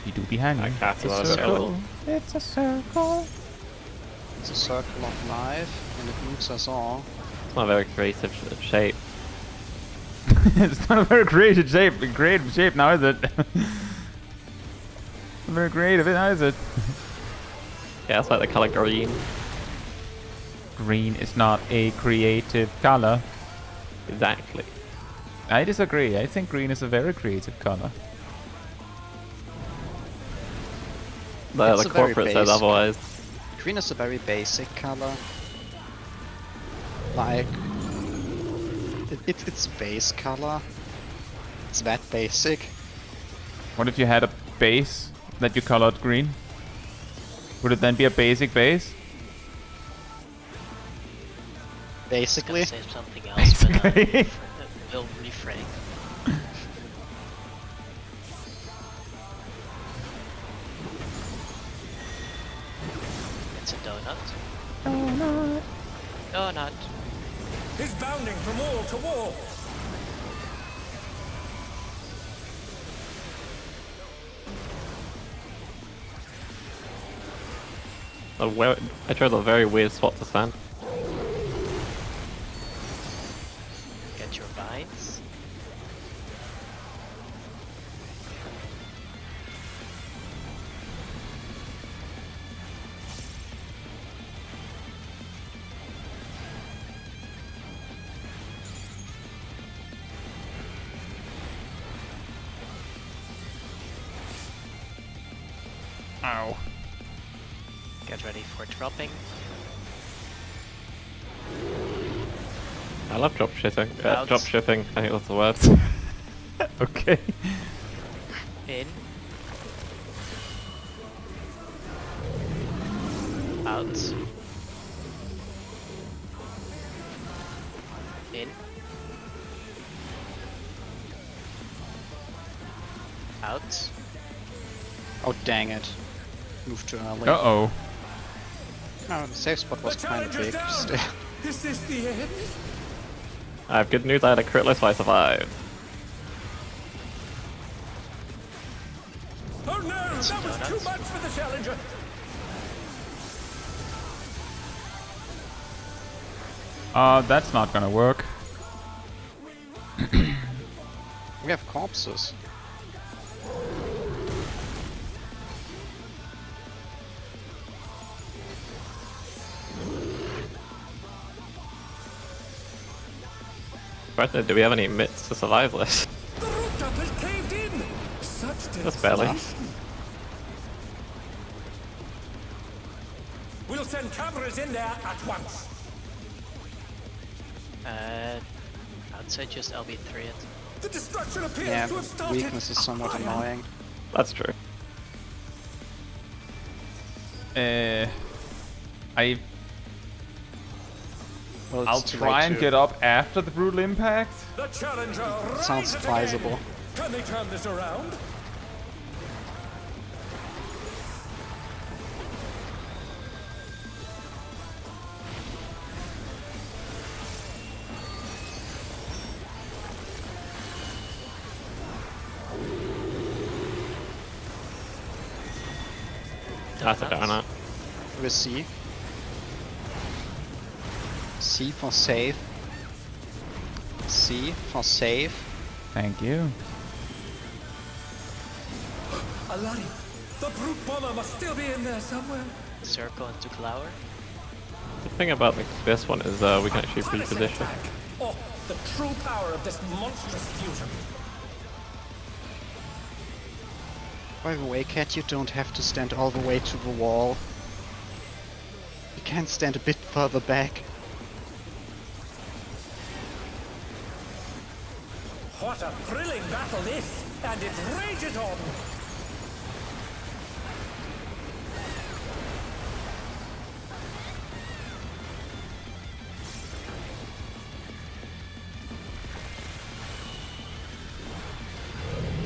He do be hanging. I cast It's a a lot of circle. It's a circle. It's a circle of life, and it moves us all. It's not a very creative shape. It's not a very creative shape. Creative shape now, is it? Very creative, now is it? Yeah, it's like the color green. Green is not a creative color. Exactly. I disagree. I think green is a very creative color. The It's a very corporate says basic- otherwise. Green is a very basic color. Like, it's base color. It's that basic. What if you had a base that you colored green? Would it then be a basic base? Basically. Say something else, but Basically. will refrain. It's a donut. Donut. He's bounding from wall to wall! I chose a very weird spot to stand. Get your binds. Ow. Get ready for dropping. I love drop shitting. Out. Drop shipping, I think that's the word. Okay. In. Out. In. Out. Oh, dang it. Moved too early. Uh-oh. No, the safe spot was The kind of big. challenger's Still. down. Is this the end? I have good news, I had a crit list, so I survived. Oh no, that was too donuts. much for the challenger. That's not gonna work. We have corpses. Question, do we have any mitts to survive this? The rooftop has caved in. Such Just barely. devastation. We'll send cameras in there at once. I'd say just LB3 it. The destruction appears Yeah, to have started. weakness is somewhat annoying. That's true. Well, I'll it's too try late and to- get up after the brutal impact. The challenger Sounds rises advisable. again. Can they turn this around? That's a donut. With C. C for save. C for save. Thank you. Alani, the brute bomber must still be in there somewhere. Circle into Glower. The thing about this one is we can actually Punish reposition. attack. Oh, the true power of this monstrous fusion. By the way, Cat, you don't have to stand all the way to the wall. You can stand a bit further back. What a thrilling battle this, and it rages on.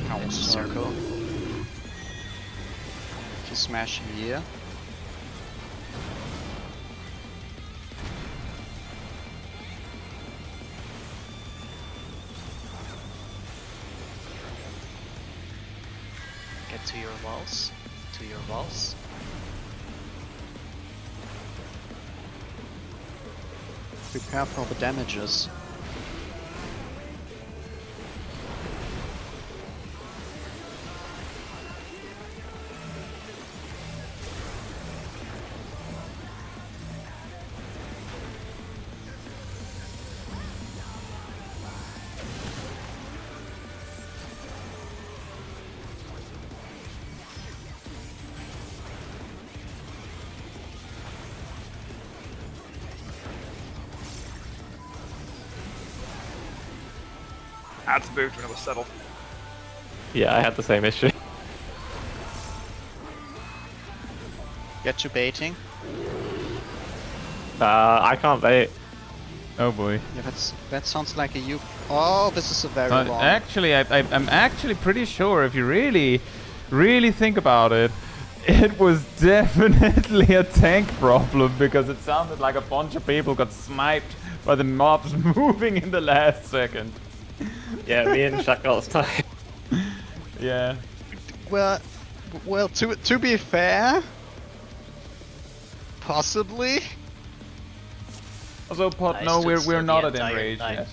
Now circle. If you smash him here. Get to your walls. To your walls. Prepare for the damages. I had to move when it was settled. Yeah, I had the same issue. Get to baiting. I can't bait. Oh boy. Yeah, that sounds like a you. Oh, this is a very long. Actually, I'm actually pretty sure if you really think about it, it was definitely a tank problem because it sounded like a bunch of people got sniped by the mobs moving in the last second. Yeah, me and Shaq got time. Yeah. Well, to be fair, Possibly. Also, Pot, I no, stood we're still not the at entire enrage time. yet.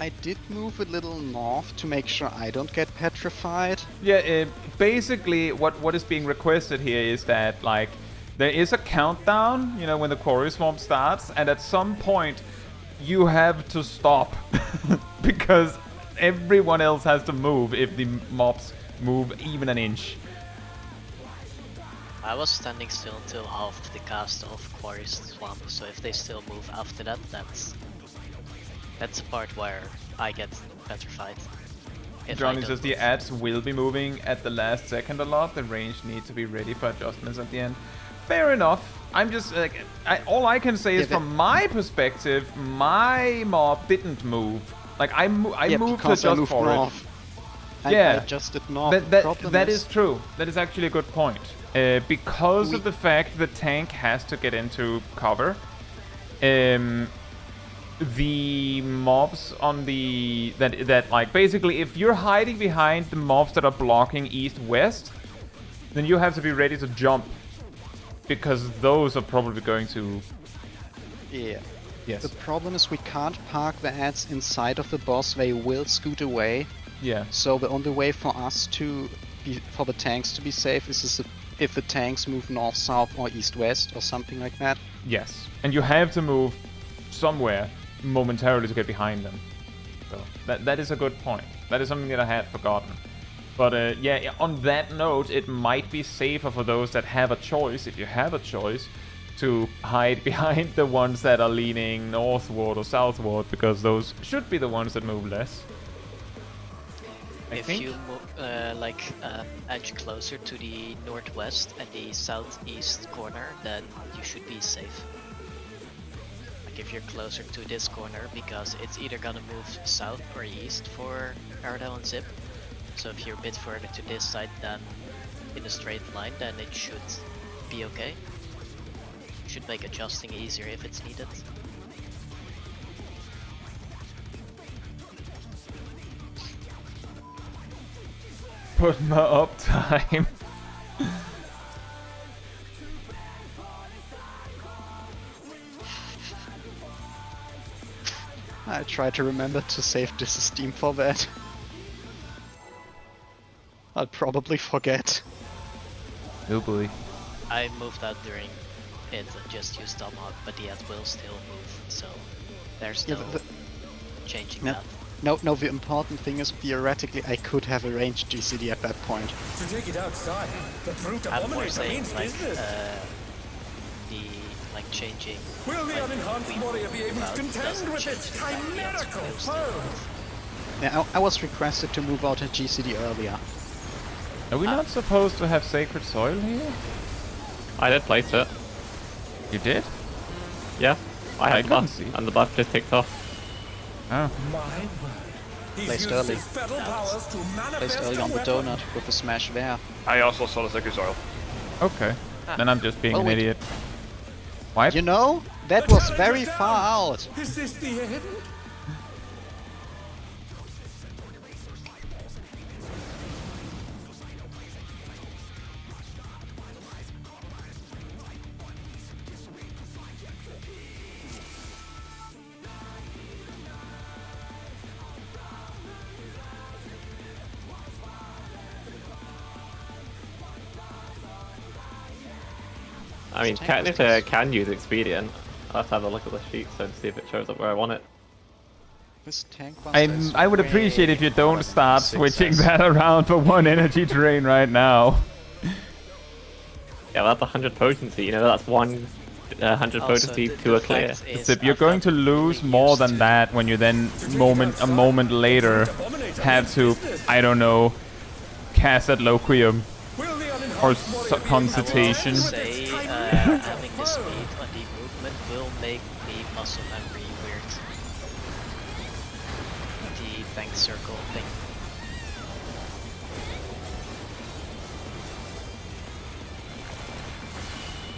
I did move a little north to make sure I don't get petrified. Yeah, basically what is being requested here is that, like, there is a countdown, you know, when the quarry swarm starts, and at some point you have to stop because everyone else has to move if the mobs move even an inch. I was standing still until half the cast of Quarry Swamp, so if they still move after that, that's the part where I get petrified. If I Johnny don't says the move. ads will be moving at the last second a lot. The range needs to be ready for adjustments at the end. Fair enough. I'm just like, all I can say is from my perspective, my mob didn't move. Like I moved to adjust for north. I Yeah. adjusted north. The problem that is true. That is actually a good point. Because of the fact the tank has to get into cover, the mobs on the that like basically if you're hiding behind the mobs that are blocking east-west, then you have to be ready to jump because those are probably going to. Yeah. Yes. The problem is we can't park the ads inside of the boss. They will scoot away. Yeah. So the only way for us to for the tanks to be safe is if the tanks move north, south, or east, west, or something like that. Yes. And you have to move somewhere momentarily to get behind them. So that is a good point. That is something that I had forgotten. But yeah, on that note, it might be safer for those that have a choice, if you have a choice, to hide behind the ones that are leaning northward or southward, because those should be the ones that move less. If you edge closer to the northwest and the southeast corner, then you should be safe. Like if you're closer to this corner, because it's either gonna move south or east for Paradise and Zip. So if you're a bit further to this side than in a straight line, then it should be okay. Should make adjusting easier if it's needed. Put my uptime. I try to remember to save disesteem for that. I'll probably forget. Oh boy. I moved out during it and just used Tomahawk, but the ad will still move, so there's no changing that. No, the important thing is theoretically I could have a ranged GCD at that point. To take it outside, the brute I'm more abominator saying means like business. changing. Will the like, unenhanced warrior be able to doesn't contend with change its the fact that the chimerical ads will foe? still Yeah, I was requested to move out a GCD earlier. Are we not supposed to have sacred soil here? I did place it. You did? Yeah. I I had the couldn't buff, see. and the buff just ticked off. Oh. My word. He's Placed used early. his feral powers to Placed manifest early a on the weapon. donut with a smash there. I also saw the sacred soil. Okay. Then I'm just being Oh, an wait. idiot. Wipe? You know, that The was challenge very is down. far out. Is this the end? I mean, Tank was technically I close. can use Expedient. I'll have to have a look at the sheet so to see if it shows up where I want it. This tank buster is I would appreciate way if you harder don't than start 6S. switching that around for one energy drain right now. Yeah, well, that's 100 potency, you know, that's 100 Also, potency the to a clear. fact is Zip, you're I've going to gotten lose really more used than to- that when you then a moment later have to, I don't know, cast at Loquium Will the unenhanced or warrior be able to concentration. I would contend with say its chimerical having the foe? speed on the movement will make the muscle memory weird. The tank circle thing.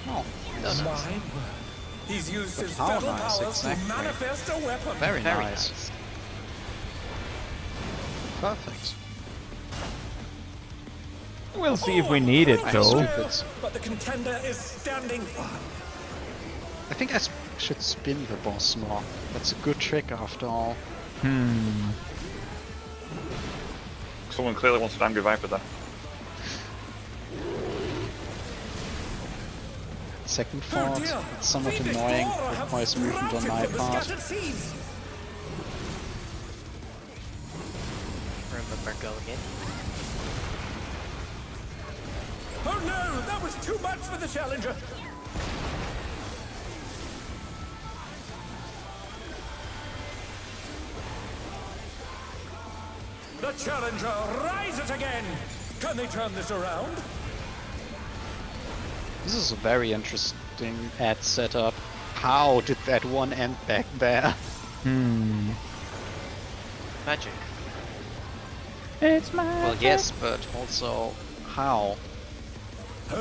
Oh, No, My word. He's used his how feral nice, powers to exactly. manifest a weapon. very, Very nice. nice. Perfect. We'll see if we need it, I'm though. stupid. But the contender is standing firm. I think I should spin the boss more. That's a good trick after all. Someone clearly wants an Angry Viper there. Second thought, it's somewhat annoying, requires movement on my part. Remember going in. Oh no, that was too much for the challenger. The challenger rises again. Can they turn this around? This is a very interesting ad setup. How did that one end back there? Magic. It's magic. Well, yes, but also how?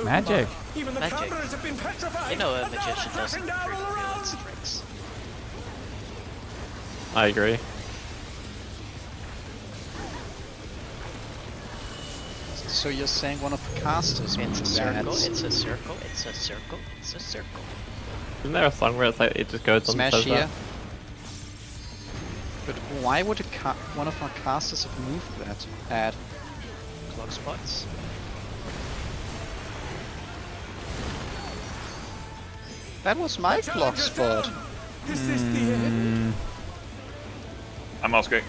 Magic. Even the Magic. counters have been petrified. You know a and now magician they're doesn't crashing down all reveal around. its tricks. I agree. So you're saying one of the casters It's a moved circle, ads. it's a circle, it's a circle, it's a circle. Isn't there a song where it's like it just goes on and Smash says here. that? But why would one of our casters have moved that ad? Clock spots. That was my clock Challenger's spot. down. Is this the end? I'm asking.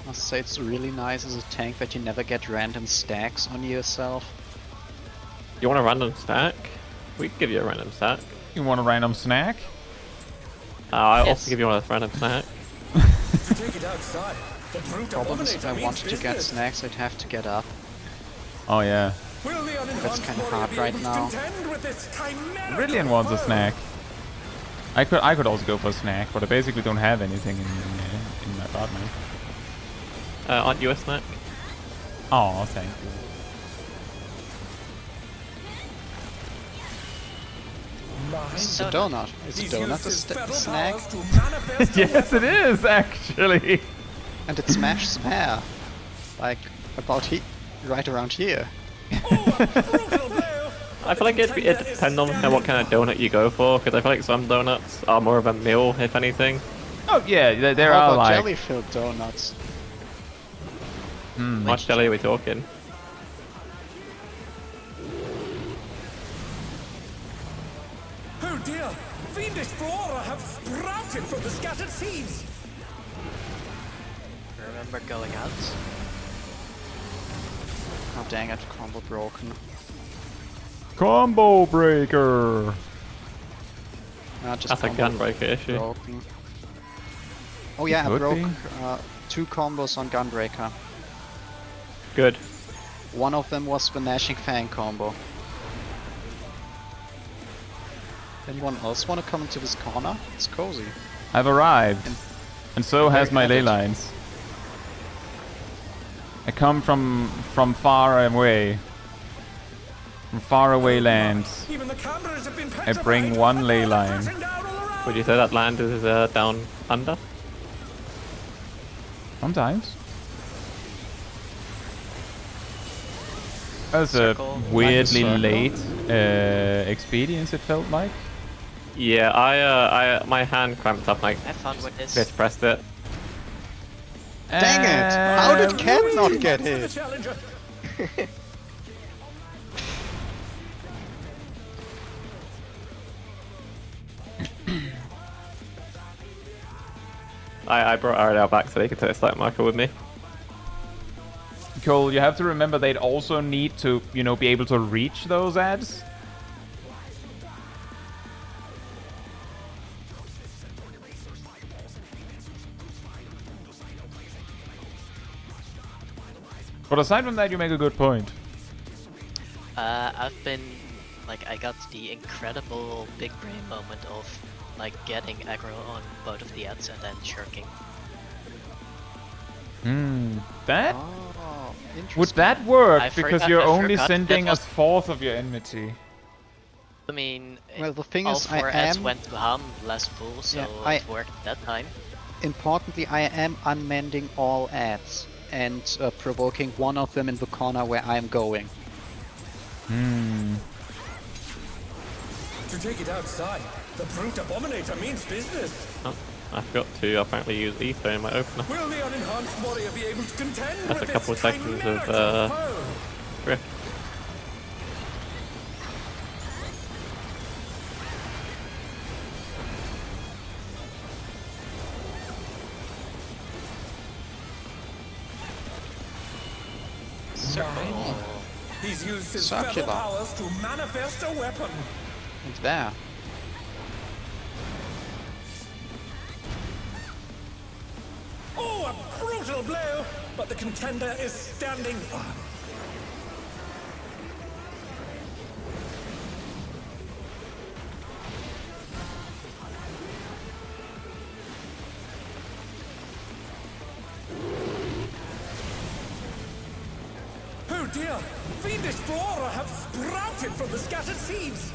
I must say it's really nice as a tank that you never get random stacks on yourself. You want a random stack? We can give you a random stack. You want a random snack? I'll Yes. also give you a random snack. To take it outside. The brute Problem is if I abominator means wanted to get business. snacks, I'd have to get up. Oh yeah. Will the That's unenhanced kinda warrior hard be right able to now. contend with this chimerical Brilliant wants a foe? snack. I could also go for a snack, but I basically don't have anything in my apartment. Aren't you a snack? Oh, thank you. It's a donut. Is a He's donut used a his feral snack? powers to manifest a Yes, it is actually. And it smashes there. Like, about right around here. brutal blow. I feel like it depends on what kind of donut you go for, because I feel like some donuts are more of a meal, if anything. Oh yeah, there How are about like jelly-filled donuts? How much jelly are we talking? Oh dear! Fiendish flora have sprouted from the scattered seeds! Remember going out. Oh dang it, combo broken. combo breaker. Just That's a combo gun breaker issue. broken. Oh yeah, I Could broke be. 2 combos on Gunbreaker. Good. One of them was the Gnashing Fang combo. Anyone else want to come into this corner? It's cozy. I've arrived, and so has my ley Very lines. I come from far away, from far away lands. Even the cameras have been I petrified. bring one ley and line. crashing down all around. Would you say that land is down under? Sometimes. That was a Circle. weirdly Like a late experience, it felt like. Yeah, I my hand cramped up like Have fun with this. just pressed it. Dang it! How did Ken not get For the hit? challenger. I brought Ariel back so they could take a slight marker with me. Cole, you have to remember they'd also need to, you know, be able to reach those ads. But aside from that, you make a good point. I've been like I got the incredible big brain moment of like getting aggro on both of the ads and then shirking. That Oh, interesting. would that work? I Because forgot- you're I only forgot sending that a was- fourth of your enmity. I mean, Well, the thing all is, I 4 ads am went to ham last full, so Yeah, it worked that time. importantly, I am unmending all ads and provoking one of them in the corner where I'm going. To take it outside, the brute abominator means business. Oh, I forgot to apparently use ether in my opener. Will the unenhanced warrior be able to contend That's with a couple this of seconds of, chimerical foe? Drift. Circle. He's used his Circular. feather powers to manifest a weapon. And there. Oh, a brutal blow! But the contender is standing firm. Oh dear! Fiendish flora have sprouted from the scattered seeds!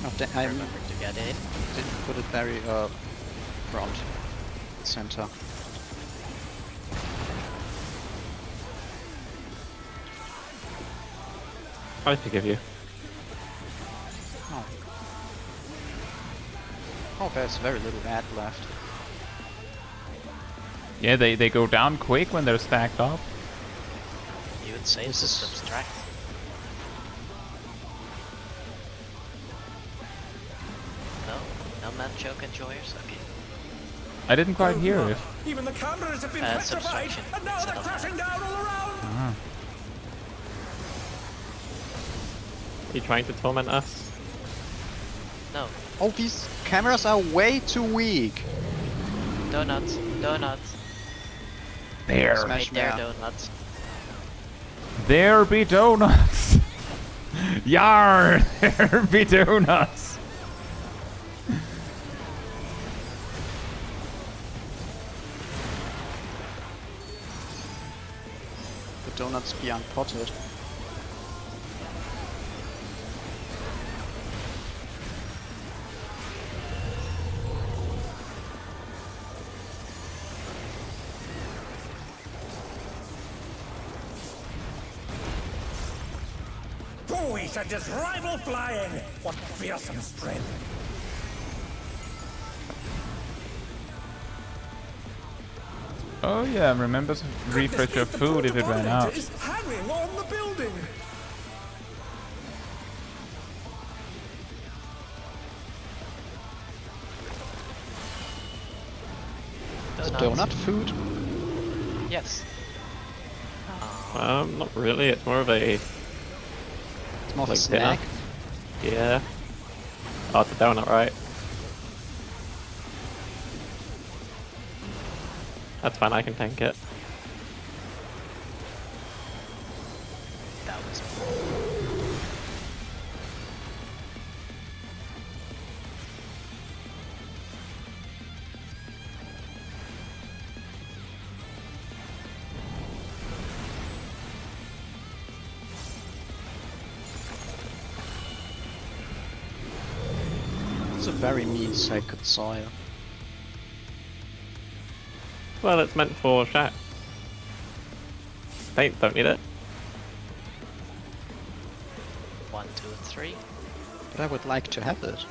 Oh, I Remember to get in. didn't put it very front, center. I forgive you. Oh. Oh, there's very little ad left. Yeah, they go down quick when they're stacked up. You would say This it's is- subtract. No man choke enjoyers. Okay. I didn't quite Oh, hear look, it. Even the cameras have been petrified, subtraction. and now they're Instead of- crashing down all around! Ah. Are you trying to torment us? No. Oh, these cameras are way too weak. Donuts. There. Smash Right there, there. donuts. There be donuts. Yar, there be donuts. The donuts be unpotted. Oh, he sent his rival flying! What fearsome strength! Oh yeah, remember to refresh your food if it ran out. Is hanging on the building! Donuts. Donut food? Yes. Not really. It's more of a It's more of a like snack. dinner. Yeah. Oh, it's a donut, right? That's fine. I can tank it. That was. It's a very mean sacred soil. Well, it's meant for chat. They don't need it. 1, 2, 3. But I would like to have it.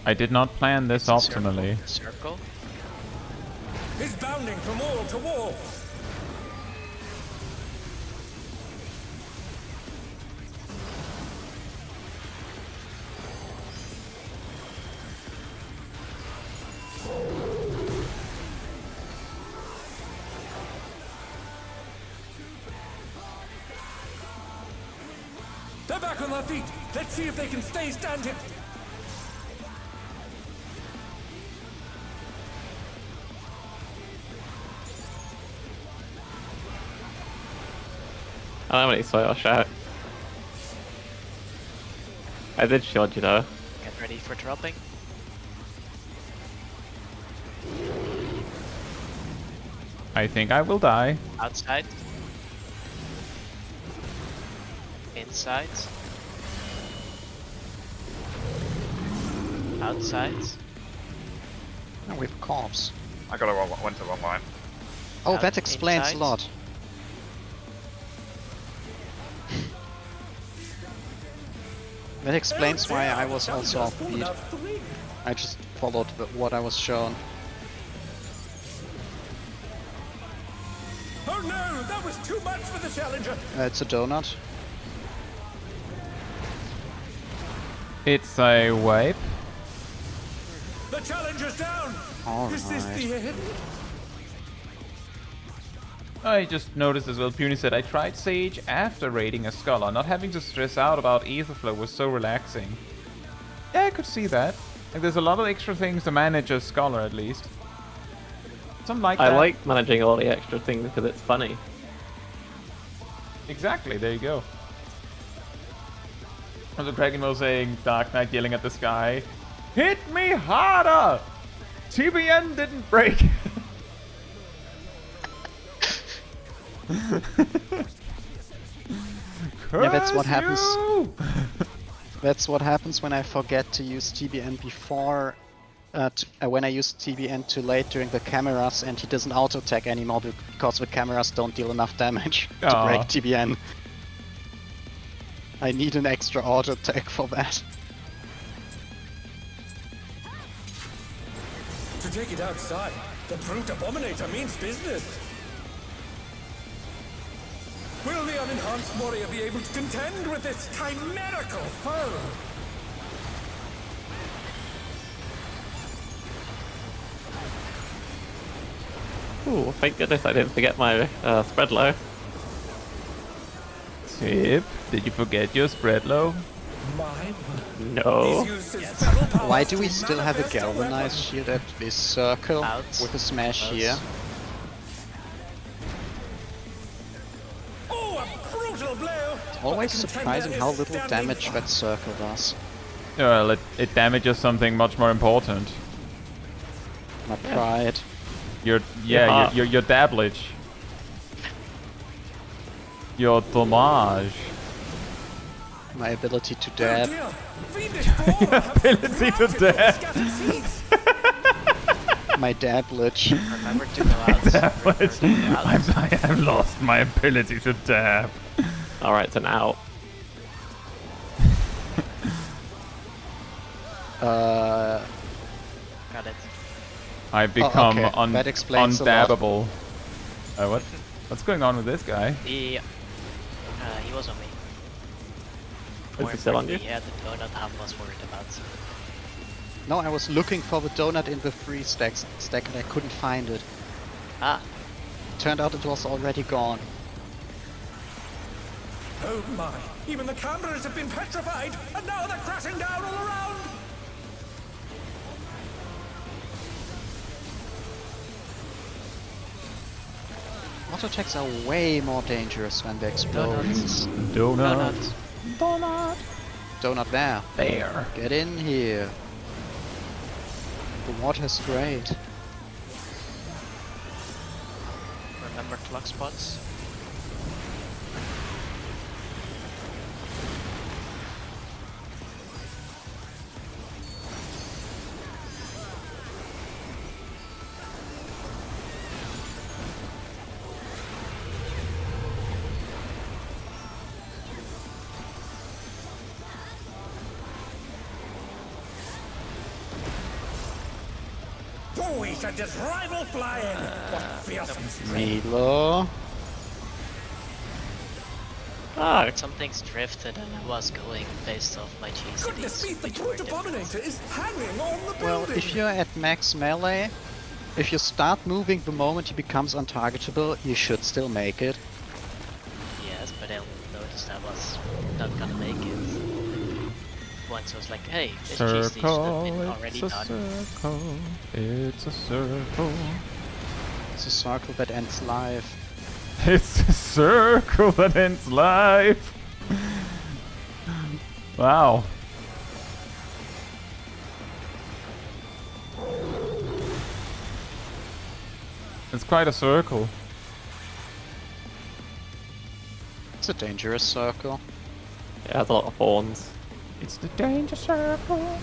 I did not plan this optimally. Circle. He's bounding from wall to wall! They're back on their feet. Let's see if they can stay standing. I don't have any soil shot. I did shield you though. Get ready for dropping. I think I will die. Outside. Inside. Outside. No, we have corpse. I got a wrong, went to the wrong line. Oh, Out that explains inside. a lot. That explains why I was also off beat. I just followed what I was shown. Oh no, that was too much for the challenger. It's a donut. It's a wipe. The challenger's down. Is this Alright. the end? I just noticed as well, Puny said, I tried Sage after raiding a Scholar. Not having to stress out about ether flow was so relaxing. Yeah, I could see that. Like, there's a lot of extra things to manage as Scholar, at least. Something like that. I like managing all the extra things because it's funny. Exactly, there you go. Also, Dragon was saying, Dark Knight yelling at the sky, "Hit me harder! TBN didn't break!" Yeah, that's what happens. you! That's what happens when I forget to use TBN before. When I use TBN too late during the cameras, and he doesn't auto attack anymore because the cameras don't deal enough damage to Aw. break TBN. I need an extra auto attack for that. To take it outside, the brute abominator means business. Will the unenhanced warrior be able to contend with this chimerical foe? Ooh, thank goodness I didn't forget my spread low. Tip, did you forget your spread low? My No. Why do we still have a galvanized shield at this circle Out. with a smash Out. here? Oh, a brutal blow! Always The contender surprising how is little standing damage that circle does. Well, it damages something much more important. My pride. Your Yeah. your dablage. Your damage. My ability to Oh dab. dear! Fiendish boar have Ability to routed dab. scattered seeds. My dablage. Remember to go out. Remember to go out. I have lost my ability to dab. Alright, it's an out. Uh, Got it. I've become okay. That explains a lot. undabbable. What? What's going on with this guy? He was on me. Is he still on you? He had the donut I was worried about. no, I was looking for the donut in the free stack and I couldn't find it. Ah, Turned out it was already gone. Oh my! Even the cameras have been petrified, and now they're crashing down all around. Auto attacks are way more dangerous when they explode. Donut. Donut there. There. Get in here. The water's straight. remember clock spots. We should just rival flying. What fearsome Milo. Ah, Something's drifted and I was going based off my goodness me! GCDs, The which were brute different. abominator is hanging on the Well, building. if you're at max melee, if you start moving the moment he becomes untargetable, you should still make it. Yes, but I noticed I was not gonna make it. Once I was like, hey, this cheese should have been already done. Circle, it's a circle. It's a circle that ends life. It's a circle that ends life. Wow. It's quite a circle. It's a dangerous circle. It has a lot of horns. It's the danger circle.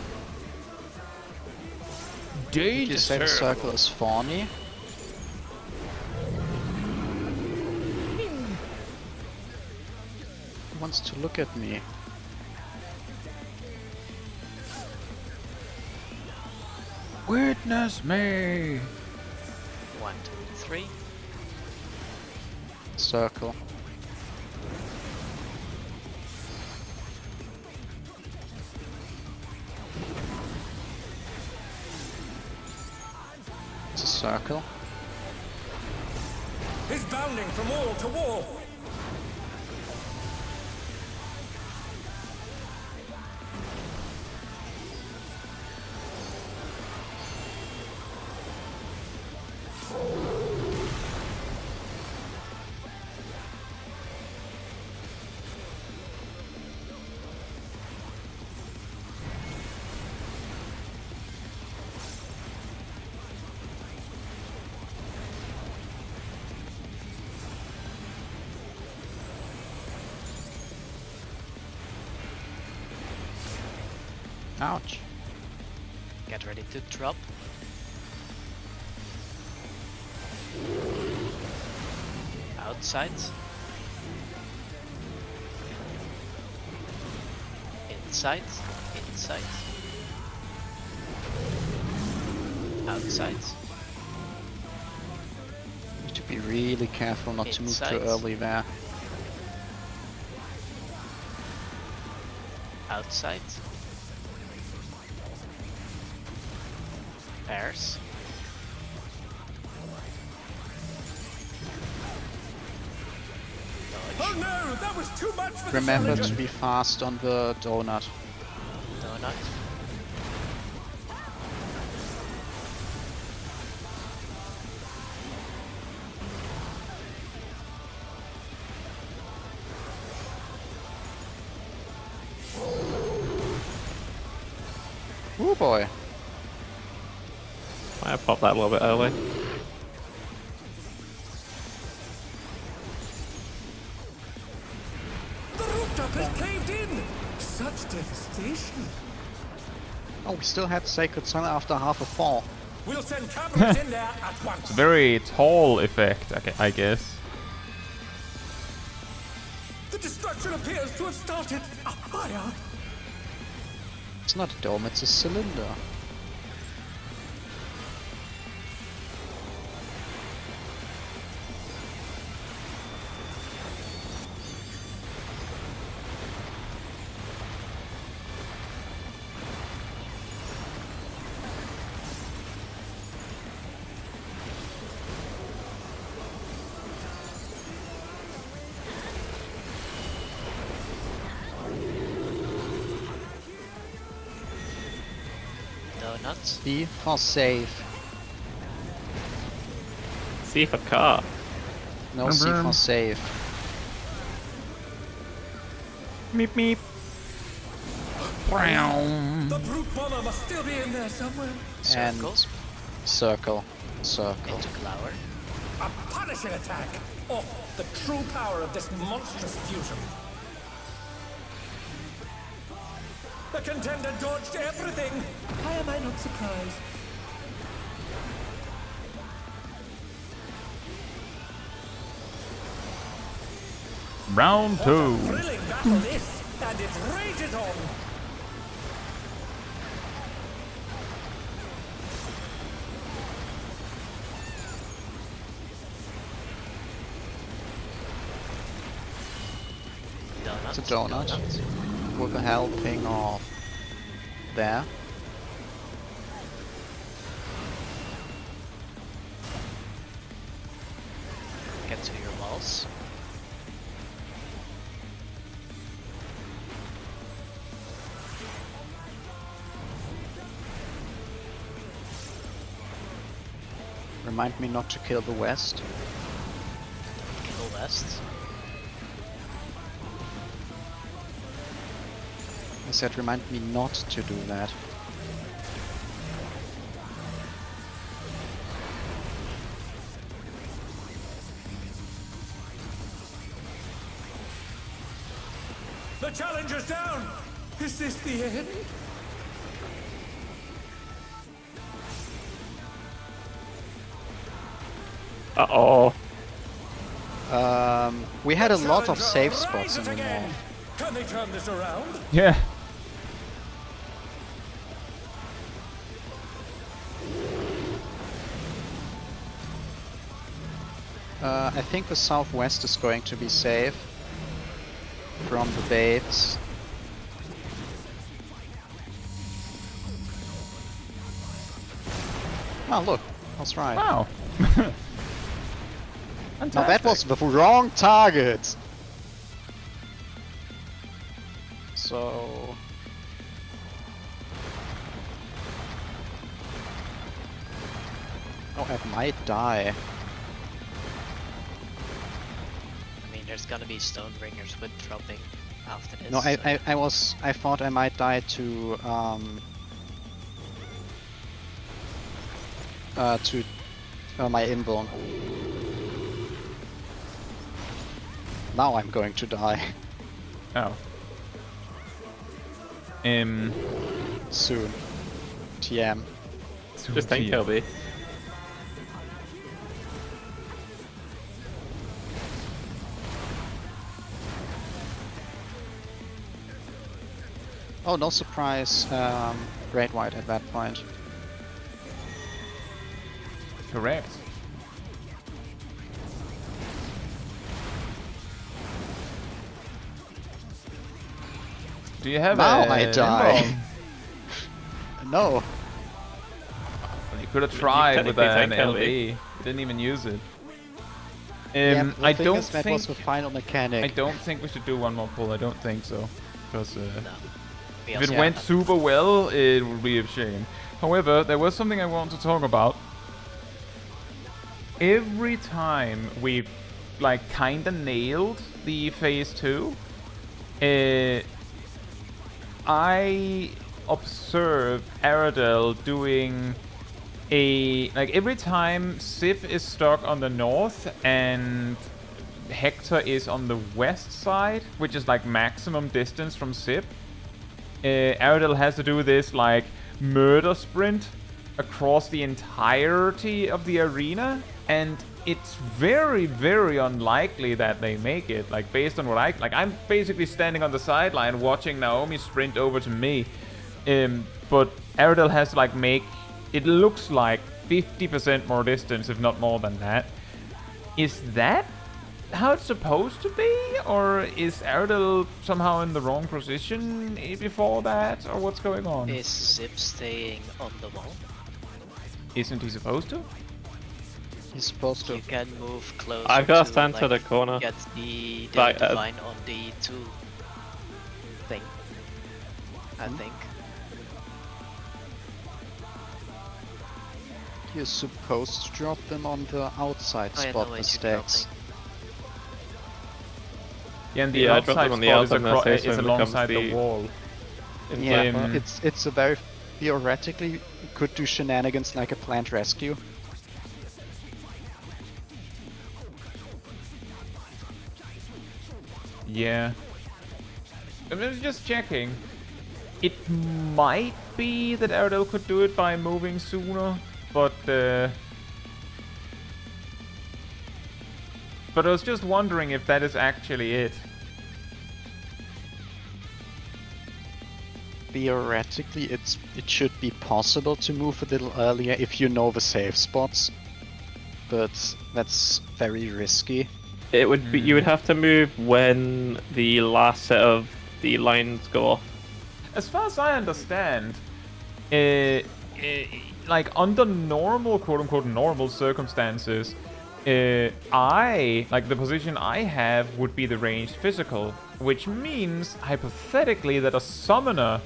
Did you say the circle is fawny? He wants to look at me. Witness me. 1, 2, 3. Circle. It's a circle. He's bounding from wall to wall. Ouch. Get ready to drop. Outside. Inside. Inside. Outside. Need to be really careful not to move too Inside. early there. Outside. Pairs. Oh no, that was too much for Remember the to challenger. be fast on the donut. Donut. Oh boy. Might have popped that a little bit early. The rooftop has caved in. Such devastation. Oh, we still had Sacred Sun after half a fall. We'll send cavalry in there at once. Very tall effect, I guess. The destruction appears to have started a fire. It's not a dome, it's a cylinder. Donuts. C for safe. C for car. No C for safe. Meep meep. The brute bomber must still be in there somewhere. Circles. And circle. Circle. Into Glower. A punishing attack. Oh, the true power of this monstrous fusion. The contender dodged everything. Why am I not surprised? Round What a 2. thrilling battle this, and it rages on. Donuts. It's a donut. With a helping of there. Get to your walls. Remind me not to kill the west. Kill West. I said remind me not to do that. The challenger's down! Is this the end? Uh-oh. We had a lot of Challenger safe spots in rises the again. north. Can they turn this around? Yeah. I think the southwest is going to be safe from the baits. Oh look, I was right. Wow. Now that was the wrong target! So... Oh, I might die. I mean, there's gonna be Stonebringers with dropping after this. No, so- I thought I might die to my inborn. Now I'm going to die. Oh. Soon. TM. Just tank LB. Oh, no surprise, Great White at that point. Correct. Do you have Now a I die. inbound? No. Well, you could have tried with technically an tank LB. LB. You didn't even use it. Yeah, the I thing don't is, that think was the final mechanic. I don't think we should do one more pull. I don't think so, because No. We if also it Yeah. went super well, it would be a shame. However, there was something I want to talk about. Every time we've like kinda nailed the phase 2, I observe Aradel doing every time Sif is stuck on the north and Hector is on the west side, which is like maximum distance from Sif, Aradel has to do this like murder sprint across the entirety of the arena, and it's very, very unlikely that they make it. Like based on what I'm basically standing on the sideline watching Naomi sprint over to me, but Aradel has to like make it looks like 50% more distance, if not more than that. Is that how it's supposed to be, or is Aradel somehow in the wrong position before that, or what's going on? Is Zip staying on the wall? Isn't he supposed to? He's supposed to. You can move closer. I've got to to, stand to like, the corner. Get the Like, divine on the 2 thing. I think. You're supposed to drop them on the outside Oh, yeah, spot, no, the wait, you stacks. dropping. Yeah, and the Yeah, I dropped outside them on the spot is, outside, and that is becomes alongside the the- wall. Yeah, Um, it's a very theoretically you could do shenanigans like a plant rescue. Yeah. I'm just checking. It might be that Aradel could do it by moving sooner, but I was just wondering if that is actually it. Theoretically, it should be possible to move a little earlier if you know the safe spots, but that's very risky. It would be. You would have to move when the last set of the lines go off. As far as I understand, like under normal, quote-unquote, normal circumstances, the position I have would be the ranged physical, which means, hypothetically, that a summoner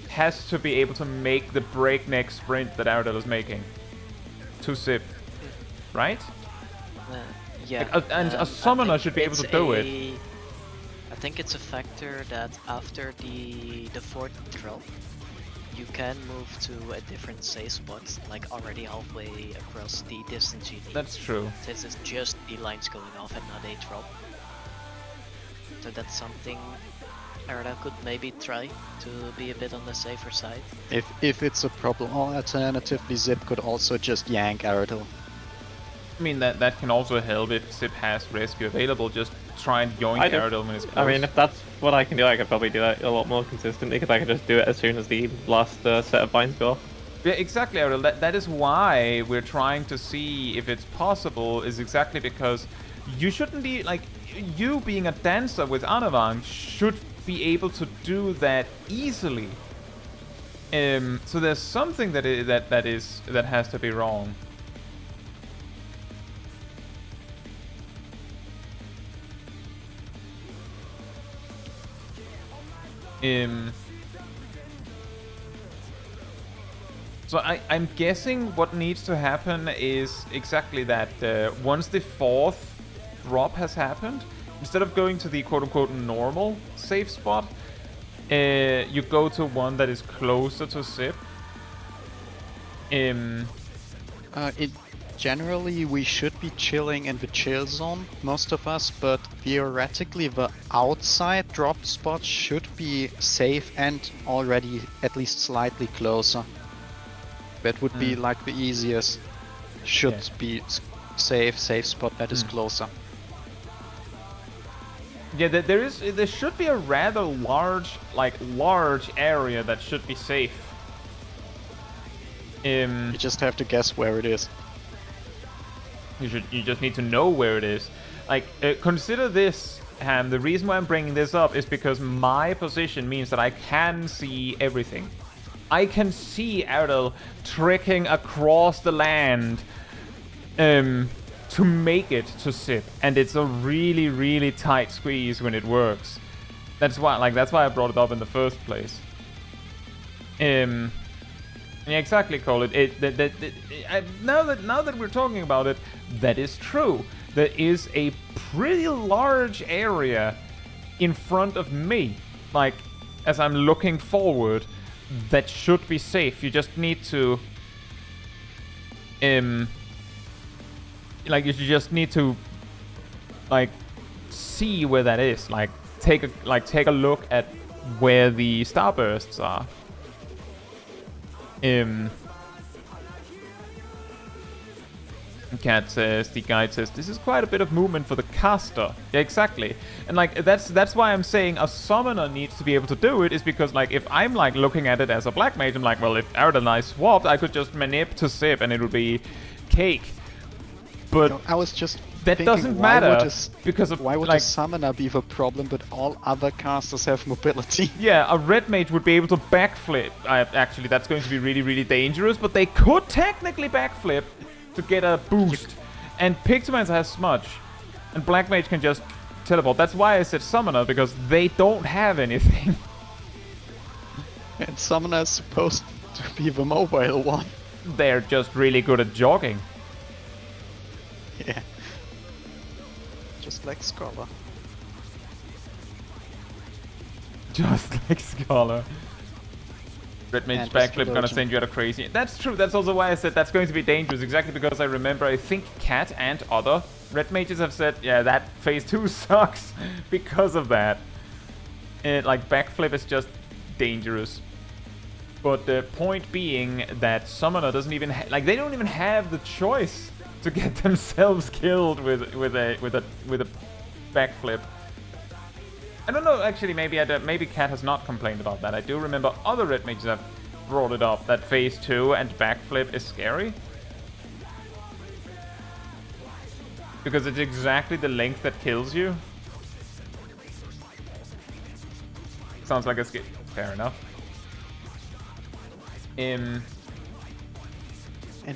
has to be able to make the breakneck sprint that Aradel is making to Sip. right? Yeah. Like, and a summoner should be able to do it. I think it's a factor that after the fourth drop, you can move to a different save spot, like already halfway across the distance you need. That's true. Since it's just the lines going off and not a drop. So that's something Arda could maybe try to be a bit on the safer side. If it's a problem, or alternatively Zip could also just yank Aradil. I mean, that can also help if Zip has rescue available. Just try and yoink Aradil when it's close. I mean, if that's what I can do, I could probably do that a lot more consistently because I can just do it as soon as the last set of binds go off. Yeah, exactly, Aradil. That is why we're trying to see if it's possible, is exactly because you shouldn't be, like, you being a dancer with Anavang should be able to do that easily. So there's something that has to be wrong. So I'm guessing what needs to happen is exactly that. Once the fourth drop has happened, instead of going to the quote-unquote normal safe spot, you go to one that is closer to Zip. Generally, we should be chilling in the chill zone, most of us, but theoretically the outside drop spot should be safe and already at least slightly closer. That would be like the easiest. Should be safe spot that is closer. Yeah, there should be a rather large area that should be safe. You just have to guess where it is. You just need to know where it is. Like, consider this, Ham. The reason why I'm bringing this up is because my position means that I can see everything. I can see Erdal trekking across the land to make it to Zip, and it's a really, really tight squeeze when it works. That's why I brought it up in the first place. Yeah, exactly, Cole. Now that we're talking about it, that is true. There is a pretty large area in front of me, like as I'm looking forward, that should be safe. You just need to, you just need to, see where that is. Take a look at where the starbursts are. Cat says, the guide says, this is quite a bit of movement for the caster. Yeah, exactly. And that's why I'm saying a summoner needs to be able to do it, is because if I'm looking at it as a black mage, I'm well, if Arid and I swapped, I could just manip to Zip and it would be cake. But I was just that thinking, doesn't matter because of why would a summoner be the problem, but all other casters have mobility? Yeah, a red mage would be able to backflip. Actually, that's going to be really, really dangerous, but they could technically backflip to get a boost. And Pixelmancer has Smudge, and Black Mage can just teleport. That's why I said Summoner, because they don't have anything. And Summoner is supposed to be the mobile one. They're just really good at jogging. Yeah. Just like Scholar. Just like Scholar. Red Mage backflip gonna send you out of crazy. That's true. That's also why I said that's going to be dangerous. Exactly because I remember, I think Cat and other Red Mages have said, yeah, that phase 2 sucks because of that. Backflip is just dangerous. But the point being that Summoner doesn't even they don't even have the choice to get themselves killed with a backflip. I don't know, actually, maybe Cat has not complained about that. I do remember other Red Mages have brought it up, that phase 2 and backflip is scary. Because it's exactly the length that kills you. Sounds like a skip. Fair enough. And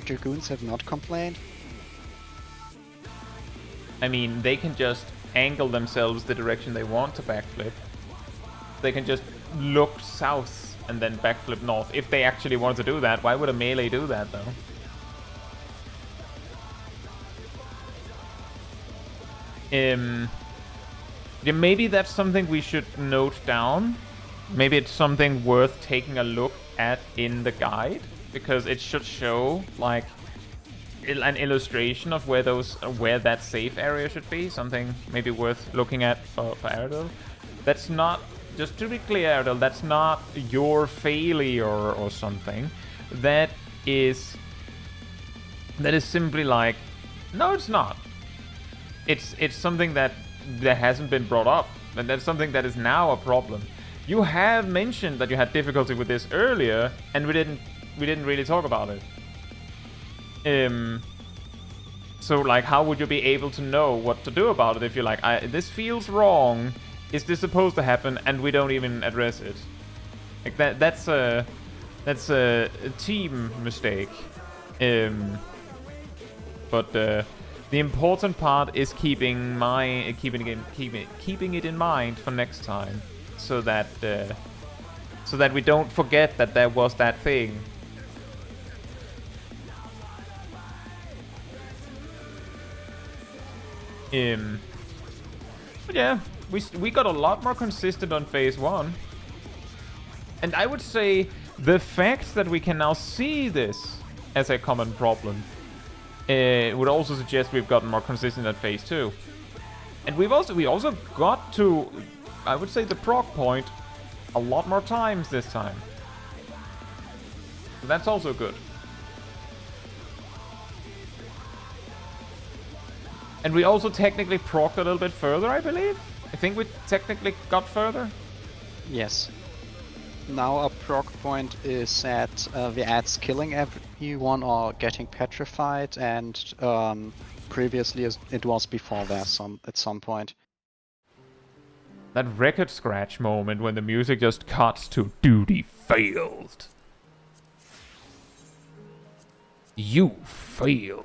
Dragoons have not complained? I mean, they can just angle themselves the direction they want to backflip. They can just look south and then backflip north. If they actually want to do that, why would a melee do that though? Yeah, maybe that's something we should note down. Maybe it's something worth taking a look at in the guide, because it should show like an illustration of where that safe area should be. Something maybe worth looking at for Aerodel. That's not, just to be clear, Aerodel, that's not your failure or something. That is simply like, no, it's not. It's something that hasn't been brought up, and that's something that is now a problem. You have mentioned that you had difficulty with this earlier, and we didn't really talk about it. So like, how would you be able to know what to do about it if you're like, this feels wrong? Is this supposed to happen? And we don't even address it. Like that's a team mistake. But the important part is keeping it in mind for next time, so that we don't forget that there was that thing. But yeah, we got a lot more consistent on phase 1. And I would say the fact that we can now see this as a common problem would also suggest we've gotten more consistent at phase 2. And we also got to, I would say, the Prog point a lot more times this time. So that's also good. And we also technically procced a little bit further, I believe. I think we technically got further. Yes. Now our proc point is at the ads killing everyone or getting petrified, and previously it was before there at some point. That record scratch moment when the music just cuts to duty failed. You fail.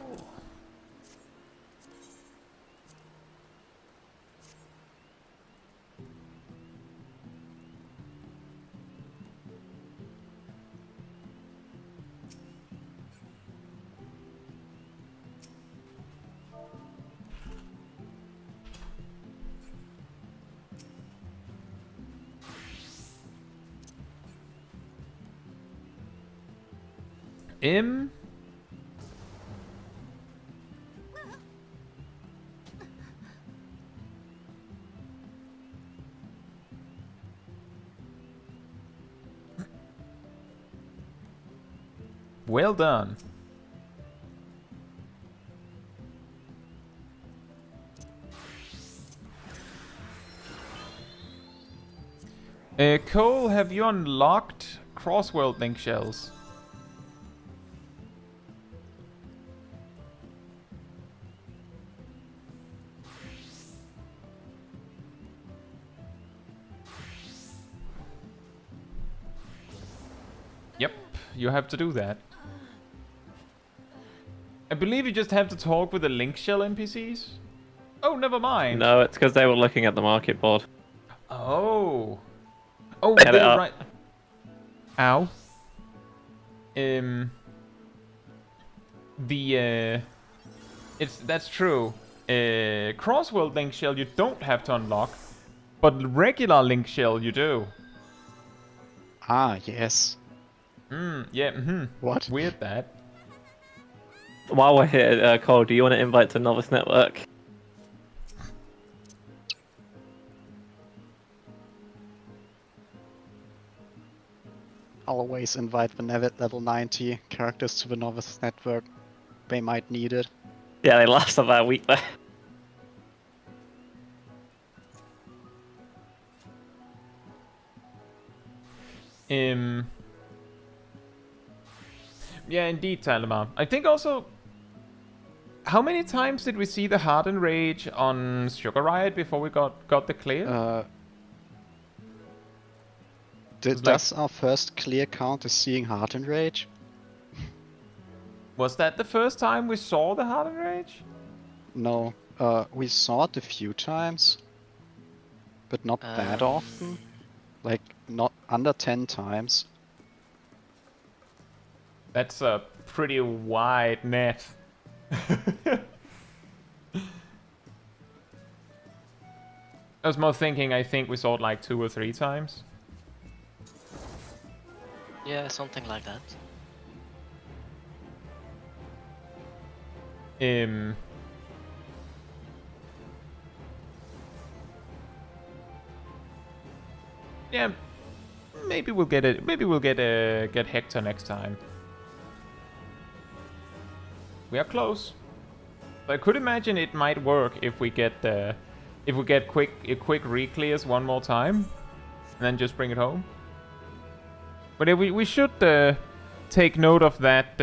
Well done. Cole, have you unlocked cross-world link shells? Yep, you have to do that. I believe you just have to talk with the link shell NPCs? Oh, never mind. No, it's because they were looking at the market board. Oh. Oh, They had they it were up. right. Ow. That's true. Crossworld link shell you don't have to unlock, but regular link shell you do. Ah, yes. Yeah, What? Weird that. While we're here, Cole, do you want to invite to Novice Network? Always invite the level 90 characters to the Novice Network. They might need it. Yeah, they last about a week there. Yeah, indeed, Talima. I think also, how many times did we see the Hardened Rage on Sugar Riot before we got the clear? Does our first clear count as seeing Hardened Rage? Was that the first time we saw the Hardened Rage? No, we saw it a few times, but not that often. Like, not under 10 times. That's a pretty wide net. I was more thinking, I think we saw it like 2 or 3 times. Yeah, something like that. Yeah, maybe we'll get it. Maybe we'll get Hector next time. We are close. But I could imagine it might work if we get quick Reclears one more time, and then just bring it home. But yeah, we should take note of that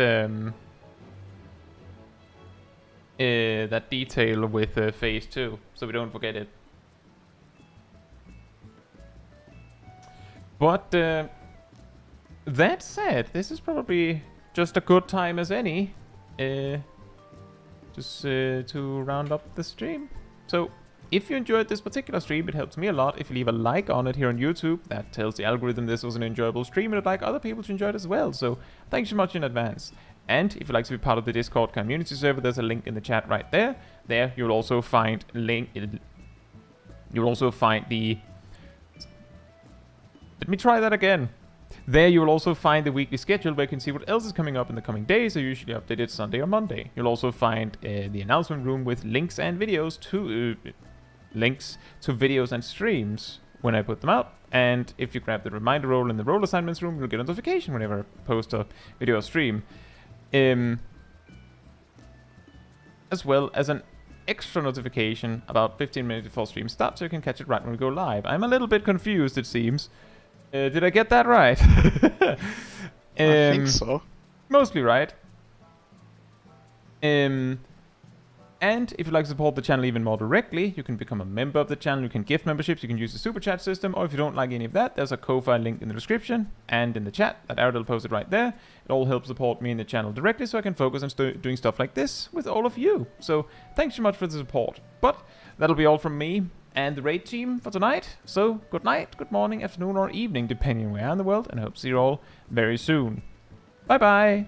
that detail with phase 2, so we don't forget it. But that said, this is probably just a good time as any, just to round up the stream. So if you enjoyed this particular stream, it helps me a lot if you leave a like on it here on YouTube. That tells the algorithm this was an enjoyable stream and I'd like other people to enjoy it as well. So thanks so much in advance. And if you'd like to be part of the Discord community server, there's a link in the chat right there. There you'll also find the... Let me try that again. There you will also find the weekly schedule where you can see what else is coming up in the coming days. I usually update it Sunday or Monday. You'll also find the announcement room with links and videos to videos and streams when I put them out. And if you grab the reminder roll in the role assignments room, you'll get a notification whenever I post a video or stream. As well as an extra notification about 15 minutes before stream starts, so you can catch it right when we go live. I'm a little bit confused, it seems. Did I get that right? I think so. Mostly right. And if you'd like to support the channel even more directly, you can become a member of the channel, you can gift memberships, you can use the super chat system, or if you don't like any of that, there's a Ko-Fi link in the description and in the chat that Ariel posted right there. It all helps support me and the channel directly so I can focus on doing stuff like this with all of you. So thanks so much for the support. But that'll be all from me and the raid team for tonight. So good night, good morning, afternoon or evening, depending on where you are in the world, and I hope to see you all very soon. Bye bye!